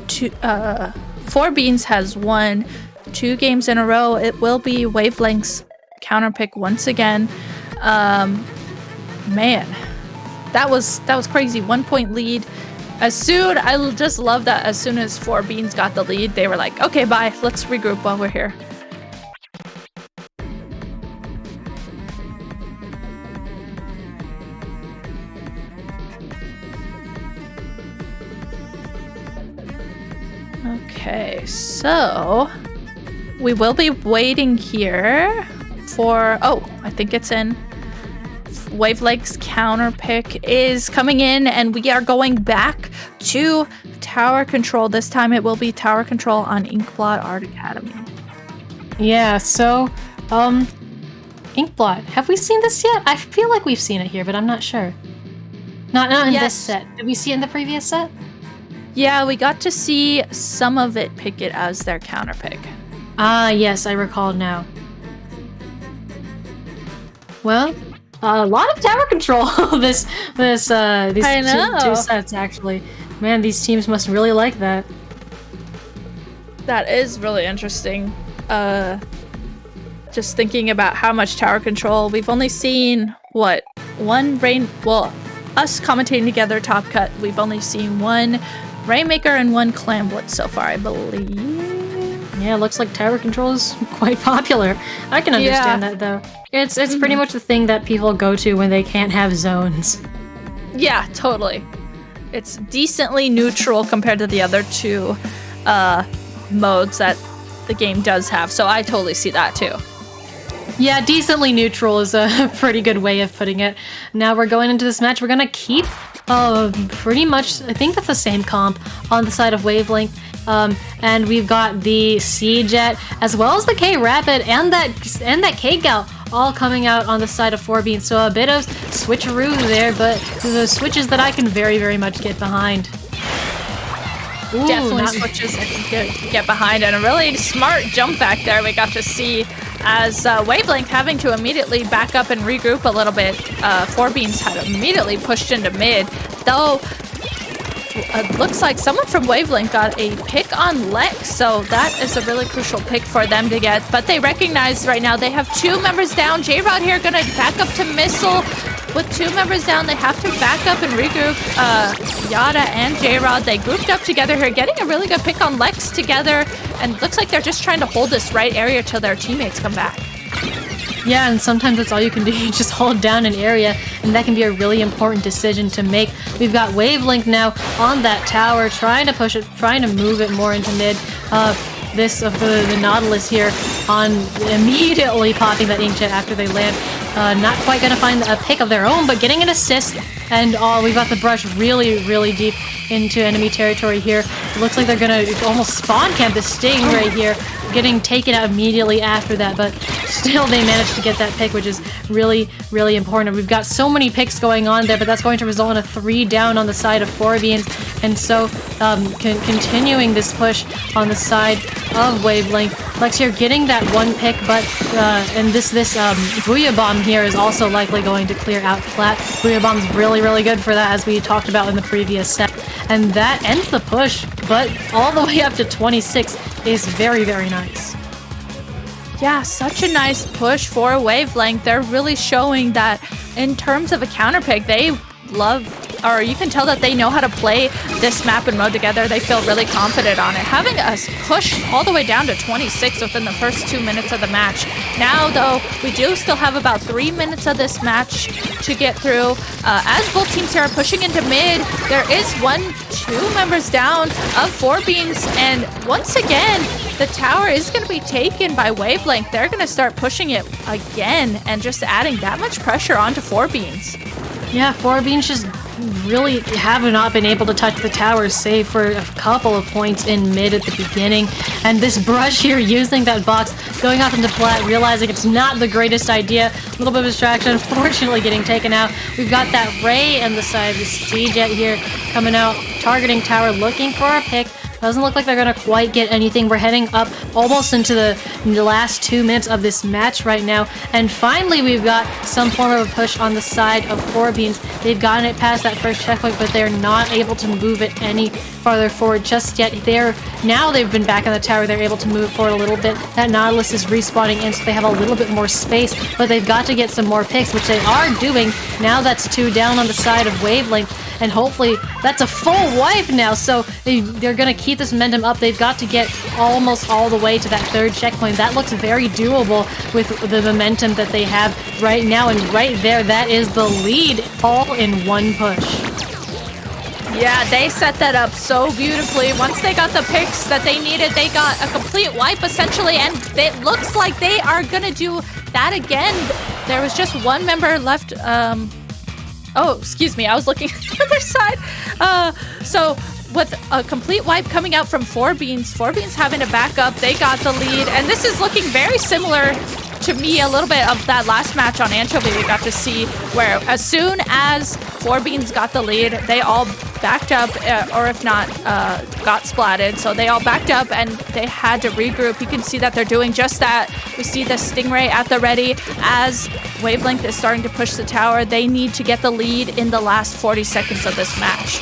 4Beans has won 2 games in a row, it will be Wavelength's counterpick once again. Man, that was crazy. 1 point lead. I just love that as soon as 4Beans got the lead, they were like, okay, bye, let's regroup while we're here. Okay, so we will be waiting here for, I think it's in. Wavelength's counter pick is coming in, and we are going back to tower control. This time it will be tower control on Inkblot Art Academy. Yeah, so, Inkblot, have we seen this yet? I feel like we've seen it here, but I'm not sure. Not in this set. Did we see it in the previous set? Yeah, we got to see some of it pick it as their counter pick. Ah, yes, I recall now. Well, a lot of tower control these two sets, actually. Man, these teams must really like that. That is really interesting. Just thinking about how much tower control. We've only seen, us commentating together, Top Cut, we've only seen one Rainmaker and one Clam Blitz so far, I believe. Yeah, looks like tower control is quite popular. I can understand that, though. It's pretty much the thing that people go to when they can't have zones. Yeah, totally. It's decently neutral compared to the other 2 modes that the game does have, so I totally see that too. Yeah, decently neutral is a pretty good way of putting it. Now we're going into this match. We're gonna keep pretty much, I think that's the same comp on the side of Wavelength. And we've got the C-Jet as well as the K-Rapid and that K-Gal all coming out on the side of 4Beans. So a bit of switcheroo there, but the switches that I can very, very much get behind. Ooh, definitely switches I can get behind, and a really smart jump back there we got to see as Wavelength having to immediately back up and regroup a little bit. 4Beans had immediately pushed into mid, though it looks like someone from Wavelength got a pick on Lex, so that is a really crucial pick for them to get. But they recognize right now they have 2 members down. J-Rod here gonna back up to Missile. With 2 members down, they have to back up and regroup. Yada and J-Rod, they grouped up together here, getting a really good pick on Lex together. And looks like they're just trying to hold this right area till their teammates come back. Yeah, and sometimes that's all you can do. You just hold down an area, and that can be a really important decision to make. We've got Wavelength now on that tower, trying to push it, trying to move it more into mid. The Nautilus here on immediately popping that Inkjet after they land. Not quite gonna find a pick of their own, but getting an assist, and we've got the brush really, really deep into enemy territory here. It looks like they're gonna almost spawn camp the Sting right here, getting taken out immediately after that, but still they managed to get that pick, which is really, really important. We've got so many picks going on there, but that's going to result in a 3 down on the side of 4Beans, and so continuing this push on the side of Wavelength. Lex here getting that 1 pick, but and this Booyah Bomb here is also likely going to clear out Plat. Booyah Bomb's really, really good for that, as we talked about in the previous set. And that ends the push, but all the way up to 26 is very, very nice. Yeah, such a nice push for Wavelength. They're really showing that in terms of a counter pick, they love, or you can tell that they know how to play this map and mode together. They feel really confident on it. Having us push all the way down to 26 within the first 2 minutes of the match. Now, though, we do still have about 3 minutes of this match to get through. As both teams here are pushing into mid, there is 2 members down of 4Beans, and once again, the tower is going to be taken by Wavelength. They're going to start pushing it again and just adding that much pressure onto 4Beans. Yeah, 4Beans just really have not been able to touch the towers, save for a couple of points in mid at the beginning. And this brush here, using that box, going off into flat, realizing it's not the greatest idea. A little bit of distraction, unfortunately getting taken out. We've got that Ray on the side, the C-Jet here coming out, targeting tower, looking for a pick. Doesn't look like they're gonna quite get anything. We're heading up almost into the last 2 minutes of this match right now. And finally, we've got some form of a push on the side of 4Beans. They've gotten it past that first checkpoint, but they're not able to move it any farther forward just yet. Now they've been back on the tower. They're able to move forward a little bit. That Nautilus is respawning in, so they have a little bit more space, but they've got to get some more picks, which they are doing. Now that's 2 down on the side of Wavelength. And hopefully that's a full wipe now, so they're going to keep this momentum up. They've got to get almost all the way to that 3rd checkpoint. That looks very doable with the momentum that they have right now. And right there, that is the lead, all in one push. Yeah, they set that up so beautifully. Once they got the picks that they needed, they got a complete wipe, essentially, and it looks like they are going to do that again. There was just one member left. Oh, excuse me, I was looking at the other side. So with a complete wipe coming out from 4Beans, 4Beans having to back up, they got the lead. And this is looking very similar to me, a little bit of that last match on Anchovy we got to see, where as soon as 4Beans got the lead, they all backed up, or if not, got splatted. So they all backed up and they had to regroup. You can see that they're doing just that. We see the Stingray at the ready as Wavelength is starting to push the tower. They need to get the lead in the last 40 seconds of this match.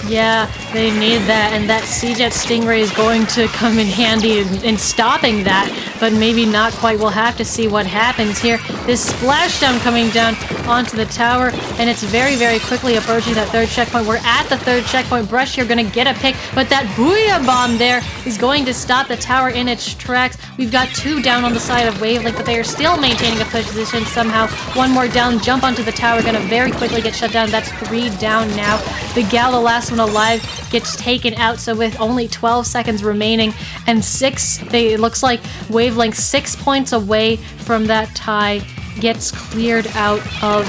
Yeah, they need that, and that C-Jet Stingray is going to come in handy in stopping that, but maybe not quite. We'll have to see what happens here. This splashdown coming down onto the tower, and it's very, very quickly approaching that 3rd checkpoint. We're at the 3rd checkpoint. Brush here going to get a pick, but that Booyah Bomb there is going to stop the tower in its tracks. We've got 2 down on the side of Wavelength, but they are still maintaining a push position somehow. 1 more down, jump onto the tower, going to very quickly get shut down. That's 3 down now. The Gal, the last one alive, gets taken out, so with only 12 seconds remaining and 6, it looks like Wavelength 6 points away from that tie, gets cleared out of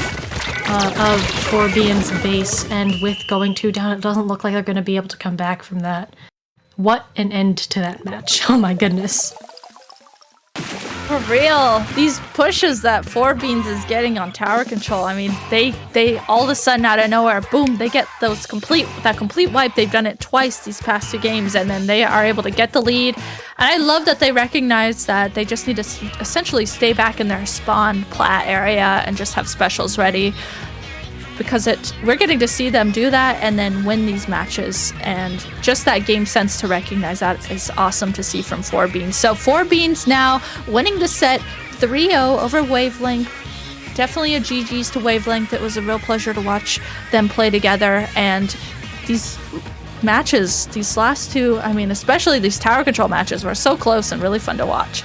4Beans base, and with going 2 down, it doesn't look like they're going to be able to come back from that. What an end to that match. Oh my goodness. For real, these pushes that 4Beans is getting on tower control, I mean, they all of a sudden out of nowhere, boom, they get that complete wipe. They've done it twice these past 2 games, and then they are able to get the lead. And I love that they recognize that they just need to essentially stay back in their spawn plat area and just have specials ready, because we're getting to see them do that and then win these matches, and just that game sense to recognize that is awesome to see from 4Beans. So 4Beans now winning the set 3-0 over Wavelength. Definitely a GG's to Wavelength. It was a real pleasure to watch them play together, and these matches, these last 2, I mean, especially these tower control matches, were so close and really fun to watch.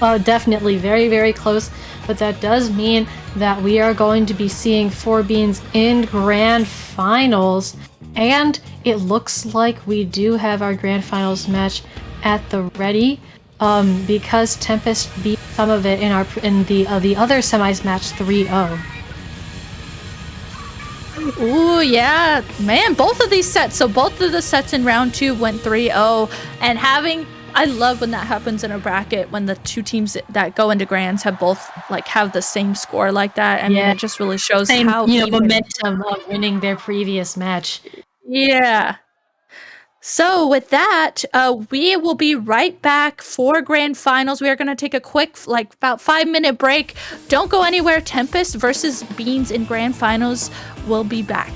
Oh, definitely very, very close, but that does mean that we are going to be seeing 4Beans in Grand Finals, and it looks like we do have our Grand Finals match at the ready, because Tempest beat some of it in the other semis match 3-0. Ooh, yeah, man, both of these sets, so both of the sets in round 2 went 3-0, and I love when that happens in a bracket, when the 2 teams that go into grands have both have the same score like that. I mean, it just really shows how momentum of winning their previous match. Yeah. So with that, we will be right back for Grand Finals. We are going to take a quick, about 5-minute break. Don't go anywhere. Tempest versus Beans in Grand Finals. We'll be back.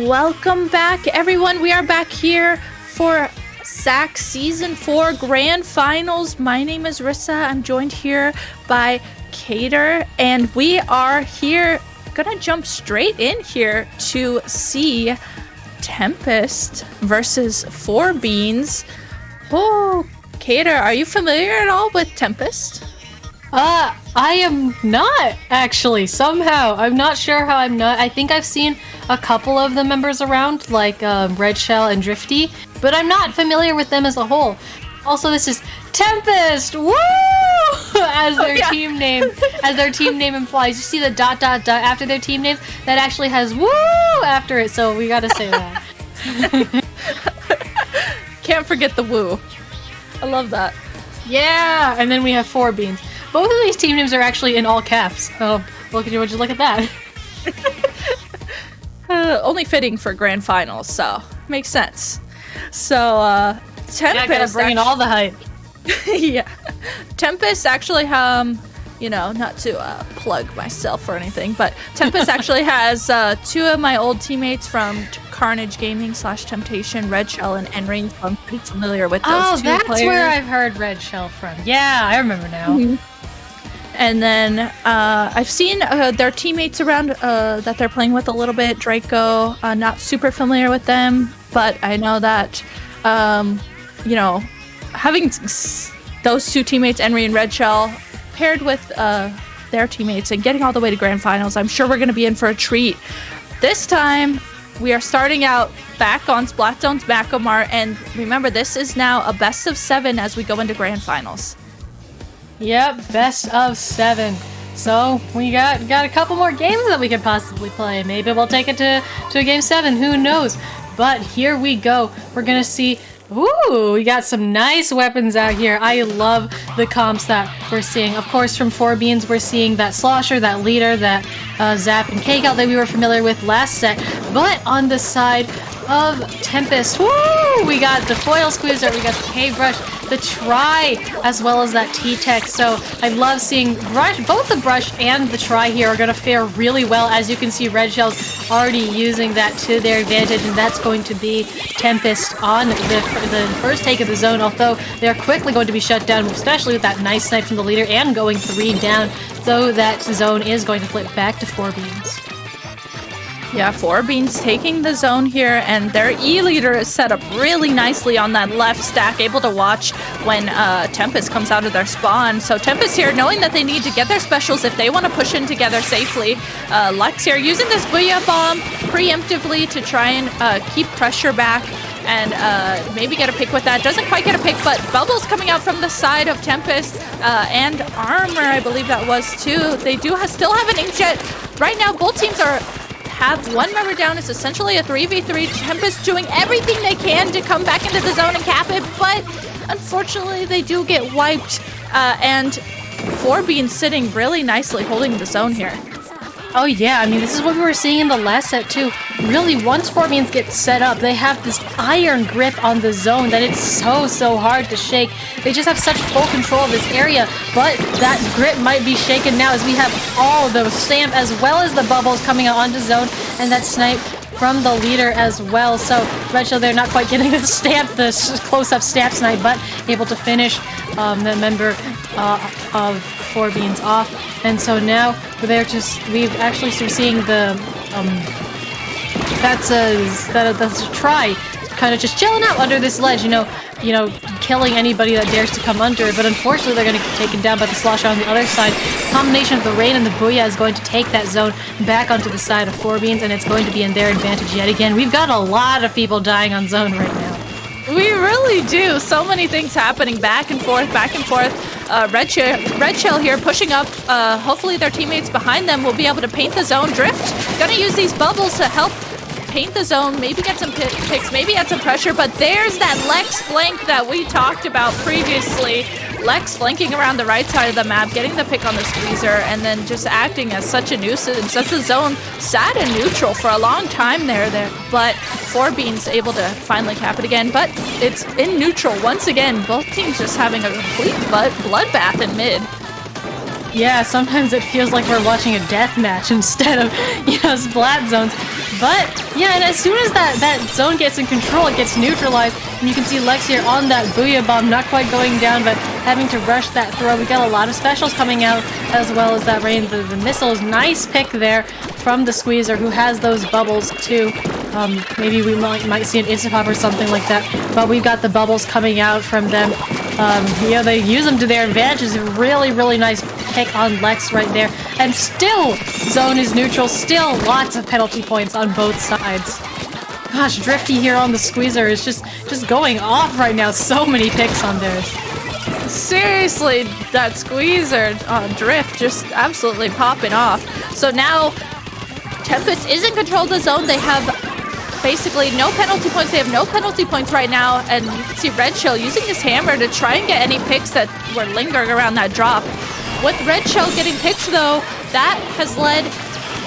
Welcome back, everyone. We are back here for SAC Season 4 Grand Finals. My name is Rissa. I'm joined here by Cater, and we are here gonna jump straight in here to see Tempest versus 4Beans. Oh, Cater, are you familiar at all with Tempest? I am not, actually, somehow. I'm not sure how I'm not. I think I've seen a couple of the members around, like Red Shell and Drifty, but I'm not familiar with them as a whole. Also, this is Tempest! Woo! As their team name, implies. You see the ... after their team names? That actually has woo after it, so we gotta say that. Can't forget the woo. I love that. Yeah! And then we have 4Beans. Both of these team names are actually in all caps. Oh, look at you! Would you look at that? Only fitting for grand finals, so makes sense. So, Tempest. Yeah, gotta bring in all the hype. Yeah, Tempest actually, not to plug myself or anything, but Tempest actually has two of my old teammates from Carnage Gaming / Temptation, Red Shell and Enring. So I'm pretty familiar with those two that's players. where I've heard Red Shell from. Yeah, I remember now. Mm-hmm. And then I've seen their teammates around that they're playing with a little bit. Draco, not super familiar with them, but I know that, having those two teammates, Enry and Red Shell, paired with their teammates and getting all the way to grand finals, I'm sure we're going to be in for a treat. This time, we are starting out back on Splatzone's Macomar, and remember, this is now a best of 7 as we go into grand finals. Yep, best of 7. So we got a couple more games that we could possibly play. Maybe we'll take it to a game 7. Who knows? But here we go. We're gonna see. Ooh, we got some nice weapons out here. I love the comps that we're seeing. Of course, from 4Beans, we're seeing that Slosher, that Leader, that Zap and Cake Out that we were familiar with last set. But on the side of Tempest, woo! We got the Foil Squeezer, we got the K-Brush, the Try, as well as that T-Tech. So I love seeing both the Brush and the Try here are going to fare really well. As you can see, Red Shell's already using that to their advantage, and that's going to be Tempest on the first take of the zone, although they're quickly going to be shut down, especially with that nice snipe from the Leader and going 3 down. So that zone is going to flip back to 4Beans. Yeah, 4Beans taking the zone here, and their E-Leader is set up really nicely on that left stack, able to watch when Tempest comes out of their spawn. So Tempest here, knowing that they need to get their specials if they want to push in together safely. Lex here using this Booyah Bomb preemptively to try and keep pressure back and maybe get a pick with that. Doesn't quite get a pick, but Bubbles coming out from the side of Tempest and Armor, I believe that was too. They do still have an Inkjet. Right now, both teams have one member down. It's essentially a 3v3. Tempest doing everything they can to come back into the zone and cap it, but unfortunately they do get wiped. And 4Beans sitting really nicely holding the zone here. Oh yeah, I mean, this is what we were seeing in the last set too. Really, once 4Beans get set up, they have this iron grip on the zone that it's so hard to shake. They just have such full control of this area, but that grip might be shaken now as we have all those stamp as well as the bubbles coming out onto zone, and that snipe from the Leader as well. So Red Shell, they're not quite getting the stamp, the close-up stamp snipe, but able to finish the member of 4Beans off. And so now we've actually started seeing the that's a Try, kind of just chilling out under this ledge, killing anybody that dares to come under it. But unfortunately, they're going to get taken down by the Slosher on the other side. Combination of the Rain and the Booyah is going to take that zone back onto the side of 4Beans, and it's going to be in their advantage yet again. We've got a lot of people dying on zone right now. We really do. So many things happening back and forth. Red Shell here pushing up. Hopefully their teammates behind them will be able to paint the zone. Drift gonna use these bubbles to help paint the zone, maybe get some picks, maybe add some pressure, but there's that Lex flank that we talked about previously. Lex flanking around the right side of the map, getting the pick on the squeezer, and then just acting as such a nuisance. That's the zone sat in neutral for a long time there, but 4Beans able to finally cap it again, but it's in neutral once again. Both teams just having a complete bloodbath in mid. Yeah, sometimes it feels like we're watching a death match instead of, Splat zones. But yeah, and as soon as that zone gets in control, it gets neutralized, and you can see Lex here on that Booyah Bomb, not quite going down, but having to rush that throw. We got a lot of specials coming out, as well as that rain, the missiles. Nice pick there from the Squeezer, who has those bubbles too. Maybe we might see an Instapop or something like that, but we've got the bubbles coming out from them. They use them to their advantage. It's a really, really nice pick on Lex right there. And still, zone is neutral. Still, lots of penalty points on both sides. Gosh, Drifty here on the Squeezer is just going off right now. So many picks on theirs. Seriously, that Squeezer Drift just absolutely popping off. So now, Tempest is in control of the zone. They have basically no penalty points. They have no penalty points right now, and you can see Red Shell using his hammer to try and get any picks that were lingering around that drop. With Red Shell getting picked, though, that has led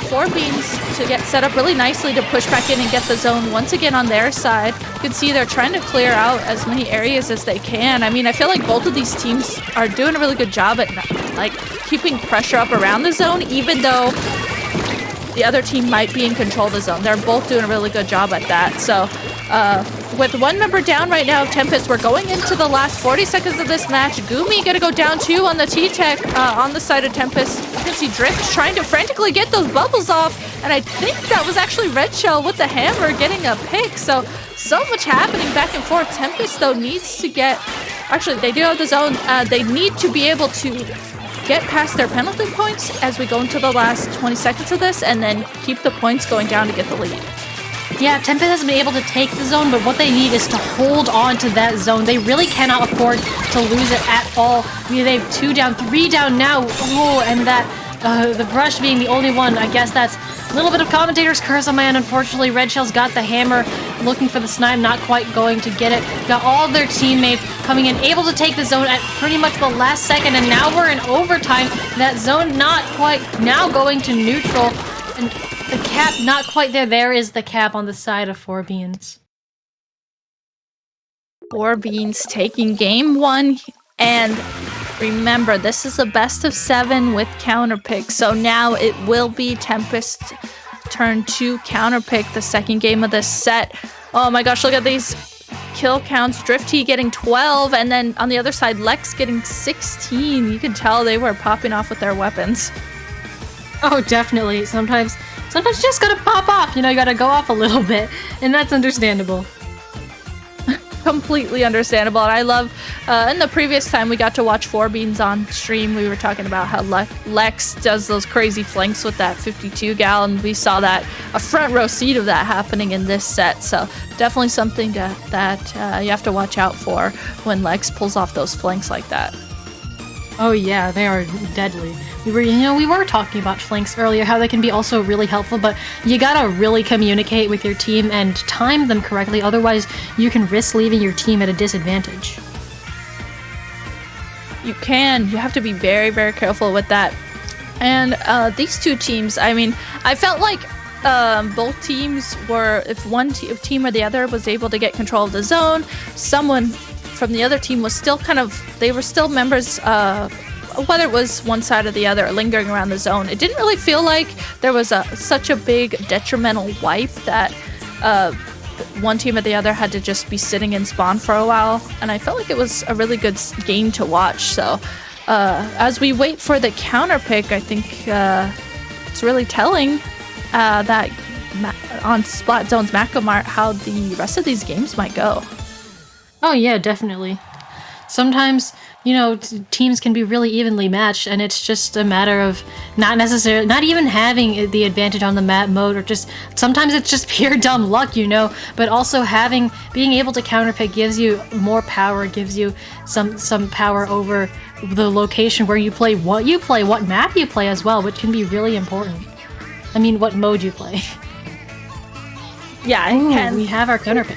4Beans to get set up really nicely to push back in and get the zone once again on their side. You can see they're trying to clear out as many areas as they can. I mean, I feel like both of these teams are doing a really good job at keeping pressure up around the zone, even though the other team might be in control of the zone. They're both doing a really good job at that. So with one member down right now, Tempest, we're going into the last 40 seconds of this match. Gumi gonna go down too on the T-Tech on the side of Tempest. You can see Drift trying to frantically get those bubbles off, and I think that was actually Red Shell with the hammer getting a pick. So much happening back and forth. Tempest, though, needs to get... Actually, they do have the zone. They need to be able to get past their penalty points as we go into the last 20 seconds of this, and then keep the points going down to get the lead. Yeah, Tempest hasn't been able to take the zone, but what they need is to hold on to that zone. They really cannot afford to lose it at all. I mean, they have 2 down, 3 down now. Oh, and that, the brush being the only one, I guess that's a little bit of Commentator's curse on my end. Unfortunately, Red Shell's got the hammer, looking for the snipe, not quite going to get it. Got all their teammates coming in, able to take the zone at pretty much the last second, and now we're in overtime. That zone not quite, now going to neutral, and the cap not quite there. There is the cap on the side of 4Beans. 4Beans taking game 1, and remember, this is a best of 7 with counterpick, so now it will be Tempest's turn to counterpick the second game of this set. Oh my gosh, look at these kill counts. Drifty getting 12, and then on the other side, Lex getting 16. You can tell they were popping off with their weapons. Oh, definitely. Sometimes you just gotta pop off. You know, you gotta go off a little bit, and that's understandable. Completely understandable. And I love, in the previous time we got to watch 4Beans on stream, we were talking about how Lex does those crazy flanks with that 52 gal, and we saw that, a front row seat of that happening in this set. So definitely something that you have to watch out for when Lex pulls off those flanks like that. Oh yeah, they are deadly. We were talking about flanks earlier, how they can be also really helpful, but you gotta really communicate with your team and time them correctly, otherwise you can risk leaving your team at a disadvantage. You have to be very, very careful with that. And these two teams, I mean, I felt like both teams were, if one team or the other was able to get control of the zone, someone from the other team was still they were still members, whether it was one side or the other, lingering around the zone. It didn't really feel like there was such a big detrimental wipe that one team or the other had to just be sitting in spawn for a while, and I felt like it was a really good game to watch. So as we wait for the counter pick, I think it's really telling that on Splat Zone's Macomart how the rest of these games might go. Oh yeah, definitely. Sometimes, teams can be really evenly matched, and it's just a matter of not even having the advantage on the map mode, or just sometimes it's just pure dumb luck, but also being able to counterpick gives you more power, gives you some power over the location where you play, what map you play as well, which can be really important. I mean, what mode you play. Yeah, and we have our counterpick.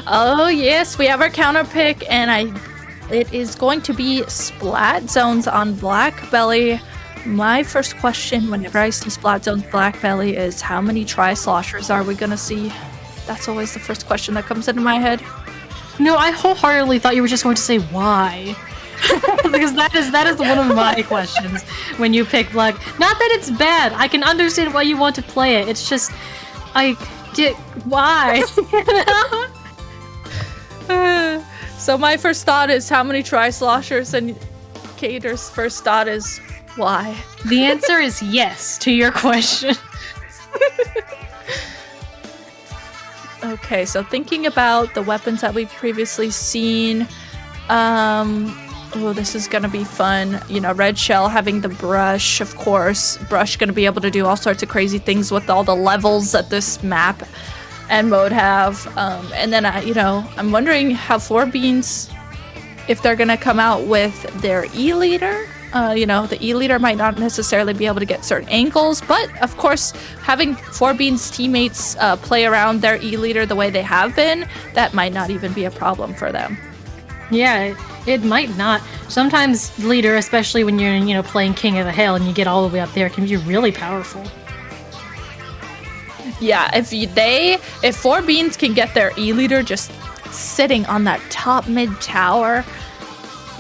Oh yes, we have our counter pick, and it is going to be Splat Zones on Black Belly. My first question whenever I see Splat Zones Black Belly is, how many Tri-Sloshers are we gonna see? That's always the first question that comes into my head. No, I wholeheartedly thought you were just going to say why. Because that is one of my questions when you pick Black. Not that it's bad. I can understand why you want to play it. It's just, Why? So my first thought is how many tri-sloshers, and Cater's first thought is why? The answer is yes to your question. Okay, so thinking about the weapons that we've previously seen, oh, this is gonna be fun. You know, Red Shell having the brush, of course. Brush gonna be able to do all sorts of crazy things with all the levels that this map and mode have. And then, I'm wondering how 4Beans, if they're gonna come out with their E-Leader. The E-Leader might not necessarily be able to get certain angles, but of course, having 4Beans teammates play around their E-Leader the way they have been, that might not even be a problem for them. Yeah, it might not. Sometimes leader, especially when you're, playing King of the Hill and you get all the way up there, can be really powerful. Yeah, if 4Beans can get their E-Leader just sitting on that top mid tower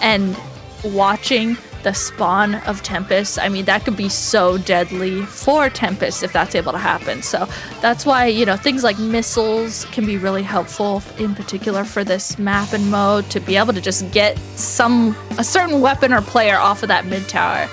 and watching the spawn of Tempest, I mean, that could be so deadly for Tempest if that's able to happen. So that's why, things like missiles can be really helpful, in particular for this map and mode, to be able to just get a certain weapon or player off of that mid tower.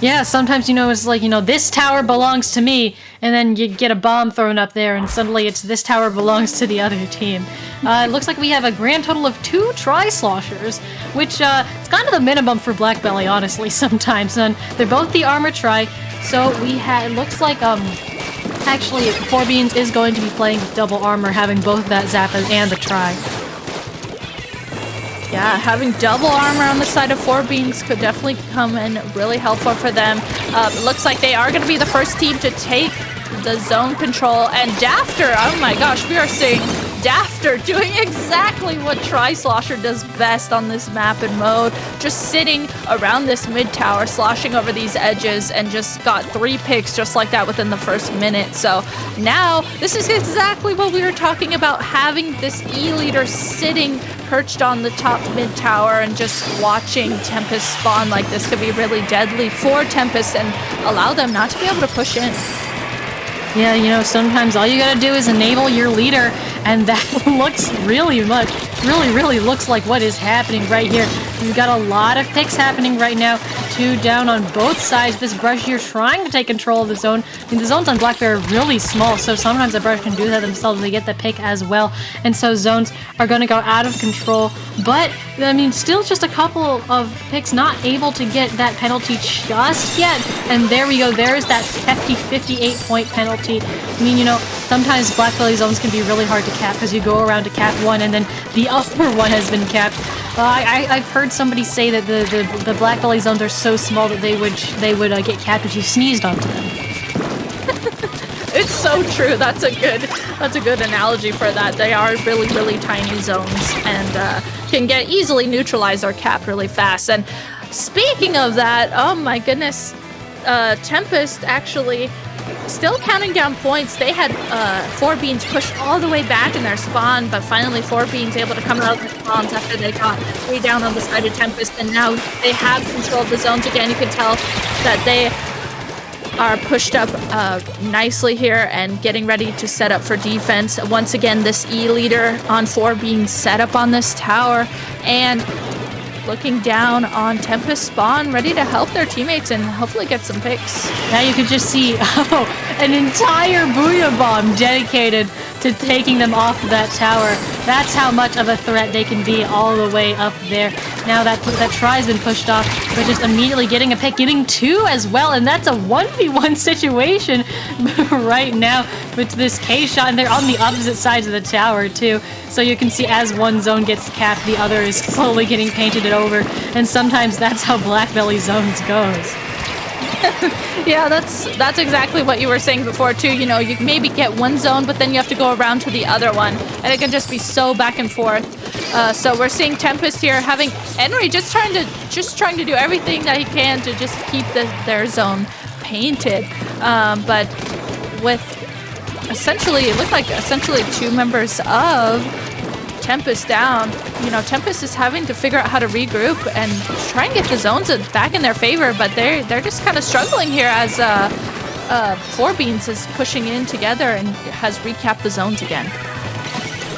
Yeah, sometimes, it's like, this tower belongs to me, and then you get a bomb thrown up there, and suddenly it's this tower belongs to the other team. It looks like we have a grand total of 2 tri-sloshers, which it's kind of the minimum for Black Belly, honestly, sometimes. And they're both the armor tri, so it looks like, actually, 4Beans is going to be playing with double armor, having both that Zappa and the tri. Yeah, having double armor on the side of 4Beans could definitely come in really helpful for them. It looks like they are going to be the first team to take the zone control. And Dafter, oh my gosh, we are seeing Dafter doing exactly what Tri-Slosher does best on this map and mode. Just sitting around this mid tower, sloshing over these edges, and just got 3 picks just like that within the first minute. So now, this is exactly what we were talking about, having this E-Leader sitting perched on the top mid tower and just watching Tempest spawn like this could be really deadly for Tempest and allow them not to be able to push in. Yeah, sometimes all you gotta do is enable your leader, and that looks really looks like what is happening right here. We've got a lot of picks happening right now. 2 down on both sides. This brush here trying to take control of the zone. I mean, the zones on Black Bear are really small, so sometimes the brush can do that themselves. They get the pick as well, and so zones are going to go out of control. But, I mean, still just a couple of picks not able to get that penalty just yet. And there we go. There is that hefty 58-point penalty. I mean, sometimes Black Belly zones can be really hard to cap because you go around to cap one and then the other one has been capped. I've heard somebody say that the Black Belly zones are so small that they would get capped if you sneezed onto them. It's so true. That's a good analogy for that. They are really tiny zones and can get easily neutralized or capped really fast. And speaking of that, oh my goodness, Tempest actually still counting down points. They had 4Beans pushed all the way back in their spawn, but finally 4Beans able to come out of the spawns after they got 3 down on the side of Tempest, and now they have control of the zones again. You can tell that they are pushed up nicely here and getting ready to set up for defense. Once again, this E-Leader on 4Beans set up on this tower, and looking down on Tempest spawn, ready to help their teammates and hopefully get some picks. Now you can just see, an entire Booyah Bomb dedicated to taking them off of that tower. That's how much of a threat they can be all the way up there. Now that try's been pushed off, but just immediately getting a pick, getting 2 as well, and that's a 1v1 situation right now with this K-shot, and they're on the opposite sides of the tower too. So you can see as one zone gets capped, the other is slowly getting painted over, and sometimes that's how Black Belly zones goes. Yeah, that's exactly what you were saying before too. You maybe get one zone, but then you have to go around to the other one, and it can just be so back and forth. So we're seeing Tempest here having Henry just trying to do everything that he can to just keep their zone painted, but with it looked like 2 members of Tempest down. Tempest is having to figure out how to regroup and try and get the zones back in their favor, but they're just kind of struggling here as Four Beans is pushing in together and has recapped the zones again.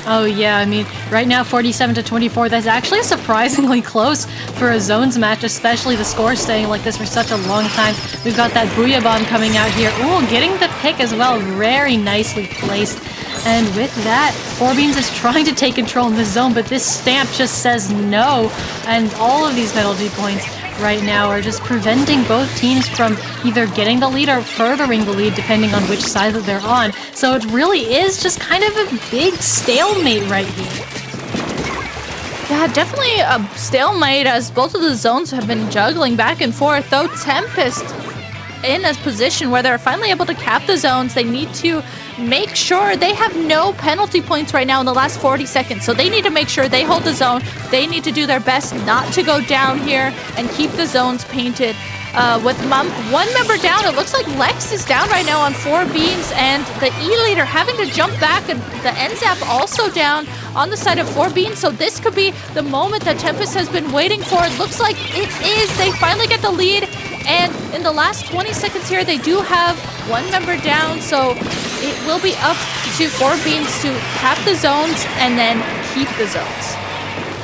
Oh yeah, I mean, right now 47-24, that's actually surprisingly close for a zones match, especially the score staying like this for such a long time. We've got that Booyah Bomb coming out here. Ooh, getting the pick as well, very nicely placed. And with that, Four Beans is trying to take control in the zone, but this stamp just says no. And all of these penalty points right now are just preventing both teams from either getting the lead or furthering the lead, depending on which side that they're on. So it really is just kind of a big stalemate right here. Yeah, definitely a stalemate as both of the zones have been juggling back and forth, though Tempest in a position where they're finally able to cap the zones. They need to make sure they have no penalty points right now in the last 40 seconds. So they need to make sure they hold the zone. They need to do their best not to go down here and keep the zones painted. With one member down, it looks like Lex is down right now on Four Beans, and the E-Leader having to jump back, and the NZAP also down on the side of Four Beans. So this could be the moment that Tempest has been waiting for. It looks like it is. They finally get the lead, and in the last 20 seconds here, they do have one member down, so it will be up to Four Beans to cap the zones and then keep the zones.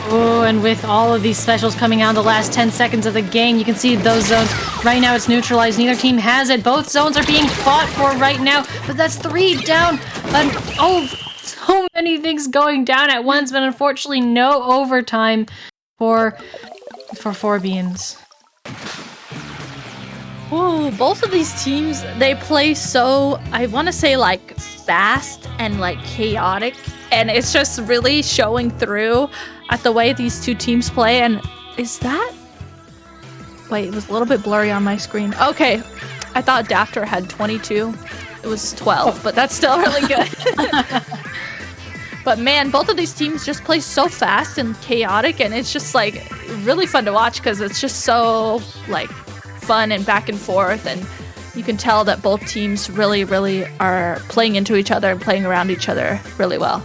Oh, and with all of these specials coming out in the last 10 seconds of the game, you can see those zones. Right now it's neutralized. Neither team has it. Both zones are being fought for right now, but that's 3 down. And so many things going down at once, but unfortunately no overtime for Four Beans. Ooh, both of these teams, they play so, I want to say, like, fast and, like, chaotic. And it's just really showing through at the way these two teams play. And is that... Wait, it was a little bit blurry on my screen. Okay, I thought Dafter had 22. It was 12, but that's still really good. But man, both of these teams just play so fast and chaotic. And it's just, like, really fun to watch because it's just so, like, fun and back and forth, and you can tell that both teams really are playing into each other and playing around each other really well.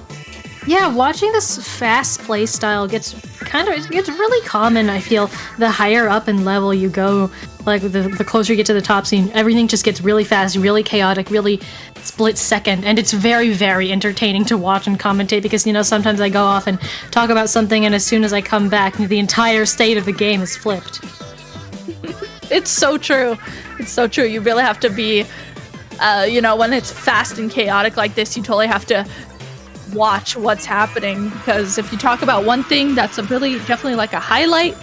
Yeah, watching this fast play style gets really common, I feel. The higher up in level you go, like the closer you get to the top scene, everything just gets really fast, really chaotic, really split second, and it's very entertaining to watch and commentate because, you know, sometimes I go off and talk about something and as soon as I come back, the entire state of the game is flipped. It's so true. It's so true. You really have to be, when it's fast and chaotic like this, you totally have to watch what's happening. Because if you talk about one thing that's definitely like a highlight,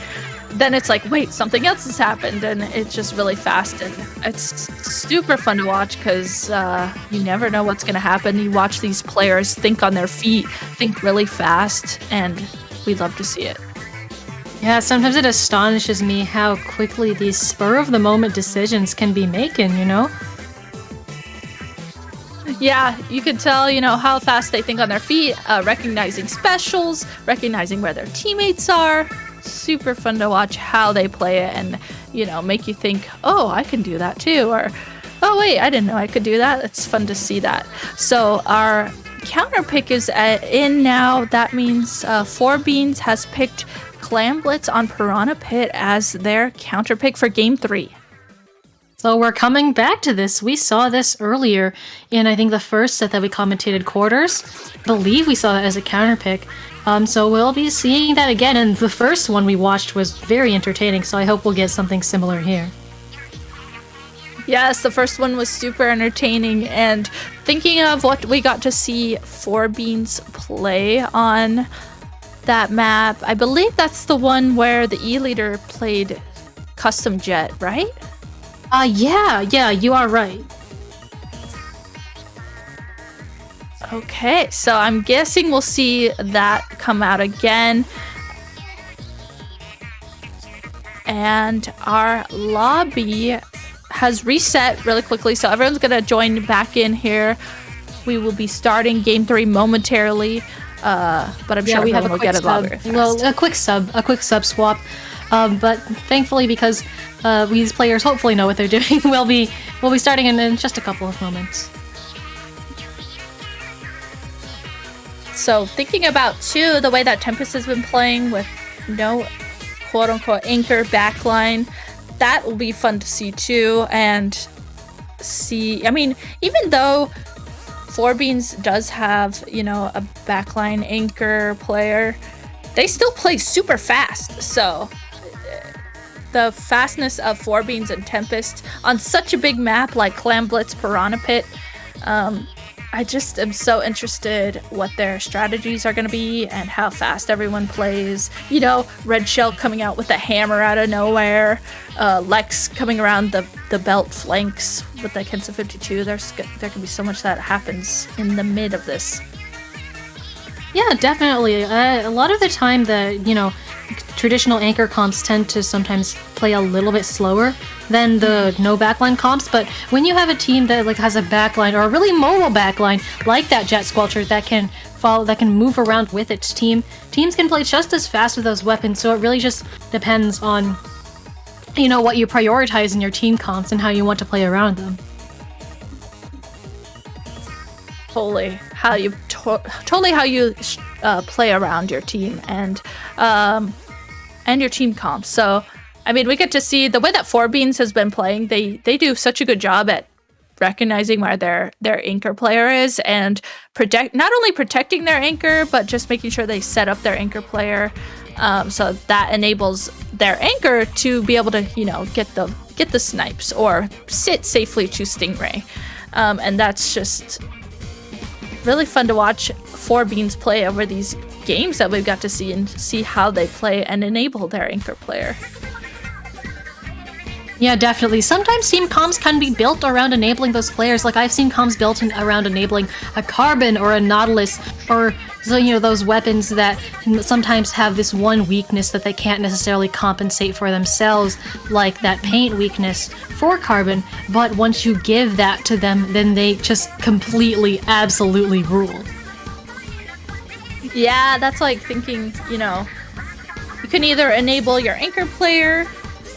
then it's like, wait, something else has happened. And it's just really fast. And it's super fun to watch because you never know what's going to happen. You watch these players think on their feet, think really fast, and we love to see it. Yeah, sometimes it astonishes me how quickly these spur-of-the-moment decisions can be making, you know? Yeah, you can tell, how fast they think on their feet, recognizing specials, recognizing where their teammates are. Super fun to watch how they play it and, make you think, oh, I can do that too, or, oh, wait, I didn't know I could do that. It's fun to see that. So our counter pick is in now. That means Four Beans has picked Clam Blitz on Piranha Pit as their counter pick for Game 3. So we're coming back to this. We saw this earlier in, I think, the first set that we commentated quarters. I believe we saw it as a counter pick. So we'll be seeing that again. And the first one we watched was very entertaining, so I hope we'll get something similar here. Yes, the first one was super entertaining. And thinking of what we got to see Four Beans play on that map, I believe that's the one where the E-Leader played Custom Jet, right? Yeah, you are right. Okay, so I'm guessing we'll see that come out again. And our lobby has reset really quickly, so everyone's gonna join back in here. We will be starting Game 3 momentarily. But I'm sure we will get it very fast. Well, a quick sub swap. But thankfully, because these players hopefully know what they're doing, we'll be starting in just a couple of moments. So thinking about too the way that Tempest has been playing with no quote unquote anchor backline, that will be fun to see too. And see. I mean, even though 4Beans does have, you know, a backline anchor player, they still play super fast. So the fastness of 4Beans and Tempest on such a big map like Clam Blitz Piranha Pit, I just am so interested what their strategies are going to be and how fast everyone plays. You know, Red Shell coming out with a hammer out of nowhere, Lex coming around the belt flanks with the Kensa 52. There can be so much that happens in the mid of this. Yeah, definitely. A lot of the time, traditional anchor comps tend to sometimes play a little bit slower than the no backline comps, but when you have a team that like has a backline or a really mobile backline like that Jet Squelcher that can move around with its team, teams can play just as fast with those weapons. So it really just depends on, you know, what you prioritize in your team comps and how you want to play around them. Totally how you play around your team and your team comps. So I mean, we get to see the way that 4Beans has been playing. They do such a good job at recognizing where their anchor player is and not only protecting their anchor, but just making sure they set up their anchor player, so that enables their anchor to be able to, you know, get the snipes or sit safely to Stingray, and that's just really fun to watch 4Beans play over these games that we've got to see and see how they play and enable their anchor player. Yeah, definitely. Sometimes team comms can be built around enabling those players. Like I've seen comms built around enabling a Carbon or a Nautilus, or so, you know, those weapons that sometimes have this one weakness that they can't necessarily compensate for themselves, like that paint weakness for Carbon. But once you give that to them, then they just completely, absolutely rule. Yeah, that's like thinking, you know, you can either enable your anchor player,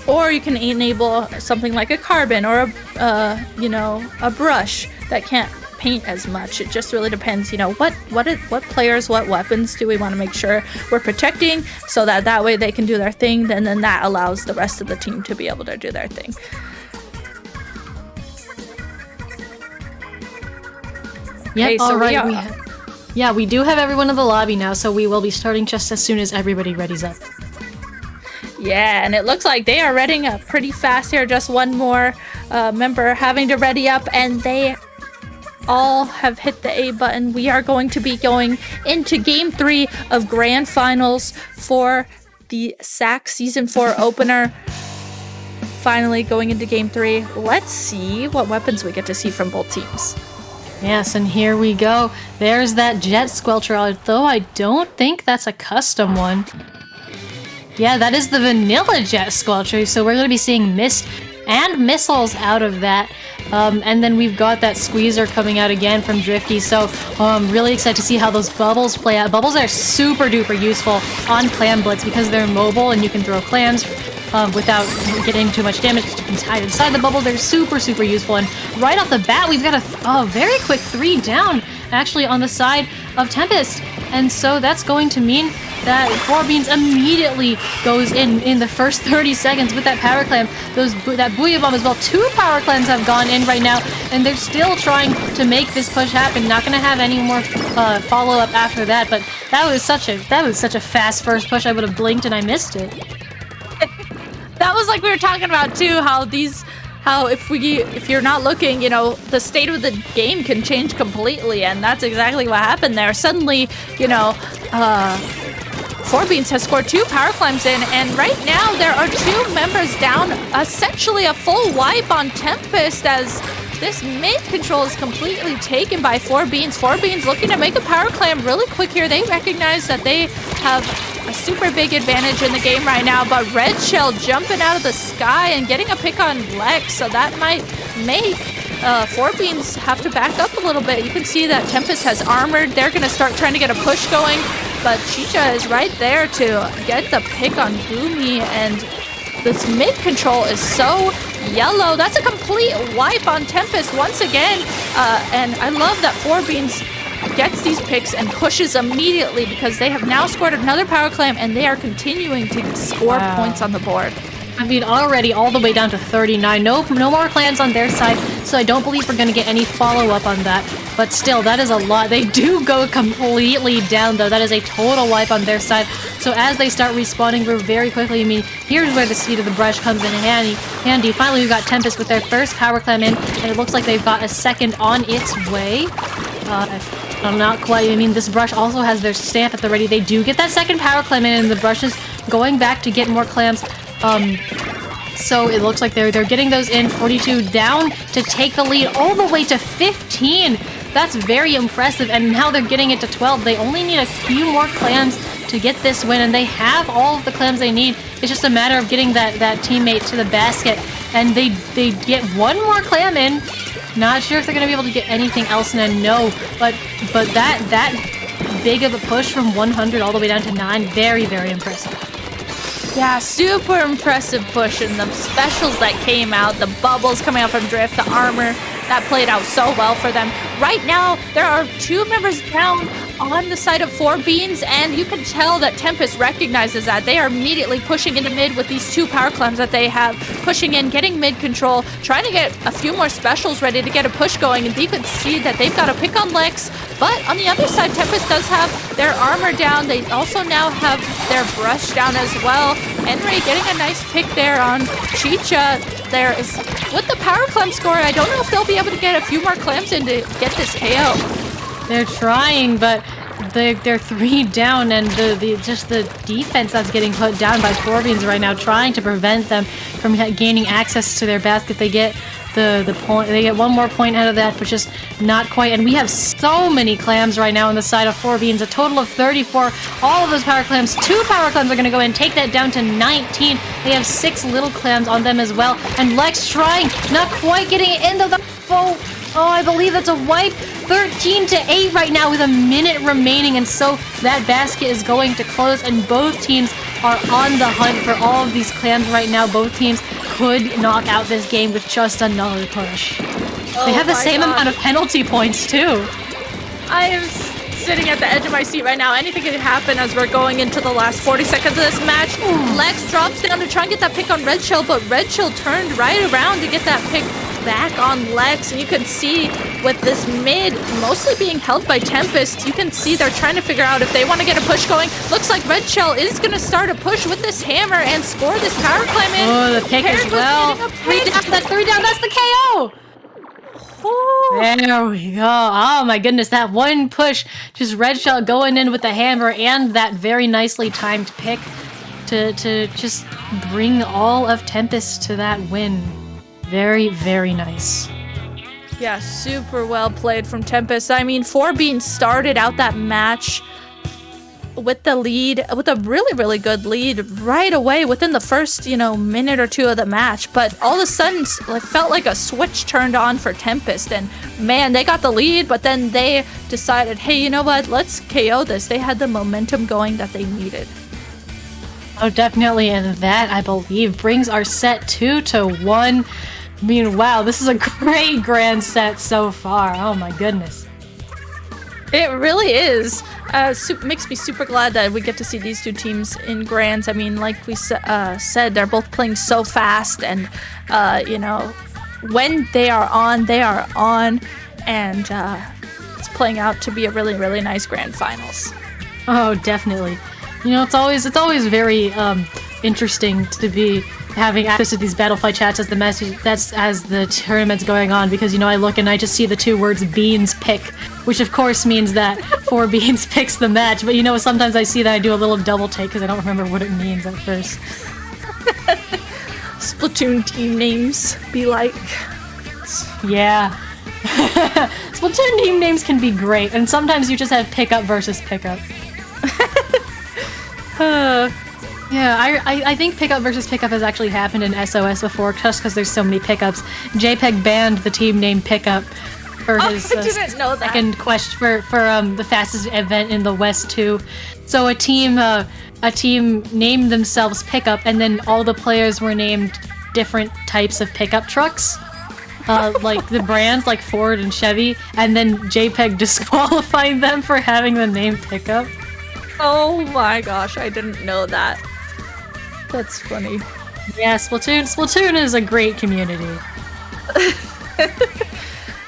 or you can enable something like a Carbon or a brush that can't paint as much. It just really depends, you know, what players, what weapons do we want to make sure we're protecting, so that way they can do their thing, and then that allows the rest of the team to be able to do their thing. Yep, Okay, so all right. We do have everyone in the lobby now, so we will be starting just as soon as everybody readies up. Yeah, and it looks like they are readying up pretty fast here. Just one more member having to ready up, and they all have hit the A button. We are going to be going into Game 3 of Grand Finals for the SAC Season 4 opener. Finally going into Game 3. Let's see what weapons we get to see from both teams. Yes, and here we go. There's that Jet Squelcher, although I don't think that's a custom one. Yeah, that is the vanilla Jet Squelcher, so we're going to be seeing mist and missiles out of that. And then we've got that Squeezer coming out again from Drifty, so I'm really excited to see how those bubbles play out. Bubbles are super duper useful on Clam Blitz because they're mobile and you can throw clams without getting too much damage. You can hide inside the bubble. They're super, super useful. And right off the bat, we've got a very quick 3 down, actually, on the side of Tempest. And so that's going to mean that 4Beans immediately goes in the first 30 seconds with that power clam. That Booyah Bomb as well. 2 power clams have gone in right now, and they're still trying to make this push happen. Not going to have any more follow-up after that, but that was such a fast first push. I would have blinked and I missed it. That was like we were talking about too, how if you're not looking, you know, the state of the game can change completely, and that's exactly what happened there. Suddenly, you know, 4Beans has scored 2 power climbs in, and right now there are 2 members down, essentially a full wipe on Tempest, as this mid control is completely taken by 4Beans. 4Beans looking to make a power climb really quick here. They recognize that they have a super big advantage in the game right now, but Red Shell jumping out of the sky and getting a pick on Lex, so that might make 4Beans have to back up a little bit. You can see that Tempest has armored. They're going to start trying to get a push going, but Chicha is right there to get the pick on Boomy, and this mid control is so yellow. That's a complete wipe on Tempest once again, and I love that 4Beans gets these picks and pushes immediately because they have now scored another power climb and they are continuing to score points on the board. I mean, already all the way down to 39. No more clans on their side, so I don't believe we're going to get any follow-up on that. But still, that is a lot. They do go completely down, though. That is a total wipe on their side. So as they start respawning very quickly, I mean, here's where the speed of the brush comes in handy. Finally, we've got Tempest with their first power clam in, and it looks like they've got a second on its way. Not quite. I mean, this brush also has their stamp at the ready. They do get that second power clam in, and the brush is going back to get more clams. So it looks like they're getting those in. 42 down to take the lead all the way to 15. That's very impressive, and now they're getting it to 12. They only need a few more clams to get this win, and they have all of the clams they need. It's just a matter of getting that teammate to the basket, and they get one more clam in. Not sure if they're going to be able to get anything else in a no, but that big of a push from 100 all the way down to 9, very, very impressive. Yeah, super impressive push, and the specials that came out, the bubbles coming out from Drift, the armor, that played out so well for them. Right now, there are 2 members down on the side of 4 Beans, and you can tell that Tempest recognizes that. They are immediately pushing into mid with these 2 power clams that they have, pushing in, getting mid control, trying to get a few more specials ready to get a push going, and you can see that they've got a pick on Lex, but on the other side, Tempest does have their armor down. They also now have their brush down as well. Henry getting a nice pick there on Chicha. There is, with the power clam score, I don't know if they'll be able to get a few more clams in to get this KO. They're trying, but they're 3 down, and the defense that's getting put down by 4 Beans right now, trying to prevent them from gaining access to their basket. They get the point. They get 1 more point out of that, but just not quite. And we have so many clams right now on the side of 4 Beans, a total of 34. All of those power clams, 2 power clams are going to go in, take that down to 19. They have 6 little clams on them as well. And Lex trying, not quite getting it in though. Oh, I believe that's a wipe. 13 to 8 right now with a minute remaining, and so that basket is going to close, and both teams are on the hunt for all of these clams right now. Both teams could knock out this game with just another push. They have the same amount of penalty points too. I am sitting at the edge of my seat right now. Anything could happen as we're going into the last 40 seconds of this match. Lex drops down to try and get that pick on Red Shell, but Red Shell turned right around to get that pick back on Lex, and you can see with this mid mostly being held by Tempest, you can see they're trying to figure out if they want to get a push going. Looks like Red Shell is going to start a push with this hammer and score this power climb in. Oh, the pick as well. 3 down, that's 3 down, that's the KO! Oh. There we go. Oh my goodness, that one push, just Red Shell going in with the hammer and that very nicely timed pick to just bring all of Tempest to that win. Very, very nice. Yeah, super well played from Tempest. I mean, 4 Beans started out that match with the lead, with a really, really good lead right away within the first, minute or 2 of the match. But all of a sudden, it felt like a switch turned on for Tempest. And man, they got the lead, but then they decided, hey, you know what? Let's KO this. They had the momentum going that they needed. Oh, definitely. And that, I believe, brings our set 2-1. I mean, wow, this is a great grand set so far. Oh my goodness. It really is. Makes me super glad that we get to see these 2 teams in grands. I mean, like we said, they're both playing so fast, and when they are on, and it's playing out to be a really, really nice grand finals. Oh, definitely. It's always very interesting to be having access to these Battlefy chats as the tournament's going on, because I look and I just see the 2 words Beans pick, which of course means that 4 Beans picks the match, but sometimes I see that I do a little double take because I don't remember what it means at first. Splatoon team names be like. Yeah. Splatoon team names can be great, and sometimes you just have pickup versus pickup. Yeah, I think pickup versus pickup has actually happened in SOS before, just because there's so many pickups. JPEG banned the team name pickup for his I didn't know that. second quest for the fastest event in the West too. So a team named themselves Pickup, and then all the players were named different types of pickup trucks. Like the brands like Ford and Chevy, and then JPEG disqualified them for having the name Pickup. Oh my gosh, I didn't know that. That's funny. Yeah, Splatoon is a great community.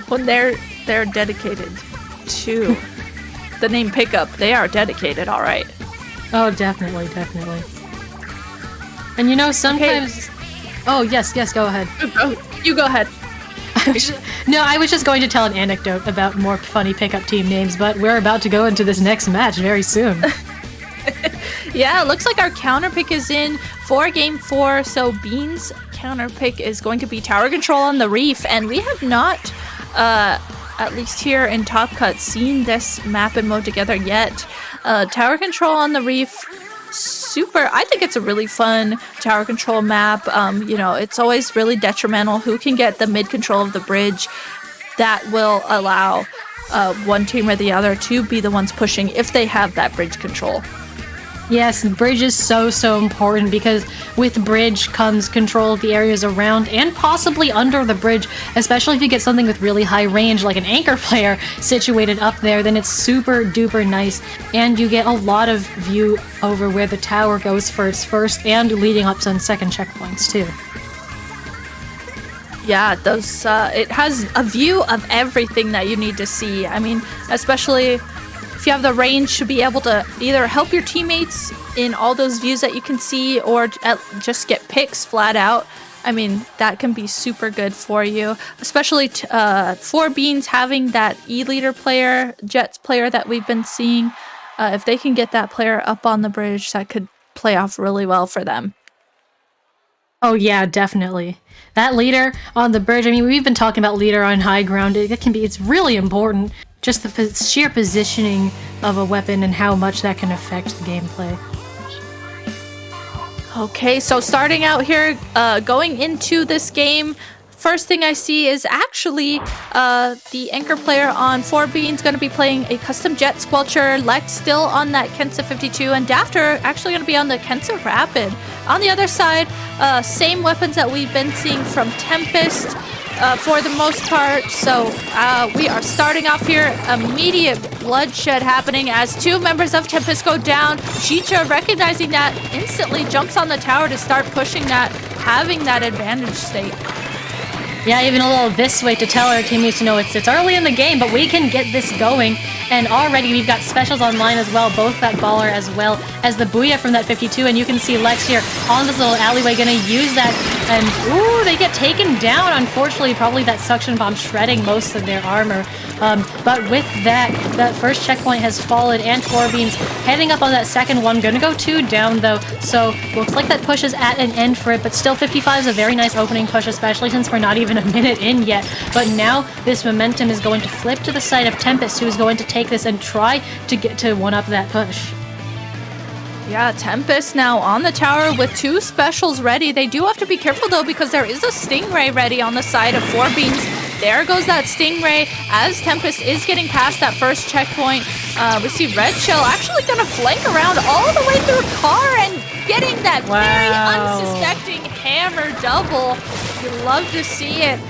When they're dedicated to the name pickup, they are dedicated, all right. Oh, definitely. And you know, sometimes... Okay. Oh, yes, go ahead. You go ahead. I was just going to tell an anecdote about more funny pickup team names, but we're about to go into this next match very soon. Yeah, it looks like our counter pick is in for game 4, so Bean's counter pick is going to be tower control on the Reef, and we have not, at least here in Top Cut, seen this map and mode together yet. Tower control on the Reef, I think it's a really fun tower control map. It's always really detrimental who can get the mid control of the bridge. That will allow one team or the other to be the ones pushing if they have that bridge control. Yes, bridge is so important because with bridge comes control of the areas around and possibly under the bridge, especially if you get something with really high range like an anchor player situated up there, then it's super duper nice and you get a lot of view over where the tower goes for its first and leading up to second checkpoints too. Yeah, those it has a view of everything that you need to see. I mean, especially if you have the range to be able to either help your teammates in all those views that you can see or just get picks flat out. I mean, that can be super good for you, especially for Beans having that E-leader player, Jets player that we've been seeing. If they can get that player up on the bridge, that could play off really well for them. Oh yeah, definitely. That leader on the bridge, I mean, we've been talking about leader on high ground. It's really important. Just the sheer positioning of a weapon and how much that can affect the gameplay. Okay, so starting out here, going into this game, first thing I see is actually the anchor player on 4Bean's going to be playing a custom jet squelcher. Lex still on that Kensa 52, and Dafter actually going to be on the Kensa Rapid. On the other side, same weapons that we've been seeing from Tempest. For the most part, so we are starting off here. Immediate bloodshed happening as two members of Tempest go down. Chicha, recognizing that, instantly jumps on the tower to start pushing that, having that advantage state. Yeah, even a little this way to tell our teammates, it's early in the game, but we can get this going. And already we've got specials online as well, both that baller as well as the Booyah from that 52. And you can see Lex here on this little alleyway going to use that. And ooh, they get taken down. Unfortunately, probably that suction bomb shredding most of their armor. But with that first checkpoint has fallen, and 4Beans heading up on that second one. Going to go 2 down though. So looks like that push is at an end for it, but still 55 is a very nice opening push, especially since we're not even a minute in yet. But now this momentum is going to flip to the side of Tempest, who is going to take this and try to get to one-up that push. Yeah, Tempest now on the tower with 2 specials ready. They do have to be careful though, because there is a Stingray ready on the side of 4Beans. There goes that Stingray as Tempest is getting past that first checkpoint. We see Red Shell actually gonna flank around all the way through car and getting that very unsuspecting hammer double. You love to see it.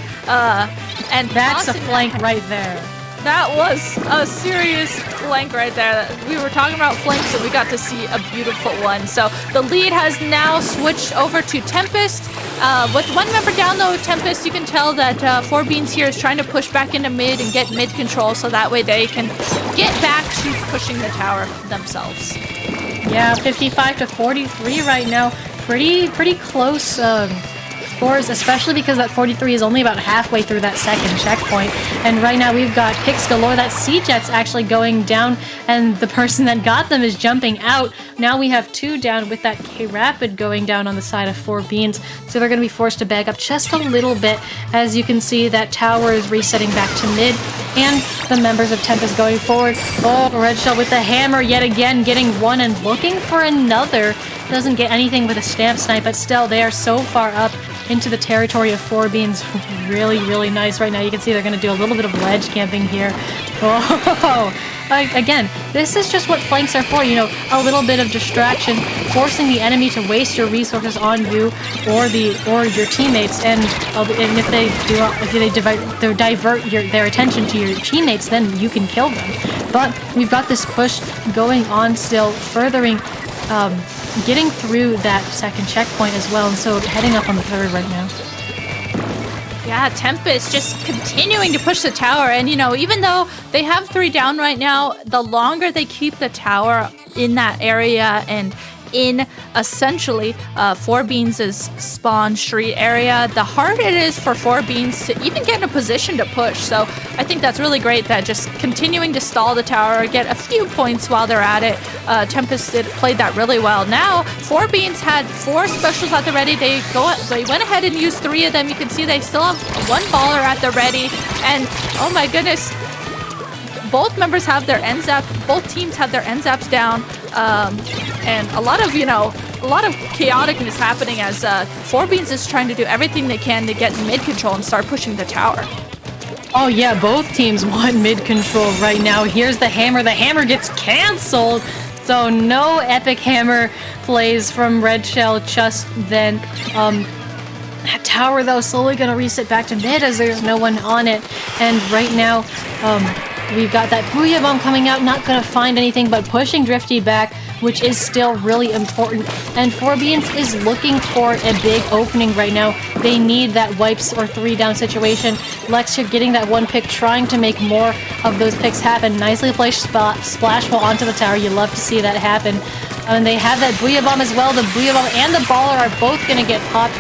And that's a flank right there. That was a serious flank right there. We were talking about flanks, so we got to see a beautiful one. So the lead has now switched over to Tempest. With one member down though, Tempest, you can tell that 4Beans here is trying to push back into mid and get mid control, so that way they can get back to pushing the tower themselves. Yeah, 55 to 43 right now. Pretty close scores, especially because that 43 is only about halfway through that second checkpoint. And right now we've got picks galore. That C-Jet's actually going down, and the person that got them is jumping out. Now we have 2 down with that K-Rapid going down on the side of 4Beans. So they're going to be forced to back up just a little bit. As you can see, that tower is resetting back to mid, and the members of Tempest going forward. Oh, Red Shell with the hammer yet again, getting one and looking for another. Doesn't get anything with a stamp snipe, but still they are so far up into the territory of 4Beans. Really nice right now. You can see they're going to do a little bit of ledge camping here. Oh, again, this is just what flanks are for, a little bit of distraction, forcing the enemy to waste your resources on you or your teammates, and if they divert their attention to your teammates, then you can kill them. But we've got this push going on still, furthering getting through that second checkpoint as well, and so heading up on the third right now. Yeah, Tempest just continuing to push the tower, and even though they have 3 down right now, the longer they keep the tower in that area and in essentially 4Beans' spawn street area, the harder it is for 4Beans to even get in a position to push. So I think that's really great that just continuing to stall the tower, get a few points while they're at it. Tempest played that really well. Now 4Beans had 4 specials at the ready. They went ahead and used 3 of them. You can see they still have 1 baller at the ready, and oh my goodness, both members have their end zap. Both teams have their end zaps down, and a lot of chaoticness happening as 4Beans is trying to do everything they can to get mid control and start pushing the tower. Oh yeah, both teams want mid control right now. Here's the hammer. The hammer gets canceled, so no epic hammer plays from Red Shell just then. That tower though slowly gonna reset back to mid as there's no one on it, and right now we've got that Booyah Bomb coming out, not gonna find anything but pushing Drifty back, which is still really important. And 4Beans is looking for a big opening right now. They need that wipes or 3 down situation. Lexia getting that 1 pick, trying to make more of those picks happen. Nicely placed splash ball onto the tower. You love to see that happen. And they have that Booyah Bomb as well. The Booyah Bomb and the Baller are both gonna get popped.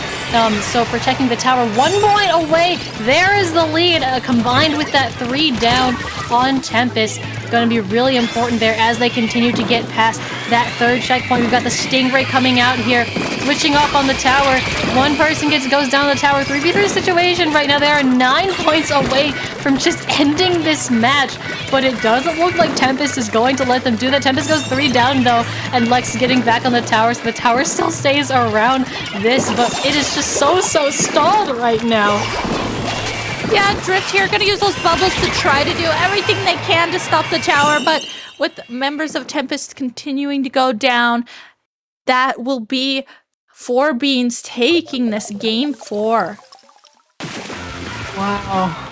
So protecting the tower 1 point away. There is the lead, combined with that 3 down on Tempest. Going to be really important there as they continue to get past that 3rd checkpoint. We've got the Stingray coming out here, switching off on the tower. 1 person goes down the tower. 3v3 situation right now. They are 9 points away from just ending this match, but it doesn't look like Tempest is going to let them do that. Tempest goes 3 down though, and Lex getting back on the tower, so the tower still stays around this, but it is just so stalled right now. Yeah, Drift here gonna use those bubbles to try to do everything they can to stop the tower, but with members of Tempest continuing to go down, that will be 4Beans taking this game 4. Wow.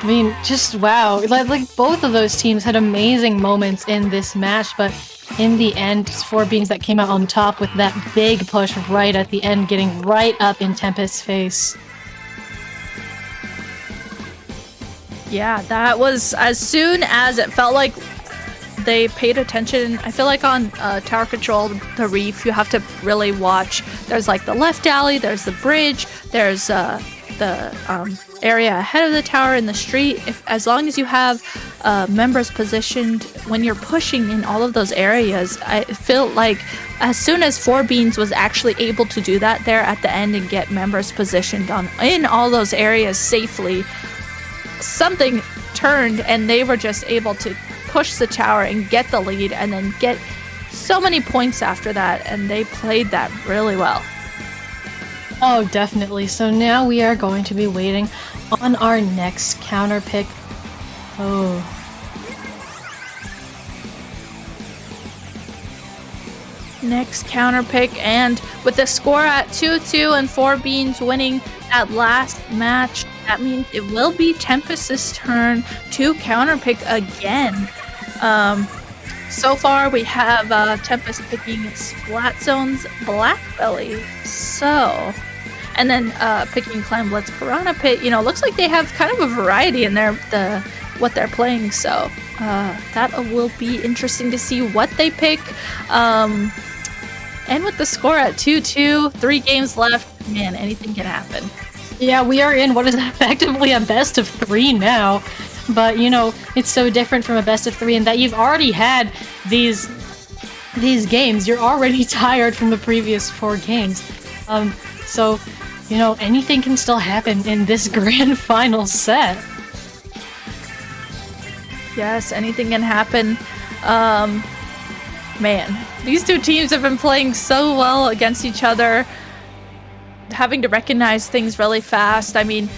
I mean, just wow. Like both of those teams had amazing moments in this match, but in the end, it's 4Beans that came out on top with that big push right at the end, getting right up in Tempest's face. Yeah, that was as soon as it felt like they paid attention. I feel like on tower control, the reef, you have to really watch. There's like the left alley, there's the bridge, there's the area ahead of the tower in the street. As long as you have members positioned when you're pushing in all of those areas, I feel like as soon as 4Beans was actually able to do that there at the end and get members positioned in all those areas safely, something turned and they were just able to push the tower and get the lead and then get so many points after that, and they played that really well. Oh, definitely. So now we are going to be waiting on our next counter pick. Oh. Next counter pick, and with the score at 2-2 and 4Beans winning that last match, that means it will be Tempest's turn to counter pick again. So far we have Tempest picking Splat Zone's Blackbelly. So, and then picking Clan Blitz Piranha Pit. Looks like they have kind of a variety in their what they're playing. So that will be interesting to see what they pick. And with the score at 2-2, 3 games left, man, anything can happen. Yeah, we are in what is effectively a best of 3 now. But, it's so different from a best of 3 in that you've already had these games. You're already tired from the previous 4 games. So, anything can still happen in this grand final set. Yes, anything can happen. Man, these 2 teams have been playing so well against each other, having to recognize things really fast. I mean,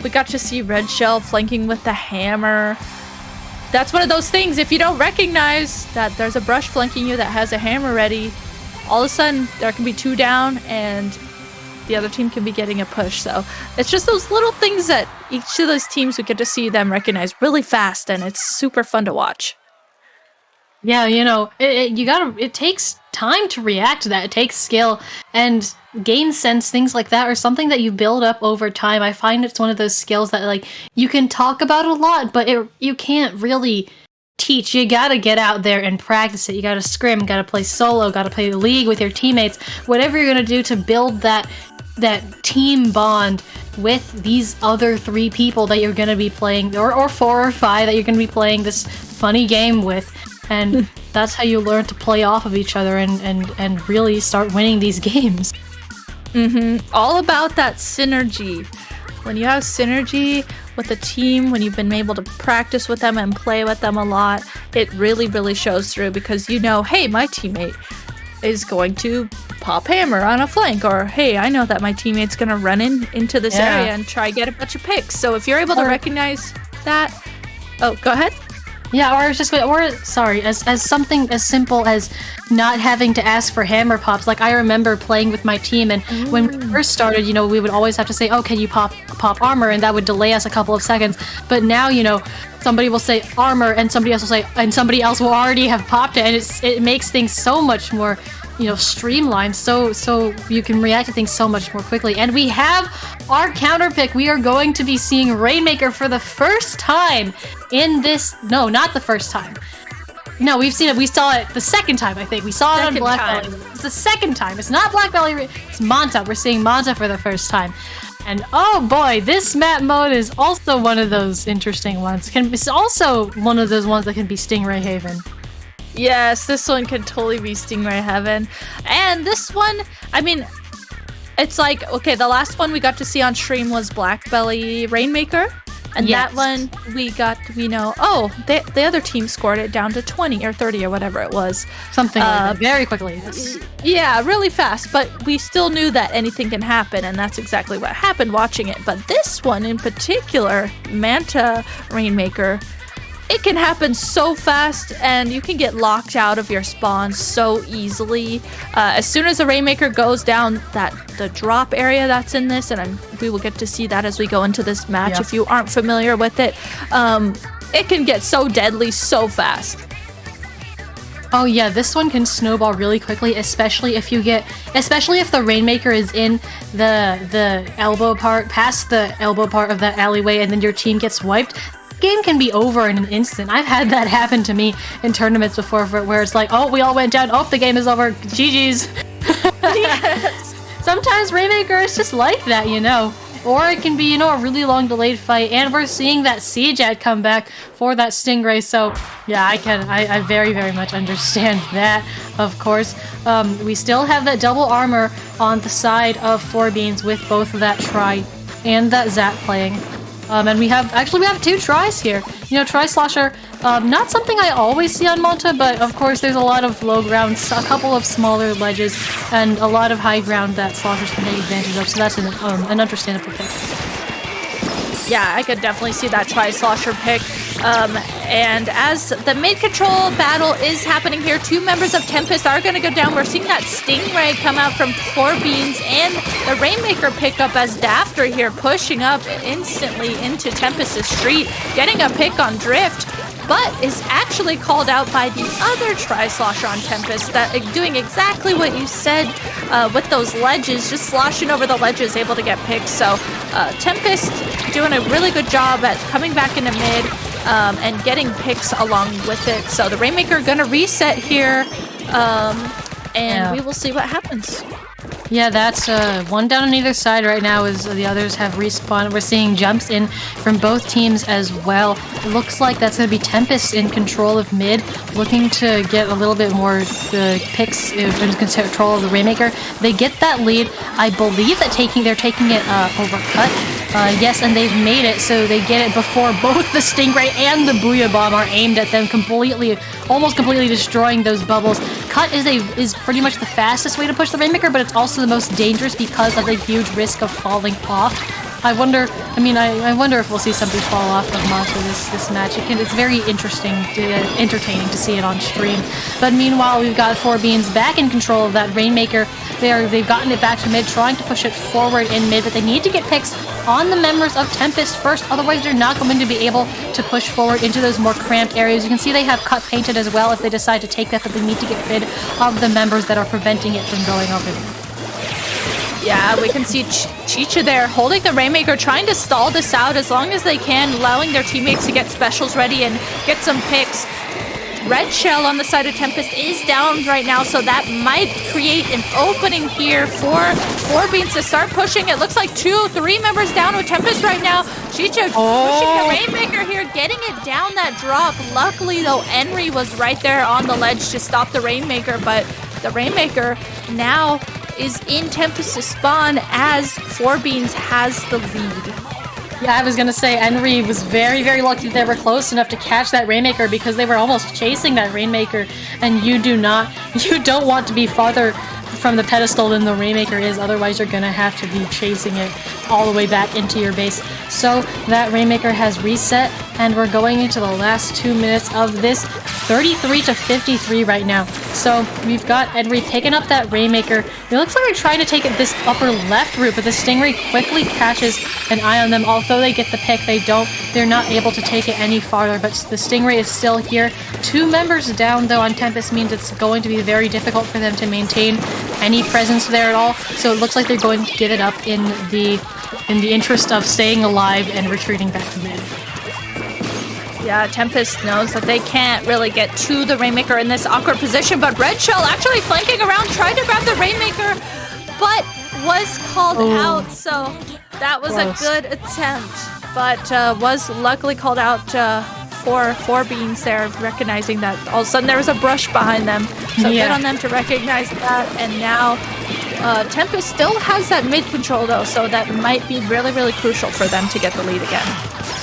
we got to see Red Shell flanking with the hammer. That's one of those things, if you don't recognize that there's a brush flanking you that has a hammer ready, all of a sudden there can be 2 down and the other team can be getting a push. So it's just those little things that each of those teams, we get to see them recognize really fast, and it's super fun to watch. Yeah, you know, it takes time to react to that. It takes skill and game sense, things like that, or something that you build up over time. I find it's one of those skills that, like, you can talk about a lot, but you can't really teach. You gotta get out there and practice it. You gotta scrim, gotta play solo, gotta play league with your teammates, whatever you're gonna do to build that team bond with these other 3 people that you're gonna be playing, or 4 or 5 that you're gonna be playing this funny game with. And that's how you learn to play off of each other and really start winning these games. All about that synergy. When you have synergy with a team, when you've been able to practice with them and play with them a lot, it really, really shows through, because you know, hey, my teammate is going to pop hammer on a flank, or hey, I know that my teammate's gonna run into this area and try get a bunch of picks. So if you're able to recognize that, oh, go ahead. Yeah, as something as simple as not having to ask for hammer pops. Like, I remember playing with my team, and when we first started, you know, we would always have to say, oh, can you pop armor? And that would delay us a couple of seconds. But now, you know, somebody will say armor, and somebody else will say, and somebody else will already have popped it, and it makes things so much more, you know, streamlined, so you can react to things so much more quickly. And we have our counter pick. We are going to be seeing Rainmaker for the first time in this. No, not the first time. No, we've seen it. We saw it the second time, I think. We saw it on Black Belly. It's the second time. It's not Black Belly. It's Manta. We're seeing Manta for the first time. And oh boy, this map mode is also one of those interesting ones. It's also one of those ones that can be Stingray Haven. Yes, this one can totally be Stingray Heaven. And this one, I mean, it's like, okay, the last one we got to see on stream was Black Belly Rainmaker. And that one we know, oh, the other team scored it down to 20 or 30 or whatever it was. Something like that, very quickly. Yeah, really fast, but we still knew that anything can happen, and that's exactly what happened watching it. But this one in particular, Manta Rainmaker, it can happen so fast, and you can get locked out of your spawn so easily. As soon as the Rainmaker goes down the drop area that's in this, and we will get to see that as we go into this match if you aren't familiar with it, it can get so deadly so fast. Oh yeah, this one can snowball really quickly, especially if the Rainmaker is in the elbow part, past the elbow part of that alleyway, and then your team gets wiped. Game can be over in an instant. I've had that happen to me in tournaments before, where it's like, oh, we all went down, oh, the game is over, GG's. Yes. Sometimes Rainmaker is just like that, you know. Or it can be, you know, a really long delayed fight, and we're seeing that Siege ad come back for that Stingray, so yeah, I very, very much understand that, of course. We still have that double armor on the side of 4Beans with both of that Tri and that Zap playing. And we have 2 tries here. You know, Tri-Slosher, not something I always see on Manta, but of course there's a lot of low ground, a couple of smaller ledges, and a lot of high ground that Sloshers can take advantage of, so that's an understandable pick. Yeah, I could definitely see that Tri-Slosher pick. And as the mid-control battle is happening here, 2 members of Tempest are going to go down. We're seeing that Stingray come out from 4Beans, and the Rainmaker pick up as Dafter here, pushing up instantly into Tempest's street, getting a pick on Drift, but is actually called out by the other Tri-Slosher on Tempest, that doing exactly what you said with those ledges, just sloshing over the ledges, able to get picks. So Tempest doing a really good job at coming back into mid and getting picks along with it. So the Rainmaker gonna reset here, and we will see what happens. Yeah, that's one down on either side right now as the others have respawned. We're seeing jumps in from both teams as well. It looks like that's going to be Tempest in control of mid, looking to get a little bit more picks in control of the Rainmaker. They get that lead. I believe that they're taking it overcut. Yes, and they've made it, so they get it before both the Stingray and the Booyah Bomb are aimed at them, almost completely destroying those bubbles. Cut is pretty much the fastest way to push the Rainmaker, but it's also the most dangerous because of the huge risk of falling off. I wonder if we'll see somebody fall off of Manta this match. It's very entertaining to see it on stream. But meanwhile, we've got 4Beans back in control of that Rainmaker. They've gotten it back to mid, trying to push it forward in mid, but they need to get picks on the members of Tempest first, otherwise they're not going to be able to push forward into those more cramped areas. You can see they have cut painted as well if they decide to take that, but they need to get rid of the members that are preventing it from going over there. Yeah, we can see Chicha there holding the Rainmaker, trying to stall this out as long as they can, allowing their teammates to get specials ready and get some picks. Red Shell on the side of Tempest is down right now, so that might create an opening here for Beans to start pushing. It looks like 2-3 members down with Tempest right now. Chicha pushing the Rainmaker here, getting it down that drop. Luckily, though, Henry was right there on the ledge to stop the Rainmaker, but the Rainmaker now is in Tempest's spawn as 4Beans has the lead. Yeah, I was gonna say, Henry was very, very lucky they were close enough to catch that Rainmaker because they were almost chasing that Rainmaker, and you don't want to be farther from the pedestal than the Rainmaker is, otherwise you're gonna have to be chasing it all the way back into your base. So that Rainmaker has reset, and we're going into the last 2 minutes of this, 33-53 right now. So we've got Henry picking up that Rainmaker. It looks like they're trying to take it this upper left route, but the Stingray quickly catches an eye on them. Although they get the pick, they're not able to take it any farther, but the Stingray is still here. 2 members down though on Tempest means it's going to be very difficult for them to maintain any presence there at all. So it looks like they're going to give it up in the interest of staying alive and retreating back to mid. Yeah, Tempest knows that they can't really get to the Rainmaker in this awkward position, but Red Shell actually flanking around, tried to grab the Rainmaker, but was called out, so that was a good attempt, but was luckily called out for Beans there, recognizing that all of a sudden there was a brush behind them, so good on them to recognize that, and now Tempest still has that mid control though, so that might be really, really crucial for them to get the lead again.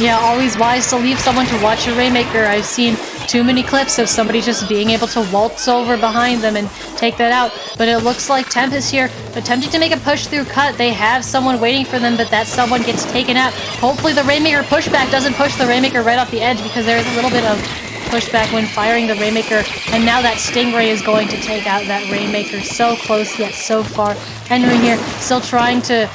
Yeah, always wise to leave someone to watch a Rainmaker. I've seen too many clips of somebody just being able to waltz over behind them and take that out. But it looks like Tempest here attempting to make a push through cut. They have someone waiting for them, but that someone gets taken out. Hopefully the Rainmaker pushback doesn't push the Rainmaker right off the edge, because there is a little bit of pushback when firing the Rainmaker, and now that Stingray is going to take out that Rainmaker. So close yet so far. Henry here still trying to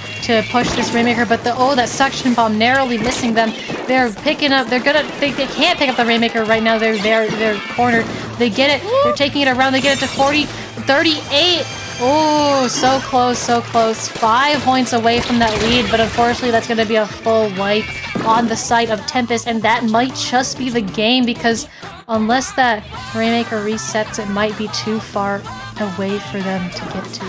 push this Rainmaker, but that suction bomb narrowly missing them. They're picking up, they can't pick up the Rainmaker right now. They're cornered. They get it, they're taking it around, they get it to 38. Oh, so close, so close. 5 points away from that lead, but unfortunately that's going to be a full wipe on the side of Tempest, and that might just be the game, because unless that Rainmaker resets, it might be too far away for them to get to.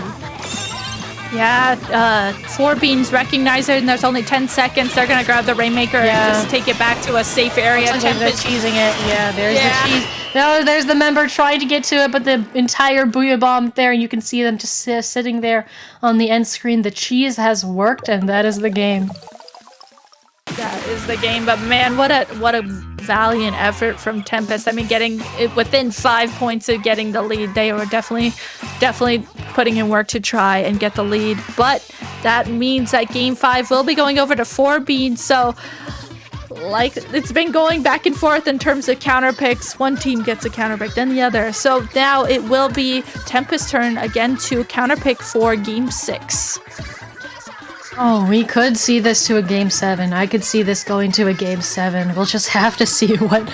Yeah, 4Beans recognize it, and there's only 10 seconds. They're gonna grab the Rainmaker and just take it back to a safe area. Like they're cheesing it. Yeah, there's the cheese. No, there's the member trying to get to it, but the entire Booyah Bomb there, and you can see them just sitting there on the end screen. The cheese has worked, and that is the game. That is the game, but man, what a valiant effort from Tempest. I mean, getting it within 5 points of getting the lead. They were definitely putting in work to try and get the lead, but that means that game 5 will be going over to 4Beans. So like, it's been going back and forth in terms of counter picks. One team gets a counter pick, then the other. So now it will be Tempest's turn again to counter pick for game 6. Oh, we could see this to a game 7. I could see this going to a game 7. We'll just have to see what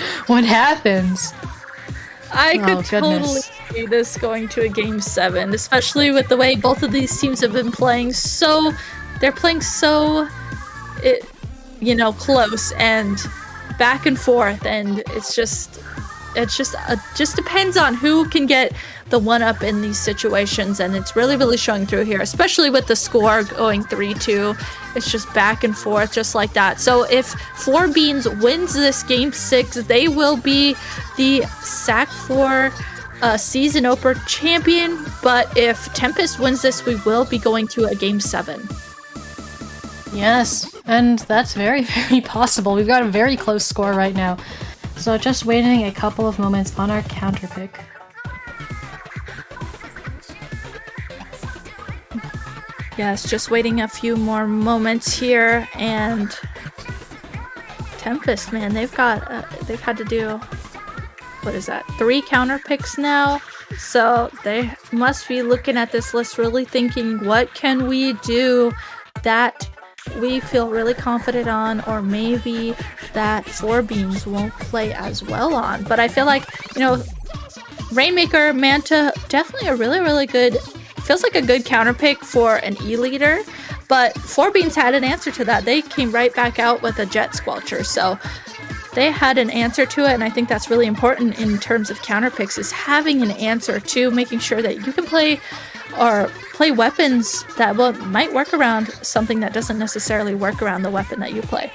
happens. I could totally see this going to a game 7, especially with the way both of these teams have been playing. So they're playing so, close and back and forth, and it just depends on who can get the one-up in these situations, and it's really showing through here, especially with the score going 3-2. It's just back and forth just like that. So if 4Beans wins this game 6, they will be the SAC 4 season opener champion, but if Tempest wins this, we will be going to a game 7. Yes, and that's very, very possible. We've got a very close score right now. So just waiting a couple of moments on our counter pick. Yes, just waiting a few more moments here, and Tempest, man, they've had to do, what is that, 3 counter picks now, So they must be looking at this list really thinking, what can we do that we feel really confident on, or maybe that 4Beans won't play as well on. But I feel like, Rainmaker, Manta, definitely a really, really good, feels like a good counter pick for an E-leader. But 4Beans had an answer to that. They came right back out with a Jet Squelcher. So they had an answer to it, and I think that's really important in terms of counter picks, is having an answer to making sure that you can play weapons that might work around something that doesn't necessarily work around the weapon that you play.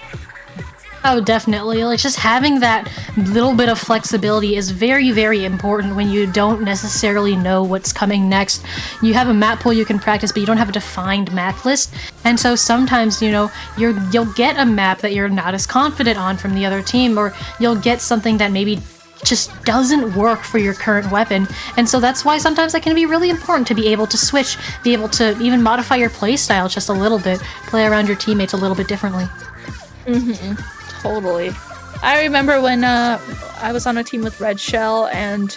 Oh, definitely. Like, just having that little bit of flexibility is very, very important when you don't necessarily know what's coming next. You have a map pool you can practice, but you don't have a defined map list. And so sometimes, you'll get a map that you're not as confident on from the other team, or you'll get something that maybe just doesn't work for your current weapon. And so that's why sometimes it can be really important to be able to switch, be able to even modify your playstyle just a little bit, play around your teammates a little bit differently. Mm-hmm. Totally. I remember when I was on a team with Red Shell, and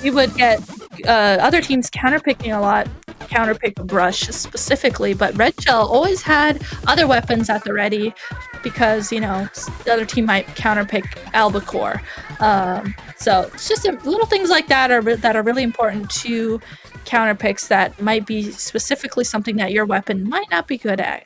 we would get other teams counterpicking a lot, counterpick Brush specifically, but Red Shell always had other weapons at the ready because, the other team might counterpick Albacore. So it's just little things like that are really important to counterpicks that might be specifically something that your weapon might not be good at.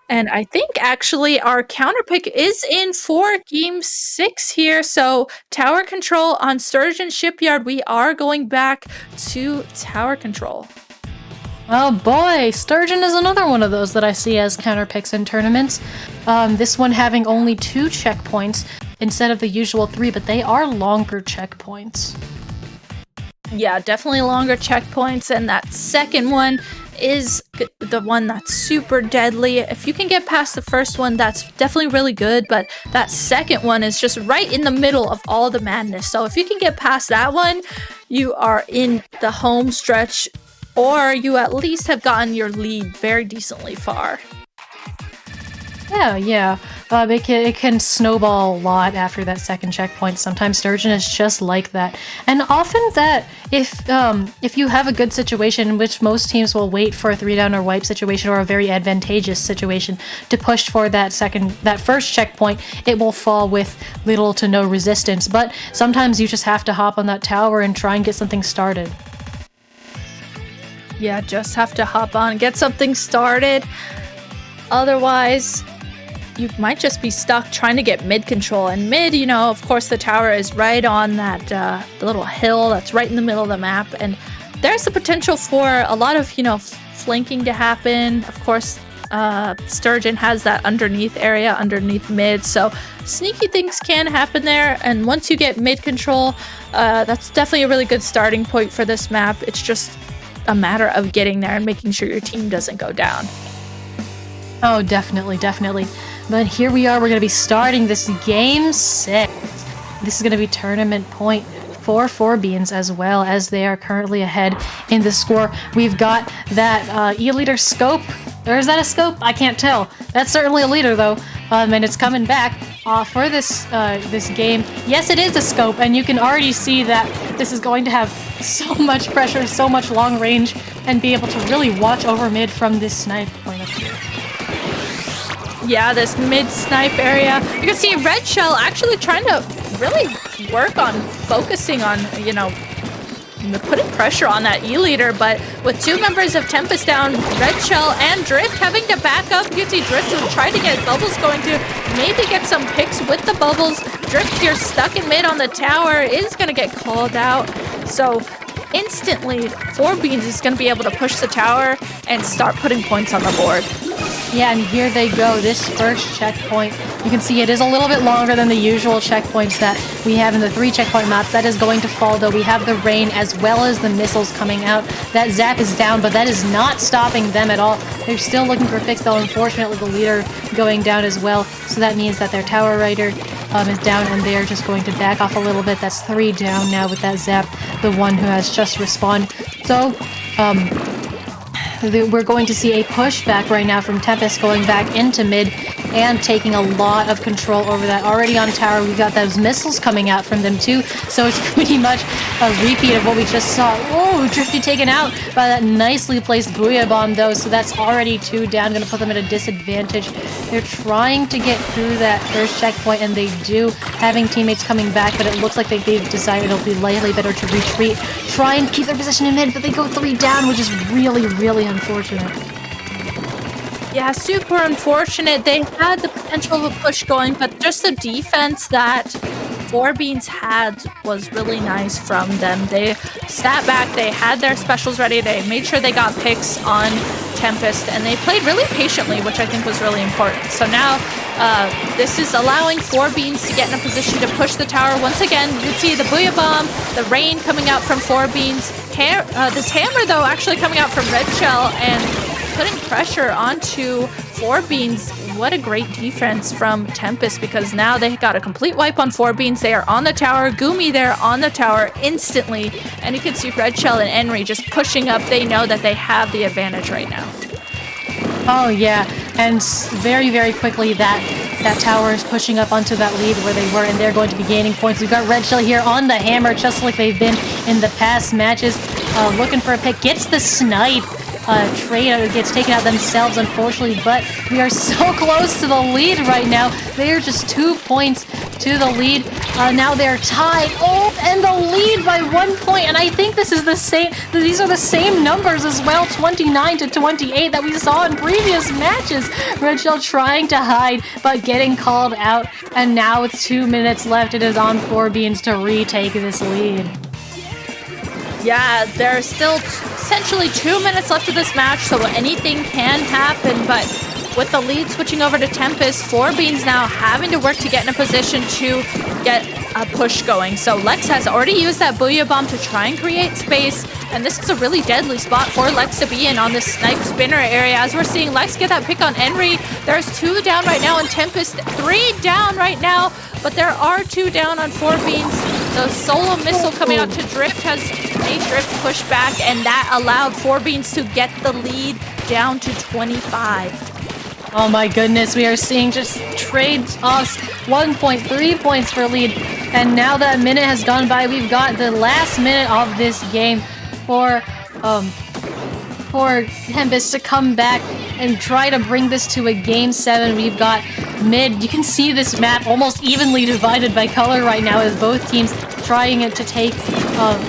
And I think actually our counterpick is in for game 6 here. So tower control on Sturgeon Shipyard. We are going back to tower control. Oh boy, Sturgeon is another one of those that I see as counterpicks in tournaments. This one having only 2 checkpoints instead of the usual 3, but they are longer checkpoints. Yeah, definitely longer checkpoints, and that second one is the one that's super deadly. If you can get past the first one, that's definitely really good, but that second one is just right in the middle of all the madness. So if you can get past that one, you are in the home stretch, or you at least have gotten your lead very decently far. Yeah. It can snowball a lot after that second checkpoint. Sometimes Sturgeon is just like that. And often that if you have a good situation in which most teams will wait for a 3-down or wipe situation, or a very advantageous situation to push for that first checkpoint, it will fall with little to no resistance. But sometimes you just have to hop on that tower and try and get something started. Yeah, just have to hop on and get something started. Otherwise, you might just be stuck trying to get mid control. And mid, of course, the tower is right on that the little hill that's right in the middle of the map. And there's the potential for a lot of, flanking to happen. Of course, Sturgeon has that underneath area, underneath mid. So sneaky things can happen there. And once you get mid control, that's definitely a really good starting point for this map. It's just a matter of getting there and making sure your team doesn't go down. Oh, definitely. But here we are, we're going to be starting this game 6. This is going to be tournament point for 4Beans, as well, as they are currently ahead in the score. We've got that E-leader scope. Or is that a scope? I can't tell. That's certainly a leader, though. And it's coming back for this game. Yes, it is a scope, and you can already see that this is going to have so much pressure, so much long range, and be able to really watch over mid from this snipe point of view. Yeah, this mid-snipe area. You can see Red Shell actually trying to really work on focusing on, putting pressure on that E-leader, but with 2 members of TEMPEST down, Red Shell and Drift having to back up. You can see Drift will try to get Bubbles going to maybe get some picks with the Bubbles. Drift, you're stuck in mid on the tower, is going to get called out. So instantly, 4Beans is going to be able to push the tower and start putting points on the board. Yeah, and here they go, this first checkpoint. You can see it is a little bit longer than the usual checkpoints that we have in the 3 checkpoint maps. That is going to fall, though. We have the rain as well as the missiles coming out. That zap is down, but that is not stopping them at all. They're still looking for picks, though. Unfortunately, the leader going down as well. So that means that their tower rider is down, and they're just going to back off a little bit. That's 3 down now with that zap, the one who has just respawned. So, we're going to see a pushback right now from TEMPEST going back into mid. and taking a lot of control over that. Already on tower, we've got those missiles coming out from them too, so it's pretty much a repeat of what we just saw. Oh, Drifty taken out by that nicely placed Booyah Bomb though, so that's already 2 down, gonna put them at a disadvantage. They're trying to get through that first checkpoint, and they do, having teammates coming back, but it looks like they've decided it'll be likely better to retreat, try and keep their position in mid, but they go 3 down, which is really, really unfortunate. Yeah, super unfortunate. They had the potential of a push going, but just the defense that 4Beans had was really nice from them. They sat back, they had their specials ready, they made sure they got picks on Tempest, and they played really patiently, which I think was really important. So now this is allowing 4Beans to get in a position to push the tower. Once again, you can see the Booyah Bomb, the rain coming out from 4Beans. This hammer, though, actually coming out from Red Shell and putting pressure onto 4Beans. What a great defense from Tempest, because now they got a complete wipe on 4Beans. They are on the tower. Gumi there on the tower instantly. And you can see Red Shell and Henry just pushing up. They know that they have the advantage right now. Oh yeah, and very, very quickly that tower is pushing up onto that lead where they were, and they're going to be gaining points. We've got Red Shell here on the hammer, just like they've been in the past matches, looking for a pick, gets the snipe. Trout gets taken out themselves, unfortunately, but we are so close to the lead right now. They are just 2 points to the lead. Now they're tied. Oh, and the lead by 1 point. And I think this is the same. These are the same numbers as well, 29 to 28 that we saw in previous matches. Red Shell trying to hide, but getting called out. And now with 2 minutes left, it is on 4Beans to retake this lead. Yeah, there's still essentially 2 minutes left of this match, so anything can happen, but with the lead switching over to Tempest, 4Beans now having to work to get in a position to get a push going. So Lex has already used that Booyah Bomb to try and create space, and this is a really deadly spot for Lex to be in on this snipe spinner area. As we're seeing Lex get that pick on Henry, there's 2 down right now on Tempest, 3 down right now, but there are 2 down on 4Beans. The solo missile coming out to Drift has made Drift push back, and that allowed 4Beans to get the lead down to 25. Oh my goodness, we are seeing just trade-offs, 1.3 points for lead. And now that a minute has gone by, we've got the last minute of this game for Tempest to come back and try to bring this to a game 7. We've got mid. You can see this map almost evenly divided by color right now as both teams trying to take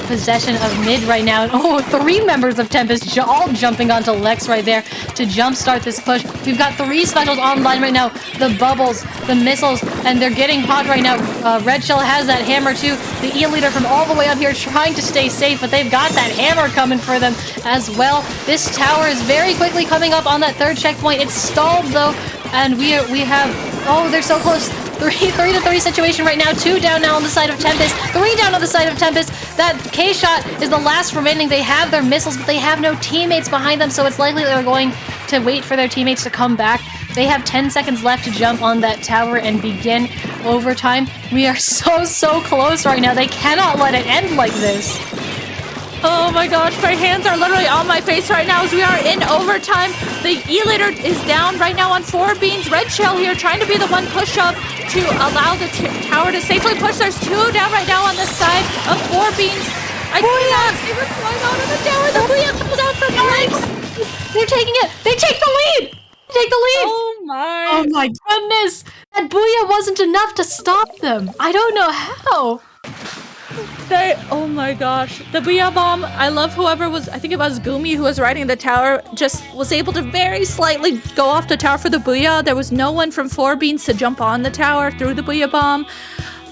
possession of mid right now. And oh, 3 members of Tempest all jumping onto Lex right there to jumpstart this push. We've got 3 specials online right now. The bubbles, the missiles, and they're getting hot right now. Red Shell has that hammer too. The E-leader from all the way up here trying to stay safe, but they've got that hammer coming for them as well. This tower is very quickly coming up on that 3rd checkpoint. It's stalled though, and we have, oh, they're so close. 3 to 3 situation right now. 2 down now on the side of Tempest. 3 down on the side of Tempest. That K-shot is the last remaining. They have their missiles, but they have no teammates behind them, so it's likely they're going to wait for their teammates to come back. They have 10 seconds left to jump on that tower and begin overtime. We are so close right now. They cannot let it end like this. Oh my gosh, my hands are literally on my face right now as we are in overtime. The E-leader is down right now on 4Beans. Red Shell here trying to be the one push up to allow the tower to safely push. There's 2 down right now on the side of 4Beans. I cannot see what's going on in the tower. The Booyah comes out from Alex. They're taking it. They take the lead. They take the lead. Oh my goodness. That Booyah wasn't enough to stop them. I don't know how. Oh my gosh. The Booyah Bomb, I love whoever was, I think it was Gumi who was riding the tower, just was able to very slightly go off the tower for the Booyah. There was no one from 4Beans to jump on the tower through the Booyah Bomb.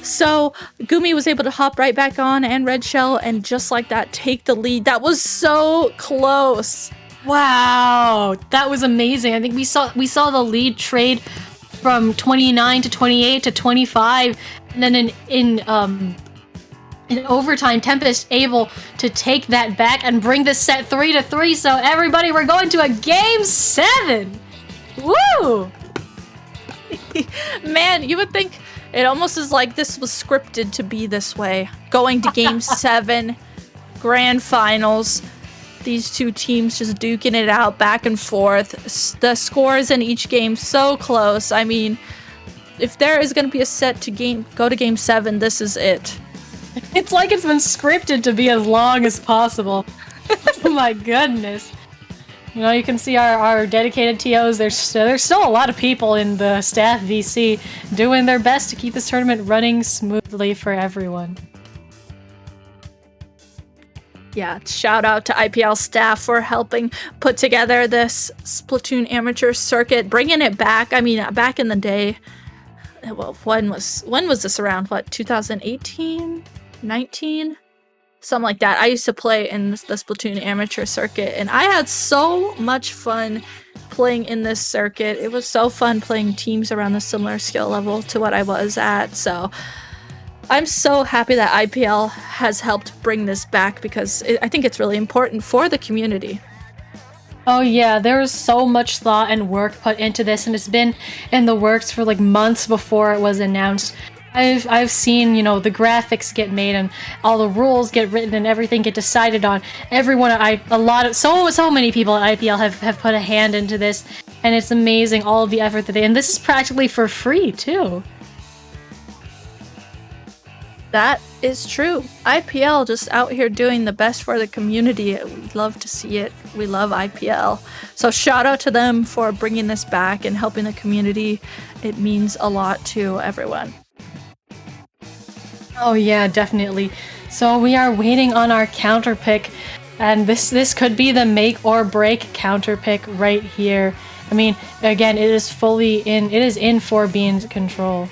So Gumi was able to hop right back on, and Red Shell, and just like that, take the lead. That was so close. Wow, that was amazing. I think we saw the lead trade from 29 to 28 to 25, and then in overtime, Tempest able to take that back and bring this set 3 to 3. So everybody, we're going to a game 7. Woo! Man, you would think it almost is like this was scripted to be this way. Going to game 7, grand finals. These two teams just duking it out back and forth. The scores in each game so close. I mean, if there is going to be a set to go to game 7, this is it. It's like it's been scripted to be as long as possible. Oh my goodness. You know, you can see our dedicated TOs. There's still a lot of people in the staff VC doing their best to keep this tournament running smoothly for everyone. Yeah, shout out to IPL staff for helping put together this Splatoon amateur circuit, bringing it back. I mean, back in the day, well, when was this around? What, 2018, 19, something like that. I used to play in the Splatoon amateur circuit, and I had so much fun playing in this circuit. It was so fun playing teams around the similar skill level to what I was at. So I'm so happy that IPL has helped bring this back because I think it's really important for the community. Oh yeah, there was so much thought and work put into this, and it's been in the works for like months before it was announced. I've seen, you know, the graphics get made and all the rules get written and everything get decided on. So many people at IPL have put a hand into this, and it's amazing all of the effort that and this is practically for free too. That is true. IPL just out here doing the best for the community. We love to see it. We love IPL. So shout out to them for bringing this back and helping the community. It means a lot to everyone. Oh yeah, definitely. So we are waiting on our counter pick, and this could be the make or break counter pick right here. I mean, again, it is in 4Bean's control.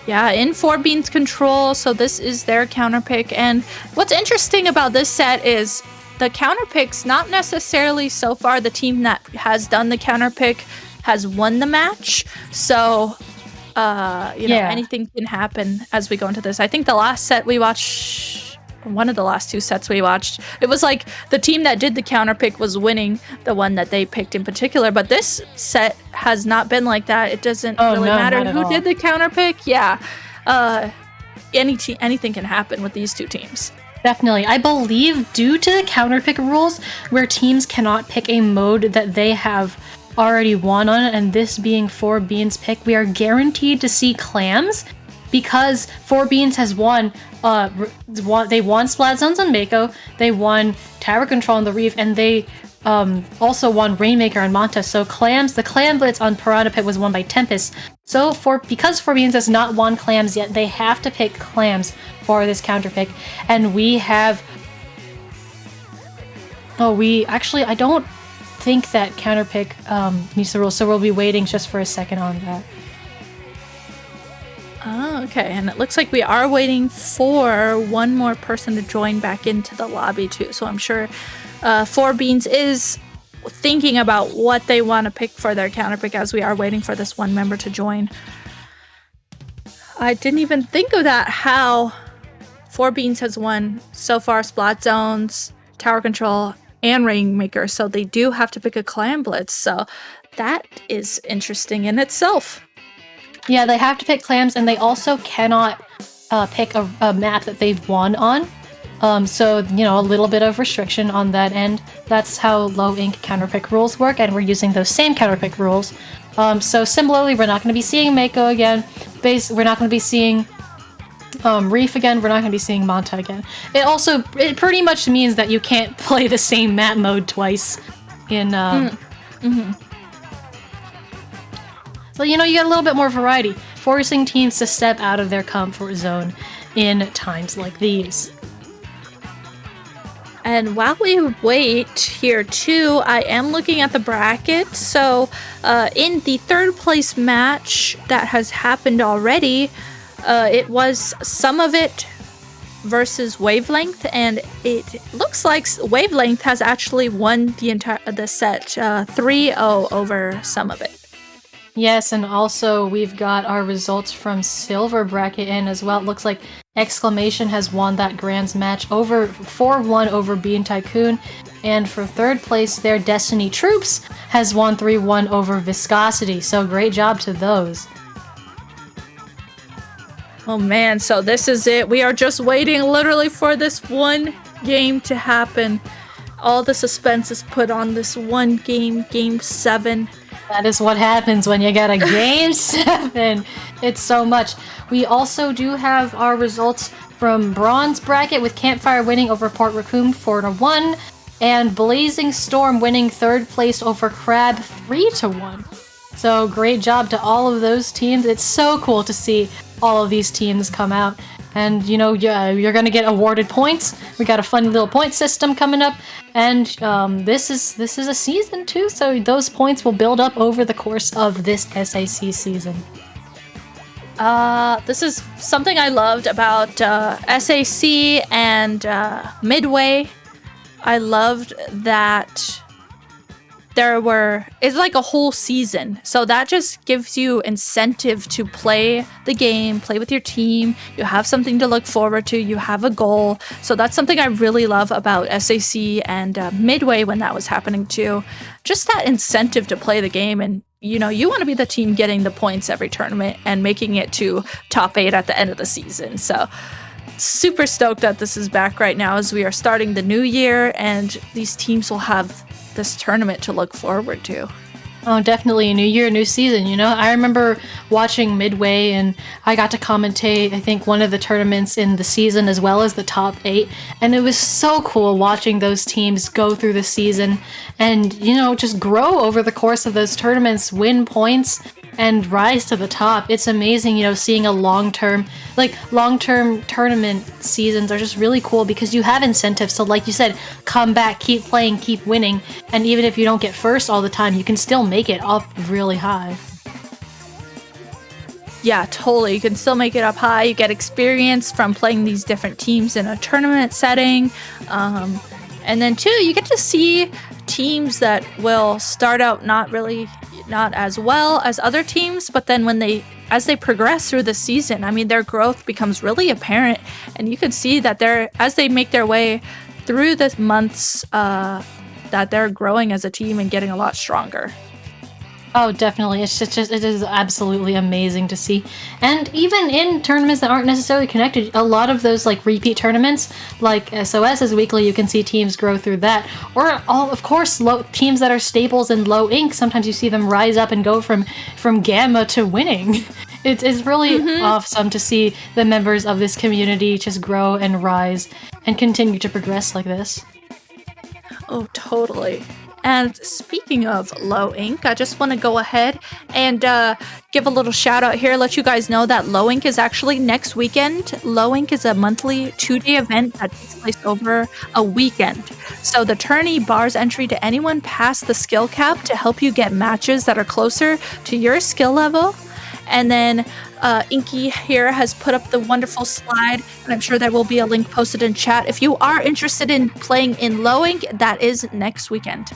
Yeah, in 4Bean's control, so this is their counter pick. And what's interesting about this set is the counter picks, not necessarily so far the team that has done the counter pick has won the match. So, you know, anything can happen as we go into this. I think the last set we watched, one of the last 2 sets we watched, it was like the team that did the counter pick was winning the one that they picked in particular. But this set has not been like that. It doesn't really matter who did the counter pick. Yeah, anything can happen with these 2 teams. Definitely. I believe due to the counter pick rules where teams cannot pick a mode that they have already won on, and this being 4Bean's pick, we are guaranteed to see clams because 4Beans has won. They won Splat Zones on Mako, they won Tower Control on the Reef, and they also won Rainmaker on Manta. So the Clam Blitz on Piranha Pit was won by Tempest. So because 4Beans has not won clams yet, they have to pick clams for this counter pick. And we have... I don't think that counter pick meets the rules, so we'll be waiting just for a second on that. Oh, okay. And it looks like we are waiting for one more person to join back into the lobby too. So I'm sure 4Beans is thinking about what they want to pick for their counter pick as we are waiting for this one member to join. I didn't even think of that, how 4Beans has won so far Splat Zones, Tower Control, and Rainmaker. So they do have to pick a Clam Blitz. So that is interesting in itself. Yeah, they have to pick clams, and they also cannot pick a map that they've won on. So, you know, a little bit of restriction on that end. That's how low ink counterpick rules work, and we're using those same counterpick rules. So similarly, we're not going to be seeing Mako again. We're not going to be seeing Reef again. We're not going to be seeing Manta again. It pretty much means that you can't play the same map mode twice in... So, you know, you get a little bit more variety, forcing teams to step out of their comfort zone in times like these. And while we wait here too, I am looking at the bracket. So in the 3rd place match that has happened already, it was some of it versus Wavelength, and it looks like Wavelength has actually won the set 3-0 over some of it. Yes, and also we've got our results from Silver bracket in as well. It looks like Exclamation has won that Grands match over 4-1 over Bean Tycoon, and for 3rd place their Destiny Troops has won 3-1 over Viscosity. So great job to those. Oh man, so this is it. We are just waiting literally for this one game to happen. All the suspense is put on this one game, Game 7. That is what happens when you get a Game 7. It's so much. We also do have our results from Bronze Bracket, with Campfire winning over Port Raccoon 4-1, and Blazing Storm winning 3rd place over Crab 3-1. So great job to all of those teams. It's so cool to see all of these teams come out. And, you know, you're going to get awarded points. We got a fun little point system coming up. And this is a season, too, so those points will build up over the course of this SAC season. This is something I loved about SAC and Midway. I loved that it's like a whole season. So that just gives you incentive to play the game, play with your team. You have something to look forward to. You have a goal. So that's something I really love about SAC and Midway when that was happening too. Just that incentive to play the game, and you know, you want to be the team getting the points every tournament and making it to top 8 at the end of the season. So super stoked that this is back right now as we are starting the new year, and these teams will have this tournament to look forward to. Oh, definitely. A new year, new season, you know? I remember watching Midway, and I got to commentate, I think, one of the tournaments in the season as well as the top 8, and it was so cool watching those teams go through the season and, you know, just grow over the course of those tournaments, win points, and rise to the top. It's amazing, you know, seeing a long-term tournament seasons are just really cool because you have incentives. So like you said, come back, keep playing, keep winning. And even if you don't get first all the time, you can still make it up really high. Yeah, totally. You can still make it up high. You get experience from playing these different teams in a tournament setting. And then too, you get to see teams that will start out not as well as other teams, but then as they progress through the season, I mean, their growth becomes really apparent, and you can see that as they make their way through the months, that they're growing as a team and getting a lot stronger. Oh, definitely. It is absolutely amazing to see. And even in tournaments that aren't necessarily connected, a lot of those like repeat tournaments, like SOS's weekly, you can see teams grow through that. Or of course, teams that are staples in low ink, sometimes you see them rise up and go from gamma to winning. It's really awesome to see the members of this community just grow and rise and continue to progress like this. Oh, totally. And speaking of low ink, I just want to go ahead and give a little shout out here, let you guys know that low ink is actually next weekend. Low ink is a monthly 2-day event that takes place over a weekend. So the tourney bars entry to anyone past the skill cap to help you get matches that are closer to your skill level. And then Inky here has put up the wonderful slide, and I'm sure there will be a link posted in chat. If you are interested in playing in low ink, that is next weekend.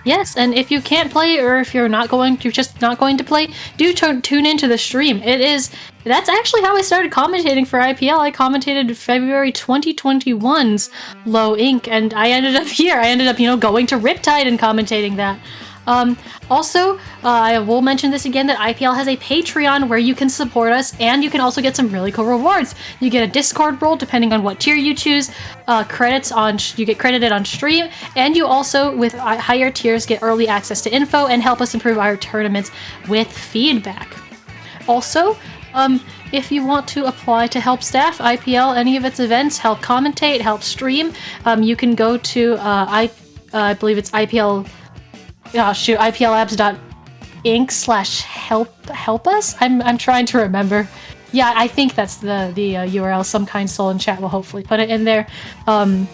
Yes, and if you can't play, or if you're just not going to play, do tune into the stream. That's actually how I started commentating for IPL. I commentated February 2021's Low Ink, and I ended up here. I ended up, going to Riptide and commentating that. Also, I will mention this again, that IPL has a Patreon where you can support us, and you can also get some really cool rewards. You get a Discord role depending on what tier you choose, you get credited on stream, and you also, with higher tiers, get early access to info and help us improve our tournaments with feedback. Also, if you want to apply to help staff IPL, any of its events, help commentate, help stream, you can go to, I believe it's iplabs.inc/help us. I'm trying to remember. Yeah, I think that's the URL. Some kind soul in chat will hopefully put it in there. And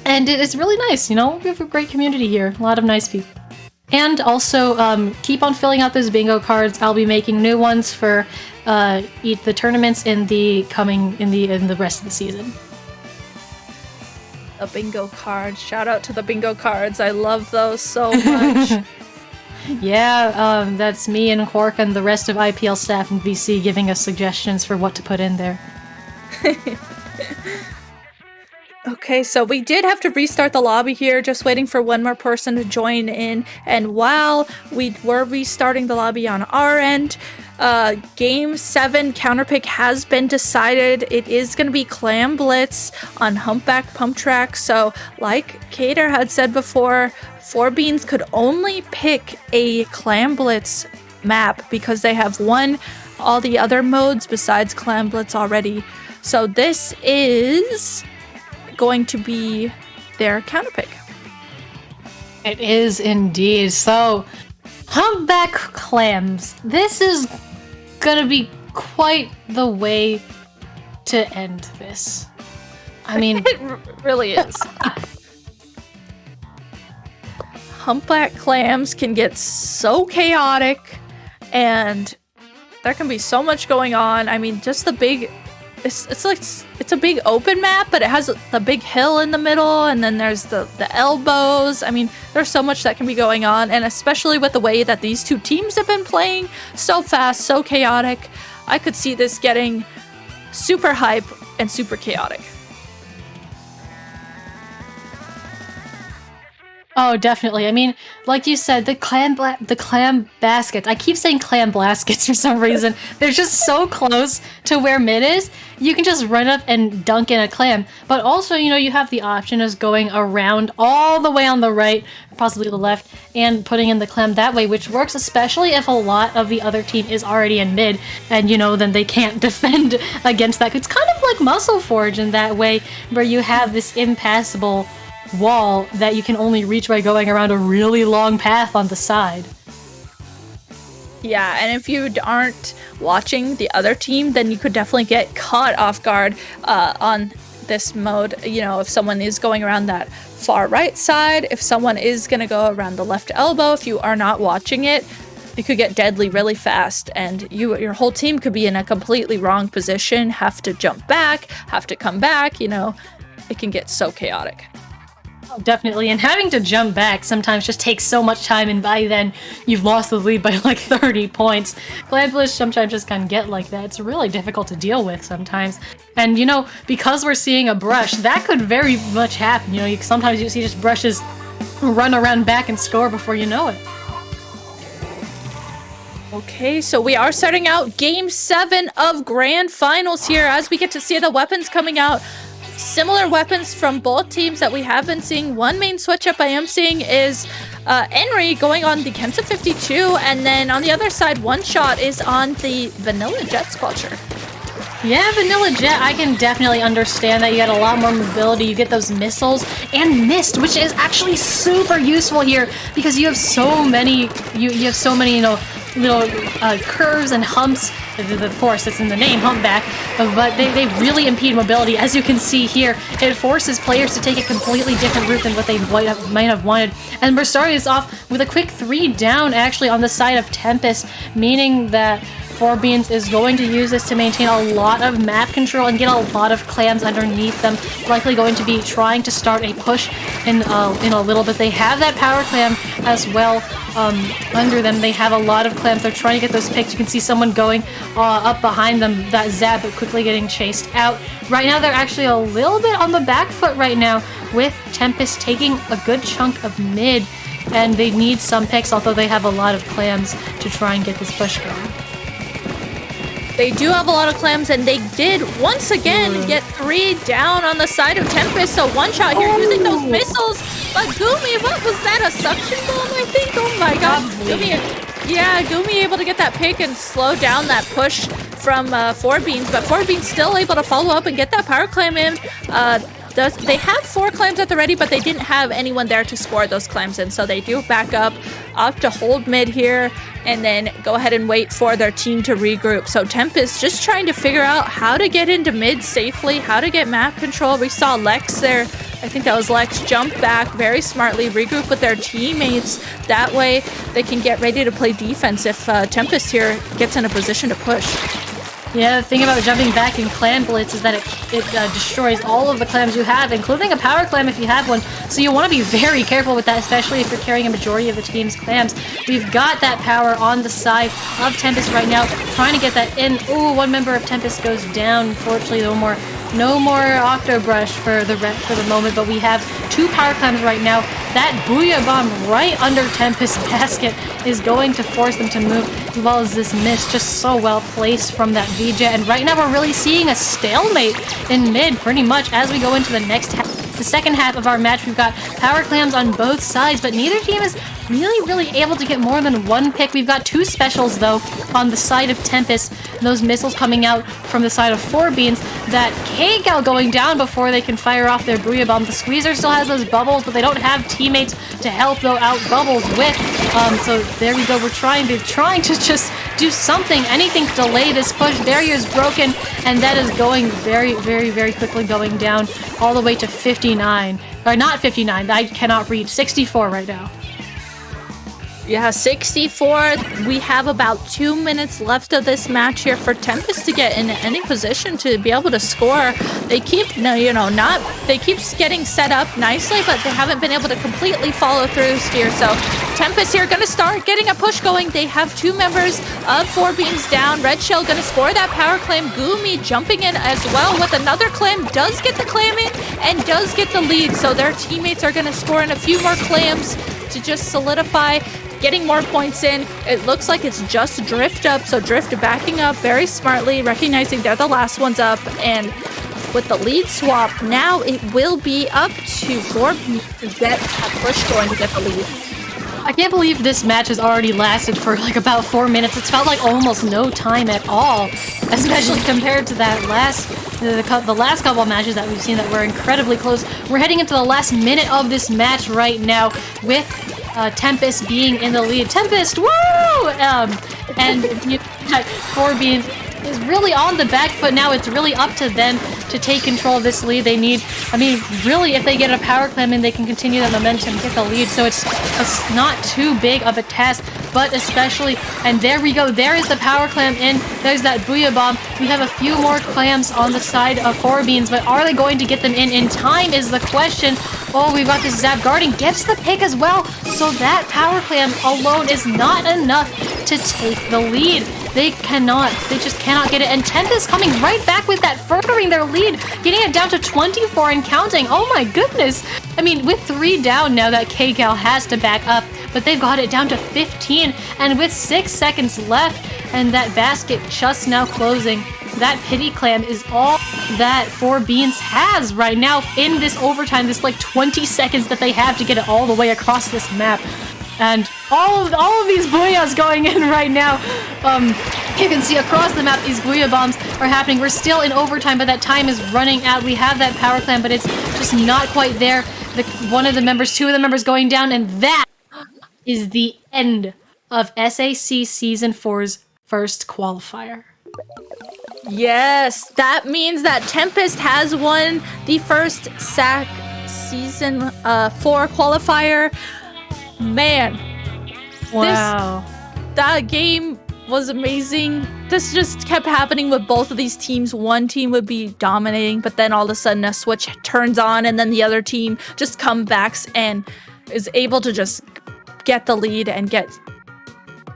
it's really nice, we have a great community here. A lot of nice people. And also, keep on filling out those bingo cards. I'll be making new ones for the tournaments in the rest of the season. A bingo card. Shout out to the bingo cards. I love those so much. Yeah, that's me and Quark and the rest of IPL staff and VC giving us suggestions for what to put in there. Okay, so we did have to restart the lobby here, just waiting for one more person to join in. And while we were restarting the lobby on our end, Game 7 counterpick has been decided. It is going to be Clam Blitz on Humpback Pump Track. So, like Kater had said before, 4Beans could only pick a Clam Blitz map because they have won all the other modes besides Clam Blitz already. So this is going to be their counterpick. It is indeed. So, Humpback Clams. This is gonna be quite the way to end this. I mean, It really is. Humpback Clams can get so chaotic, and there can be so much going on. I mean, just the big... It's a big open map, but it has the big hill in the middle, and then there's the elbows. I mean, there's so much that can be going on, and especially with the way that these two teams have been playing, so fast, so chaotic, I could see this getting super hype and super chaotic. oh, definitely. I mean, like you said, the clam baskets. I keep saying clam blaskets for some reason. They're just so close to where mid is. You can just run up and dunk in a clam. But also, you know, you have the option of going around all the way on the right, possibly the left, and putting in the clam that way, which works especially if a lot of the other team is already in mid, and, you know, then they can't defend against that. It's kind of like Muscle Forge in that way, where you have this impassable wall that you can only reach by going around a really long path on the side. Yeah, and if you aren't watching the other team, then you could definitely get caught off guard on this mode. You know, if someone is going around that far right side, if someone is going to go around the left elbow, if you are not watching it, you could get deadly really fast, and your whole team could be in a completely wrong position, have to jump back, have to come back, you know, it can get so chaotic. Oh, definitely, and having to jump back sometimes just takes so much time, and by then you've lost the lead by like 30 points. Glamblish sometimes just can get like that. It's really difficult to deal with sometimes. And you know, because we're seeing a brush, that could very much happen. You know, sometimes you see just brushes run around back and score before you know it. Okay, so we are starting out Game 7 of Grand Finals here as we get to see the weapons coming out. Similar weapons from both teams that we have been seeing. One main switch up I am seeing is Henry going on the Kensa 52, and then on the other side, One Shot is on the Vanilla Jet Squelcher. Yeah, Vanilla Jet, I can definitely understand that. You get a lot more mobility, you get those missiles, and Mist, which is actually super useful here because you have so many, you have so many, you know, little curves and humps. Of course, it's in the name, Humpback, but they really impede mobility. As you can see here, it forces players to take a completely different route than what they might have wanted. And we're starting this off with a quick 3 down, actually, on the side of Tempest, meaning that 4Beans is going to use this to maintain a lot of map control and get a lot of clams underneath them. Likely going to be trying to start a push in a little bit. They have that power clam as well under them. They have a lot of clams. They're trying to get those picks. You can see someone going up behind them, that Zap, but quickly getting chased out. Right now, they're actually a little bit on the back foot right now, with Tempest taking a good chunk of mid, and they need some picks, although they have a lot of clams to try and get this push going. They do have a lot of clams, and they did once again get 3 down on the side of Tempest. So One Shot here using those missiles. But Gumi, what was that? A suction bomb, I think? Oh my god. Gumi able to get that pick and slow down that push from 4Beans. But 4Beans still able to follow up and get that power clam in. They have 4 clams at the ready, but they didn't have anyone there to score those clams in. So they do back up to hold mid here, and then go ahead and wait for their team to regroup. So Tempest just trying to figure out how to get into mid safely, how to get map control. We saw Lex there. I think that was Lex jump back very smartly, regroup with their teammates. That way they can get ready to play defense if Tempest here gets in a position to push. Yeah, the thing about jumping back in Clam Blitz is that it destroys all of the clams you have, including a power clam if you have one. So you want to be very careful with that, especially if you're carrying a majority of the team's clams. We've got that power on the side of Tempest right now, trying to get that in. Ooh, one member of Tempest goes down. Unfortunately, no more No more Octobrush for the moment, but we have 2 power clams right now. That Booyah Bomb right under Tempest basket is going to force them to move, as well as this miss just so well placed from that VJ. And right now we're really seeing a stalemate in mid pretty much as we go into the next half. The second half of our match, we've got power clams on both sides, but neither team is really able to get more than 1 pick. We've got 2 specials, though, on the side of Tempest. Those missiles coming out from the side of 4Beans. That K-Gal going down before they can fire off their Booyah Bomb. The Squeezer still has those bubbles, but they don't have teammates to help though out Bubbles with. So there we go. We're trying to just do something, anything to delay this push. Barrier's broken, and that is going very quickly going down all the way to 59. Or not 59, I cannot read. 64 right now. Yeah, 64. We have about 2 minutes left of this match here for Tempest to get in any position to be able to score. They keep, they keep getting set up nicely, but they haven't been able to completely follow through here. So Tempest here going to start getting a push going. They have 2 members of 4Beans down. Red Shell going to score that power clam. Gumi jumping in as well with another clam. Does get the clam in and does get the lead. So their teammates are going to score in a few more clams to just solidify getting more points in. It looks like it's just Drift up, so Drift backing up very smartly, recognizing they're the last ones up, and with the lead swap, now it will be up to 4Beans to get a push going to get the lead. I can't believe this match has already lasted for like about 4 minutes. It's felt like almost no time at all, especially compared to that the last couple of matches that we've seen that were incredibly close. We're heading into the last minute of this match right now with Tempest being in the lead. Tempest, woo! And 4Beans is really on the back foot now. It's really up to them to take control of this lead. They need, really, if they get a power clam in, they can continue that momentum and get the lead. So it's not too big of a task, but especially, and there we go. There is the power clam in. There's that Booyah Bomb. We have a few more clams on the side of 4Beans, but are they going to get them in time is the question. Oh, we've got this Zap guarding, gets the pick as well. So that power clam alone is not enough to take the lead. They just cannot get it. And Tempest coming right back with that, furthering their lead, getting it down to 24 and counting. Oh my goodness. With 3 down now, that K-Gal has to back up, but they've got it down to 15. And with 6 seconds left, and that basket just now closing, that pity clam is all that 4Beans has right now in this overtime, this like 20 seconds that they have to get it all the way across this map. And all of these booyahs going in right now. You can see across the map these booyah bombs are happening. We're still in overtime, but that time is running out. We have that power clam, but it's just not quite there. Two of the members going down, and that is the end of SAC Season 4's first qualifier. Yes, that means that Tempest has won the first SAC Season 4 qualifier. Man. Wow. That game was amazing. This just kept happening with both of these teams. One team would be dominating, but then all of a sudden a switch turns on, and then the other team just comes back and is able to just get the lead and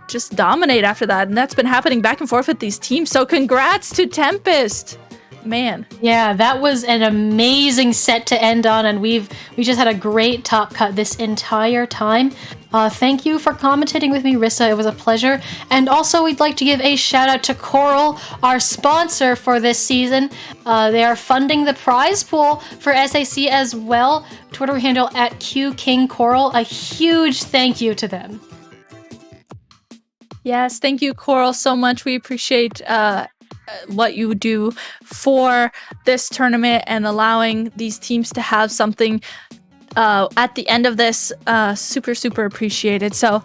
just dominate after that. And that's been happening back and forth with these teams. So congrats to Tempest. Man. Yeah, that was an amazing set to end on, and we just had a great top cut this entire time. Thank you for commentating with me, Rissa. It was a pleasure. And also, we'd like to give a shout out to Coral, our sponsor for this season. They are funding the prize pool for SAC as well. Twitter handle at QKingCoral. A huge thank you to them. Yes, thank you, Coral, so much. We appreciate what you do for this tournament and allowing these teams to have something at the end of this. Super appreciated. So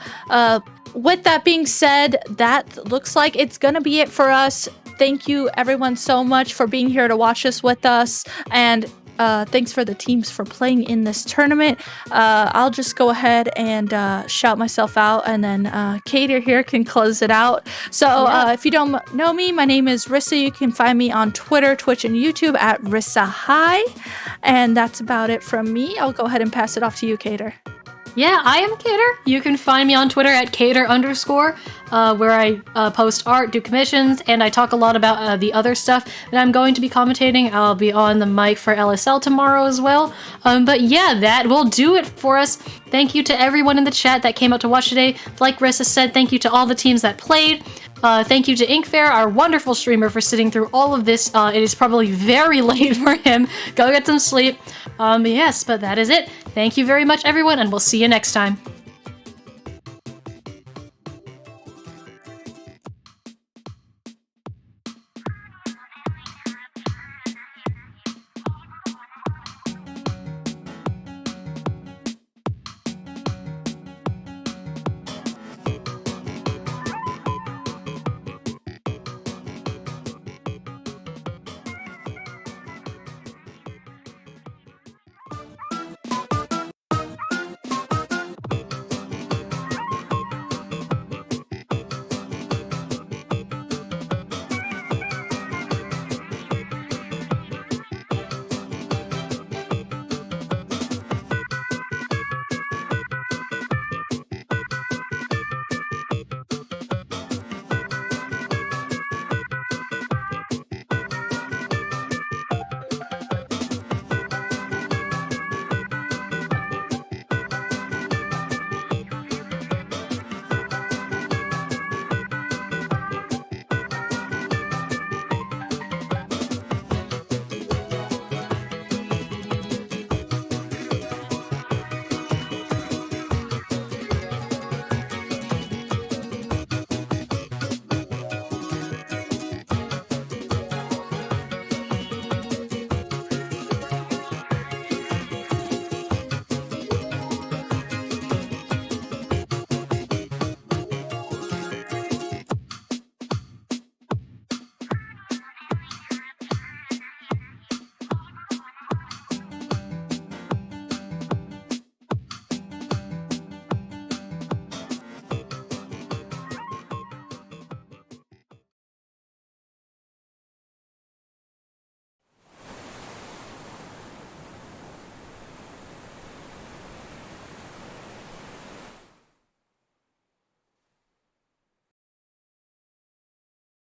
with that being said, that looks like it's gonna be it for us. Thank you everyone so much for being here to watch this with us, and thanks for the teams for playing in this tournament. I'll just go ahead and shout myself out, and then Kater here can close it out. So if you don't know me, my name is Rissa. You can find me on Twitter, Twitch, and YouTube at Rissa High. And that's about it from me. I'll go ahead and pass it off to you, Kater. Yeah, I am Cater. You can find me on Twitter at Cater_, where I post art, do commissions, and I talk a lot about the other stuff that I'm going to be commentating. I'll be on the mic for LSL tomorrow as well. But yeah, that will do it for us. Thank you to everyone in the chat that came out to watch today. Like Rissa said, thank you to all the teams that played. Thank you to Inkfair, our wonderful streamer, for sitting through all of this. It is probably very late for him. Go get some sleep. Yes, but that is it. Thank you very much, everyone, and we'll see you next time.